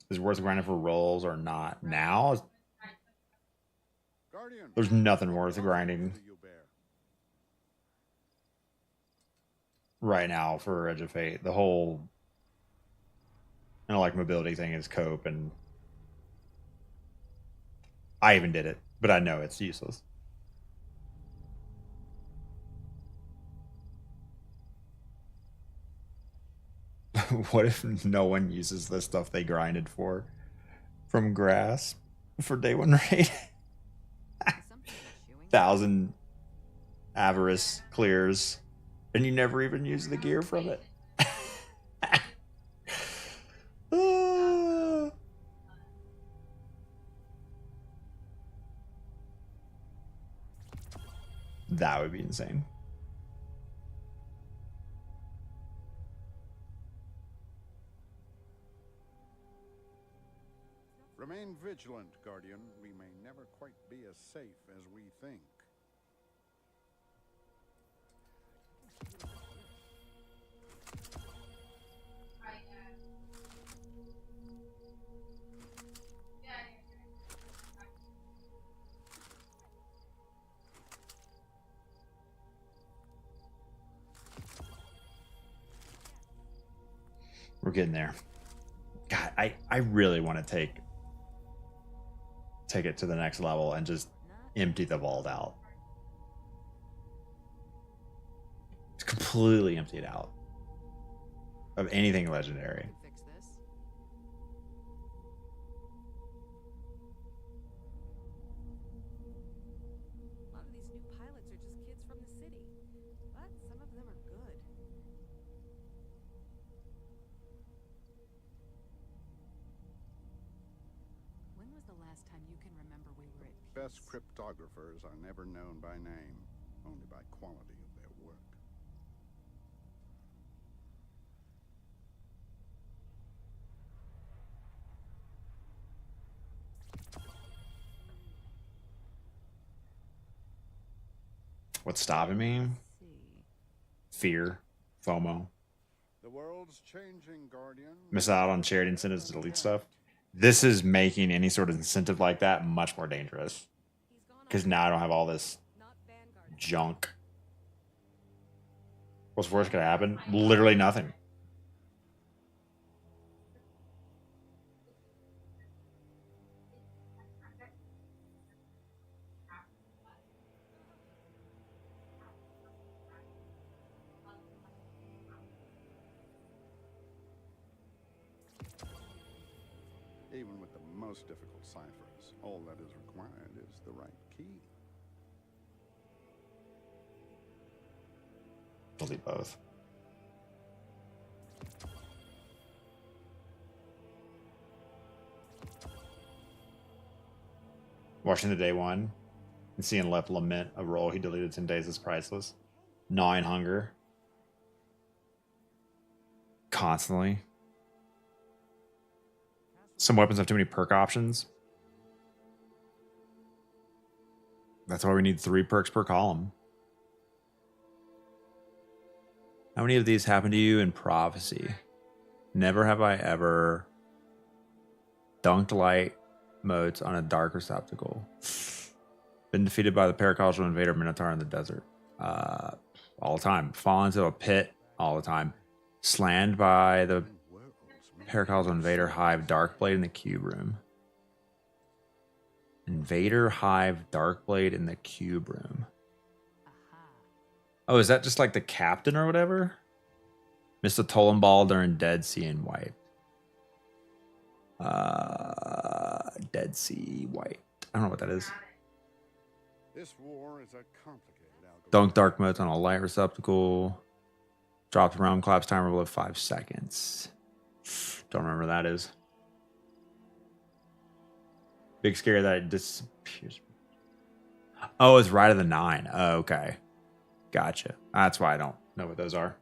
A: Is it worth grinding for rolls or not? Now?
I: Guardian,
A: There's nothing worth grinding right now for Edge of Fate. The whole like mobility thing is cope, and I even did it, but I know it's useless. What if no one uses the stuff they grinded for from grass for day one raid? 1,000 avarice clears, and you never even use the gear from it. That would be insane.
I: Remain vigilant, Guardian. We may never quite be as safe as we think.
A: We're getting there. God, I really want to take it to the next level and just empty the vault out. It's completely emptied out of anything legendary.
G: A lot of these new pilots are just kids from the city, but some of them are good. When was the last time you can remember we were at peace?
I: Best cryptographers are never known by name, only by quality of their work.
A: What's stopping me? Fear, FOMO.
I: The world's changing, Guardian.
A: Miss out on charity incentives to delete stuff. This is making any sort of incentive like that much more dangerous. Because now I don't have all this junk. What's worse gonna happen? Literally nothing.
I: most difficult ciphers. All that is required is the right key.
B: Delete both. Watching the day one and seeing Lep lament a role he deleted 10 days is priceless. Gnawing hunger. Constantly. Some weapons have too many perk options. That's why we need 3 perks per column. How many of these happened to you in Prophecy? Never have I ever dunked light modes on a dark receptacle. Been defeated by the paracausal invader Minotaur in the desert. All the time. Fall into a pit all the time. Slammed by the paracausal invader hive Darkblade in the cube room. Invader hive Darkblade in the cube room. Oh, is that just like the captain or whatever? Missed a Totem Ball during Dead Sea and wiped. Dead Sea wiped. I don't know what that is.
I: This war is a complicated algorithm.
B: Dunk dark modes on a light receptacle. Drop the round collapse timer below 5 seconds. Don't remember what that is. Big scare that it disappears. Oh, it's Ride of the Nine. Oh, okay. Gotcha. That's why I don't know what those are.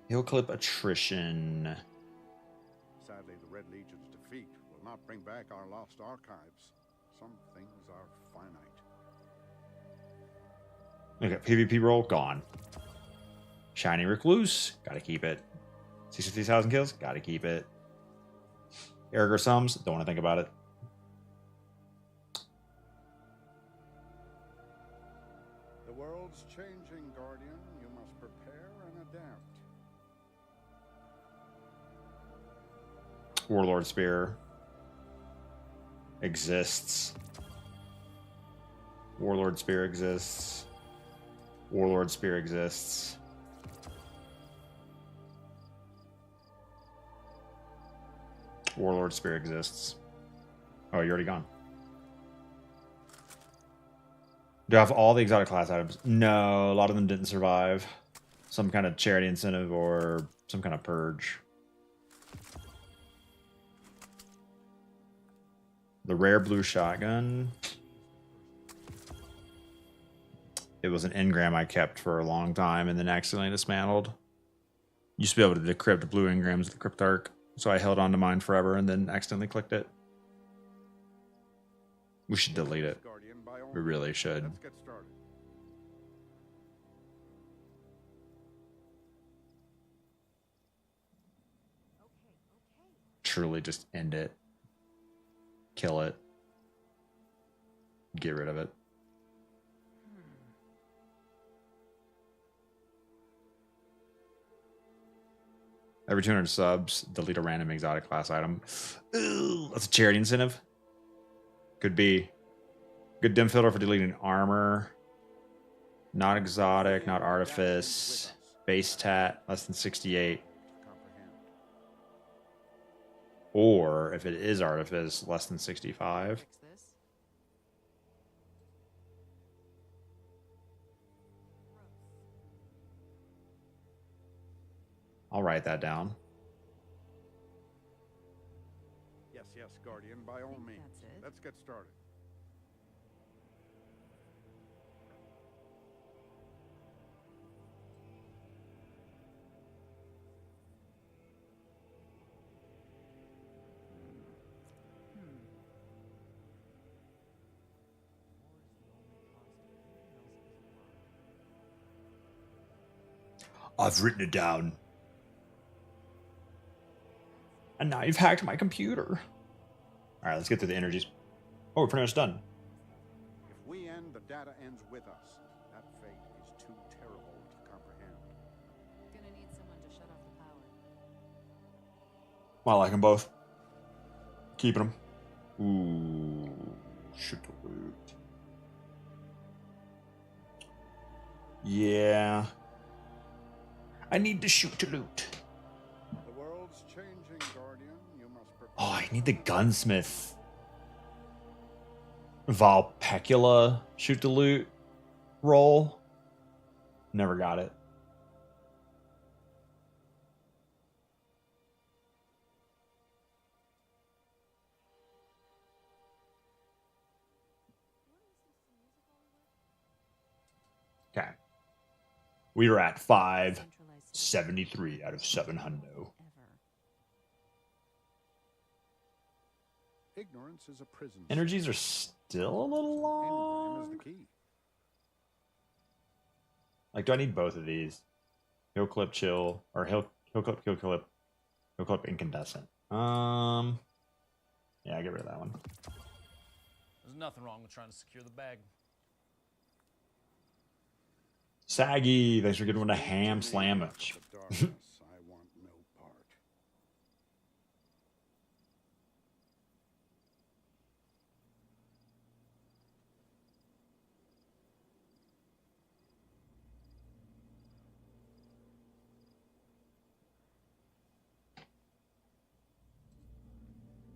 B: He'll clip attrition.
I: Sadly, the Red Legion's defeat will not bring back our lost archives. Some things are finite.
B: Okay, PvP roll, gone. Shiny Recluse, gotta keep it. 63,000 kills, gotta keep it. Erger Sums, don't want to think about it.
I: The world's changing, Guardian. You must prepare and adapt.
B: Warlord Spear exists. Warlord Spear exists. Warlord Spear exists. Warlord Spear exists. Oh, you're already gone. Do I have all the exotic class items? No, a lot of them didn't survive. Some kind of charity incentive or some kind of purge. The rare blue shotgun. It was an engram I kept for a long time and then accidentally dismantled. Used to be able to decrypt blue engrams with the Cryptarch, so I held on to mine forever and then accidentally clicked it. We should delete it. We really should.
I: Let's get started.
B: Truly just end it. Kill it. Get rid of it. Every 200 subs, delete a random exotic class item. Ooh, that's a charity incentive. Could be. Good dim filter for deleting armor. Not exotic, not artifice. Base tat, less than 68. Or, if it is artifice, less than 65. I'll write that down.
I: Yes, yes, Guardian, by all means. Let's get started.
B: I've written it down. And now you've hacked my computer. All right, let's get to the energies. Oh, we're pretty much done.
I: If we end, the data ends with us. That fate is too terrible to comprehend.
G: Gonna need someone to shut off the power.
B: I like them both. Keeping them. Ooh, shoot the loot.
A: Yeah. I need to shoot to loot.
I: The world's changing, Guardian. You must prepare.
A: Oh, I need the gunsmith. Valpecula shoot to loot roll. Never got it. Okay. We are at 573 out of 700.
I: Ignorance is a prison.
A: Energies are still a little
I: EMBLEM is
A: long.
I: the key.
A: Like, do I need both of these? Hill clip chill or hill clip incandescent. Yeah, I get rid of that one.
F: There's nothing wrong with trying to secure the bag.
A: Saggy, thanks for giving one a ham sandwich.
I: The darkness, I want no part.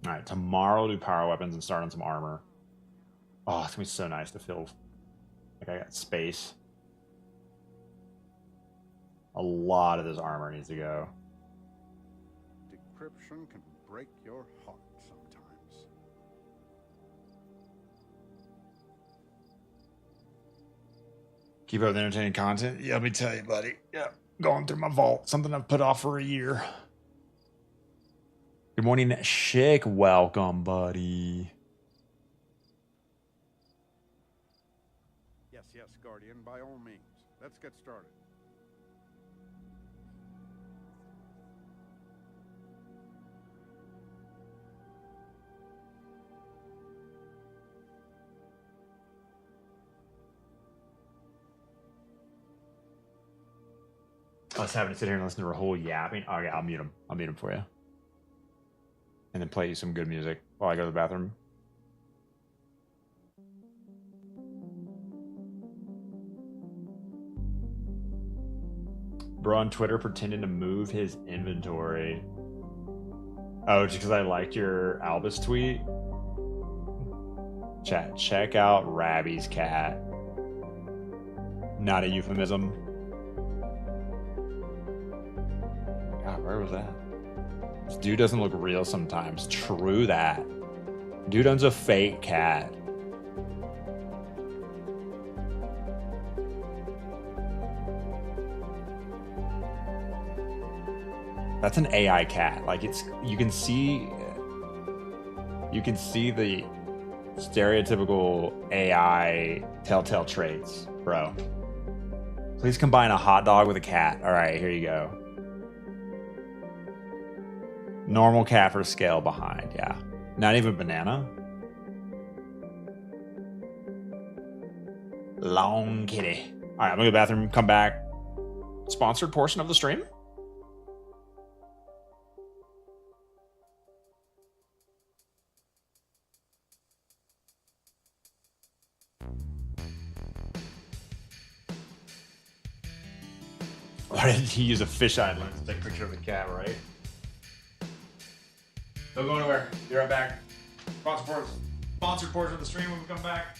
A: All right, tomorrow we'll do power weapons and start on some armor. Oh, it's gonna be so nice to feel like I got space. A lot of this armor needs to go.
I: Decryption can break your heart sometimes.
A: Keep up with entertaining content. Yeah, let me tell you, buddy. Yeah, going through my vault. Something I've put off for a year. Good morning, Shake. Welcome, buddy.
I: Yes, yes, Guardian, by all means. Let's get started.
A: I was having to sit here and listen to a whole yapping. Okay, I'll mute him. I'll mute him for you. And then play you some good music while I go to the bathroom. Bro on Twitter pretending to move his inventory. Oh, just because I liked your Albus tweet? Chat, check out Rabby's cat. Not a euphemism. God, where was that? This dude doesn't look real sometimes. True that. Dude owns a fake cat. That's an AI cat. Like, it's, you can see the stereotypical AI telltale traits, bro. Please combine a hot dog with a cat. All right, here you go. Normal cat for scale behind, yeah. Not even banana. Long kitty. All right, I'm gonna go to the bathroom, come back. Sponsored portion of the stream. Why did he use a fisheye lens to take a picture of the cat, right? Don't go anywhere. Be right back. Sponsored portion of the stream when we come back.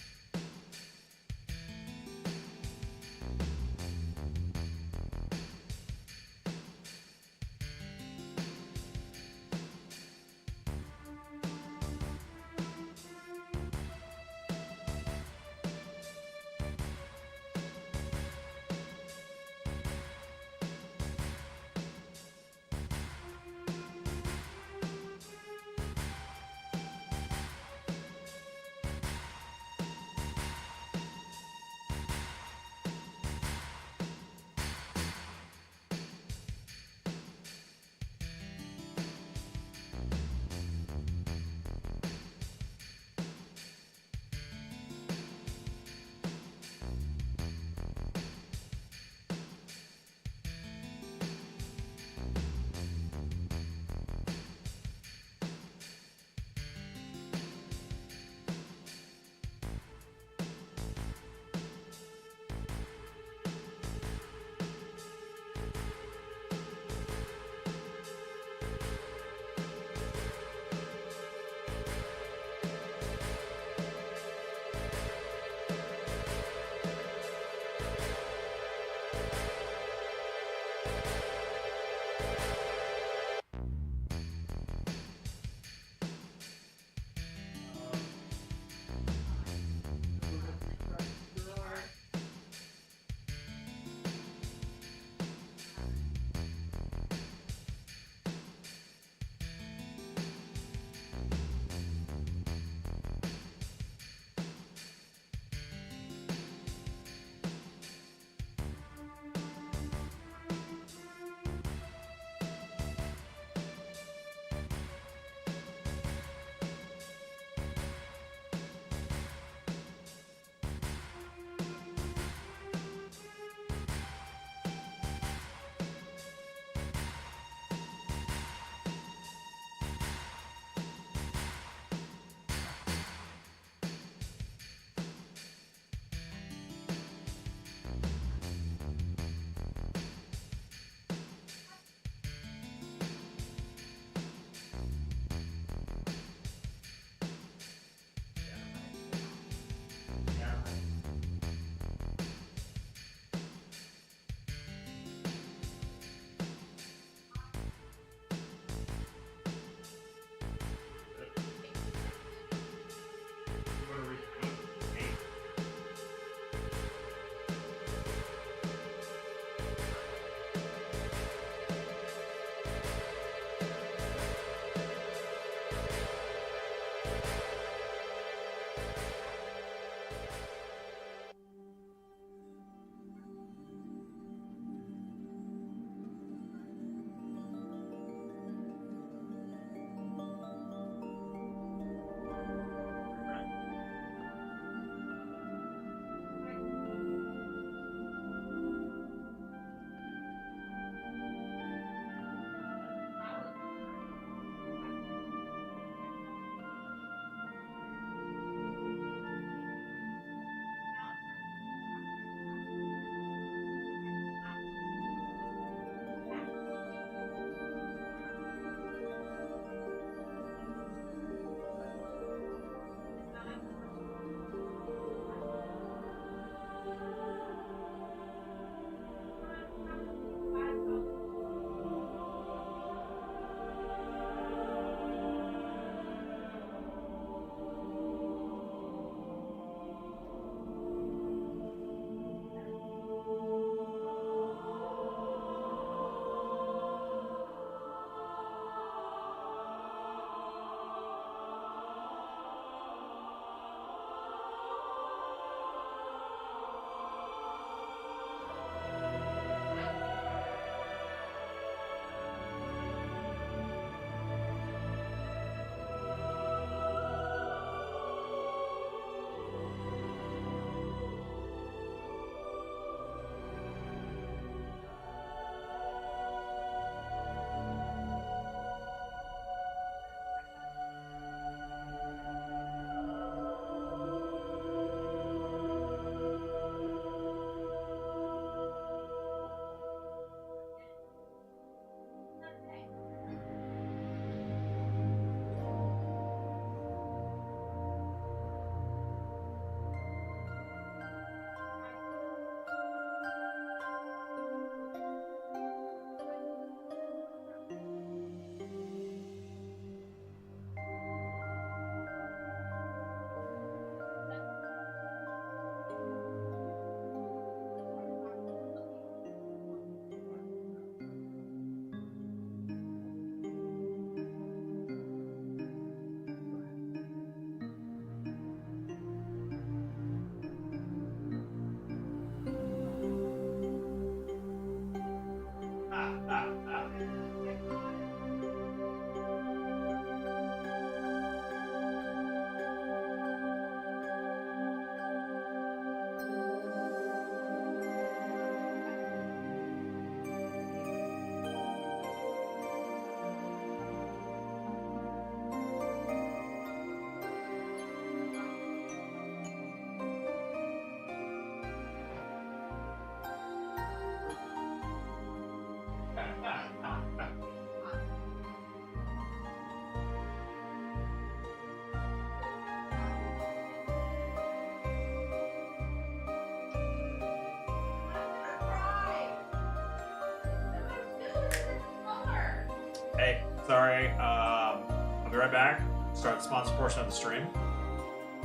B: Hey, sorry. I'll be right back. Start the sponsor portion of the stream.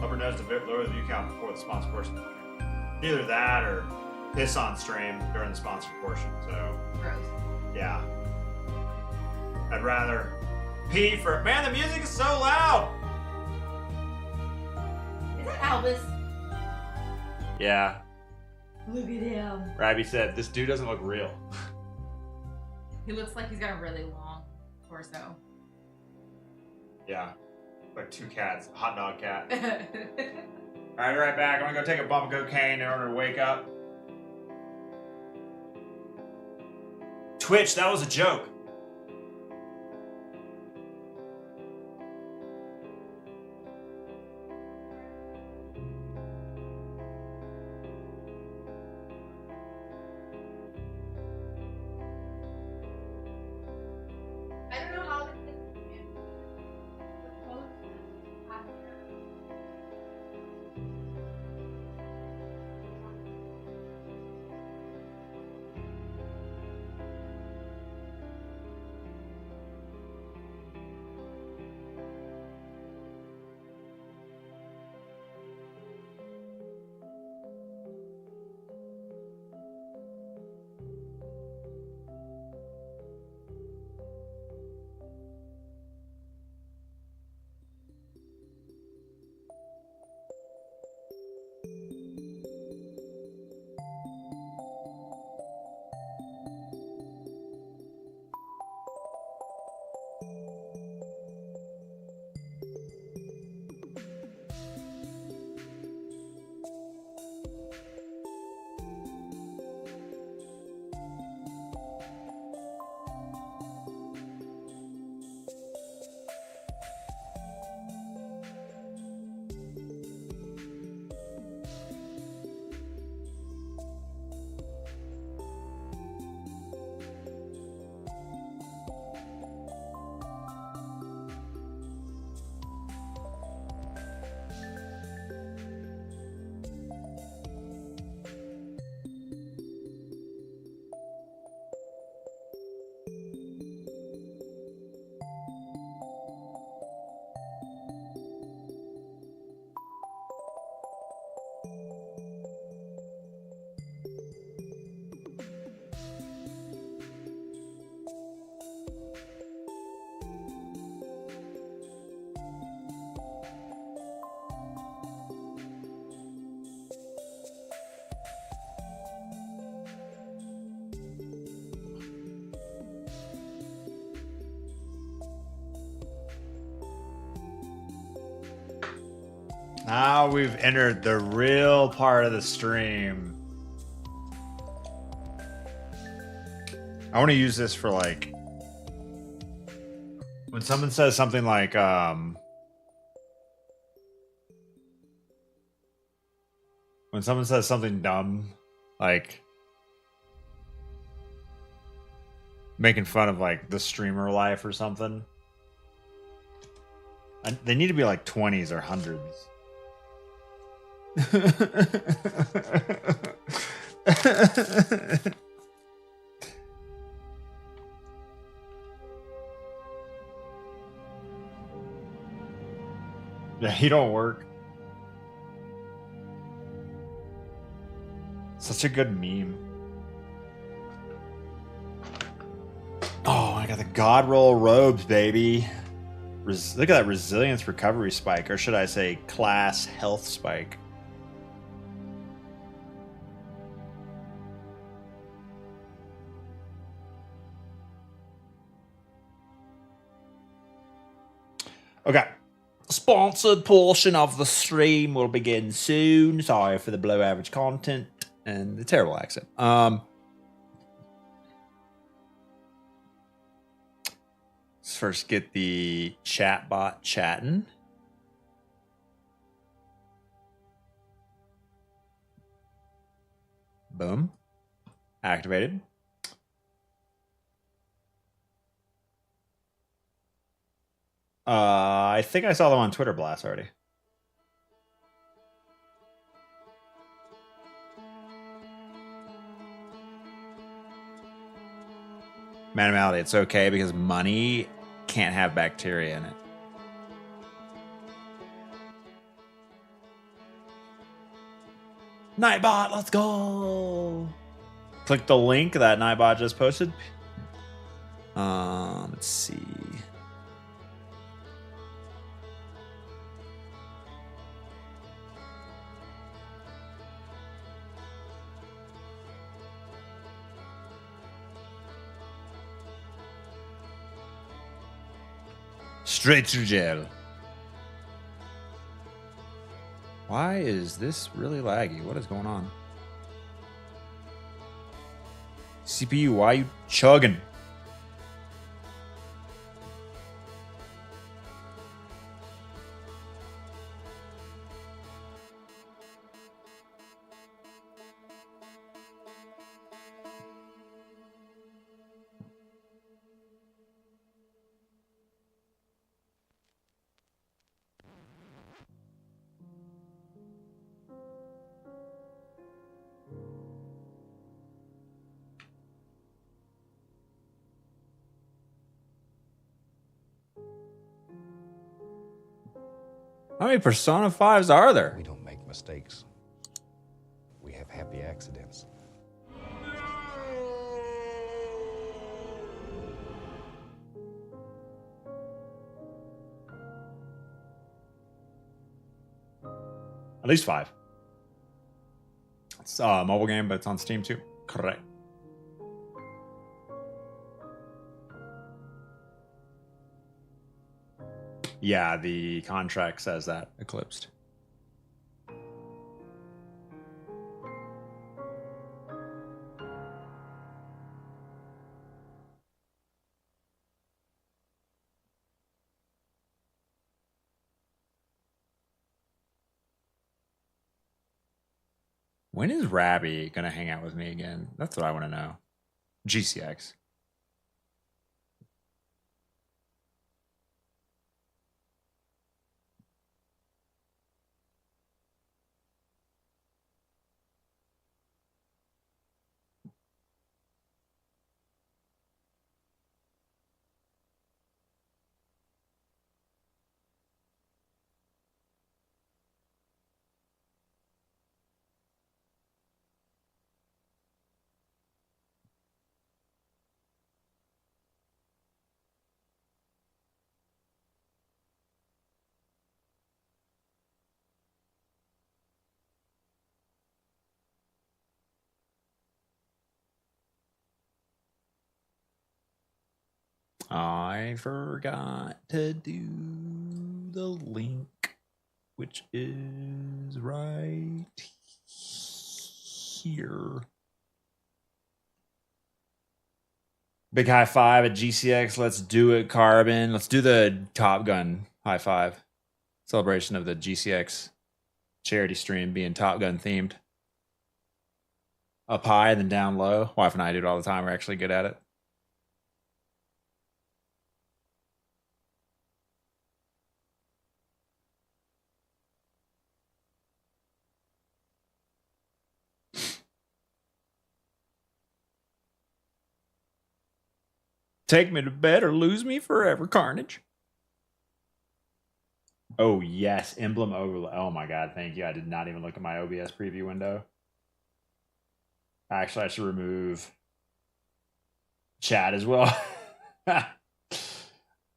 B: Upper knows to lower the view count before the sponsor portion. Either that or piss on stream during the sponsor portion. So,
N: gross.
B: Yeah. I'd rather pee for. Man, the music is so loud.
N: Is that Albus?
B: Yeah.
N: Look at him.
B: Rabby said this dude doesn't look real.
N: He looks like he's got a really long torso.
B: Yeah. Like two cats. Hot dog cat. Alright, right back. I'm gonna go take a bump of cocaine in order to wake up. Twitch, that was a joke.
N: I don't know how
A: Now we've entered the real part of the stream. I want to use this for like when someone says something like when someone says something dumb, like making fun of like the streamer life or something. They need to be like 20s or 100s. Yeah, he don't work. Such a good meme. Oh, I got the God Roll robes, baby. Look at that resilience recovery spike, or should I say class health spike. Okay. Sponsored portion of the stream will begin soon. Sorry for the below average content and the terrible accent. Let's first get the chat bot chatting. Boom. Activated. I think I saw them on Twitter Blast already. Manimality, it's okay because money can't have bacteria in it. Nightbot, let's go. Click the link that Nightbot just posted. Let's see. Straight to jail. Why is this really laggy? What is going on? CPU, why are you chugging? How many Persona 5s are there?
C: We don't make mistakes. We have happy accidents.
A: At least 5. It's a mobile game, but it's on Steam too. Correct. Yeah, the contract says that. Eclipsed. When is Rabby gonna hang out with me again? That's what I want to know. GCX. I forgot to do the link, which which is right here. Big high five at GCX. Let's do it, Carbon. Let's do the Top Gun high five. Celebration of the GCX charity stream being Top Gun themed. Up high and then down low. Wife and I do it all the time. We're actually good at it. Take me to bed or lose me forever, Carnage. Oh, yes. Emblem overlay. Oh, my God. Thank you. I did not even look at my OBS preview window. Actually, I should remove chat as well.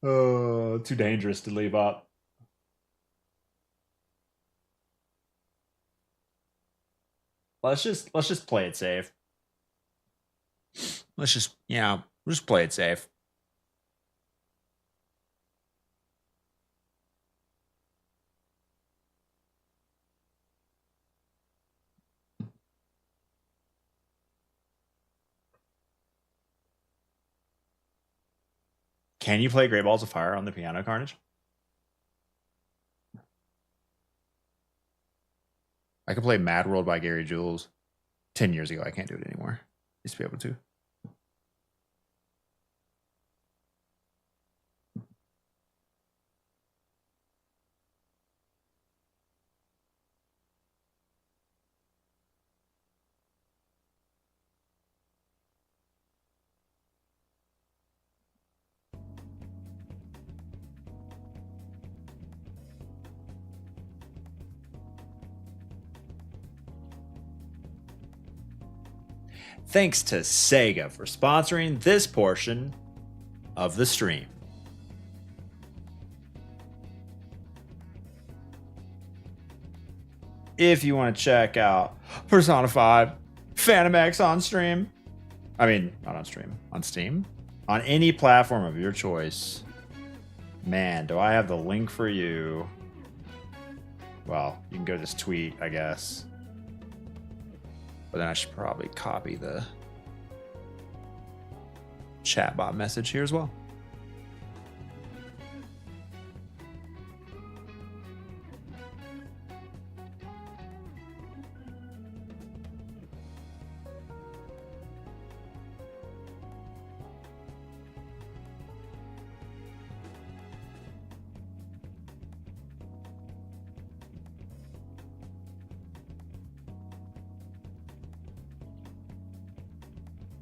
A: Oh, too dangerous to leave up. Let's just play it safe. Let's just play it safe. Can you play Great Balls of Fire on the piano, Carnage? I could play Mad World by Gary Jules 10 years ago. I can't do it anymore. Used to be able to. Thanks to Sega for sponsoring this portion of the stream. If you want to check out Persona 5 Phantom X on stream, I mean, not on stream, on Steam, on any platform of your choice, man, do I have the link for you. Well, you can go to this tweet, I guess. But then I should probably copy the chatbot message here as well.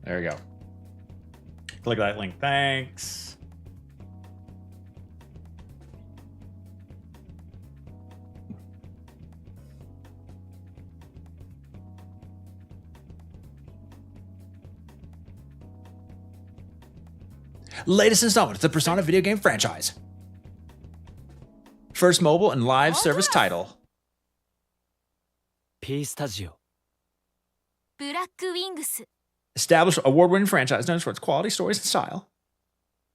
A: There we go. Click that link. Thanks. Latest installment of the Persona video game franchise. First mobile and live service title.
O: P Studio.
P: Black Wings.
A: Established award-winning franchise known for its quality, stories, and style.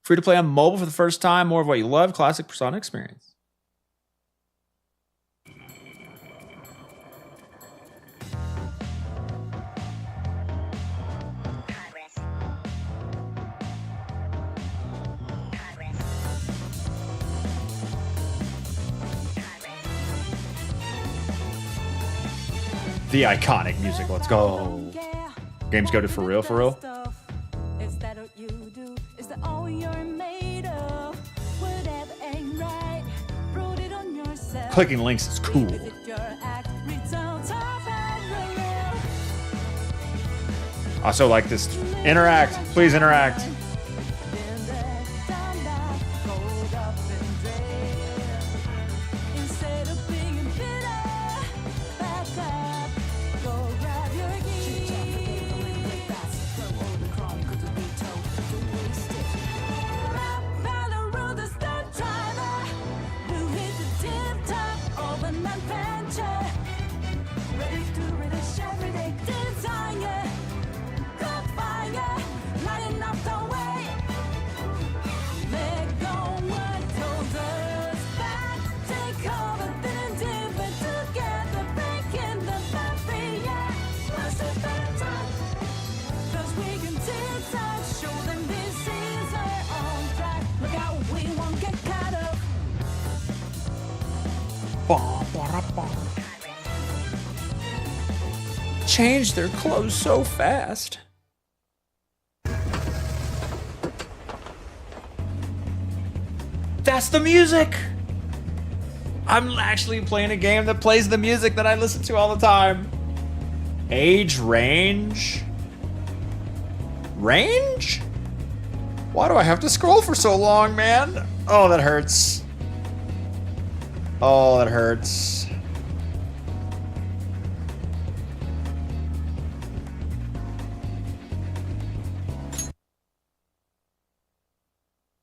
A: Free to play on mobile for the first time. More of what you love. Classic Persona experience. The iconic music. Let's go. Games go to for real, for real.
L: Is that what you do? Is that all you're made of? Whatever ain't right, wrote it on yourself.
A: Clicking links is cool. Also like this. Interact. Please interact.
E: Change their clothes so fast. That's the music! I'm actually playing a game that plays the music that I listen to all the time.
A: Age range? Range? Why do I have to scroll for so long, man? Oh, that hurts. Oh, that hurts.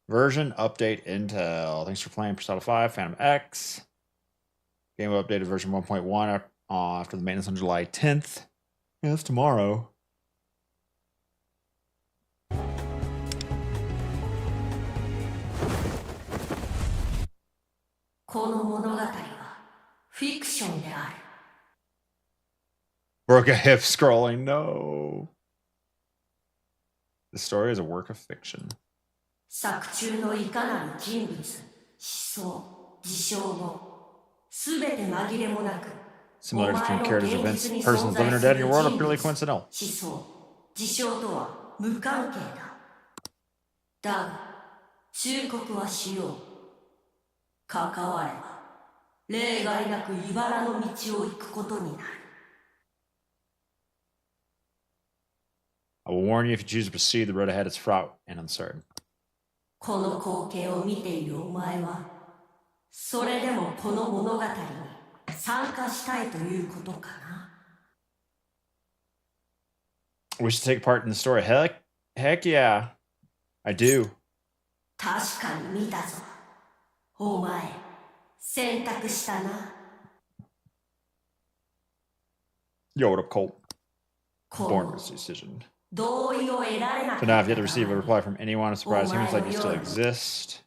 A: Version update Intel. Thanks for playing Persona 5, Phantom X. Game updated version 1.1 after the maintenance on July 10th. Yeah, that's tomorrow. Broke a hip scrolling. No. The story is a work of fiction. Similarities between characters, events, persons living or dead in your world are purely coincidental. I will warn you, if you choose to proceed, the road ahead is fraught and uncertain. We should take part in the story. Heck yeah. I do. Yo, what up, Colt? Born with this decision. So now, if you have to receive a reply from anyone, a surprise humans like you still exist.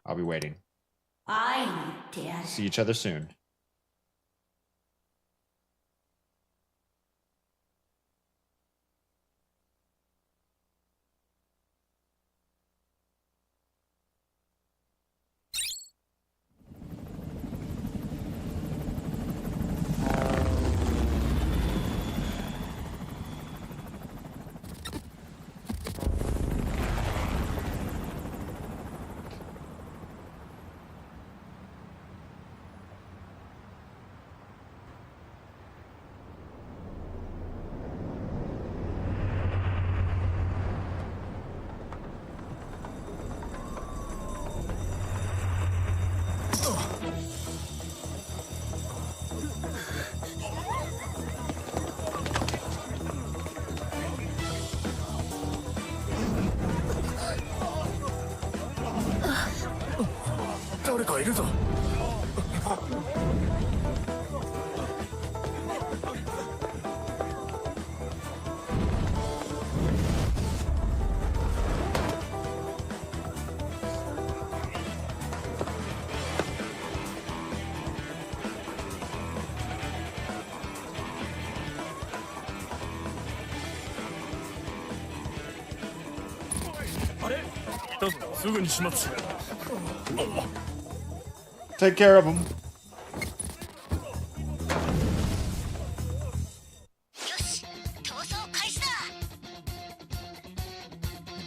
A: I'll be waiting. See each other soon. Take care of him.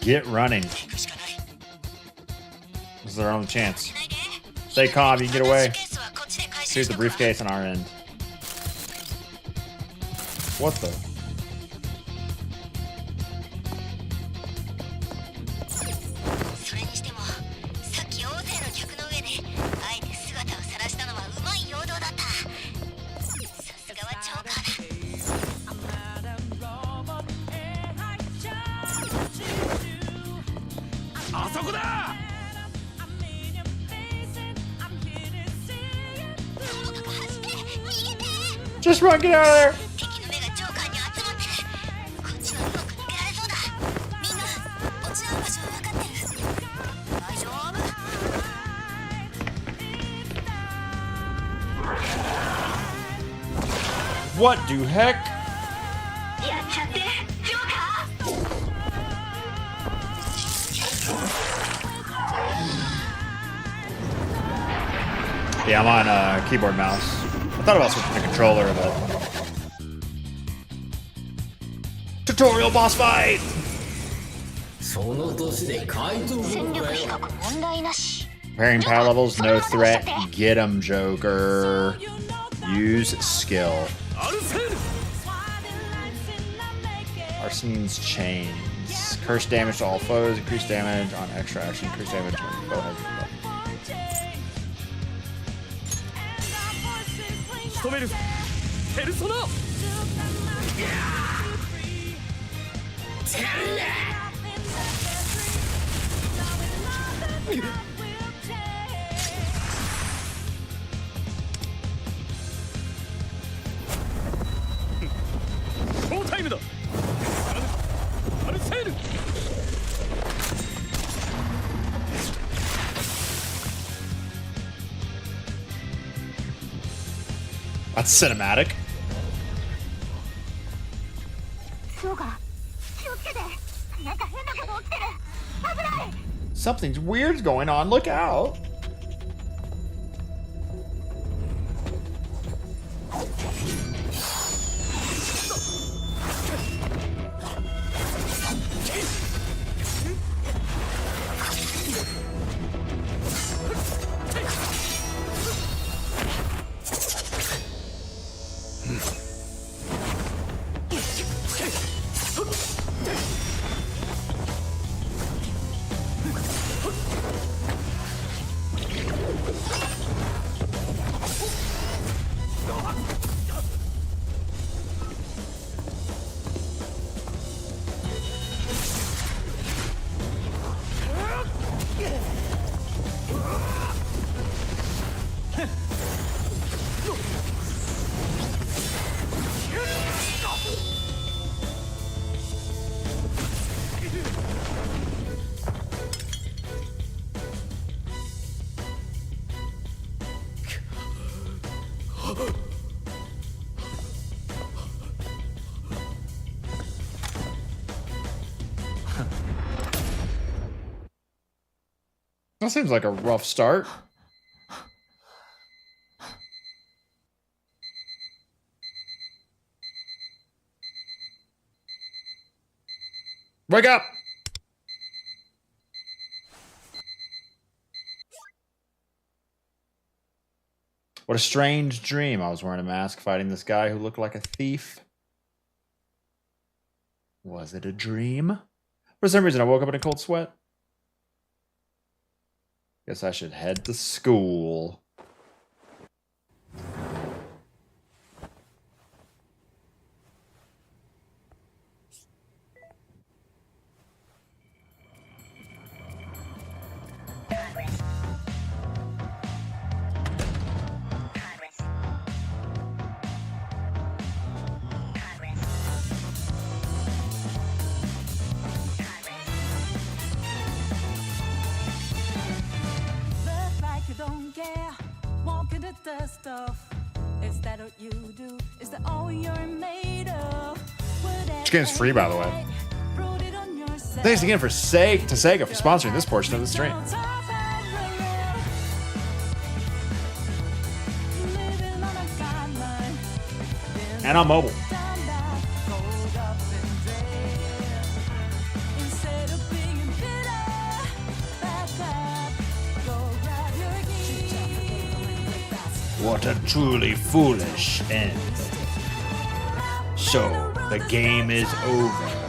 A: Get running. This is our only chance. Stay calm, you can get away. Here's the briefcase on our end. What the? Just run, get out of there! What do heck?
E: Yeah, I'm on keyboard mouse. I thought about switching to controller, but tutorial boss fight. Pairing power levels, no threat. Get 'em, Joker. Use skill. Arsene's chains. Curse damage to all foes. Increase damage on extra action. Increase damage when the foe has a That's cinematic. Something's weird's going on. Look out. That seems like a rough start. Wake up! What a strange dream. I was wearing a mask fighting this guy who looked like a thief. Was it a dream? For some reason, I woke up in a cold sweat. Guess I should head to school. This game's free, by the way. Thanks again to Sega for sponsoring this portion of the stream. And on mobile. What a truly foolish end. So, the game is over.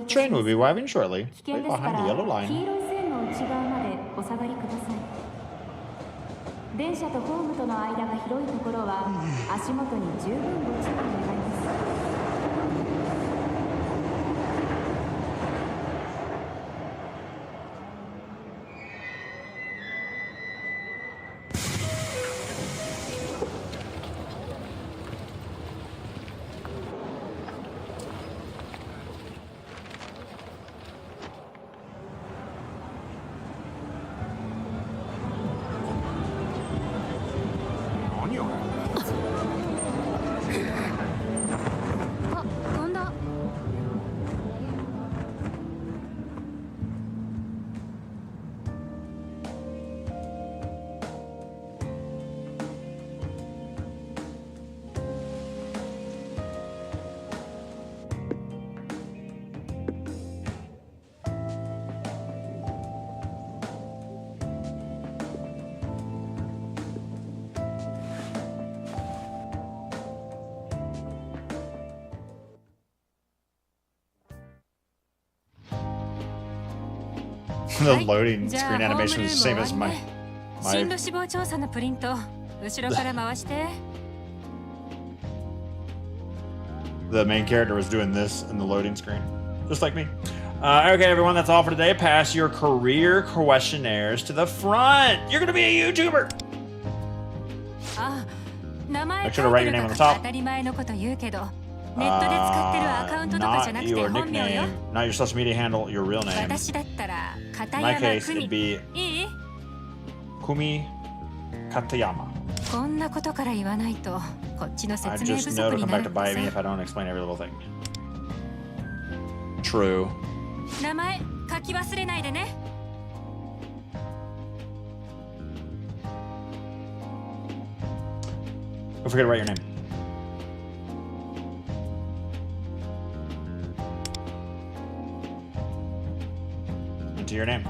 E: Train will be arriving shortly. Right behind the yellow line. 電車とホームとの間が広いところは足元に十分ご注意願います。The loading screen animation is the same as my
P: 進路志望調査のプリント後ろから回して
E: The main character was doing this in the loading screen, just like me. Okay, everyone, that's all for today. Pass your career questionnaires to the front. You're gonna be a YouTuber.
P: あ、名前
E: Make sure to write your name on the top.
P: 当たり前のこと言うけどネットで使ってるアカウントとかじゃなくて
E: Not your
P: 本名よ
E: nickname, not your social media handle, your real name.
P: 私だったら
E: In
P: 片
E: my
P: 山
E: case,
P: 久
E: it'd
P: 美
E: be
P: いい
E: Kumi Katayama.
P: こんなことから言わないとこっちの
E: I
P: 説明
E: just
P: 不
E: know
P: 足
E: to
P: に
E: come
P: な
E: back
P: る
E: to
P: から
E: bite me
P: さ
E: if I don't explain every little thing. True.
P: 名前書き忘れないでね
E: Don't forget to write your name. Enter your name.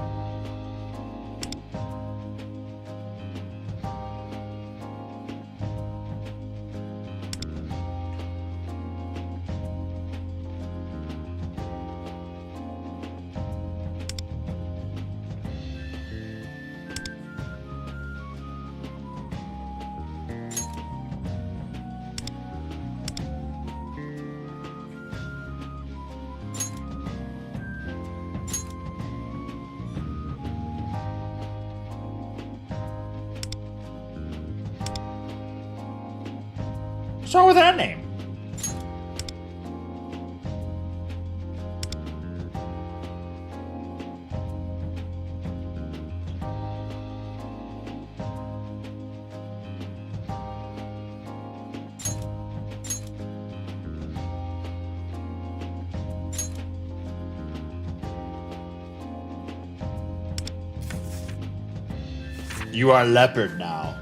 E: What's wrong with that name? You are leopard now.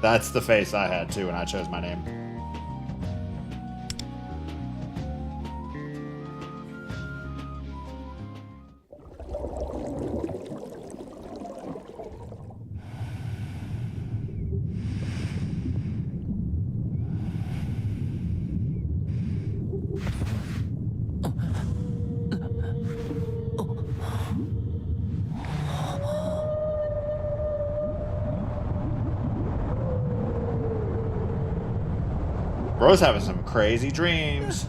E: That's the face I had too when I chose my name. Bro's having some crazy dreams.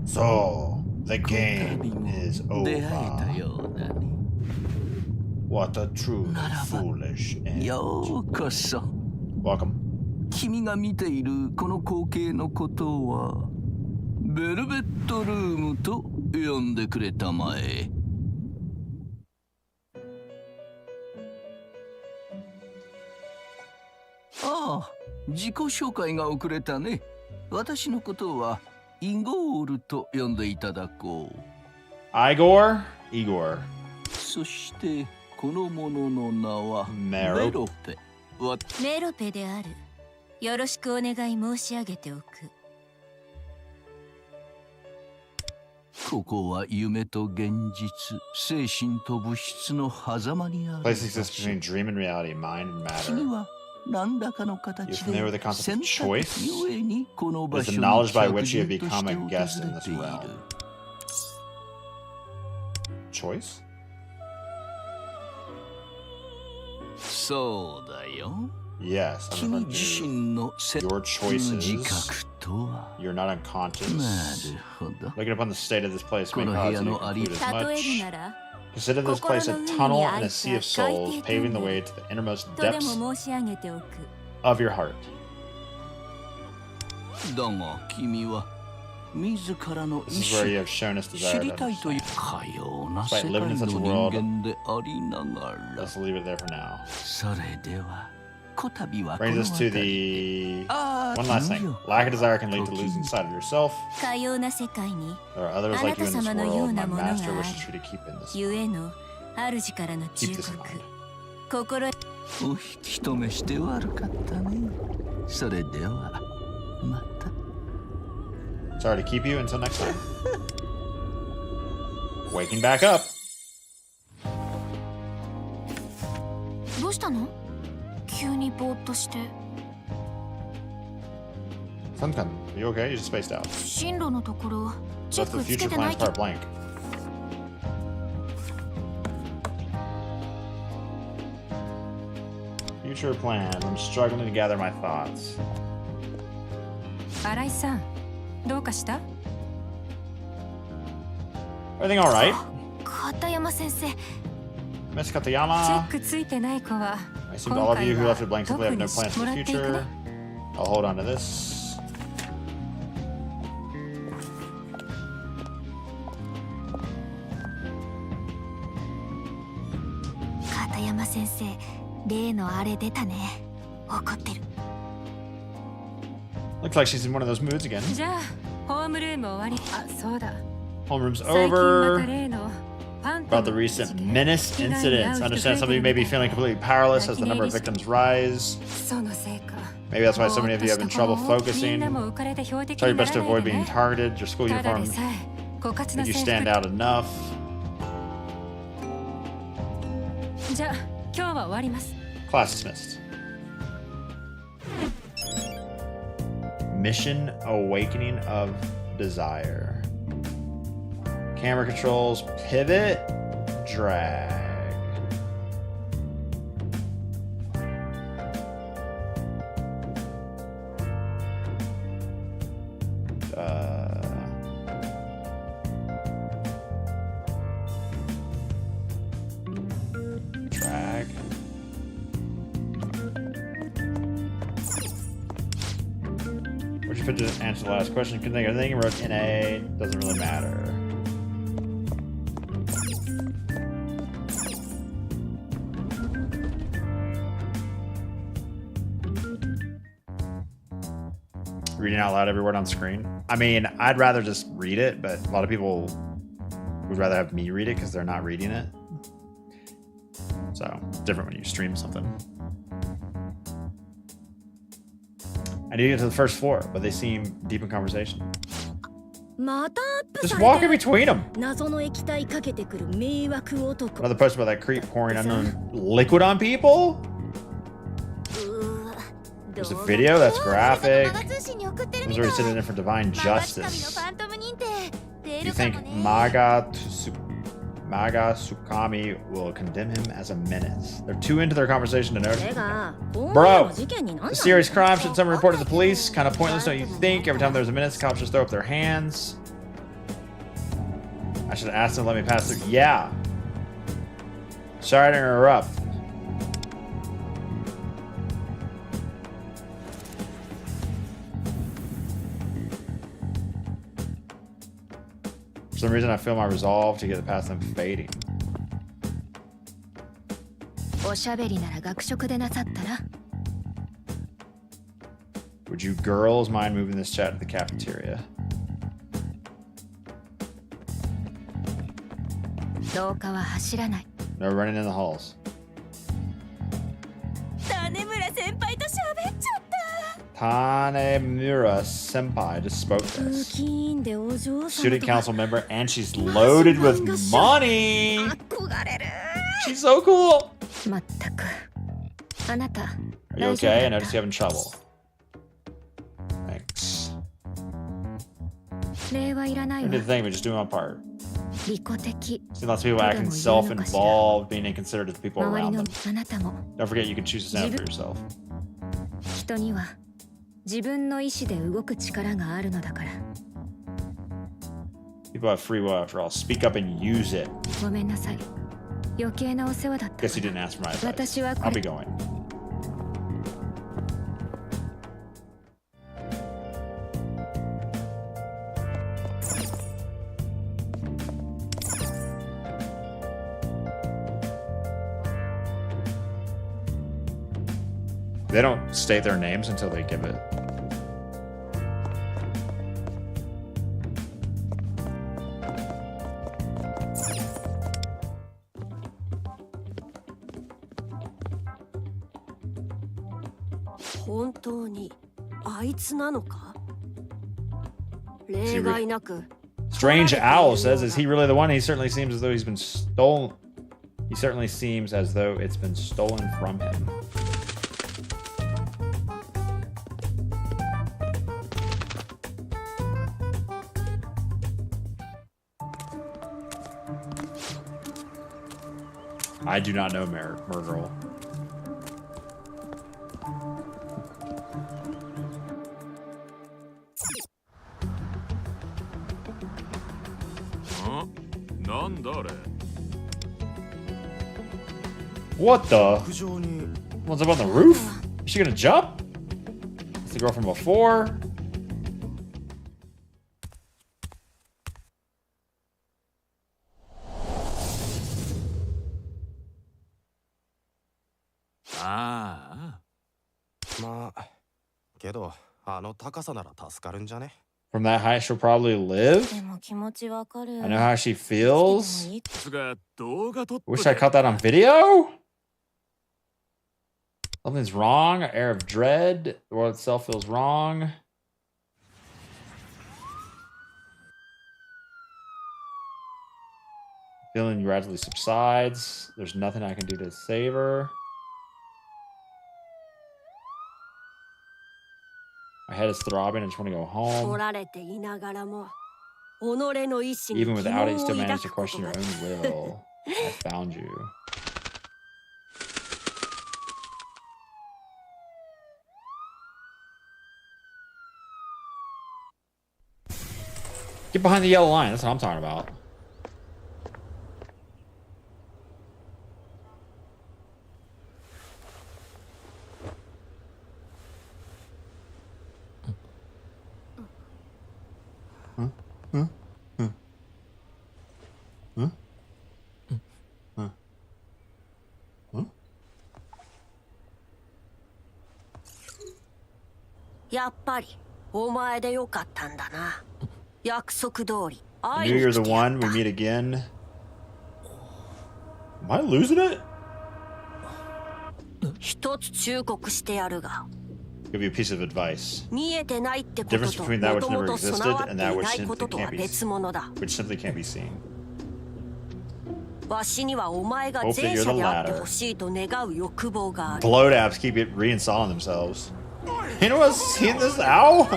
E: So, the game is over. What a truly foolish end. Welcome.
O: 君が見ているこの光景のことはベルベットルームと呼んでくれたまえ。ああ、自己紹介が遅れたね。私のことはイゴールと呼んでいただこう。
E: Igor? Igor.
O: そしてこの者の名はメロペ。
P: メロペである。よろしくお願い申し上げておく。
O: ここは夢と現実、精神と物質の狭間にある。
E: Place exists between dream and reality, mind and matter.
O: 君は何らかの形で
E: You're familiar with the concept of choice?
O: ゆえにこの場
E: It's
O: 所
E: the
O: に
E: knowledge by which
O: 着
E: you have
O: 順として
E: become a
O: 訪
E: guest in
O: れ
E: this
O: ている。
E: realm. Choice?
O: そうだよ。
E: Yes, I'm
O: 君
E: referring
O: 自
E: to
O: 身の
E: your choices.
O: 自覚とは。
E: You're not unconscious.
O: なるほど。
E: Looking upon the state of this place
O: こ
E: may
O: の部
E: cause
O: 屋
E: you to
O: のあり
E: conclude as
P: 例える
E: much.
P: なら
E: Consider this place a tunnel and a sea of souls, paving the way to the innermost
P: とで
E: depths
P: も申し上げておく。
E: of your heart.
O: だが君は自らの
E: This
O: 意
E: is where you
O: 志
E: have shown us
O: 知
E: desire
O: り
E: to
O: たいという
E: understand.
O: かような
E: Despite
O: 世
E: living
O: 界
E: in
O: の
E: such a
O: 人
E: world,
O: 間でありながら
E: let's leave it there for now.
O: それではこたびはこ
E: Brings
O: の
E: us to
O: 辺り
E: the one last thing. Lack of desire can lead to losing sight of yourself.
P: かような世界に
E: There are others
P: あな
E: like
P: た
E: you in this
P: 様のよう
E: world.
P: な
E: My
P: ものがあ
E: master
P: る
E: wishes you to keep in this.
P: ゆえの主からの忠
E: Keep this in
P: 告
E: mind.
P: 心
O: お引き止めして悪かったね。それではまた。
E: Sorry to keep you until next time. Waking back up.
P: どうしたの急にぼーっとして
E: Sunken, are you okay? You just spaced out.
P: 進路のところチェ
E: Left
P: ッ
E: the
P: クつけ
E: future
P: てない
E: plans
P: け
E: part
P: ど
E: blank. Future plans. I'm struggling to gather my thoughts.
P: 新井さん、どうかした？
E: Everything all right?
P: 片山先生。
E: Miss
P: チェ
E: Katayama.
P: ックついてない子は
E: I assume all of you who left it blank simply have no plans for the future. I'll hold on to this.
P: 片山先生、例のあれ出たね。怒ってる。
E: Looks like she's in one of those moods again.
P: じゃあ、ホームルーム終わり。あ、そうだ。
E: Homeroom's
P: 最近ま
E: over.
P: た例の
E: About the recent menace incidents. I understand some of you may be feeling completely powerless as the number of victims rise.
P: そのせいか。
E: Maybe that's why so many of you have been trouble focusing. Try your best to avoid being targeted. Your school uniform think you stand out enough.
P: じゃあ、今日は終わります。
E: Class dismissed. Mission Awakening of Desire. Camera controls, pivot, drag. Drag. What'd you put to answer the last question? Couldn't think of anything. Wrote NA. Doesn't really matter. Reading out loud every word on screen. I mean, I'd rather just read it, but a lot of people would rather have me read it because they're not reading it. So, it's different when you stream something. I need to get to the first floor, but they seem deep in conversation. Just walk in between them. Another post about that creep pouring unknown liquid on people? There's a video that's graphic. He's already sitting in for divine justice. You think Maga Tsukami will condemn him as a menace? They're too into their conversation to notice. Bro, a serious crime. Should someone report it to the police? Kind of pointless, don't you think? Every time there's a menace, cops just throw up their hands. I should have asked them to let me pass through. Yeah. Sorry to interrupt. For some reason, I feel my resolve to get past them fading. Would you girls mind moving this chat to the cafeteria? No running in the halls. Tanemura Senpai just spoke this. Student council member, and she's loaded with money. She's so cool. Are you okay? I noticed you having trouble. Thanks. I didn't do the thing, but just doing my part. See lots of people acting self-involved, being inconsiderate to the people around them. Don't forget you can choose to stand up for yourself. People have free will after all. Speak up and use it. Guess you didn't ask for my advice. I'll be going. They don't state their names until they give it. Strange Owl says, is he really the one? He certainly seems as though he's been stolen. He certainly seems as though it's been stolen from him. I do not know Mergirl. What the? One's up on the roof? Is she gonna jump? It's the girl from before. From that height, she'll probably live. I know how she feels. Wish I caught that on video. Something's wrong. Air of dread. The world itself feels wrong. Feeling gradually subsides. There's nothing I can do to save her. My head is throbbing. I just want to go home. Even without it, you still manage to question your own will. I found you. Get behind the yellow line. That's what I'm talking about. I knew you're the one. We meet again. Am I losing it? Give you a piece of advice. Difference between that which never existed and that which simply can't be seen. Hope that you're the latter. Bloat apps keep reinstalling themselves. Anyone seen this owl?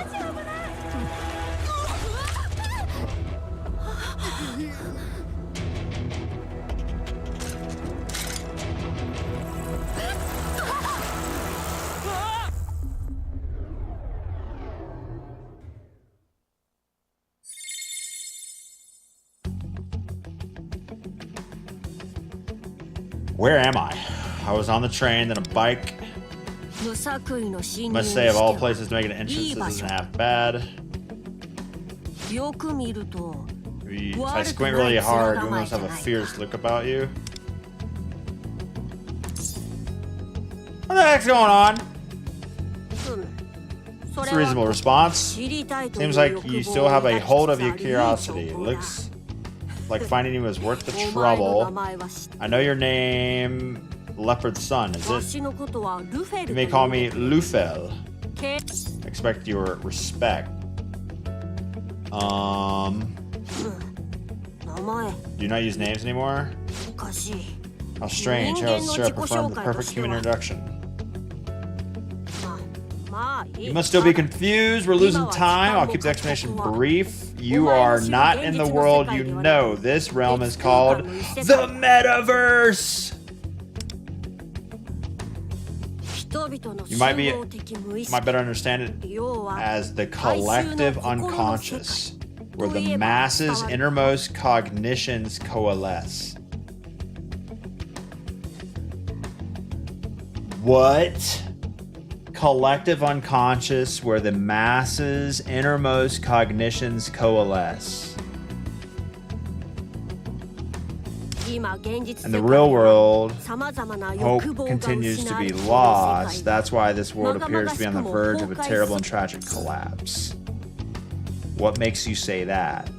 E: Where am I? I was on the train, then a bike. Must say, of all places to make an entrance, this isn't half bad. If I squint really hard, you almost have a fierce look about you. What the heck's going on? It's a reasonable response. Seems like you still have a hold of your curiosity. It looks like finding you is worth the trouble. I know your name, Leopard's Son, is it? You may call me Lufel. Expect your respect. Do you not use names anymore? How strange. Harold Sarah performed the perfect human introduction. You must still be confused. We're losing time. I'll keep the explanation brief. You are not in the world you know. This realm is called the Metaverse. You might better understand it as the collective unconscious, where the masses' innermost cognitions coalesce. What? Collective unconscious, where the masses' innermost cognitions coalesce. In the real world, hope continues to be lost. That's why this world appears to be on the verge of a terrible and tragic collapse. What makes you say that?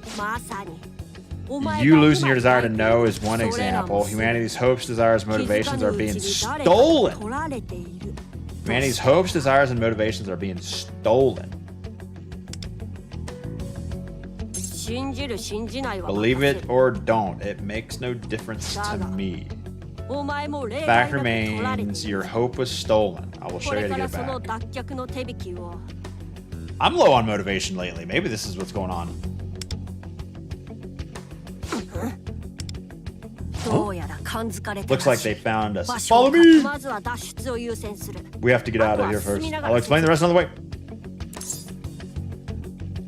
E: You losing your desire to know is one example. Humanity's hopes, desires, motivations are being stolen. Humanity's hopes, desires, and motivations are being stolen. Believe it or don't, it makes no difference to me. Fact remains, your hope was stolen. I will show you how to get it back. I'm low on motivation lately. Maybe this is what's going on. Huh? Looks like they found us. Follow me! We have to get out of here first. I'll explain the rest on the way.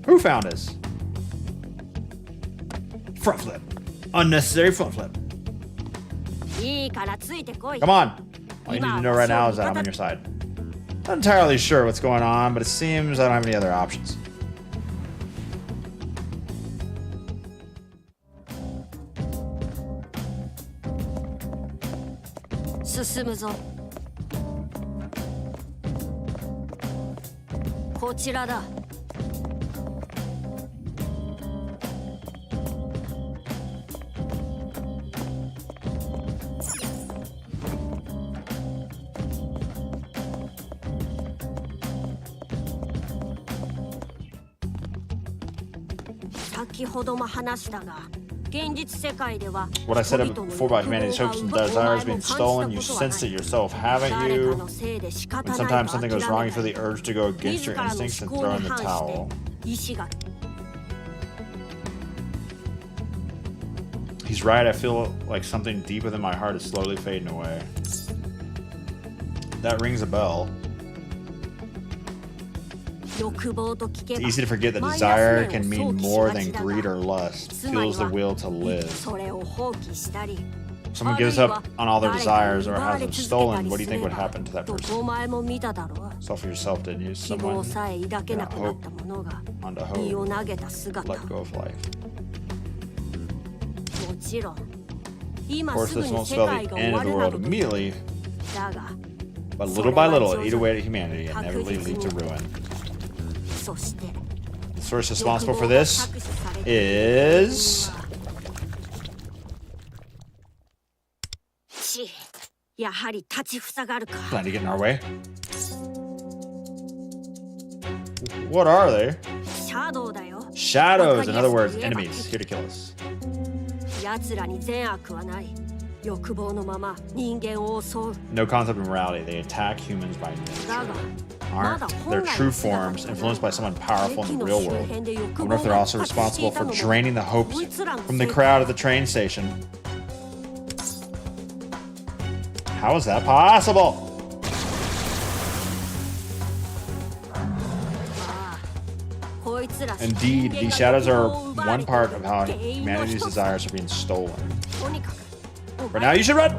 E: Who found us? Front flip. unnecessary foot flip.
Q: いいからついてこい。
E: Come on. All you need to know right now is that I'm on your side. Not entirely sure what's going on, but it seems I don't have any other options. What I said before about humanity's hopes and desires being stolen, you sensed it yourself, haven't you? When sometimes something goes wrong, you feel the urge to go against your instincts and throw in the towel. He's right, I feel like something deep within my heart is slowly fading away. That rings a bell. It's easy to forget that desire can mean more than greed or lust. Fuels the will to live. Someone gives up on all their desires or has them stolen, what do you think would happen to that person? Saw for yourself, didn't you? Someone cannot hope onto hope. Let go of life. Of course, this won't spell the end of the world immediately, but little by little, it eat away at humanity and inevitably lead to ruin. The source responsible for this is... Plan to get in our way. What are they? Shadows, in other words, enemies, here to kill us. No concept of morality. They attack humans by nature. Aren't their true forms influenced by someone powerful in the real world? I wonder if they're also responsible for draining the hopes from the crowd at the train station. How is that possible? Indeed, these shadows are one part of how humanity's desires are being stolen. For now, you should run!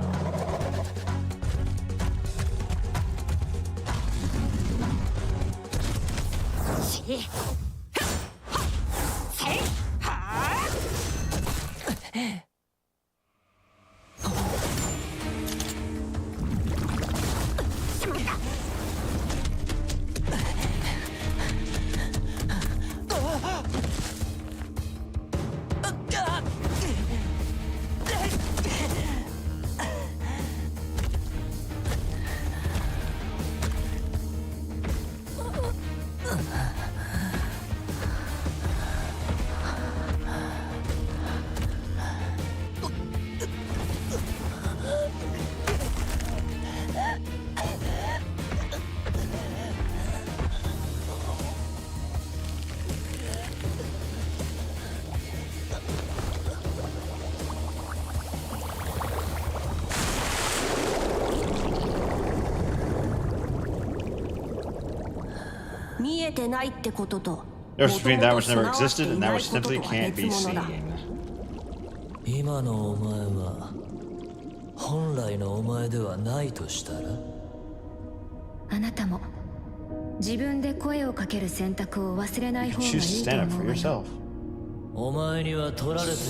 E: There's between that which never existed and that which simply can't be seen.
R: 今のお前は本来のお前ではないとしたら
S: あなたも自分で声をかける選択を忘れない方がいいと思うわよ。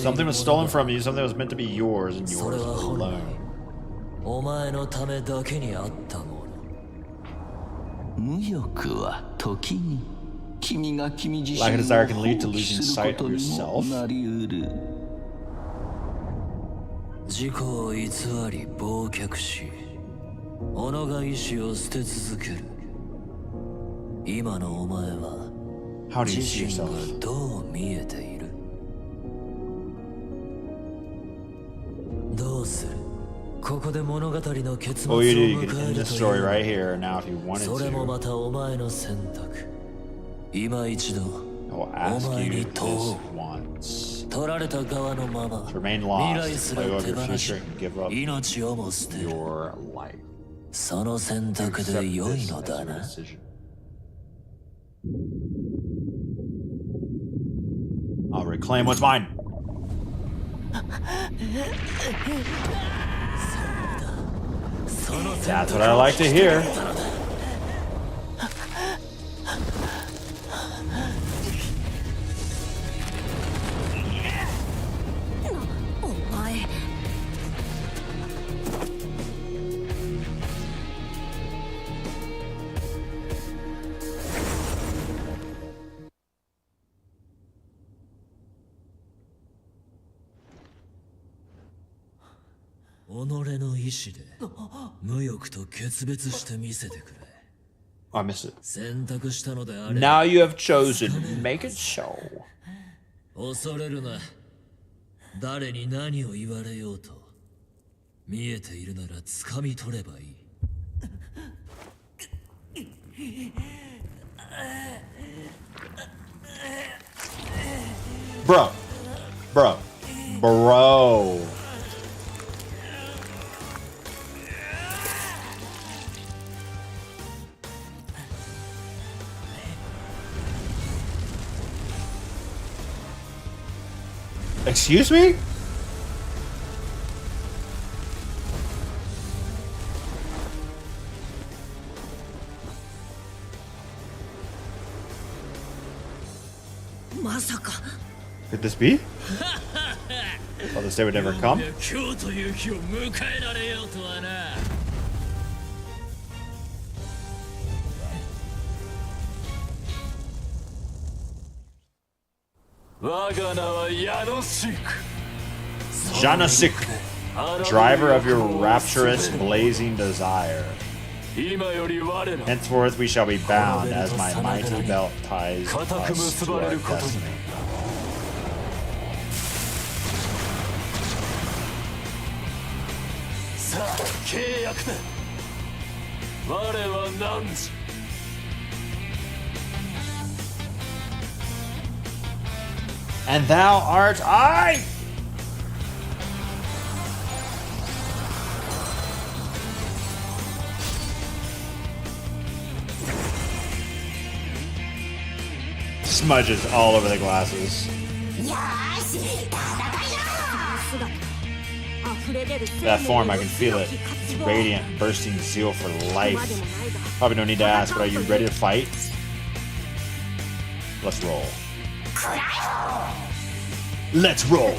E: Something was stolen from you, something was meant to be yours and yours alone.
R: お前のためだけにあったもの。
O: 無欲は時に君が君自身
E: Lack of desire can lead to losing sight of yourself.
R: 自己を偽り忘却し己が意志を捨て続ける今のお前は自身がどう見えているどうするここで物語の結末を迎えるというそれもまたお前の選択今一度お前に問おう取られた側のまま未来すら手放し命をも捨てるその選択で良いのだな
E: I'll reclaim what's mine. That's what I like to hear. I missed it. Now you have chosen. Make it so.
R: 恐れるな。誰に何を言われようと、見えているなら掴み取ればいい。
E: Bro. Bro. Bro. Excuse me? Could this be? Well, this day would never come. Janasik, driver of your rapturous blazing desire. Henceforth we shall be bound as my mighty belt ties us to our destiny. And thou art I! Smudges all over the glasses. That form, I can feel it. It's radiant, bursting zeal for life. Probably no need to ask, but are you ready to fight? Let's roll. Let's roll!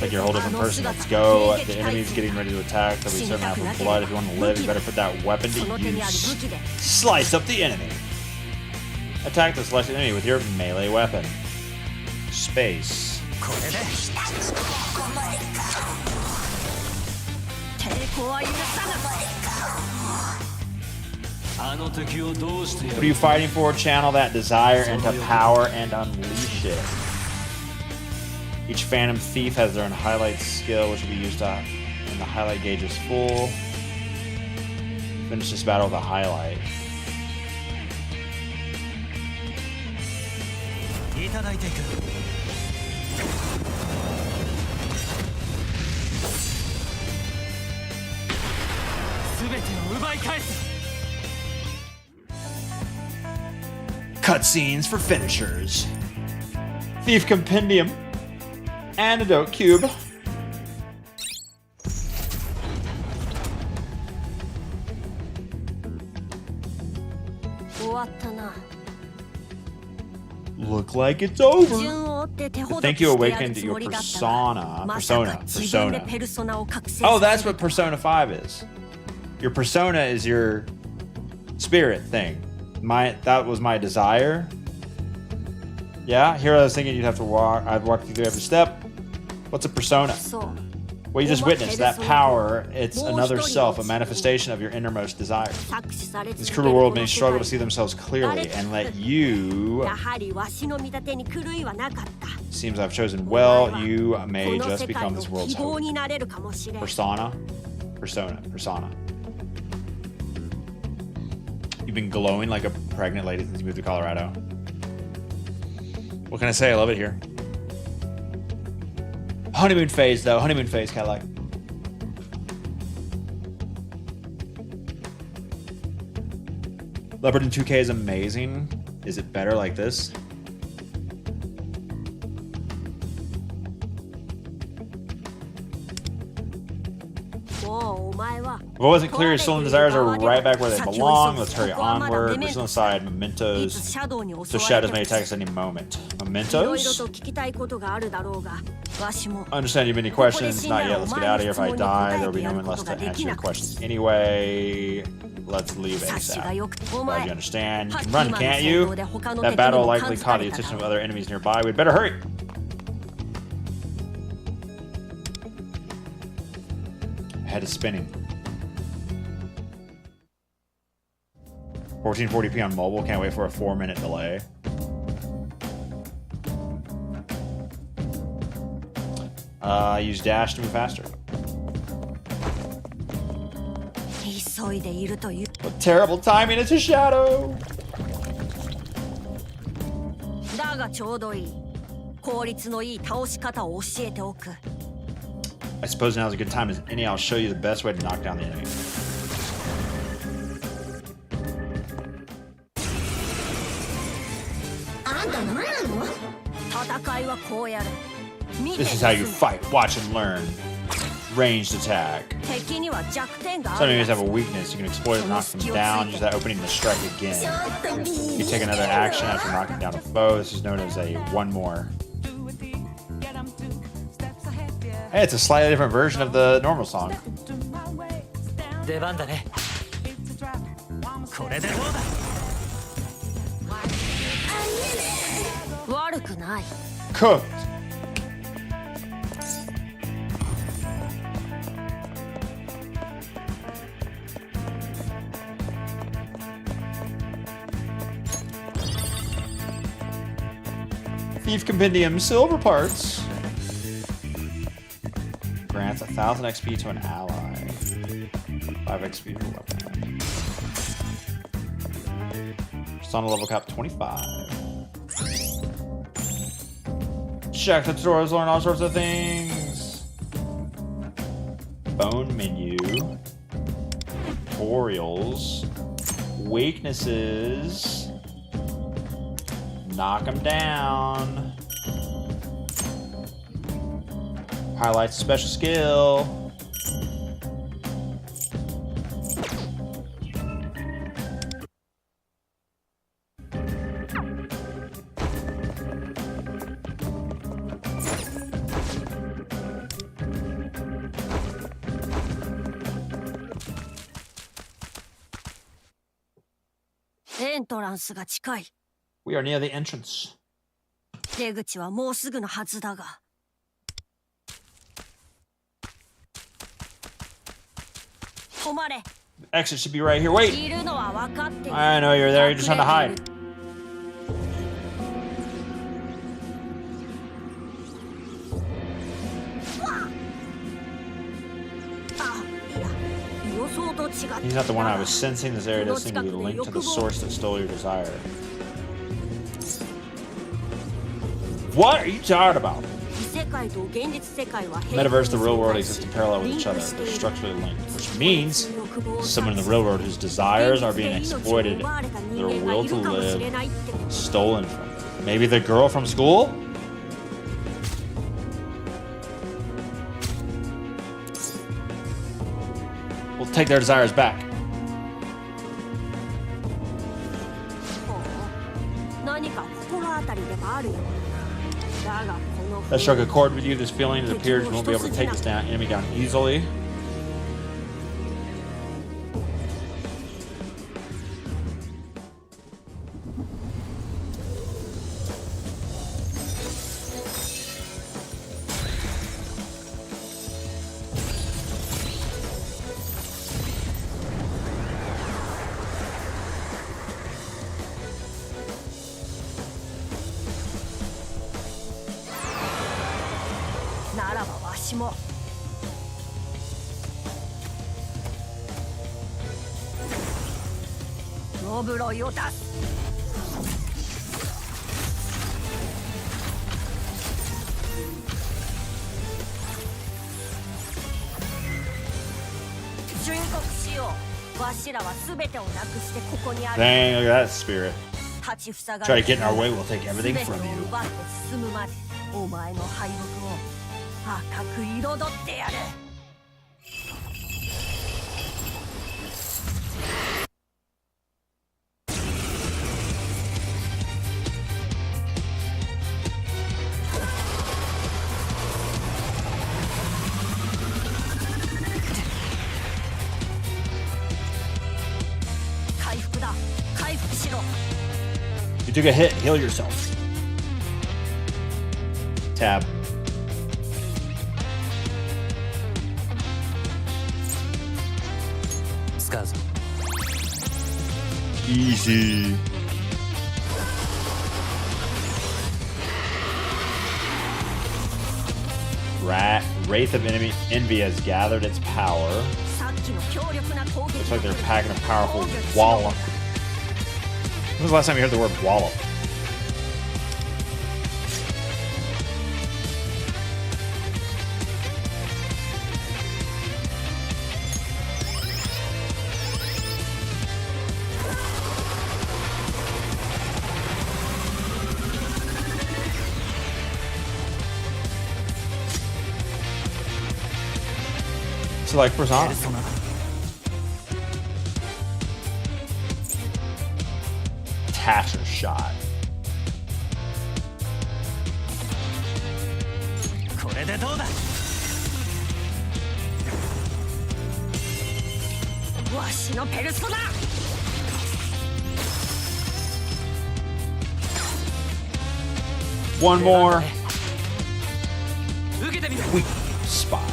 E: Like you're a whole different person. Let's go. The enemy's getting ready to attack. There'll be a certain amount of blood. If you want to live, you better put that weapon to use. Slice up the enemy. Attack the selected enemy with your melee weapon. Space. What are you fighting for? Channel that desire into power and unleash it. Each Phantom Thief has their own highlight skill, which will be used when the highlight gauge is full. Finish this battle with a highlight. Cutscenes for finishers. Thief Compendium. Antidote Cube. Look like it's over. Think you awakened your persona. Oh, that's what Persona 5 is. Your persona is your spirit thing. That was my desire. Yeah, here I was thinking you'd have to walk. I'd walk you through every step. What's a persona? Well, you just witnessed that power. It's another self, a manifestation of your innermost desire. In this cruel world, many struggle to see themselves clearly, and let you. Seems I've chosen well. You may just become this world's hope. Persona. You've been glowing like a pregnant lady since you moved to Colorado. What can I say? I love it here. Honeymoon phase, though. Honeymoon phase, Cadillac. Leopard in 2K is amazing. Is it better like this? If it wasn't clear, your stolen desires are right back where they belong. Let's hurry onward. We're still inside mementos. So shadows may attack us any moment. Mementos? I understand you have many questions. Not yet. Let's get out of here. If I die, there will be no one left to answer your questions anyway. Let's leave ASAP. Glad you understand. You can run, can't you? That battle likely caught the attention of other enemies nearby. We'd better hurry. Head is spinning. 1440p on mobile. Can't wait for a 4-minute delay. Use dash to move faster. What terrible timing! It's a shadow! I suppose now's a good time as any. I'll show you the best way to knock down the enemy. This is how you fight. Watch and learn. Ranged attack. Some enemies have a weakness. You can exploit it and knock them down. Use that opening to strike again. You take another action after knocking down a foe. This is known as a one more. Hey, it's a slightly different version of the normal song. Cooked. Thief Compendium silver parts. Grants 1,000 XP to an ally. 5 XP for weapon. Persona level cap 25. Check the tutorials, learn all sorts of things. Bone menu. Tutorials. Weaknesses. Knock them down. Highlights special skill. We are near the entrance. The exit should be right here. Wait! I know you're there. You're just trying to hide. He's not the one I was sensing. This area does seem to be linked to the source that stole your desire. What are you talking about? Metaverse, the real world exist in parallel with each other. They're structurally linked, which means someone in the real world whose desires are being exploited, their will to live, stolen from them. Maybe the girl from school? We'll take their desires back. That struck a chord with you. This feeling, it appears you won't be able to take this enemy down easily. Dang, look at that spirit. Try to get in our way, we'll take everything from you. took a hit. Heal yourself. Tab. Easy. Wraith of Envy has gathered its power. Looks like they're packing a powerful wallop. When was the last time you heard the word wallop? So like Persona. Tasher shot. One more. Weak spot.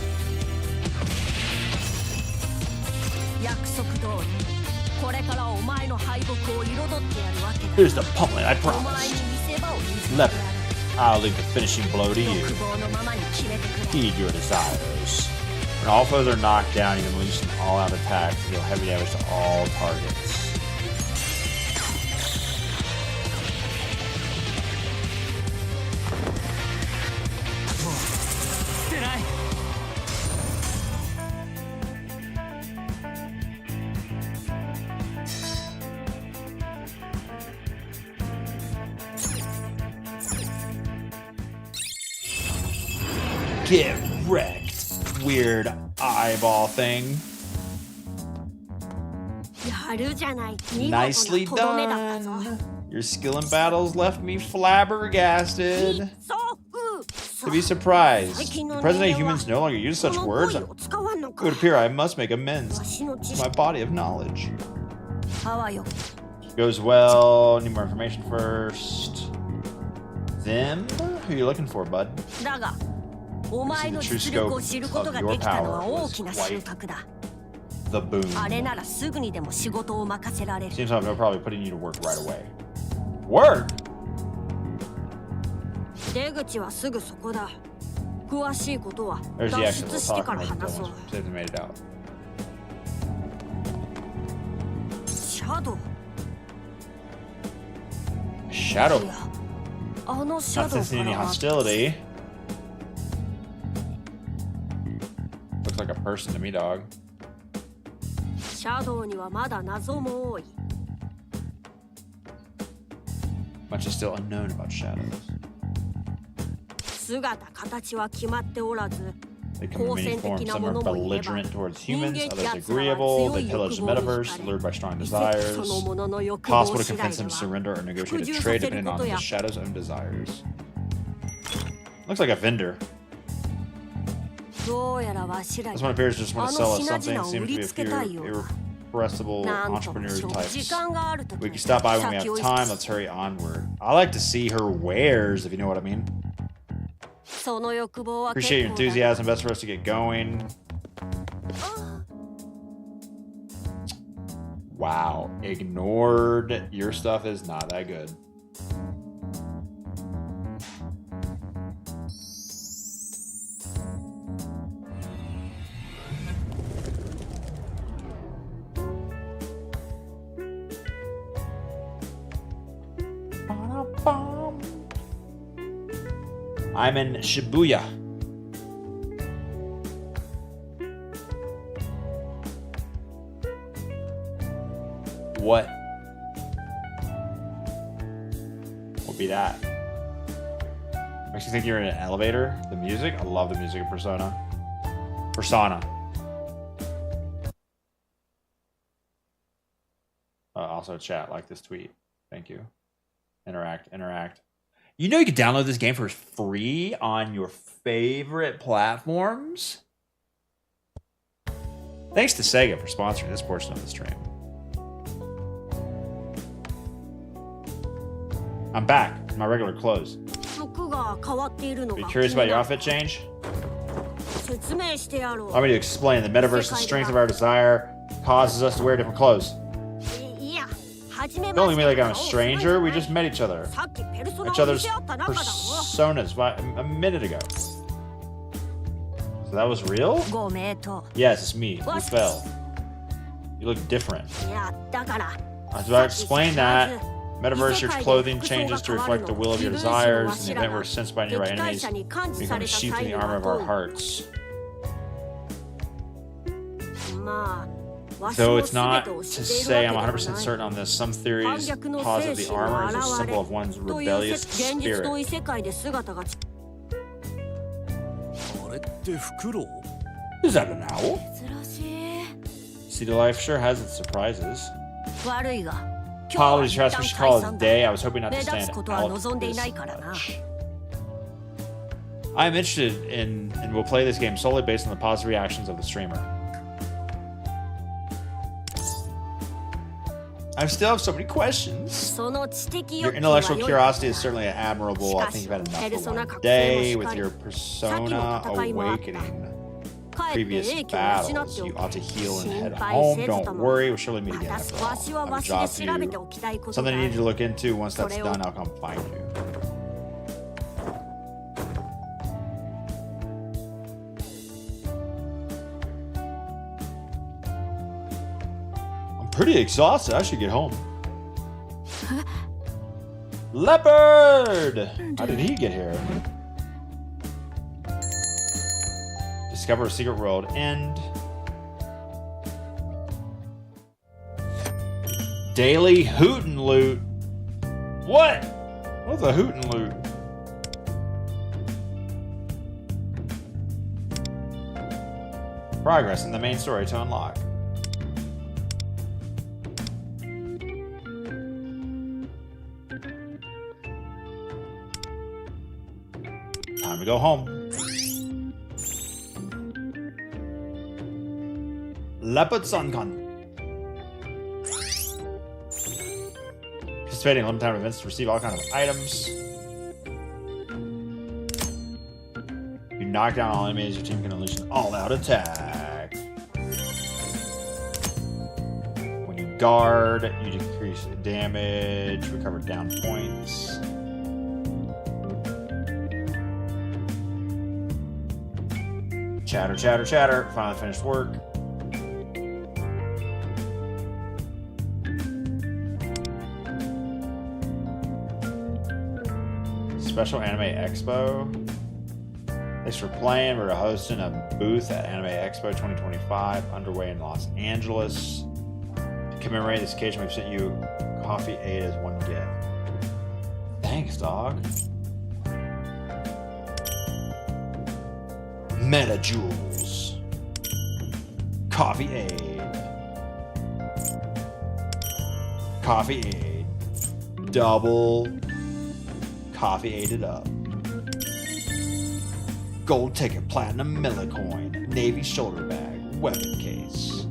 E: Here's the pummeling I promised. Leopard, I'll leave the finishing blow to you. Heed your desires. When all foes are knocked down, you can unleash an all-out attack to deal heavy damage to all targets. Get wrecked, weird eyeball thing. Nicely done. Your skill in battles left me flabbergasted. To be surprised, the present day humans no longer use such words. It would appear I must make amends to my body of knowledge. Goes well. Need more information first. Them? Who are you looking for, bud? See the true scope of your power was quite the boom. Seems like I'm probably putting you to work right away. Work? There's the exit. We'll talk about it once they made it out. Shadow. Not sensing any hostility. Looks like a person to me, dog. Much is still unknown about shadows. They come in many forms. Some are belligerent towards humans, others agreeable. They pillage the metaverse, lured by strong desires. Possible to convince them to surrender or negotiate a trade depending on the shadow's own desires. Looks like a vendor. This one appears to just want to sell us something. Seems to be a few irrepressible entrepreneur types. We can stop by when we have time. Let's hurry onward. I like to see her wares, if you know what I mean. Appreciate your enthusiasm. Best for us to get going. Wow. Ignored. Your stuff is not that good. I'm in Shibuya. What will be that? Makes you think you're in an elevator. The music? I love the music of Persona. Also chat, like this tweet. Thank you. Interact. You know you can download this game for free on your favorite platforms? Thanks to Sega for sponsoring this portion of the stream. I'm back in my regular clothes. Are you curious about your outfit change? Allow me to explain. The metaverse, the strength of our desire, causes us to wear different clothes. Don't look at me like I'm a stranger. We just met each other. Each other's personas a minute ago. So that was real? Yes, it's me. You fell. You look different. I was about to explain that. Metaverse, your clothing changes to reflect the will of your desires. In the event we're sensed by nearby enemies, we become sheathed in the armor of our hearts. Though it's not to say I'm 100% certain on this, some theories posit the armor is a symbol of one's rebellious spirit. Is that an owl? City life sure has its surprises. Apologies for asking to call it a day. I was hoping not to stand out this much. I'm interested in and will play this game solely based on the positive reactions of the streamer. I still have so many questions. Your intellectual curiosity is certainly admirable. I think you've had enough for one day. With your persona awakening previous battles, you ought to heal and head home. Don't worry, we'll surely meet again after all. I have a job for you. Something you need to look into. Once that's done, I'll come find you. Pretty exhausted. I should get home. Leopard! How did he get here? Discover a secret world. End. Daily hoot and loot. What? What's a hoot and loot? Progress in the main story to unlock. Time to go home. Leopard Suncon. Participating in limited time events to receive all kinds of items. You knock down all enemies, your team can unleash an all-out attack. When you guard, you decrease damage, recover down points. Chatter, chatter, chatter. Finally finished work. Special Anime Expo. Thanks for playing. We're hosting a booth at Anime Expo 2025 underway in Los Angeles. To commemorate this occasion, we've sent you coffee aid as one gift. Thanks, dog. Meta Jewels. Coffee aid. Coffee aid. Double coffee aided up. Gold ticket, platinum millicoin, navy shoulder bag, weapon case.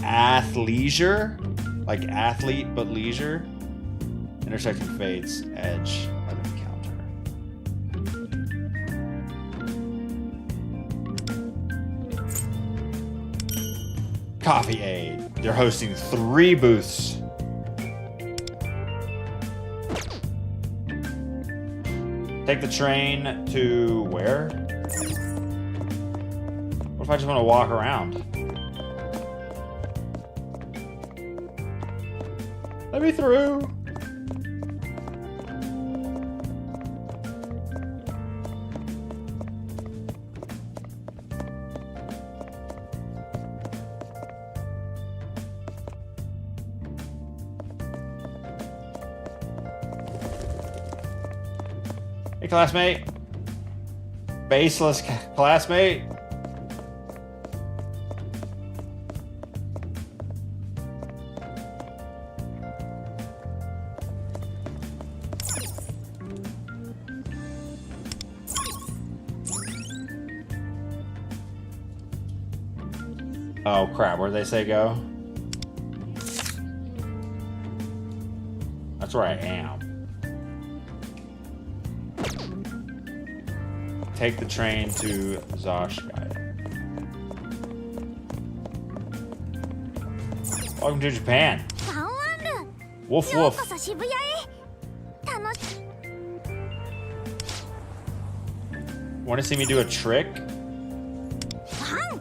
E: Athleisure? Like athlete but leisure? Intersecting fates, edge of encounter. Coffee Aid. They're hosting 3 booths. Take the train to where? What if I just want to walk around? Let me through. Hey, classmate. Baseless classmate. Oh crap, where'd they say go? A That's where I am. Take the train to Zashkai. Welcome to Japan. Woof woof. Want to see me do a trick?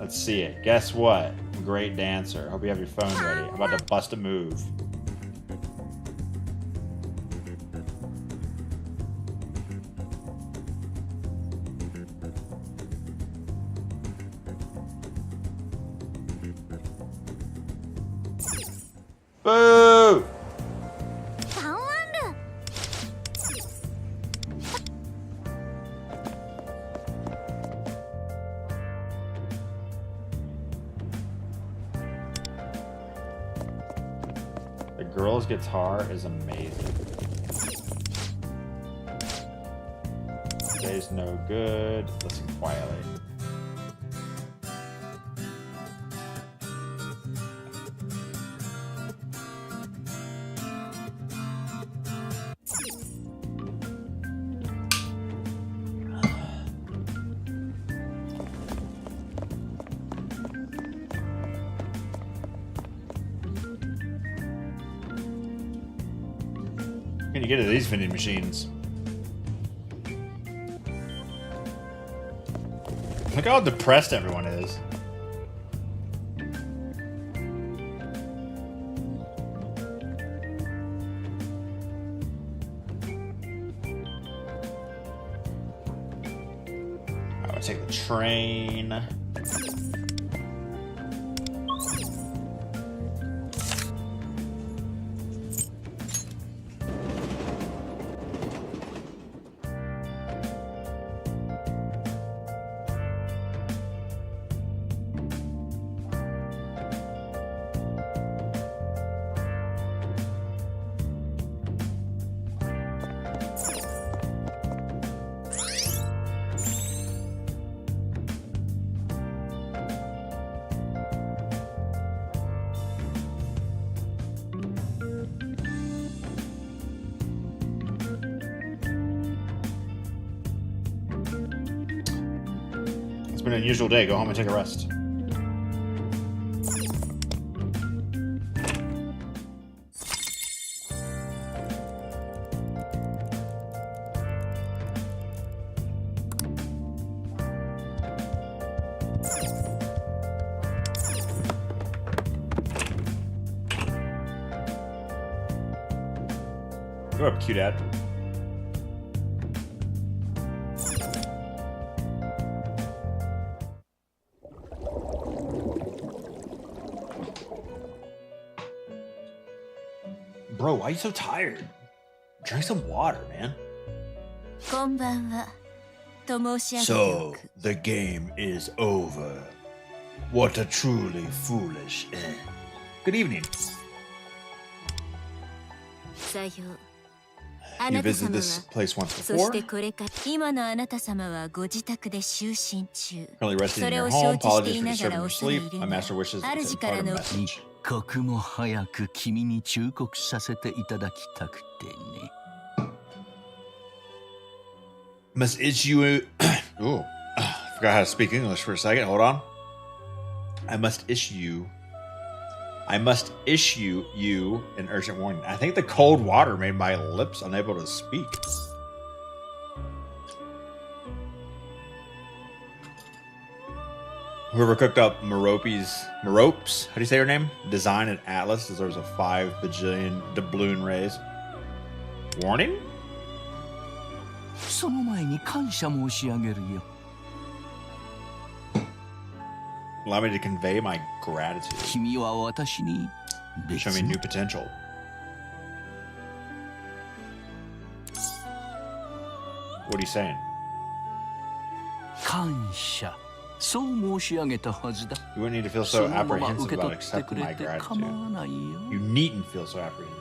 E: Let's see it. Guess what? I'm a great dancer. Hope you have your phone ready. I'm about to bust a move. Boo! The girl's guitar is amazing. Today's no good. Listen quietly. Can you get to these vending machines? Look how depressed everyone is. I'm gonna take the train. It's been an unusual day. Go home and take a rest. Go up, cute dad. Bro, why are you so tired? Drink some water, man. So, the game is over. What a truly foolish end. Good evening. You visited this place once before? Currently resting in your home. Apologies for disturbing your sleep. My master wishes to impart a message.
O: 刻も早く君に忠告させていただきたくてね。
E: Must issue. Ooh, forgot how to speak English for a second. Hold on. I must issue you an urgent warning. I think the cold water made my lips unable to speak. Whoever cooked up Merope's, how do you say her name? Design and Atlas deserves a 5 bajillion doubloon raise. Warning?
O: その前に感謝申し上げるよ。
E: Allow me to convey my gratitude.
O: 君は私に
E: Show me new potential. What are you saying?
O: 感謝。そう申し上げたはずだ。
E: You wouldn't need to feel so apprehensive about accepting my gratitude. You needn't feel so apprehensive.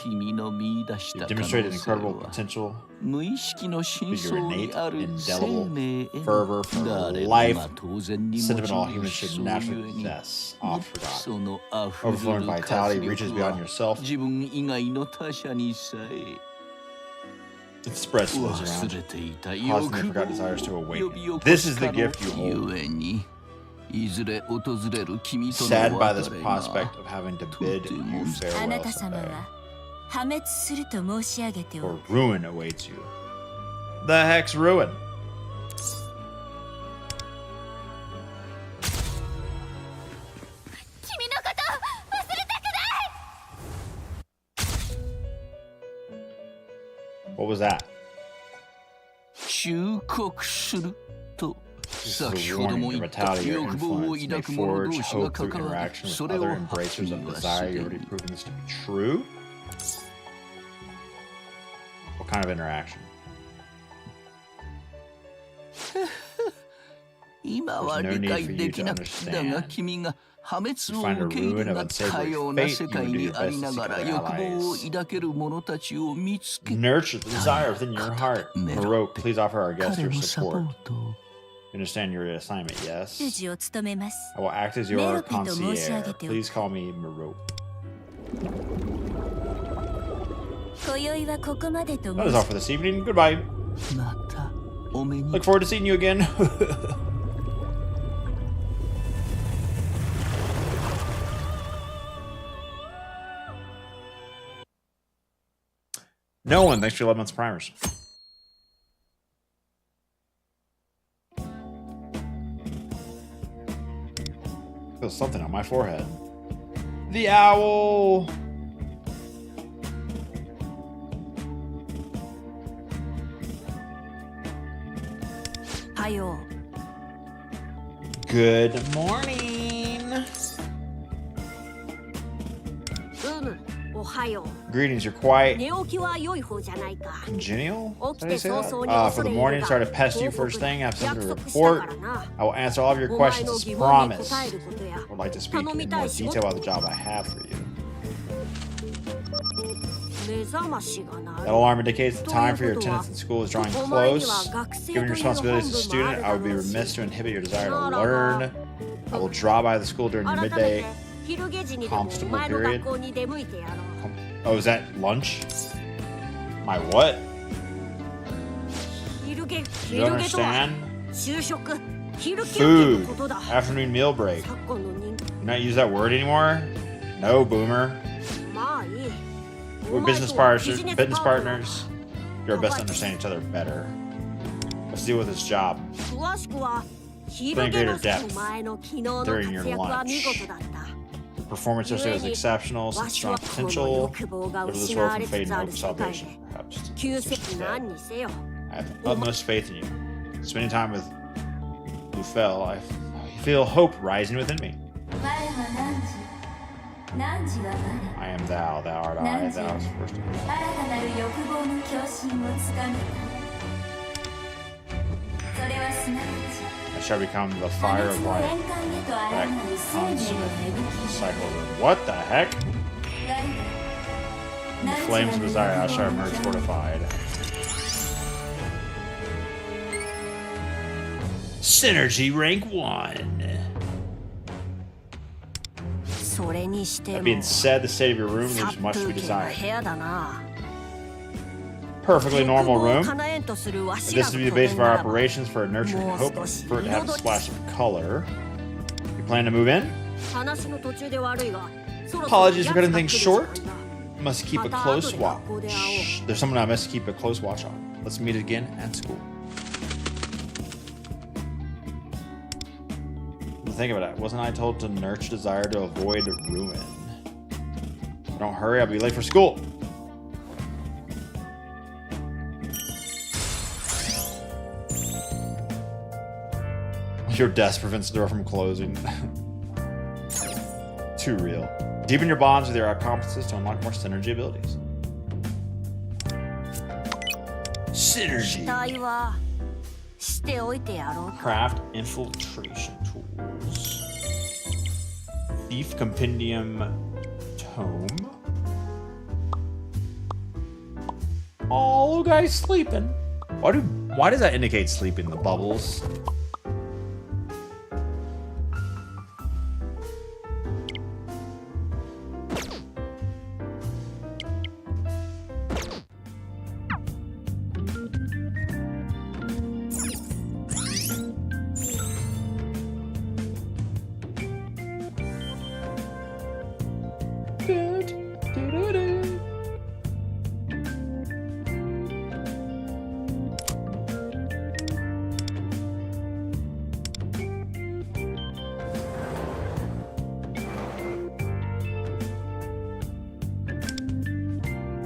O: 君の見出した
E: You
O: 可能
E: demonstrated
O: 性
E: incredible
O: は
E: potential
O: 無意識の深
E: with
O: 層
E: your
O: に
E: innate,
O: ある生
E: indelible
O: 命へ
E: fervor for
O: 誰も
E: life,
O: が当然に持ち
E: sentiment all
O: 得
E: humans
O: る
E: should
O: そう
E: naturally
O: ゆえに
E: possess.
O: も
E: Oft
O: っと
E: forgotten.
O: その溢れ
E: Overflowing
O: る
E: vitality
O: 活
E: reaches
O: 力
E: beyond
O: は
E: yourself.
O: 自分以外の他者にさえ
E: It spreads to those
O: 忘
E: around
O: れていた
E: you,
O: 欲
E: causing their
O: 望
E: forgotten desires to
O: を呼
E: awaken.
O: び起こ
E: This
O: す
E: is
O: 可
E: the
O: 能
E: gift you hold.
O: ゆえにいずれ訪れる君との
E: Saddened by this
O: 別れ
E: prospect
O: が
E: of having to bid you
P: あな
E: farewell
P: た様
E: someday.
P: は破滅すると申し上げてお
E: Or
P: く。
E: ruin awaits you. The heck's ruin?
P: 君のこと忘れたくない。
E: What was that?
O: 忠告すると
E: This is
O: 先
E: a
O: ほど
E: warning.
O: も
E: Your
O: 言った
E: vitality, your
O: 欲望を
E: influence
O: 抱
E: may
O: く者
E: forge
O: 同士が
E: hope through
O: 関わり
E: interaction
O: そ
E: with
O: れを
E: other
O: はっき
E: embracers
O: り
E: of
O: は
E: desire.
O: す
E: You
O: で
E: already
O: に
E: proving this to be true? What kind of interaction?
O: 今は
E: There's no
O: 理
E: need
O: 解
E: for
O: で
E: you
O: き
E: to
O: なかったが
E: understand.
O: 君が破滅
E: You
O: を
E: find a
O: 受け入
E: ruin
O: れ
E: of
O: が
E: unsavory
O: 多様な
E: fate.
O: 世
E: You
O: 界
E: would do
O: に
E: your
O: あり
E: best
O: な
E: to
O: が
E: seek
O: ら
E: other
O: 欲望を
E: allies.
O: 抱ける者たちを見つけ
E: Nurture the desire within your heart. Baroque, please offer our guest
O: 彼
E: your
O: のサポ
E: support.
O: ートを
E: You understand your assignment, yes?
P: 主事を務めます。
E: I will act as
P: メ
E: your
P: ロペと申し上
E: concierge.
P: げておく。
E: Please call me Baroque.
P: 今宵はここまでと
E: That
P: 申
E: is all
P: し
E: for this evening. Goodbye.
O: またお目に
E: Look forward to seeing you again. No one. Thanks for 11 months of primers. Feel something on my forehead. The owl.
P: Hayo.
E: Good morning.
Q: おはよ
E: Greetings. You're
Q: う
E: quite
Q: 寝起きは良い方じゃないか
E: congenial. Did I
Q: 起きて
E: say
Q: 早
E: that?
Q: 々に
E: For
Q: 恐
E: the
Q: れ入れ
E: morning,
Q: が
E: sorry to pest you
Q: 報告
E: first thing. I have
Q: 約
E: something to
Q: 束したか
E: report.
Q: らな
E: I will answer all of your
Q: お前
E: questions
Q: の
E: as
Q: 疑問に
E: promised.
Q: 答えることや
E: Would like to speak
Q: 頼み
E: in
Q: た
E: more
Q: い仕
E: detail
Q: 事
E: about the job I have for you.
Q: 目覚ましが鳴
E: That
Q: る
E: alarm indicates the
Q: と
E: time
Q: い
E: for
Q: う
E: your
Q: ことは
E: attendance in school is drawing
Q: お前には
E: close.
Q: 学生
E: Given
Q: と
E: your
Q: いう
E: responsibility
Q: 本
E: as a
Q: 分もあ
E: student,
Q: る
E: I
Q: だ
E: would be
Q: ろうし
E: remiss to inhibit your desire to
Q: ならば
E: learn. I will draw by the school during
Q: 改
E: the
Q: めて
E: midday.
Q: 昼下時にでもお前の学校に出向いてやろう
E: Oh, is that lunch? My what?
Q: 昼下
E: You
Q: 昼下とは
E: understand?
Q: 就職昼休憩の
E: Food.
Q: ことだ
E: Afternoon meal break.
Q: 昨今の人
E: You not use that word anymore? No, boomer.
Q: まあいい
E: We're
Q: お前
E: business
Q: とは
E: partners.
Q: ビジネス
E: Business
Q: パートナー
E: partners. Do our best to understand each other better. Let's deal with this job.
Q: 詳しくは
E: Bring
Q: 昼下
E: greater
Q: の
E: depth
Q: お前の昨日の
E: during
Q: 活
E: your
Q: 躍は
E: lunch.
Q: 見事だった
E: The performance yesterday was exceptional. Some
Q: わし
E: strong
Q: はこの
E: potential.
Q: 欲望が
E: Live this
Q: 失
E: world
Q: わ
E: from
Q: れ
E: fading
Q: つつあ
E: hope
Q: る
E: to
Q: 世界
E: salvation.
Q: で
E: Perhaps
Q: 救
E: it's
Q: 世
E: dead.
Q: 何にせよ
E: I have utmost faith in you. Spending time with Lufel, I feel hope rising within me.
S: 我は何時は
E: I am thou, thou art I, thou is first.
S: 我新たなる欲望の共振をつかめたそれはすなわち
E: I shall become the fire of
S: の
E: life
S: 連環へと
E: that
S: 抗う生命の
E: consumes
S: 芽吹
E: the
S: き
E: cycle of what the heck? In the flames of desire, I shall emerge fortified. Synergy rank 1.
Q: それにして
E: That
Q: も
E: being said, the state of your room
Q: 殺
E: leaves much to
Q: 風
E: be
Q: 景な
E: desired.
Q: 部屋だな
E: Perfectly normal
Q: 欲望を
E: room.
Q: 叶えんとするわ
E: If
Q: しら
E: this
Q: の
E: to be the
Q: 拠
E: base
Q: 点
E: of
Q: な
E: our
Q: らば
E: operations for nurturing
Q: More
E: hope,
Q: 少し
E: for it to have a
Q: 彩り
E: splash of color. You plan to move in?
Q: 話の途中で悪いがそろそろ
E: Apologies for
Q: 奴
E: cutting
Q: が
E: things
Q: 来る時
E: short.
Q: 間だ
E: Must keep a close watch. There's someone I must keep a close watch on. Let's meet again at school. Think about it. Wasn't I told to nurture desire to avoid ruin? Don't hurry, I'll be late for school. Your desk prevents the door from closing. Too real. Deepen your bonds with your accomplices to unlock more synergy abilities.
Q: 期
E: Synergy.
Q: 待はしておいてやろう
E: Craft infiltration tools. Thief compendium tome. Oh, little guy's sleeping. Why does that indicate sleeping? The bubbles.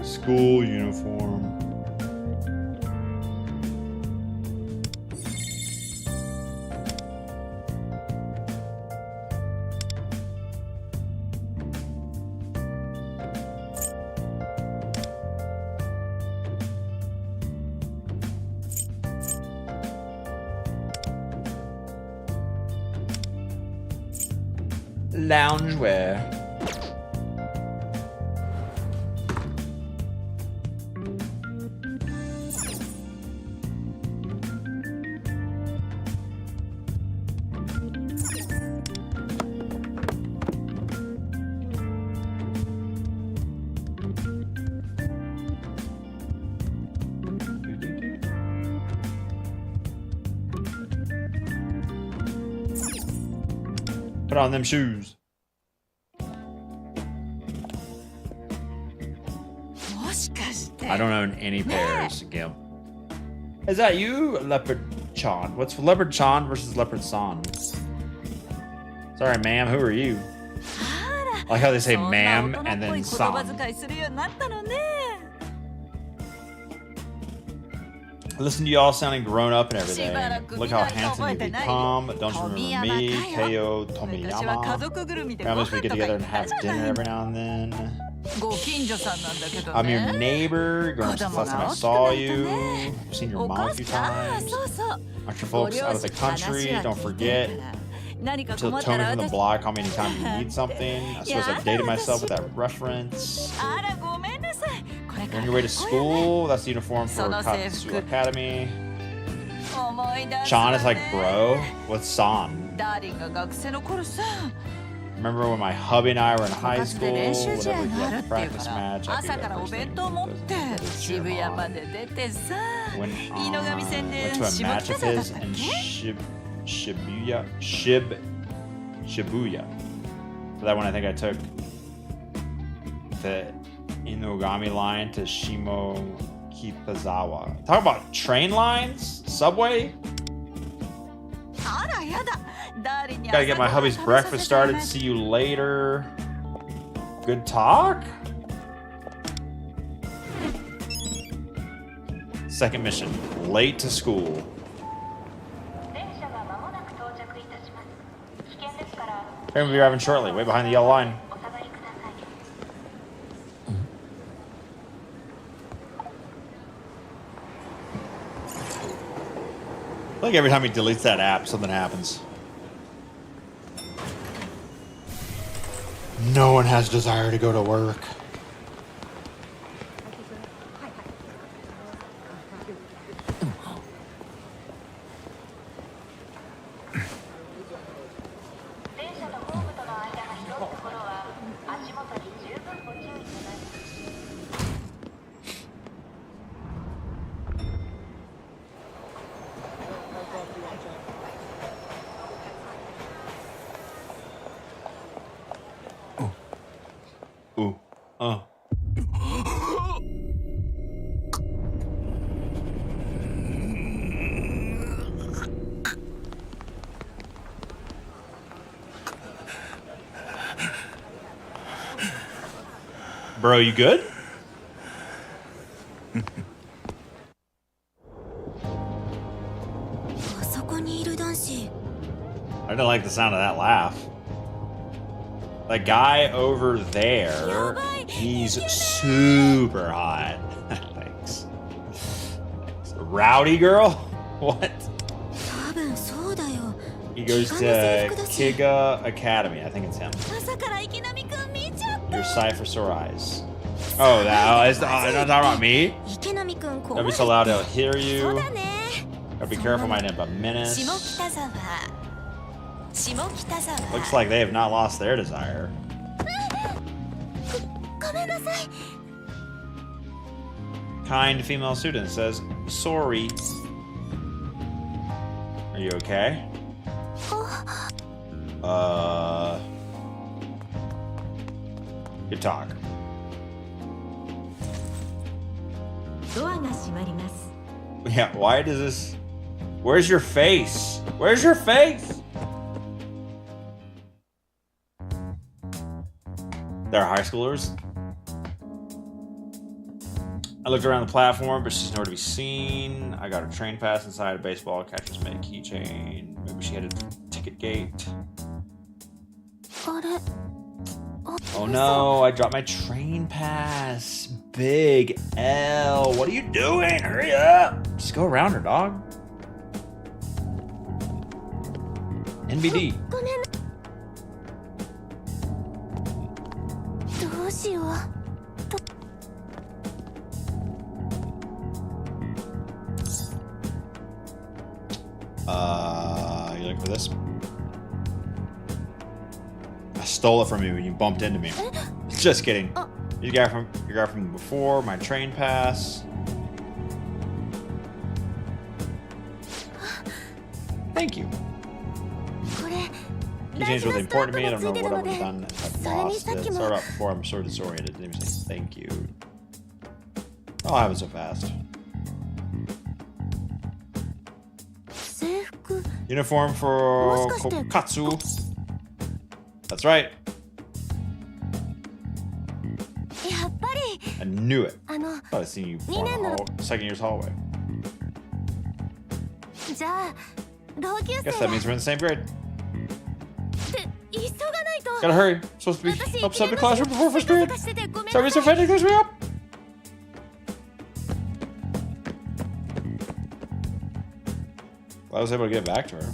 E: School uniform. Loungewear. Put on them shoes. I don't own any pairs, Gimp. Is that you, Leopard Chan? What's Leopard Chan versus Leopard San? Sorry, ma'am, who are you? I like how they say ma'am and then san. Listen to y'all sounding grown up and everything. Look how handsome you become. Don't you remember me, Keo Tomiyama? Promise we get together and have dinner every now and then. I'm your neighbor. Growing up since last time I saw you. I've seen your mom a few times. Aren't your folks out of the country? Don't forget. Tony from the blog, call me anytime you need something. I suppose I dated myself with that reference. On your way to school, that's the uniform for Katsu Academy. Chan is like bro. What's San? Remember when my hubby and I were in high school? Whenever we had a practice match, I'd be there first thing. When went to a match of his in Shibuya. For that one, I think I took the Inugami line to Shimokizawa. Talk about train lines? Subway? Gotta get my hubby's breakfast started. See you later. Good talk? Second mission. Late to school. Train will be arriving shortly. Wait behind the yellow line. Like every time he deletes that app, something happens. No one has desire to go to work. Bro, you good? I didn't like the sound of that laugh. The guy over there, he's super hot. Thanks. Rowdy girl? What? He goes to Kiga Academy. I think it's him. Your sight for sore eyes. Oh, that is not talking about me?
P: Don't
E: be so loud they'll hear you. Gotta be careful, might end up a menace. Looks like they have not lost their desire. Kind female student says, sorry. Are you okay? Good talk. Yeah, why does this... Where's your face? Where's your face? They're high schoolers. I looked around the platform, but she's nowhere to be seen. I got her train pass inside a baseball catcher's mitt keychain. Maybe she had a ticket gate. Oh no, I dropped my train pass. Big L. What are you doing? Hurry up. Just go around her, dog. NBD. You looking for this? I stole it from you when you bumped into me. Just kidding. You got from before, my train pass. Thank you. Keychains really important to me. I don't know what I would have done if I lost it. Sorry about before, I'm sort of disoriented. Didn't even say thank you. Oh, I was so fast. Uniform for Kokatsu. That's right. I knew it. I thought I'd seen you before in the second year's hallway. Guess that means we're in the same grade. Gotta hurry. Supposed to be upset in the classroom before first period. Sorry, Mr. Fenton, close me up. I was able to get back to her.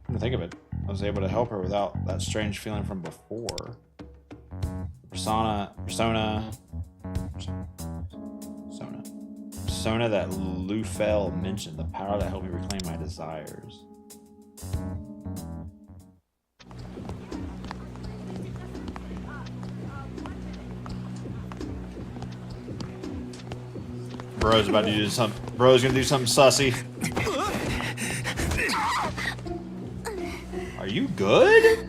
E: Come to think of it, I was able to help her without that strange feeling from before. Persona that Lufel mentioned, the power that helped me reclaim my desires. Bro's about to do something. Bro's gonna do something sussy. Are you good?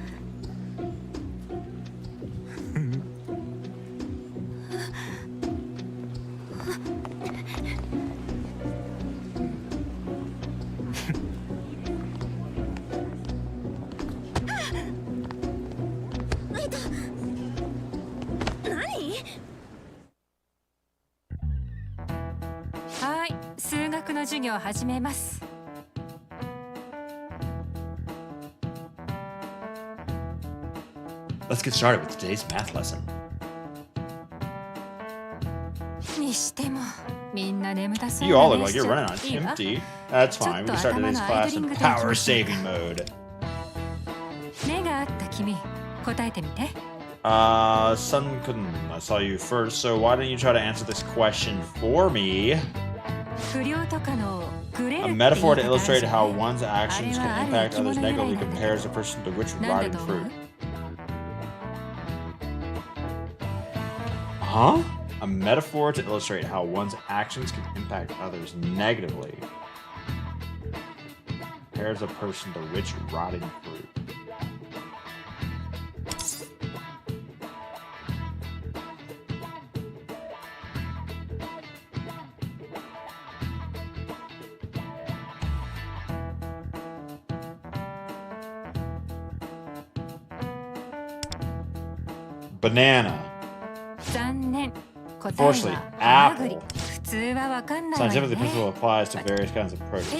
E: Let's get started with today's math lesson. You all look like you're running on empty. That's fine. We can start today's class in power saving mode. Sun-kun, I saw you first, so why don't you try to answer this question for me? A metaphor to illustrate how one's actions can impact others negatively compares a person to which rotting fruit? Huh? A metaphor to illustrate how one's actions can impact others negatively compares a person to which rotting fruit? Banana. Unfortunately, apple. Scientifically, the principle applies to various kinds of produce.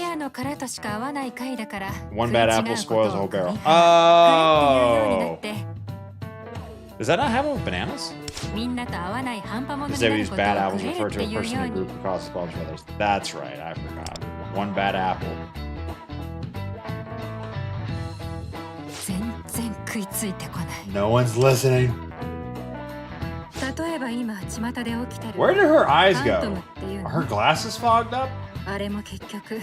E: One bad apple spoils a whole barrel. Oh! Does that not happen with bananas? Instead, we use bad apples to refer to a person in a group who causes problems for others. That's right, I forgot. One bad apple. No one's listening.
S: 例えば今巷で起きてる
E: Where did her eyes
S: フ
E: go?
S: ァントムっていう
E: Are
S: の
E: her glasses fogged up?
S: あれも結局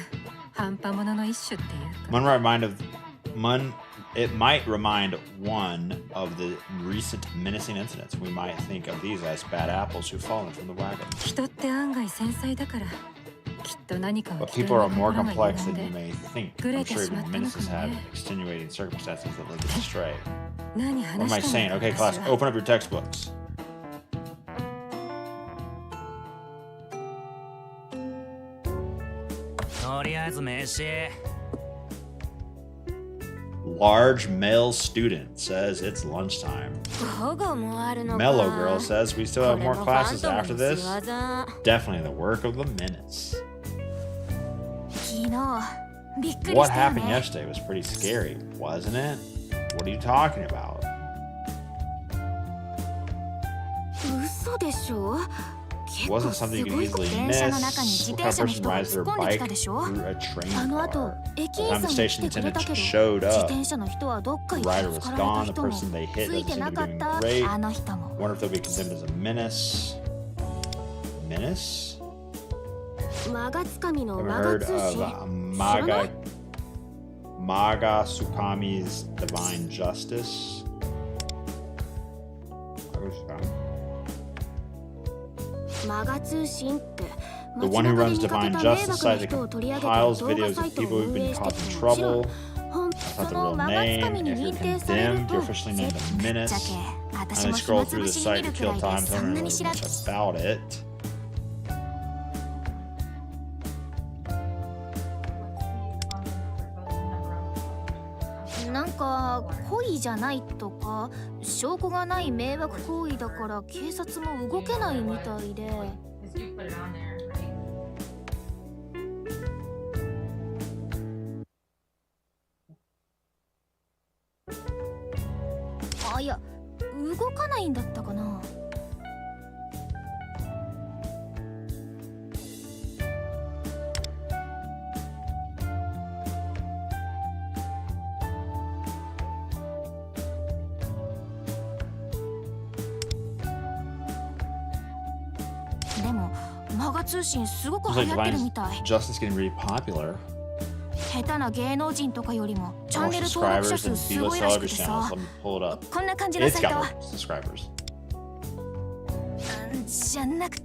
S: 半端ものの一種っていうか
E: It might remind one of the recent menacing incidents. We might think of these as bad apples who've fallen from the wagon.
S: 人って案外繊細だからきっと何かを
E: But
S: 危険
E: people
S: な
E: are more
S: 心が
E: complex
S: 歪ん
E: than you
S: で
E: may think.
S: グレ
E: I'm
S: て
E: sure
S: しま
E: even
S: ったのか
E: menaces
S: も
E: have
S: ね
E: extenuating circumstances that lead them astray.
S: 何
E: What am
S: 話
E: I
S: した
E: saying?
S: の
E: Okay,
S: か
E: class,
S: 私は
E: open up your textbooks. Large male student says it's lunchtime.
Q: 午後もあるのか
E: Mellow girl says we still have more
Q: これもファン
E: classes
Q: トム
E: after
Q: の
E: this.
Q: 仕業
E: Definitely the work of the minutes.
Q: 昨日びっくり
E: What
Q: したよ
E: happened
Q: ね
E: yesterday was pretty scary, wasn't it? What are you talking about?
Q: 嘘でしょ
E: It wasn't something you could easily
Q: 電車の中に
E: miss.
Q: 自
E: What
Q: 転
E: kind
Q: 車
E: of
Q: の
E: person
Q: 人が
E: rides their
Q: 突っ込んできた
E: bike
Q: でしょ
E: through a train
Q: あの
E: car?
Q: 後駅員
E: By
Q: さ
E: the
Q: ん
E: time
Q: も
E: the
Q: 来てくれ
E: station
Q: たけど
E: attendant showed
Q: 自
E: up,
Q: 転車の人はどっか
E: the
Q: 行って
E: rider
Q: ぶ
E: was
Q: つかられ
E: gone.
Q: た
E: The
Q: 人も
E: person they
Q: つ
E: hit
Q: い
E: doesn't
Q: て
E: seem
Q: な
E: to be
Q: かっ
E: doing
Q: た
E: great.
Q: あの人も
E: Wonder if they'll be condemned as a menace. Menace?
Q: マガツカミの
E: Ever
Q: マガ
E: heard
Q: 通
E: of
Q: 信知らない
E: Maga Sukami's Divine Justice? Maga Sukami?
Q: マガ通信って
E: The one who runs Divine Justice site that compiles videos of people who've been causing trouble. That's not the real name. If you're condemned, you're officially named a menace. I only scroll through the site to kill time, so I don't know much about it.
Q: なんか故意じゃないとか証拠がない迷惑行為だから警察も動けないみたいで
N: You put it on there, right?
Q: あいや動かないんだったかなでもマガ通信すごく
E: Looks
Q: 流
E: like
Q: 行ってる
E: Divine
Q: みたい
E: Justice getting really popular.
Q: 下手な芸能人とかよりもチャ
E: More
Q: ンネル登録者
E: subscribers
Q: 数
E: than
Q: す
E: B-list
Q: ごいらしく
E: celebrity
Q: て
E: channels.
Q: さ
E: Let me pull it up.
Q: こんな感じの
E: It's
Q: サイト
E: got
Q: は
E: more subscribers.
Q: じゃなく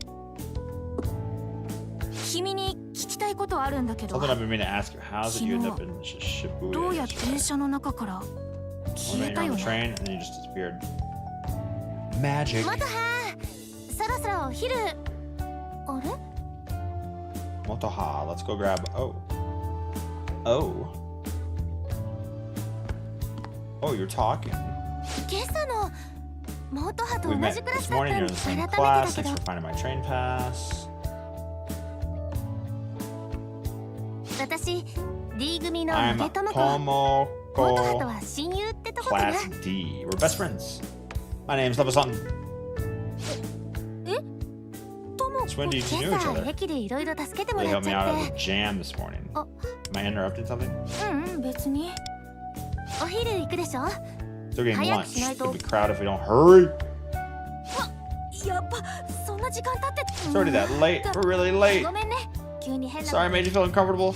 Q: 君に聞きたいことあるんだけど
E: Something I've been meaning to ask you. How did you end up in Shibuya?
Q: どうやって電
E: yesterday?
Q: 車の中から
E: One
Q: 消え
E: minute
Q: た
E: you're
Q: よ
E: on the
Q: ね
E: train and then you just disappeared. Magic.
Q: 元葉そろそろお昼あれ
E: Motoha. Let's go grab. Oh. Oh. Oh, you're talking.
Q: 今朝の元葉と
E: We
Q: 同
E: met
Q: じクラ
E: this
Q: スだった
E: morning.
Q: の
E: You're in the
Q: 改
E: same
Q: めてだ
E: class.
Q: け
E: Thanks
Q: ど
E: for finding my train pass.
Q: 私 D 組の
E: I'm
Q: 影友子元葉と
E: Tomoko.
Q: は親友ってとこかな
E: Class D. We're best friends. My name's Leva-san.
Q: え友
E: Since
Q: 子
E: when
Q: 今
E: did you know each
Q: 朝
E: other?
Q: 駅でいろいろ助けても
E: They
Q: らっ
E: helped
Q: ち
E: me
Q: ゃ
E: out
Q: っ
E: of
Q: て
E: the jam this morning.
Q: Oh.
E: Am I interrupting something?
Q: 別にお昼行くでしょ
E: Still getting
Q: 早く
E: lunch.
Q: しない
E: It's
Q: と
E: gonna be crowded if we don't hurry.
Q: やっぱそんな時間経って
E: It's already that late. We're really late.
Q: ごめんね急に変な
E: Sorry I made you feel uncomfortable.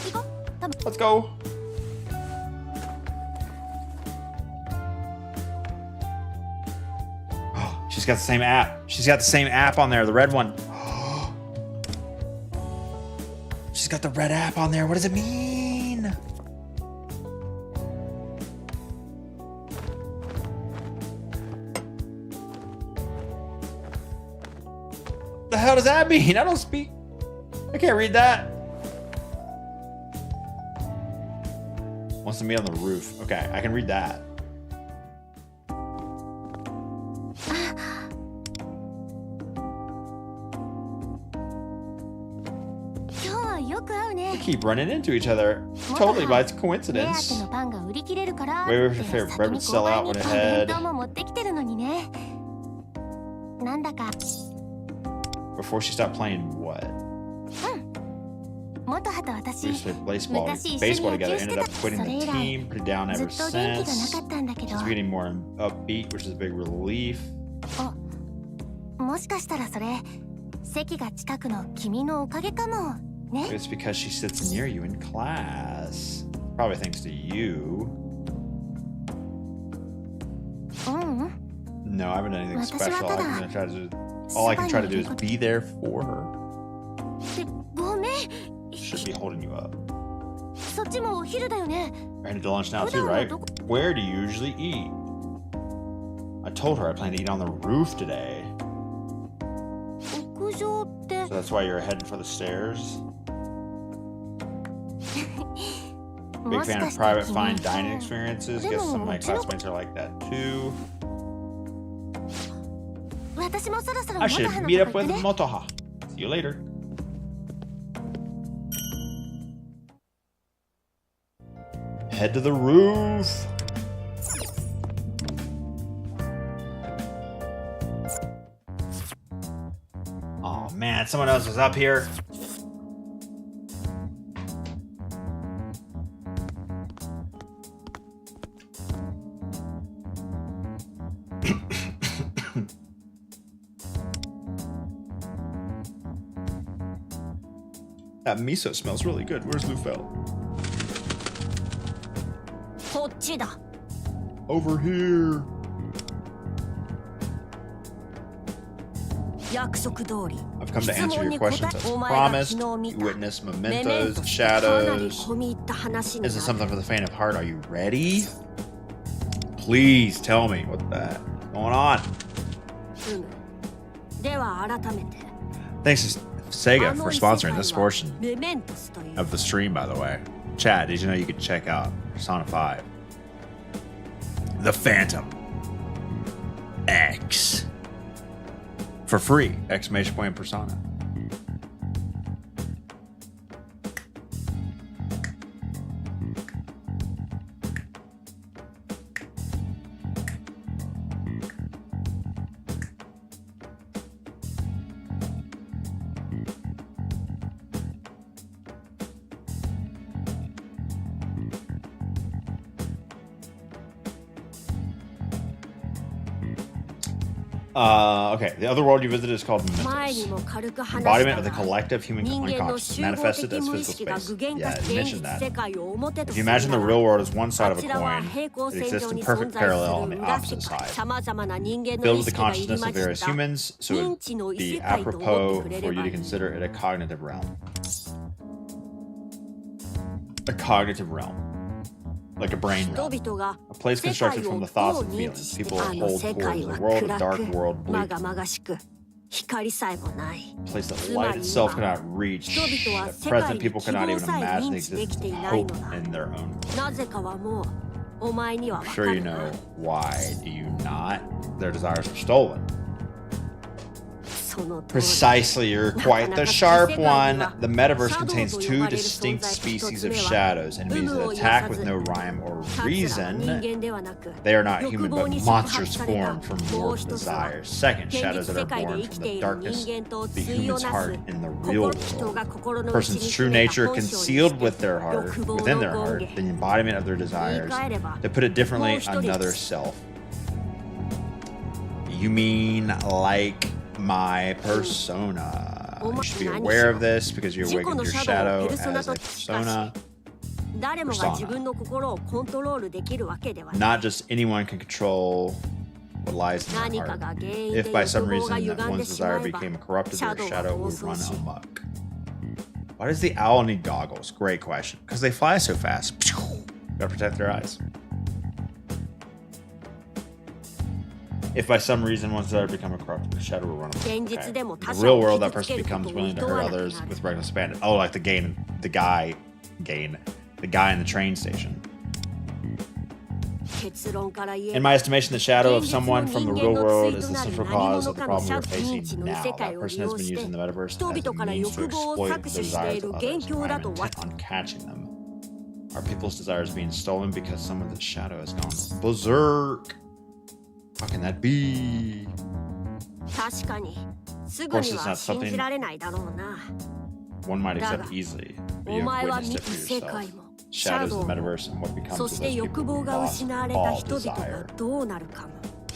E: Let's go. Oh, she's got the same app. She's got the same app on there, the red one. She's got the red app on there. What does it mean? The hell does that mean? I don't speak. I can't read that. Wants to meet on the roof. Okay, I can read that. We keep running into each other. Totally by coincidence.
Q: 目当てのパンが売り切れるから
E: Wait
Q: って
E: for your
Q: 先
E: favorite bread
Q: に
E: to sell out
Q: 購
E: when
Q: 買に
E: ahead.
Q: 弁当も持ってきてるのにねなんだか
E: Before she stopped playing what?
Q: 元葉と私
E: We used to play baseball,
Q: 昔一緒に
E: baseball
Q: 野
E: together.
Q: 球し
E: Ended
Q: てた
E: up quitting
Q: そ
E: the
Q: れ以来
E: team, put it down
Q: ず
E: ever
Q: っと元気がな
E: since.
Q: かったんだけど
E: She's getting more upbeat, which is a big relief.
Q: 元もしかしたらそれ席が近くの君のおかげかもね。
E: It's because she sits near you in class. Probably thanks to you. No, I haven't done anything special. All I can try to do is be there for her. Should be holding you up.
Q: そっちもお昼だよね。
E: We're headed to lunch now too, right? Where do you usually eat? I told her I plan to eat on the roof today.
Q: 屋上って。
E: So that's why you're heading for the stairs? Big fan of private fine dining experiences. Guess some of my classmates are like that too. I should meet up with Motoha. See you later. Head to the roof. Oh man, someone else was up here. That miso smells really good. Where's Lufel? Over here. I've come to answer your questions as promised. You witness mementos, shadows. This is something for the faint of heart. Are you ready? Please tell me what that's going on. Thanks to Sega for sponsoring this portion of the stream, by the way. Chat, did you know you could check out Persona 5? The Phantom X. For free! Exclamation point Persona. Okay, the other world you visited is called Mementos. Embodiment of the collective human unconscious, manifested as physical space. Yeah, you mentioned that. If you imagine the real world as one side of a coin, it exists in perfect parallel on the opposite side. Filled with the consciousness of various humans, so it would be apropos for you to consider it a cognitive realm. A cognitive realm. Like a brain realm. A place constructed from the thoughts and feelings people hold towards a world of dark world bleak. A place that light itself cannot reach. At present, people cannot even imagine the existence of hope in their own world. I'm sure you know why. Do you not? Their desires are stolen. Precisely, you're quite the sharp one. The metaverse contains two distinct species of shadows, enemies that attack with no rhyme or reason. They are not human, but monsters formed from mortal desires. Second, shadows that are born from the darkness of the human's heart in the real world. Person's true nature concealed within their heart, the embodiment of their desires. To put it differently, another self. You mean like my persona? You should be aware of this because you awakened your shadow as a persona. Not just anyone can control what lies in their heart. If by some reason one's desire became corrupted, their shadow would run amok. Why does the owl need goggles? Great question. Because they fly so fast. Gotta protect their eyes. If by some reason one's desire become a corrupt, the shadow will run away. Okay. In the real world, that person becomes willing to hurt others with reckless abandon. Oh, like the guy in the train station. In my estimation, the shadow of someone from the real world is the central cause of the problem we are facing now. That person has been using the metaverse as a means to exploit the desires of others, and I am intent on catching them. Are people's desires being stolen because some of the shadow has gone berserk? How can that be? Of course, it's not something one might accept easily, but you have witnessed it for yourself. Shadows of the metaverse and what becomes of those people who lost all desire.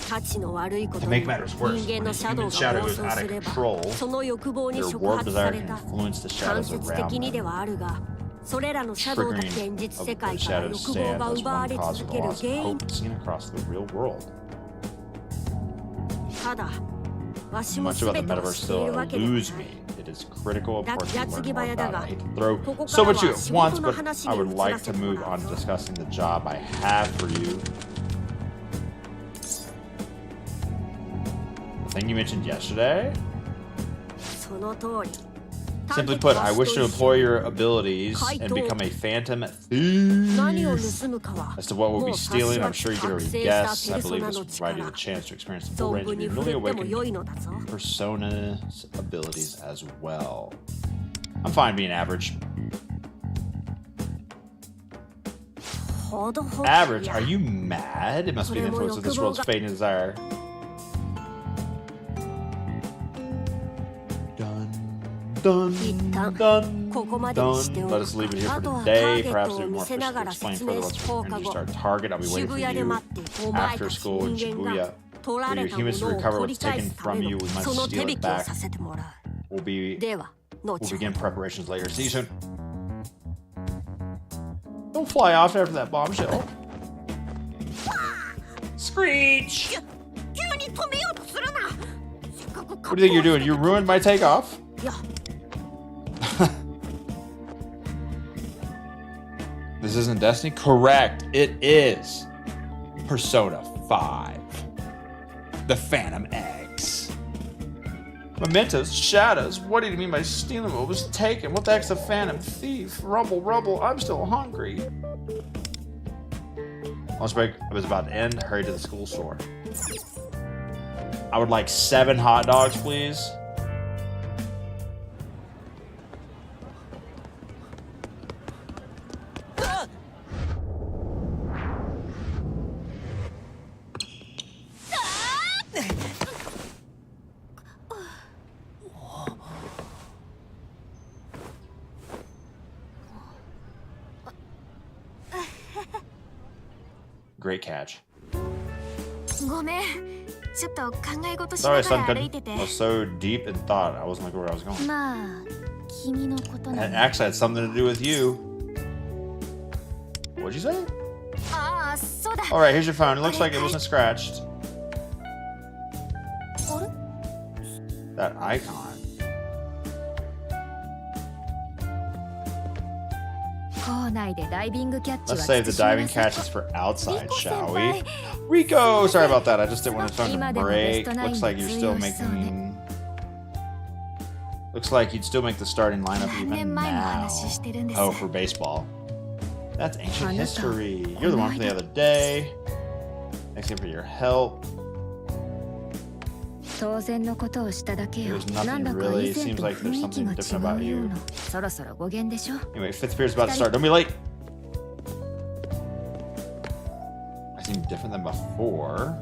E: To make matters worse, when a human shadow is out of control, their warped desire can influence the shadows around them. Triggering of the shadows stands as one cause of the loss of hope seen across the real world. Much about the metaverse still eludes me. It is critical important to learn more about it. I hate to throw so much at once, but I would like to move on to discussing the job I have for you. The thing you mentioned yesterday? Simply put, I wish to employ your abilities and become a phantom thief. As to what we'll be stealing, I'm sure you can already guess. I believe this will provide you the chance to experience the full range of your newly awakened persona's abilities as well. I'm fine being average. Average? Are you mad? It must be the influence of this world's fate and desire. Done. Let us leave it here for today. Perhaps it would be more efficient to explain further once we're ready to start target. I'll be waiting for you after school in Shibuya. For your humans to recover what's taken from you, we must steal it back. We'll begin preparations later. See you soon. Don't fly off after that bombshell. Screech! What do you think you're doing? You ruined my takeoff? This isn't Destiny? Correct. It is. Persona 5. The Phantom Eggs. Mementos, shadows. What do you mean by stealing what was taken? What the heck's a Phantom Thief? Rumble, I'm still hungry. Lunch break was about to end. Hurry to the school store. I would like 7 hot dogs, please. Great catch. Sorry, Sunken. I was so deep in thought, I wasn't looking where I was going. It actually had something to do with you. What'd you say? Alright, here's your phone. It looks like it wasn't scratched. That icon. Let's save the diving catches for outside, shall we? Rico! Sorry about that. I just didn't want his phone to break. Looks like you're still making... Looks like you'd still make the starting lineup even now. Oh, for baseball. That's ancient history. You're the one from the other day. Thanks again for your help. There's nothing really. Seems like there's something different about you. Anyway, 5th period's about to start. Don't be late. I seem different than before.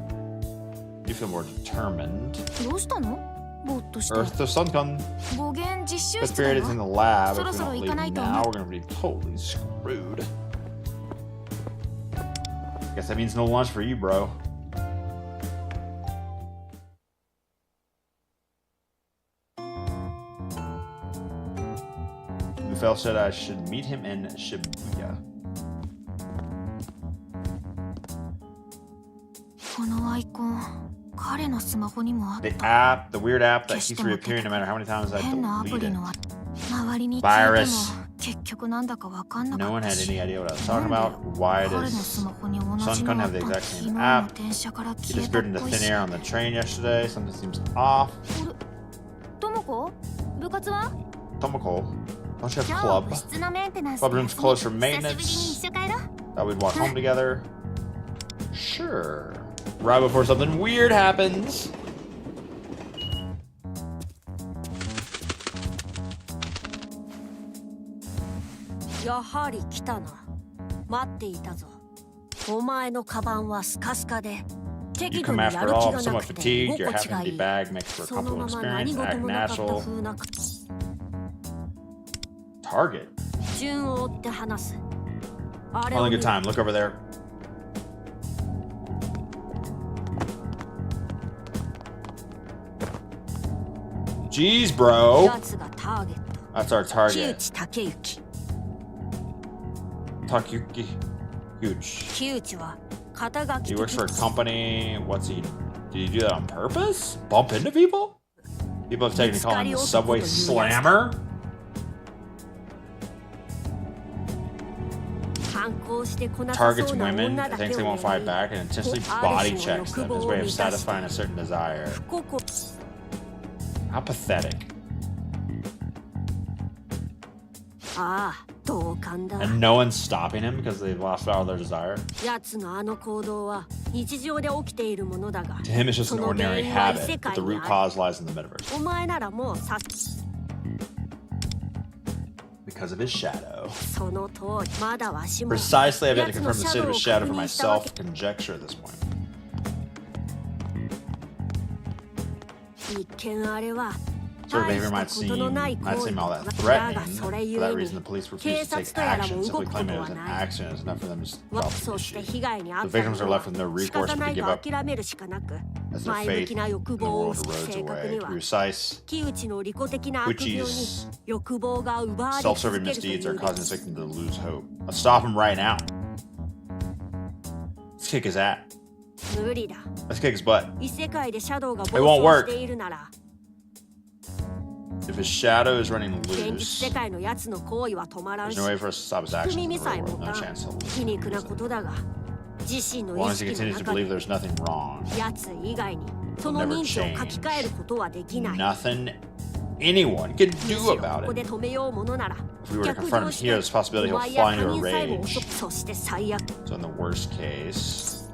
E: You feel more determined. Earth to Sunken. 5th period is in the lab. If we don't leave now, we're gonna be totally screwed. Guess that means no lunch for you, bro. Mufel said I should meet him in Shibuya. The app, the weird app that keeps reappearing no matter how many times I delete it. Virus. No one had any idea what I was talking about. Why does Sun couldn't have the exact same app? He disappeared into thin air on the train yesterday. Something seems off. Tomoko? Don't you have club? Club room's closed for maintenance. Thought we'd walk home together. Sure. Right before something weird happens. You come after all, somewhat fatigued. Your half-empty bag makes for a comfortable experience. Act natural. Target. Only good time. Look over there. Jeez, bro. That's our target. Takeuchi Kyuchi. He works for a company. What's he? Did he do that on purpose? Bump into people? People have taken to call him the subway slammer? Targets women, thinks they won't fight back, and intentionally body checks them, his way of satisfying a certain desire. How pathetic. And no one's stopping him because they've lost all their desire? To him, it's just an ordinary habit, but the root cause lies in the metaverse. Because of his shadow. Precisely, I've yet to confirm the state of his shadow for myself. Conjecture at this point. Sort of behavior might seem all that threatening. For that reason, the police refuse to take action, simply claiming it was an accident is enough for them to drop the issue. The victims are left with no recourse but to give up as their faith in the world erodes away. To be precise, Uchi's self-serving misdeeds are causing his victim to lose hope. Let's stop him right now. Let's kick his ass. Let's kick his butt. It won't work. If his shadow is running loose, there's no way for us to stop his actions in the real world. No chance he'll lose. As long as he continues to believe there's nothing wrong, he'll never change. Nothing anyone can do about it. If we were to confront him here, there's a possibility he'll fly into a rage. So in the worst case,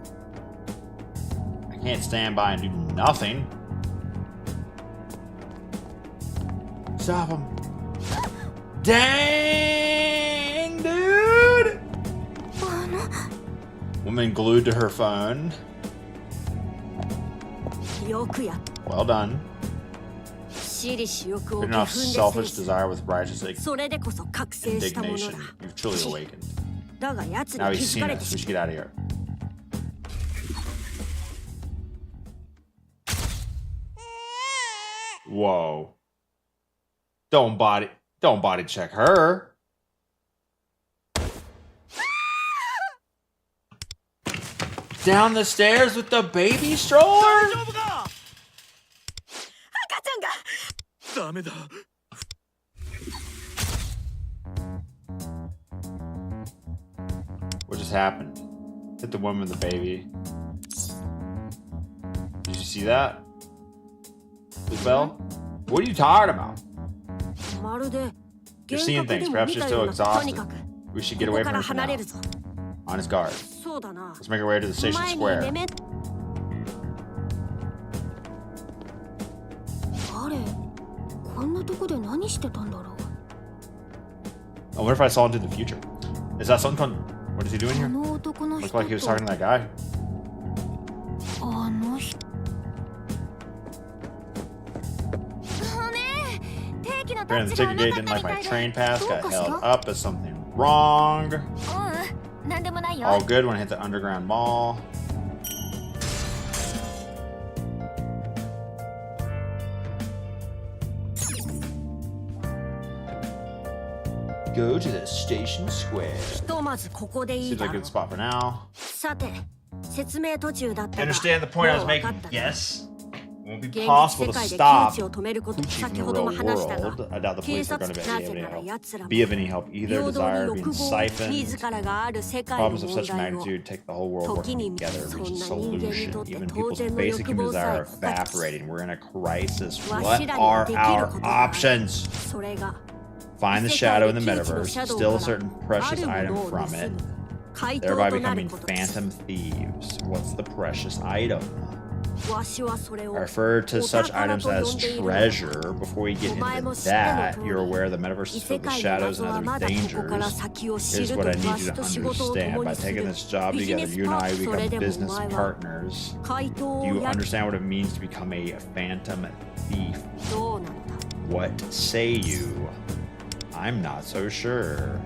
E: I can't stand by and do nothing. Stop him. Dang, dude! Woman glued to her phone. Well done. Putting off selfish desire with righteous indignation. You've truly awakened. Now he's seen us. We should get out of here. Whoa. Don't body check her. Down the stairs with the baby stroller? What just happened? Hit the woman with the baby. Did you see that? Bell? What are you talking about? You're seeing things. Perhaps you're still exhausted. We should get away from her for now. On his guard. Let's make our way to the station square. I wonder if I saw into the future. Is that something? What is he doing here? Looked like he was talking to that guy. Apparently the ticket gate didn't like my train pass, got held up as something wrong. All good when I hit the underground mall. Go to the station square. Seems like a good spot for now. Understand the point I was making? Yes. It won't be possible to stop Uchi from the real world. I doubt the police are going to be of any help either. Desire being siphoned. Problems of such magnitude take the whole world working together to reach a solution. Even people's basic human desire are evaporating. We're in a crisis. What are our options? Find the shadow in the metaverse, steal a certain precious item from it, thereby becoming phantom thieves. What's the precious item? I refer to such items as treasure. Before we get into that, you're aware the metaverse is filled with shadows and other dangers. Here's what I need you to understand. By taking this job together, you and I become business partners. Do you understand what it means to become a phantom thief? What say you? I'm not so sure.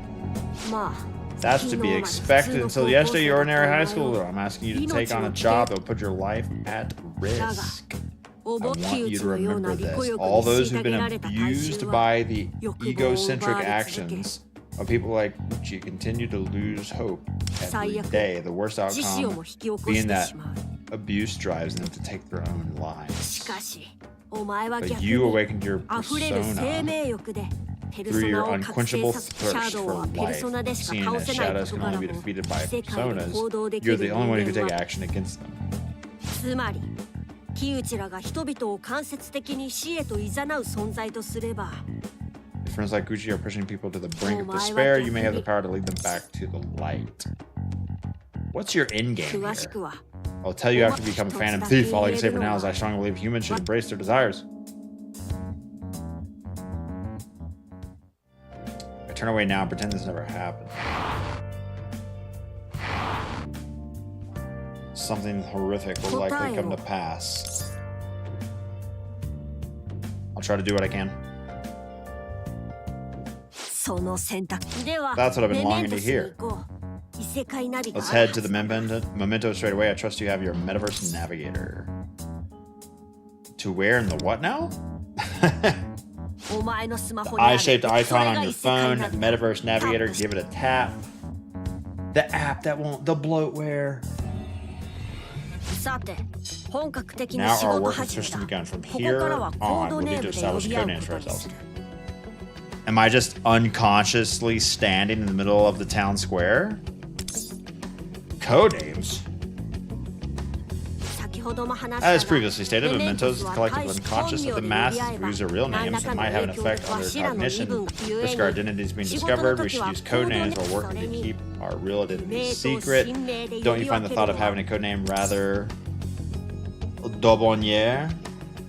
E: That's to be expected. Until yesterday, you're ordinary high schooler. I'm asking you to take on a job that will put your life at risk.
A: want you to remember this. All those who've been abused by the egocentric actions of people like Uchi continue to lose hope every day. The worst outcome being that abuse drives them to take their own lives. But you awakened your persona through your unquenchable thirst for life. Seeing as shadows can only be defeated by personas, you're the only one who can take action against them.
T: つまり木内らが人々を間接的に死へと誘う存在とすれば
A: If friends like Gucci are pushing people to the brink of despair, you may have the power to lead them back to the light. What's your end game here? I'll tell you after you become a phantom thief. All I can say for now is I strongly believe humans should embrace their desires. I turn away now and pretend this never happened. Something horrific will likely come to pass. I'll try to do what I can. That's what I've been longing to hear. Let's head to the memento straight away. I trust you have your metaverse navigator. To where and the what now? The eye-shaped icon on your phone, metaverse navigator, give it a tap. The app that won't, the bloatware. Now our work has just begun. From here on, we'll need to establish codenames for ourselves. Am I just unconsciously standing in the middle of the town square? Codenames? As previously stated, mementos is the collective unconscious of the masses. If we use their real names, it might have an effect on their cognition. Risk our identities being discovered. We should use codenames while working to keep our real identities secret. Don't you find the thought of having a codename rather debonair?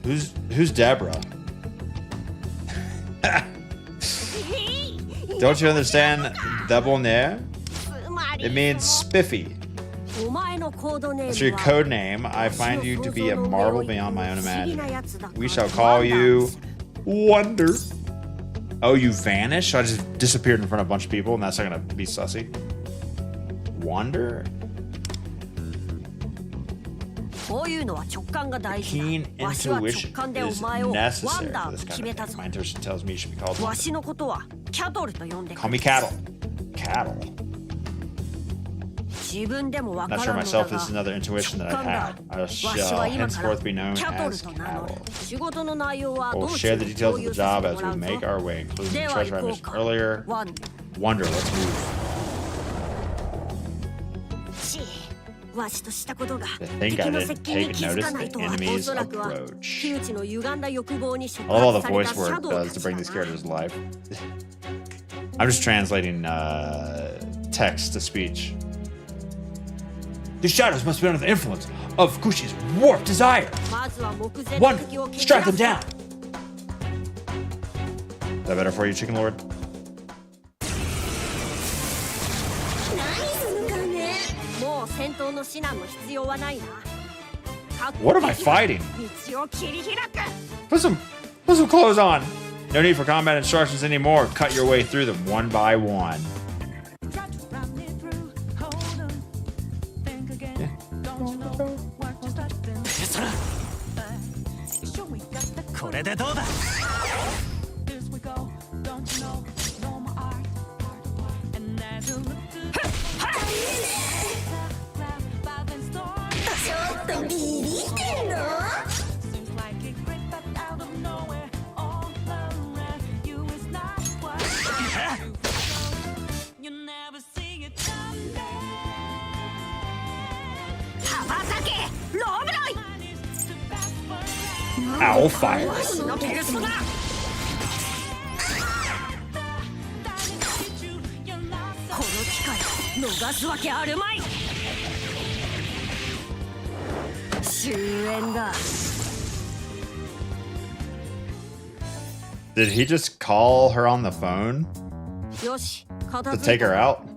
A: Who's Deborah? Don't you understand debonair? It means spiffy. That's your code name. I find you to be a marvel beyond my own imagining. We shall call you Wonder. Oh, you vanished? So I just disappeared in front of a bunch of people and that's not gonna be sussy. Wonder? Keen intuition is necessary for this kind of thing. My intuition tells me you should be called Wonder. Call me Cattle. Cattle? Not sure myself, this is another intuition that I've had. I shall henceforth be known as Cattle. We'll share the details of the job as we make our way, including the treasure I mentioned earlier. Wonder, let's move. I think I didn't take notice of the enemy's approach. I love all the voice work does to bring these characters to life. I'm just translating text to speech. The shadows must be under the influence of Gucci's warped desire. One, strike them down. Is that better for you, Chicken Lord? What am I fighting? Put some clothes on. No need for combat instructions anymore. Cut your way through them one by one.
R: これでどうだ
A: Owl fire. Did he just call her on the phone to take her out?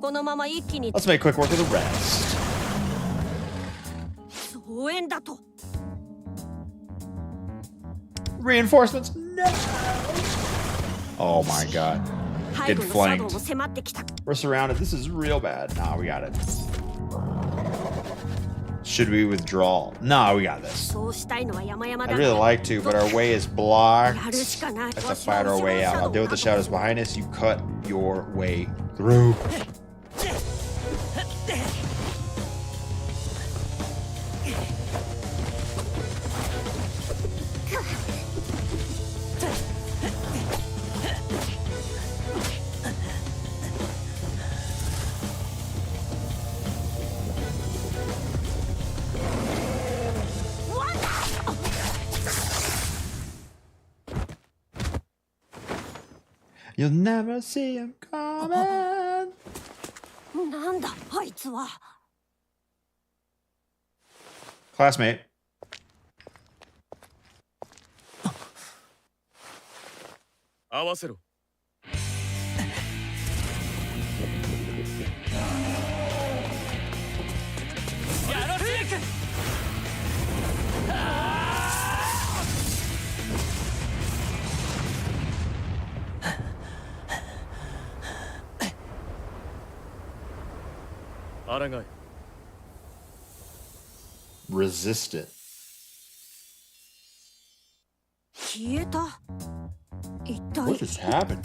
A: Let's make quick work of the rest. Reinforcements? No! Oh my god. Get flanked. We're surrounded. This is real bad. Nah, we got it.
E: Should we withdraw? No, we got this.
T: そうしたいのは山々だ
E: I'd really like to, but our way is blocked. Let's fight our way out. I'll deal with the shadows behind us. You cut your way through. You'll never see him coming.
T: なんだあいつは
E: Classmate. Resist it.
T: 消えた一体
E: What just happened?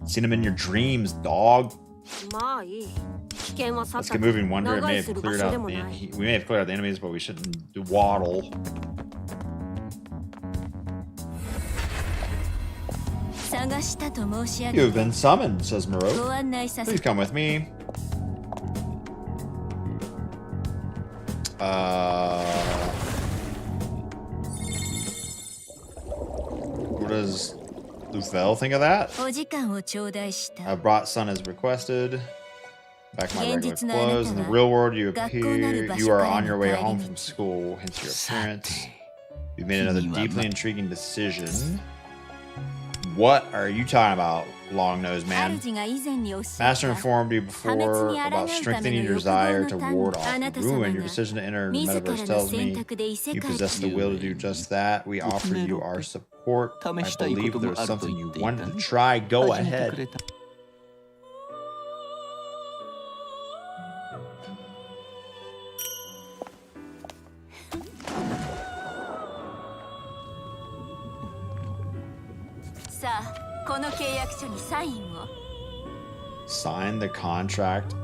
E: Seen him in your dreams, dog.
T: まあいい危険は去っ
E: Let's
T: た
E: get moving. Wonder it
T: 長
E: may
T: 居
E: have
T: する場
E: cleared
T: 所で
E: out
T: も
E: the
T: ない
E: we may have cleared out the enemies, but we shouldn't waddle.
P: 探したと申し上げ
E: You've been summoned, says Moreau.
P: ご案内させ
E: Please come with me. What does Lufel think of that?
P: お時間を頂戴した
E: I brought son as requested. Back in my regular
P: 現実の
E: clothes. In the
P: あなたは
E: real world, you
P: 学校なる
E: appear
P: 場
E: you
P: 所
E: are
P: から
E: on
P: の
E: your way
P: 帰り
E: home
P: 道
E: from school, hence your appearance. You've made another deeply intriguing decision. What are you talking about, long-nosed man?
P: 主が以前におっしゃっ
E: Master
P: た
E: informed you
P: 破滅
E: before
P: に抗う
E: about
P: ため
E: strengthening
P: の
E: your
P: 欲望
E: desire
P: の
E: to
P: 単
E: ward
P: あ
E: off
P: なた
E: ruin.
P: 様
E: Your
P: が
E: decision to enter the
P: 自ら
E: metaverse
P: の
E: tells
P: 選
E: me
P: 択で異世
E: you
P: 界
E: possess the will to do just that. We offer you our support. I believe there's something you wanted to try. Go ahead.
P: さあこの契約書にサインを
E: Sign the contract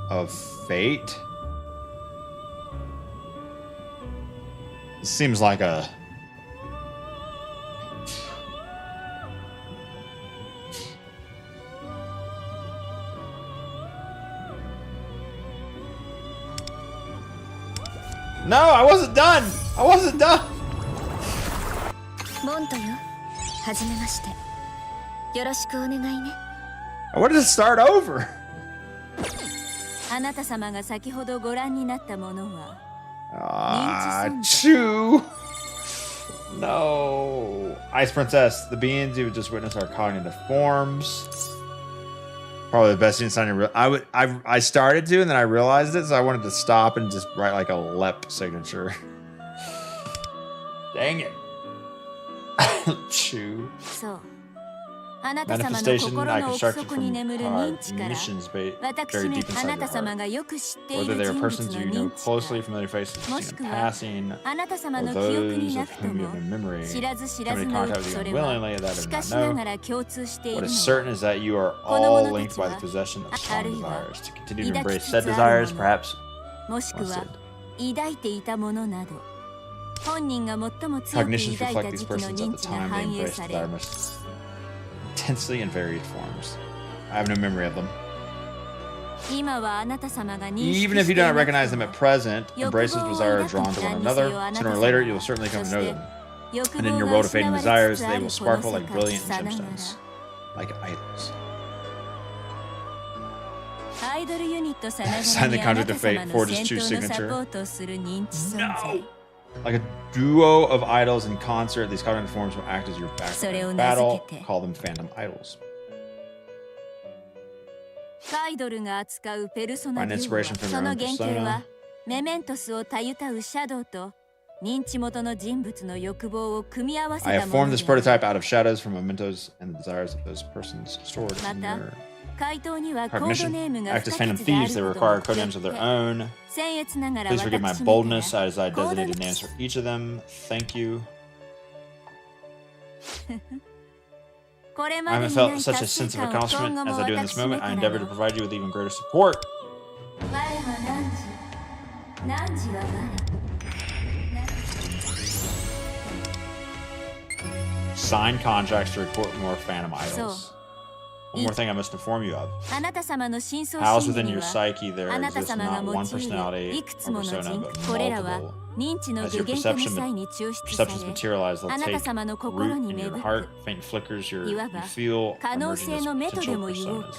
E: of fate? Seems like a... No, I wasn't done! I wasn't done!
P: モントよはじめましてよろしくお願いね
E: I wanted to start over!
P: あなた様が先ほどご覧になったものは
E: Chew! No. Ice Princess, the beings you just witnessed are cognitive forms. Probably the best inside your I started to and then I realized it, so I wanted to stop and just write like a LEP signature. Dang it. Chew.
P: そうあなた様の心の奥底に眠る認知から
E: missions very
P: 私め
E: deep
P: あ
E: inside
P: な
E: your
P: た様
E: heart.
P: がよく知ってい
E: Whether
P: る
E: they are
P: 人物
E: persons
P: の
E: you know
P: 認知
E: closely, familiar faces
P: も
E: seen
P: し
E: in
P: くは
E: passing,
P: あなた様
E: or
P: の記憶
E: those
P: にな
E: of
P: くと
E: whom you
P: も
E: have in memory,
P: 知らず知ら
E: come
P: ず
E: in
P: の
E: contact with
P: そ
E: you
P: れ
E: willingly
P: は
E: that
P: し
E: I
P: か
E: do
P: し
E: not
P: な
E: know.
P: がら共通している
E: What
P: の
E: is certain
P: は
E: is that you are
P: この
E: all
P: 者
E: linked
P: たち
E: by
P: は
E: the possession of
P: あ
E: strong
P: るいは
E: desires to continue to
P: 抱き
E: embrace
P: つ
E: said
P: つある
E: desires,
P: もの
E: perhaps
P: もしく
E: once
P: は
E: did.
P: 抱いていたものなど本人が最も強く
E: Cognitions
P: 抱い
E: reflect
P: た
E: these
P: 時期の
E: persons at
P: 認
E: the
P: 知が
E: time they
P: 反映
E: embraced
P: さ
E: desire
P: れ
E: most intensely in varied forms. I have no memory of them.
P: 今はあなた様が認識
E: Even if
P: し
E: you
P: てい
E: do not
P: なく
E: recognize
P: と
E: them
P: も
E: at present,
P: 欲
E: embraces
P: 望を
E: desire
P: 抱
E: are
P: く
E: drawn to one
P: 何にせ
E: another.
P: よあなた
E: Sooner
P: 様
E: or later,
P: は
E: you will certainly come to
P: そ
E: know
P: して
E: them.
P: 欲
E: And in
P: 望
E: your
P: が
E: world of
P: 失
E: fading
P: われつ
E: desires,
P: つあ
E: they
P: る
E: will
P: この
E: sparkle
P: 世
E: like
P: 界
E: brilliant
P: さながら
E: gemstones, like idols.
P: アイドルユニットさなが
E: Sign
P: ら
E: the
P: にあな
E: contract
P: た
E: of
P: 様
E: fate,
P: の
E: forge
P: 戦
E: his true
P: 闘のサポ
E: signature.
P: ートをする認知存在
E: Like a duo of idols in concert, these cognitive forms will act as your
P: それを
E: background
P: 名付
E: battle.
P: けて
E: Call them phantom idols.
P: アイドルが扱うペルソナ
E: Find
P: デュ
E: inspiration
P: オ
E: from
P: そ
E: your
P: の
E: own
P: 原型は
E: persona.
P: メメントスをたゆたうシャドウと認知元の人物の欲望を組み合わせ
E: I
P: た
E: have
P: も
E: formed
P: の
E: this
P: である
E: prototype out of shadows from mementos and the desires of those persons stored in
P: また
E: your Cognition. Act as phantom thieves, they require codenames of their own. Please forgive my boldness as I designated names for each of them. Thank you. I haven't felt such a sense of accomplishment as I do in this moment. I endeavor to provide you with even greater support. Sign contracts to report more phantom idols. One more thing I must inform you of. Housed within your psyche, there exists not one personality or persona, but multiple. As your perceptions materialize, they'll take root in your heart, faint flickers you feel emerging as potential personas.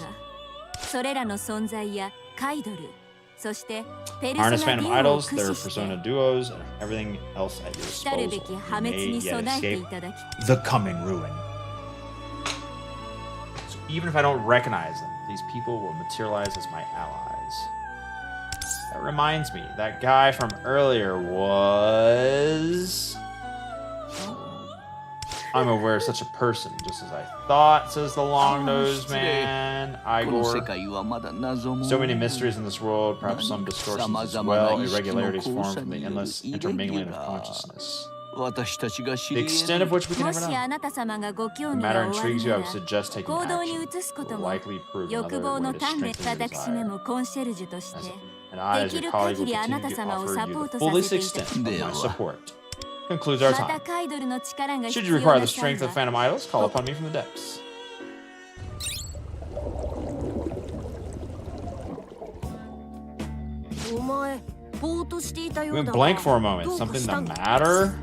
E: Harness phantom idols, their persona duos, and everything else at your disposal. You may yet escape the coming ruin. So even if I don't recognize them, these people will materialize as my allies. That reminds me, that guy from earlier was... I'm aware of such a person, just as I thought, says the long-nosed man, Igor. So many mysteries in this world, perhaps some distortions as well, irregularities formed from the endless intermingling of consciousness. The extent of which we can never know. If the matter intrigues you, I would suggest taking action. It will likely prove another way to strengthen your desire. And I, as your colleague, will continue to offer you the fullest extent of my support. Concludes our time. Should you require the strength of phantom idols, call upon me from the depths. We went blank for a moment. Something the matter?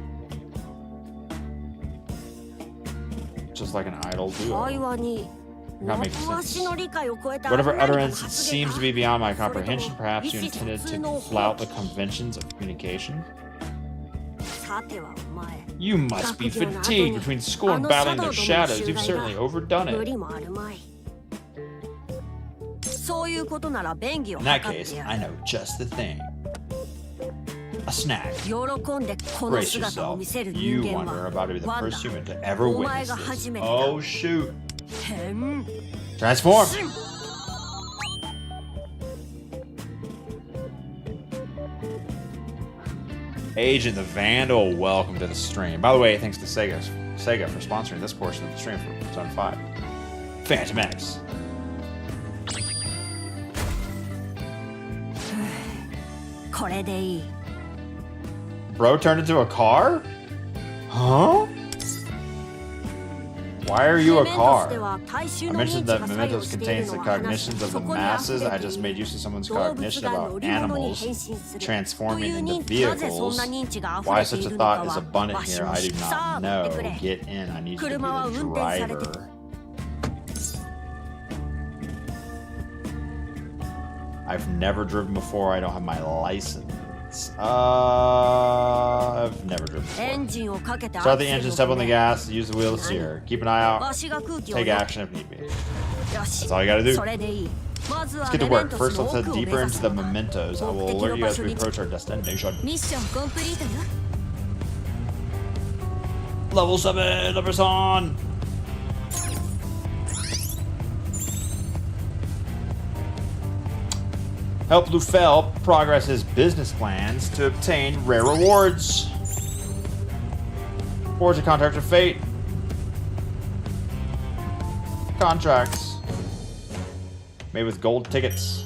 E: Just like an idol duo. Not making sense. Whatever utterance seems to be beyond my comprehension, perhaps you intended to flout the conventions of communication? You must be fatigued between school and battling their shadows. You've certainly overdone it. In that case, I know just the thing. A snack. Brace yourself. You, Wonder, are about to be the first human to ever witness this. Oh, shoot. Transform! Agent the Vandal, welcome to the stream. By the way, thanks to Sega for sponsoring this portion of the stream for Zone 5. Phantom X. Bro turned into a car? Huh? Why are you a car? I mentioned that mementos contains the cognitions of the masses. I just made use of someone's cognition about animals transforming into vehicles. Why such a thought is abundant here, I do not know. Get in, I need you to be the driver. I've never driven before, I don't have my license. I've never driven before. Start the engine, step on the gas, use the wheel to steer. Keep an eye out, take action if need be. That's all you gotta do. Let's get to work. First, let's head deeper into the mementos. I will alert you as we approach our destination. Level 7, level on. Help Lufel progress his business plans to obtain rare rewards. Forge a contract of fate. Contracts. Made with gold tickets.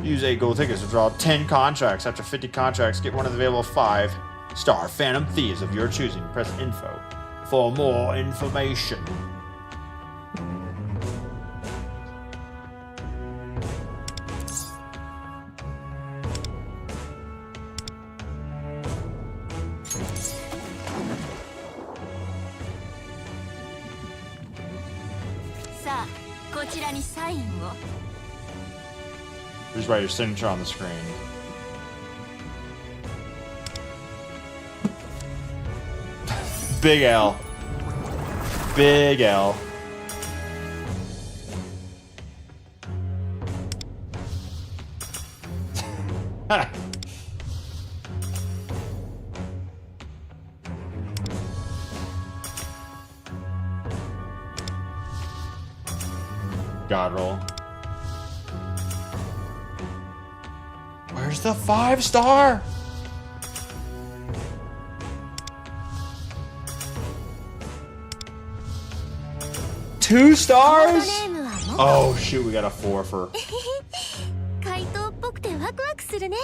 E: Use 8 gold tickets to draw 10 contracts. After 50 contracts, get one of the available 5 star Phantom Thieves of your choosing. Press info for more information. Please write your signature on the screen. Big L. Big L. God roll. Where's the 5-star? Two stars? Oh shoot, we got a 4 for.
Q: 怪盗っぽくてワクワクするね。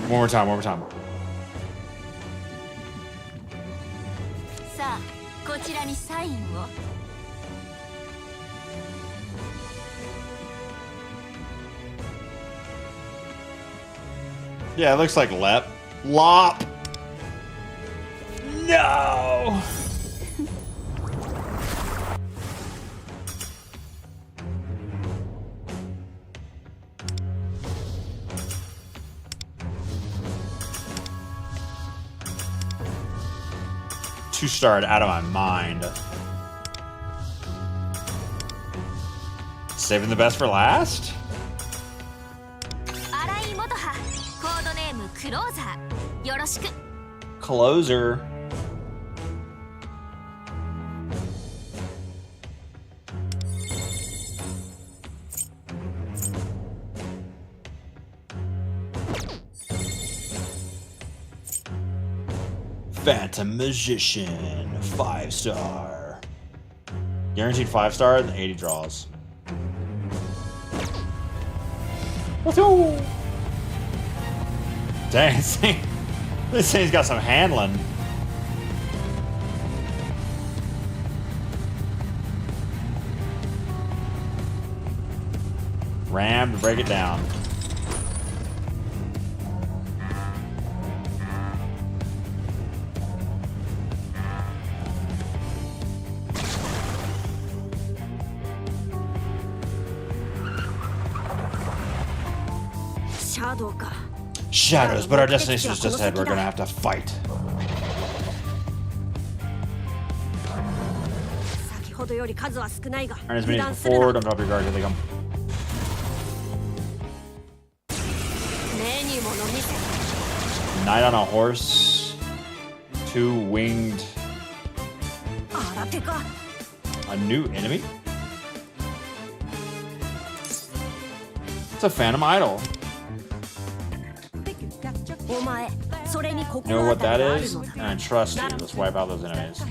E: One more time, one more time.
P: さあ、こちらにサインを。
E: Yeah, it looks like Lep. Lop! No! Two-starred out of my mind. Saving the best for last?
P: 新井元葉、コードネームクローザー。よろしく。
E: Closer. Phantom Magician, 5-star. Guaranteed 5-star and 80 draws. Dang, this thing's got some handling. Ram to break it down. Shadows, but our destination is just ahead. We're gonna have to fight. Earn as many as before. Don't drop your guard. Here they come. Knight on a horse. 2 winged. A new enemy? It's a Phantom Idol. You know what that is? And I trust you. Let's wipe out those enemies.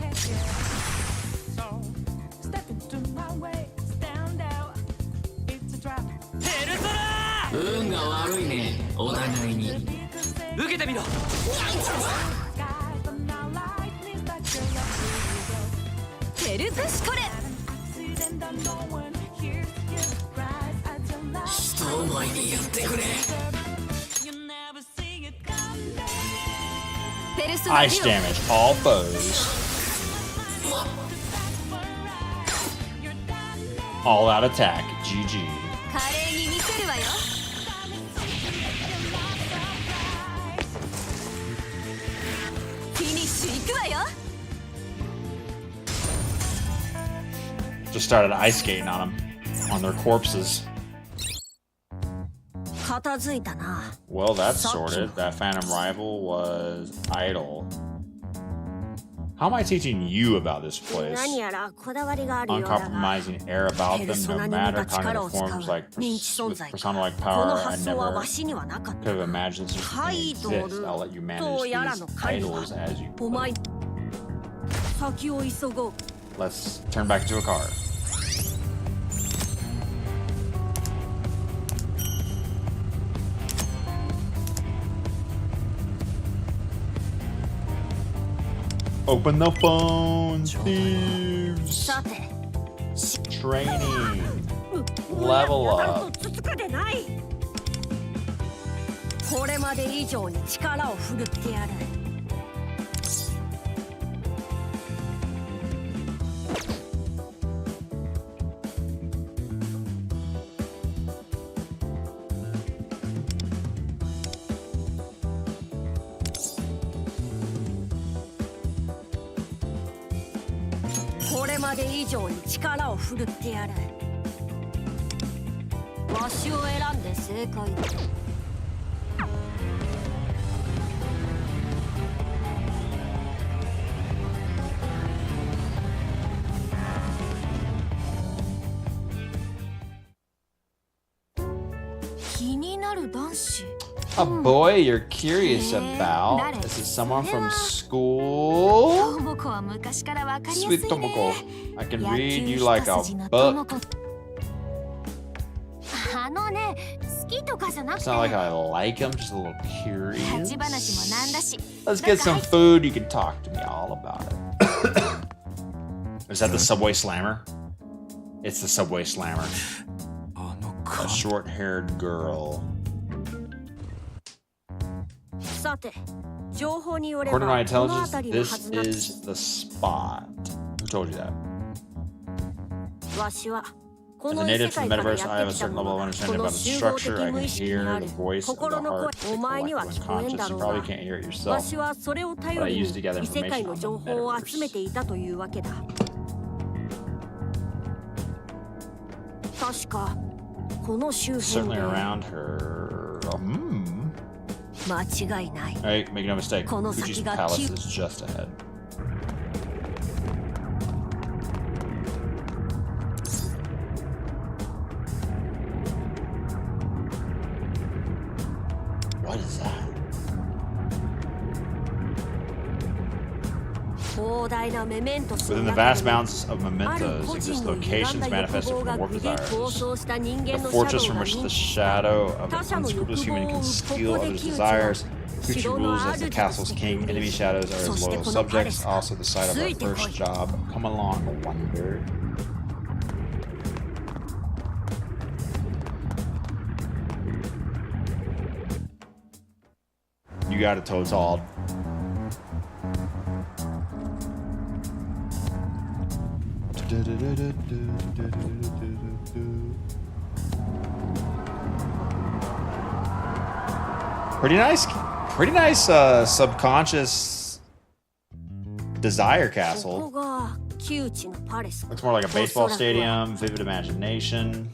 E: Ice damage, all foes. All out attack, GG. Just started ice skating on them, on their corpses. Well, that's sorted. That Phantom Rival was idle. How am I teaching you about this place? Uncompromising air about them, no matter cognitive forms like persona-like power. I never could have imagined such a thing exist. I'll let you manage these idols as you please. Let's turn back into a car. Open the phones, thieves. Training. Level up.
T: まで以上に力を振るってやる。わしを選んで正解だ。気になる男子。
E: A boy you're curious about? This is someone from school? Sweet Tomoko. I can read you like a book. It's not like I like him, just a little curious. Let's get some food. You can talk to me all about it. Is that the Subway Slammer? It's the Subway Slammer. A short-haired girl. According to my intelligence, this is the spot. Who told you that? As a native to the metaverse, I have a certain level of understanding about the structure. I can hear the voice of the heart take collective unconscious. You probably can't hear it yourself, but I use it to gather information on the metaverse. Certainly around her. Alright, make no mistake. Fuji's palace is just ahead. What is that? Within the vast mountains of mementos exist locations manifested from warped desires. The fortress from which the shadow of an unscrupulous human can steal others' desires. Future rules as the castle's king. Enemy shadows are his loyal subjects. Also the site of our first job. Come along, wonder. You got it, Total. Pretty nice subconscious desire castle. Looks more like a baseball stadium, vivid imagination.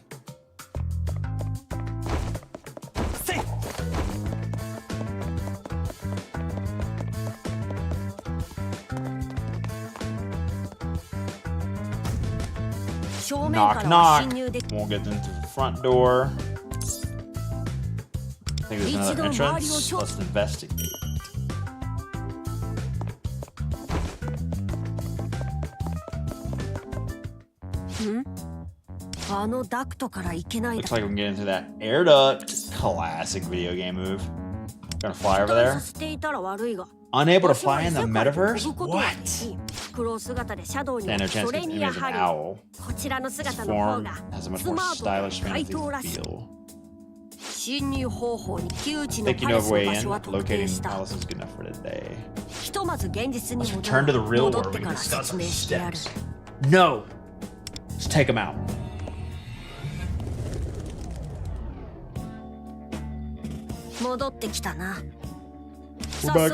E: Knock, knock. Won't get into the front door. I think there's another entrance. Let's investigate. Looks like we can get into that air duct. Classic video game move. Gonna fly over there. Unable to fly in the metaverse? What? Stand no chance against the image of an owl. Its form has a much more stylish fantasy feel. Thinking of way in, locating the palace is good enough for today. Let's return to the real world. We can discuss our steps. No! Let's take them out. We're back.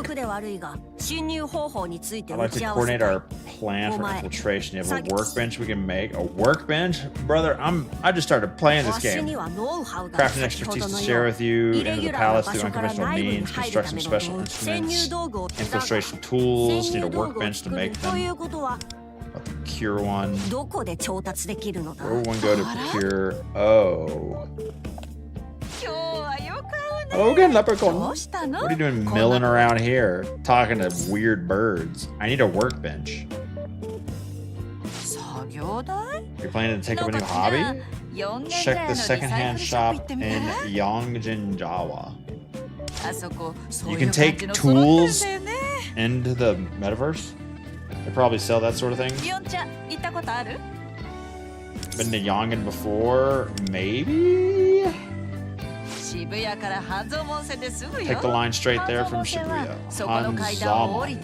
E: I'd like to coordinate our plan for infiltration. You have a workbench we can make. A workbench? Brother, I just started playing this game. Crafting expertise to share with you. Into the palace through unconventional means. Construct some special instruments. Infiltration tools. Need a workbench to make them. I'll procure one. Where would one go to procure? Oh. Logan Leprechaun. What are you doing milling around here? Talking to weird birds. I need a workbench. You're planning to take up a new hobby? Check the secondhand shop in Yongjinjawa. You can take tools into the metaverse? They probably sell that sort of thing. Been to Yongan before? Maybe? Take the line straight there from Shibuya. Hanzama.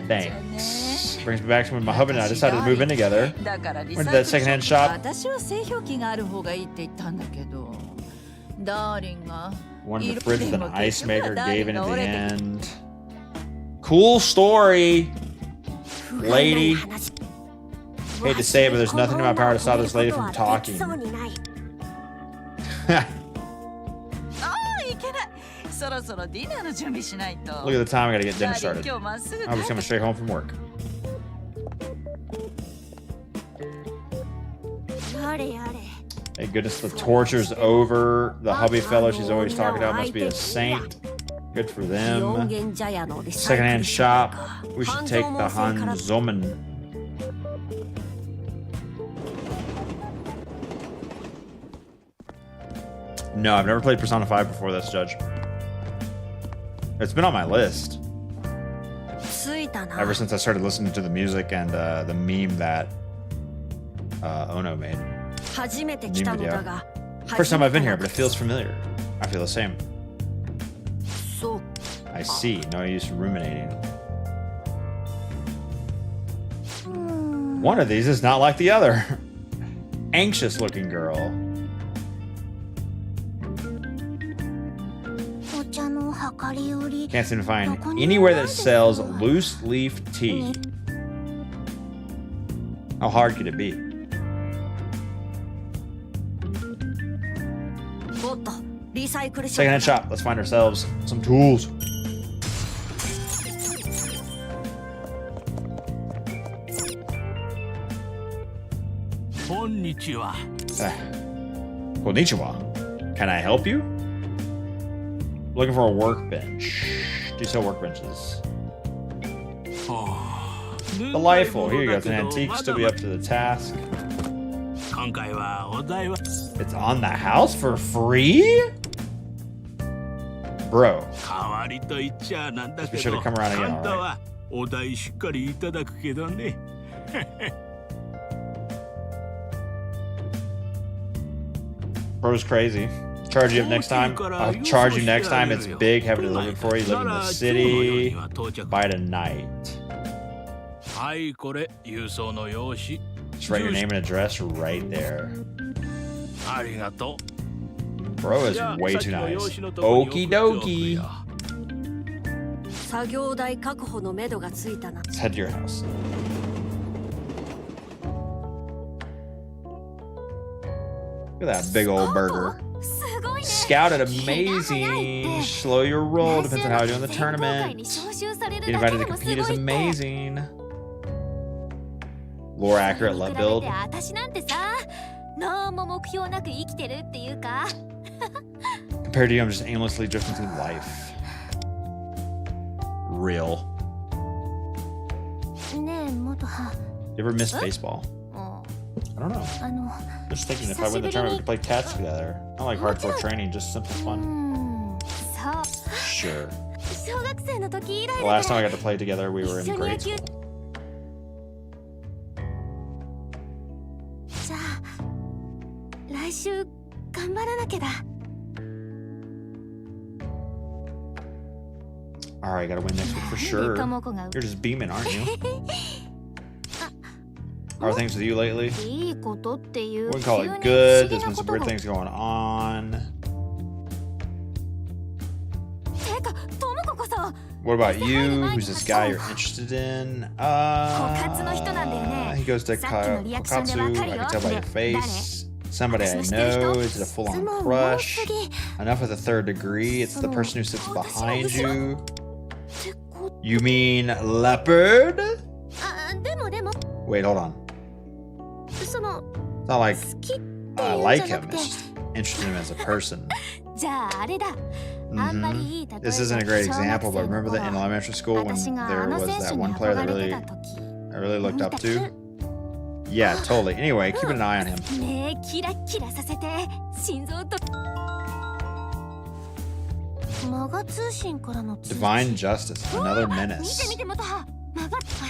E: Thanks. Brings me back to when my husband and I decided to move in together. Went to that secondhand shop. Wanted the fridge with an ice maker, gave in at the end. Cool story, lady. Hate to say it, but there's nothing in my power to stop this lady from talking.
L: いけない。そろそろディナーの準備しないと。
E: Look at the time, I gotta get dinner started.
L: 今日まっすぐ
E: I was coming straight home from work.
T: やれやれ。
E: Thank goodness the torture's over. The hubby fellow she's always talking about must be a saint. Good for them. Secondhand shop. We should take the Hanzomen. No, I've never played Persona 5 before this, Judge. It's been on my list ever since I started listening to the music and the meme that Ono made. Meme video. First time I've been here, but it feels familiar. I feel the same. I see. No use ruminating. One of these is not like the other. Anxious looking girl. Can't seem to find anywhere that sells loose leaf tea. How hard could it be? Secondhand shop. Let's find ourselves some tools.
O: Konnichiwa.
E: Konnichiwa. Can I help you? Looking for a workbench. Do you sell workbenches? Delightful. Here you go. It's an antique. Still be up to the task. It's on the house for free? Bro. Just be sure to come around again, alright? Bro's crazy. Charge you up next time. I'll charge you next time. It's big. Have it delivered for you. Live in the city. Buy tonight. Just write your name and address right there. Bro is way too nice. Okie dokie. Let's head to your house. Look at that big old burger. Scouted amazing. Slow your roll. Depends on how you do in the tournament. Being invited to compete is amazing. Lore accurate love build. Compared to you, I'm just aimlessly drifting through life. Real. You ever miss baseball? I don't know. Just thinking if I win the tournament, we could play cats together. Not like hardcore training, just simple fun. Sure. The last time I got to play together, we were in grade school. Alright, gotta win next week for sure. You're just beaming, aren't you? How are things with you lately? We can call it good. There's been some weird things going on. What about you? Who's this guy you're interested in? He goes to Kokatsu. I can tell by your face. Somebody I know. Is it a full-on crush? Enough with the third degree. It's the person who sits behind you. You mean leopard? Wait, hold on. It's not like I like him. It's just interested in him as a person. This isn't a great example, but remember that in elementary school when there was that one player that I really looked up to? Yeah, totally. Anyway, keep an eye on him. Divine Justice, another menace.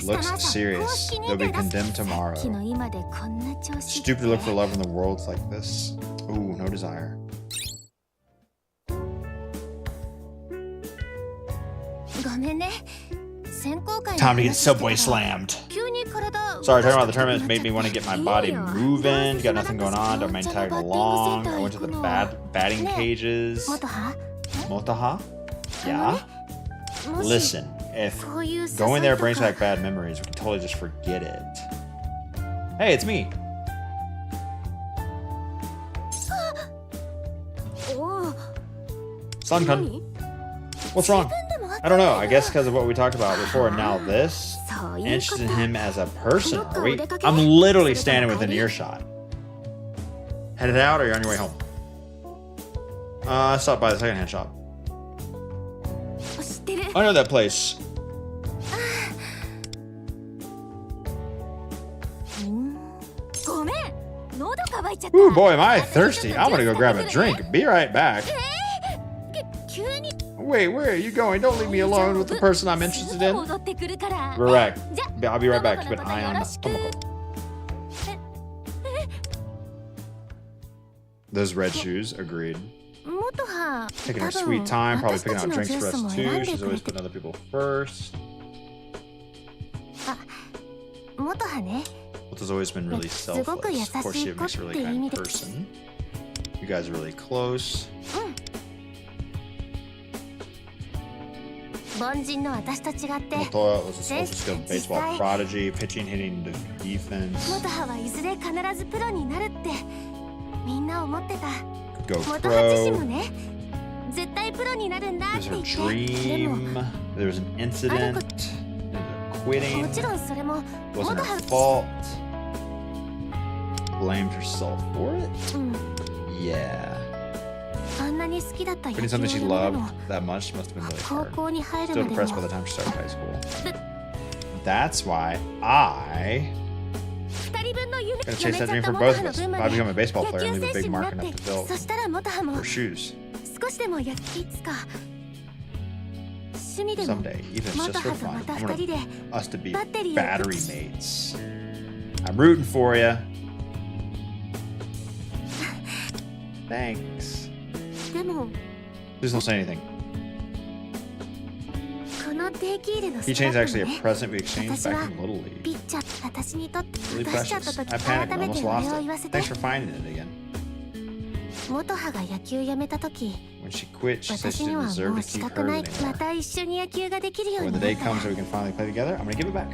E: Looks serious. They'll be condemned tomorrow. Stupid to look for love in the worlds like this. Ooh, no desire. Time to get Subway slammed. Sorry, talking about the tournament has made me want to get my body moving. Got nothing going on. Don't mind tagging along. I went to the batting cages. Motaha? Yeah? Listen, if going there brings back bad memories, we can totally just forget it. Hey, it's me. Sun-kun. What's wrong? I don't know. I guess because of what we talked about before. And now this. Interested in him as a person. Are we? I'm literally standing within earshot. Headed out, or you're on your way home? Stop by the secondhand shop. I know that place. Ooh, boy, am I thirsty. I'm gonna go grab a drink. Be right back. Wait, where are you going? Don't leave me alone with the person I'm interested in. Correct. I'll be right back. Keep an eye on Tomoko. Those red shoes, agreed. Taking her sweet time, probably picking out drinks for us too. She's always putting other people first. Moto's always been really selfless. Of course, she makes a really kind person. You guys are really close. Moto was a skilled baseball prodigy, pitching, hitting, defense. Go pro. It was her dream. There was an incident. Quitting. Wasn't her fault. Blamed herself for it. Yeah. Quitting something she loved that much must have been really hard. Still depressed by the time she started high school. That's why I gonna chase that dream for both of us. If I become a baseball player and leave a big mark enough to build her shoes. Someday, even if it's just for fun, I want us to be battery mates. I'm rooting for you. Thanks. Please don't say anything. Keychain's actually a present we exchanged back in Little League. Really precious. I panicked and almost lost it. Thanks for finding it again. When she quit, she said she didn't deserve to keep hers anymore. When the day comes that we can finally play together, I'm gonna give it back.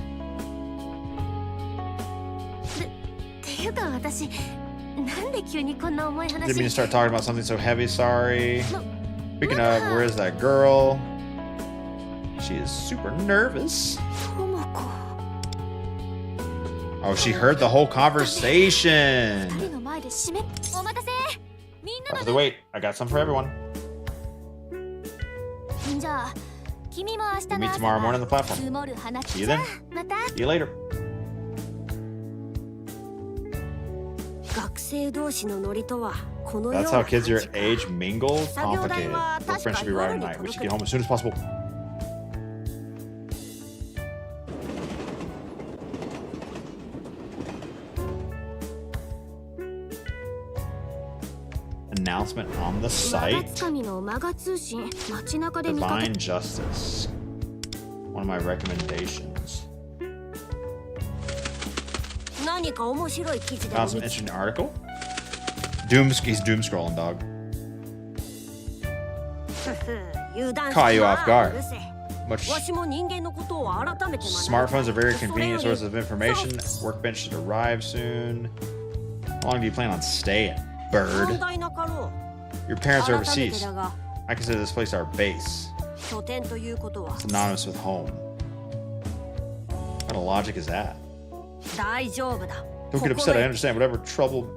E: Didn't mean to start talking about something so heavy, sorry. Speaking of, where is that girl? She is super nervous. Oh, she heard the whole conversation. Off the wait, I got some for everyone. We'll meet tomorrow morning on the platform. See you then. See you later. That's how kids your age mingle? Complicated. Our friends should be riding tonight. We should get home as soon as possible. Announcement on the site. Divine Justice. One of my recommendations. Found some interesting article. He's doom scrolling, dog. Caught you off guard. Smartphones are very convenient sources of information. Workbench should arrive soon. How long do you plan on staying, bird? Your parents are overseas. I consider this place our base. It's synonymous with home. What kind of logic is that? Don't get upset, I understand whatever trouble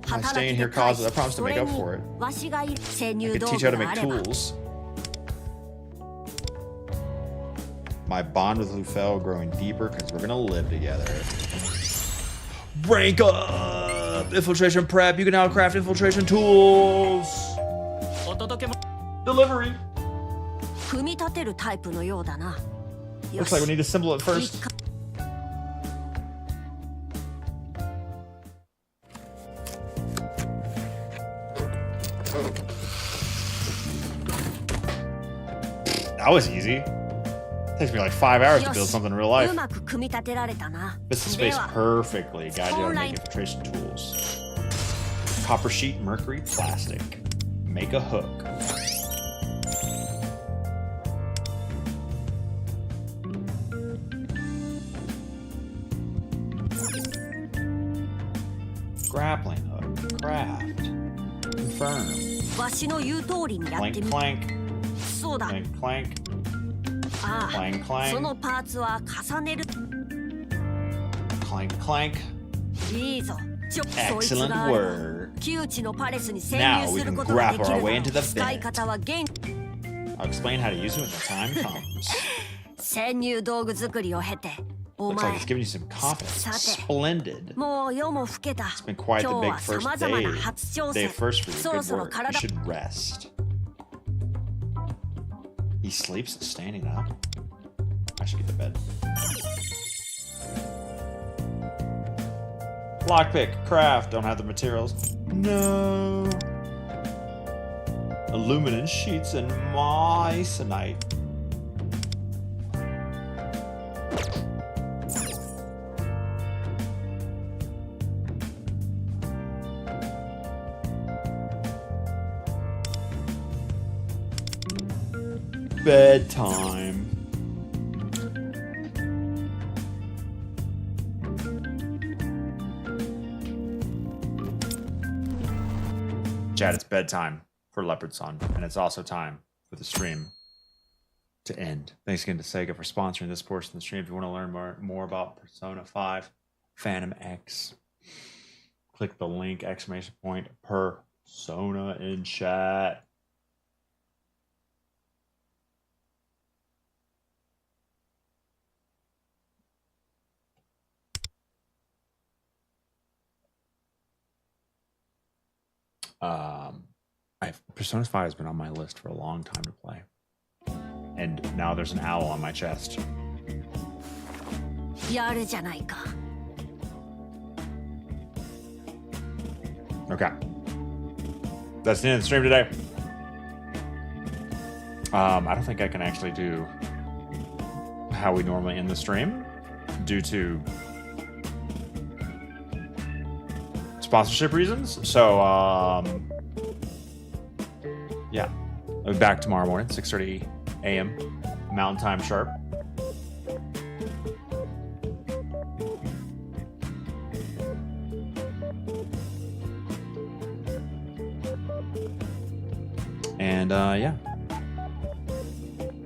E: my staying here causes. I promise to make up for it. I can teach you how to make tools. My bond with Lufel growing deeper because we're gonna live together. Rank up! Infiltration prep, you can now craft infiltration tools. Delivery. Looks like we need to assemble it first. That was easy. Takes me like 5 hours to build something in real life. Fits the space perfectly. Guide you how to make infiltration tools. Copper sheet, mercury, plastic. Make a hook. Grappling hook. Craft. Confirm.
T: わしの言う通りにやってみ
E: Clank, clank.
T: そうだ
E: Clank, clank.
T: ああ
E: Clank, clank.
T: そのパーツは重ねる
E: Clank, clank.
T: いいぞそいつ
E: Excellent
T: があれば
E: work.
T: 窮地のパレスに潜
E: Now
T: 入
E: we
T: する
E: can
T: ことがで
E: grapple
T: き
E: our
T: る
E: way into the
T: 使い
E: vent.
T: 方は現
E: I'll explain how to use it when the time comes.
T: 潜入道具作りを経てお
E: Looks like
T: 前
E: it's giving you some confidence.
T: さて
E: Splendid.
T: もう夜も更けた
E: It's been quite
T: 今
E: the
T: 日
E: big
T: は
E: first
T: 様々な
E: day.
T: 初挑
E: Day
T: 戦
E: first for you.
T: そろ
E: Good
T: そろ
E: work. You
T: 体
E: should rest. He sleeps standing up. I should get to bed. Lockpick, craft. Don't have the materials. No. Aluminum sheets and moissanite. Bedtime. Chad, it's bedtime for Leopard Sun, and it's also time for the stream to end. Thanks again to Sega for sponsoring this portion of the stream. If you want to learn more about Persona 5 Phantom X, click the link, exclamation point, Persona in chat. Persona 5 has been on my list for a long time to play. And now there's an owl on my chest.
T: やるじゃないか
E: Okay. That's the end of the stream today. I don't think I can actually do how we normally end the stream due to sponsorship reasons. So, yeah. I'll be back tomorrow morning, 6:30 a.m. Mountain Time sharp. And, yeah.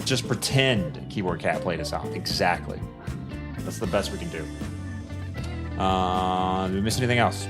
E: Just pretend Keyboard Cat played us out. Exactly. That's the best we can do. Did we miss anything else?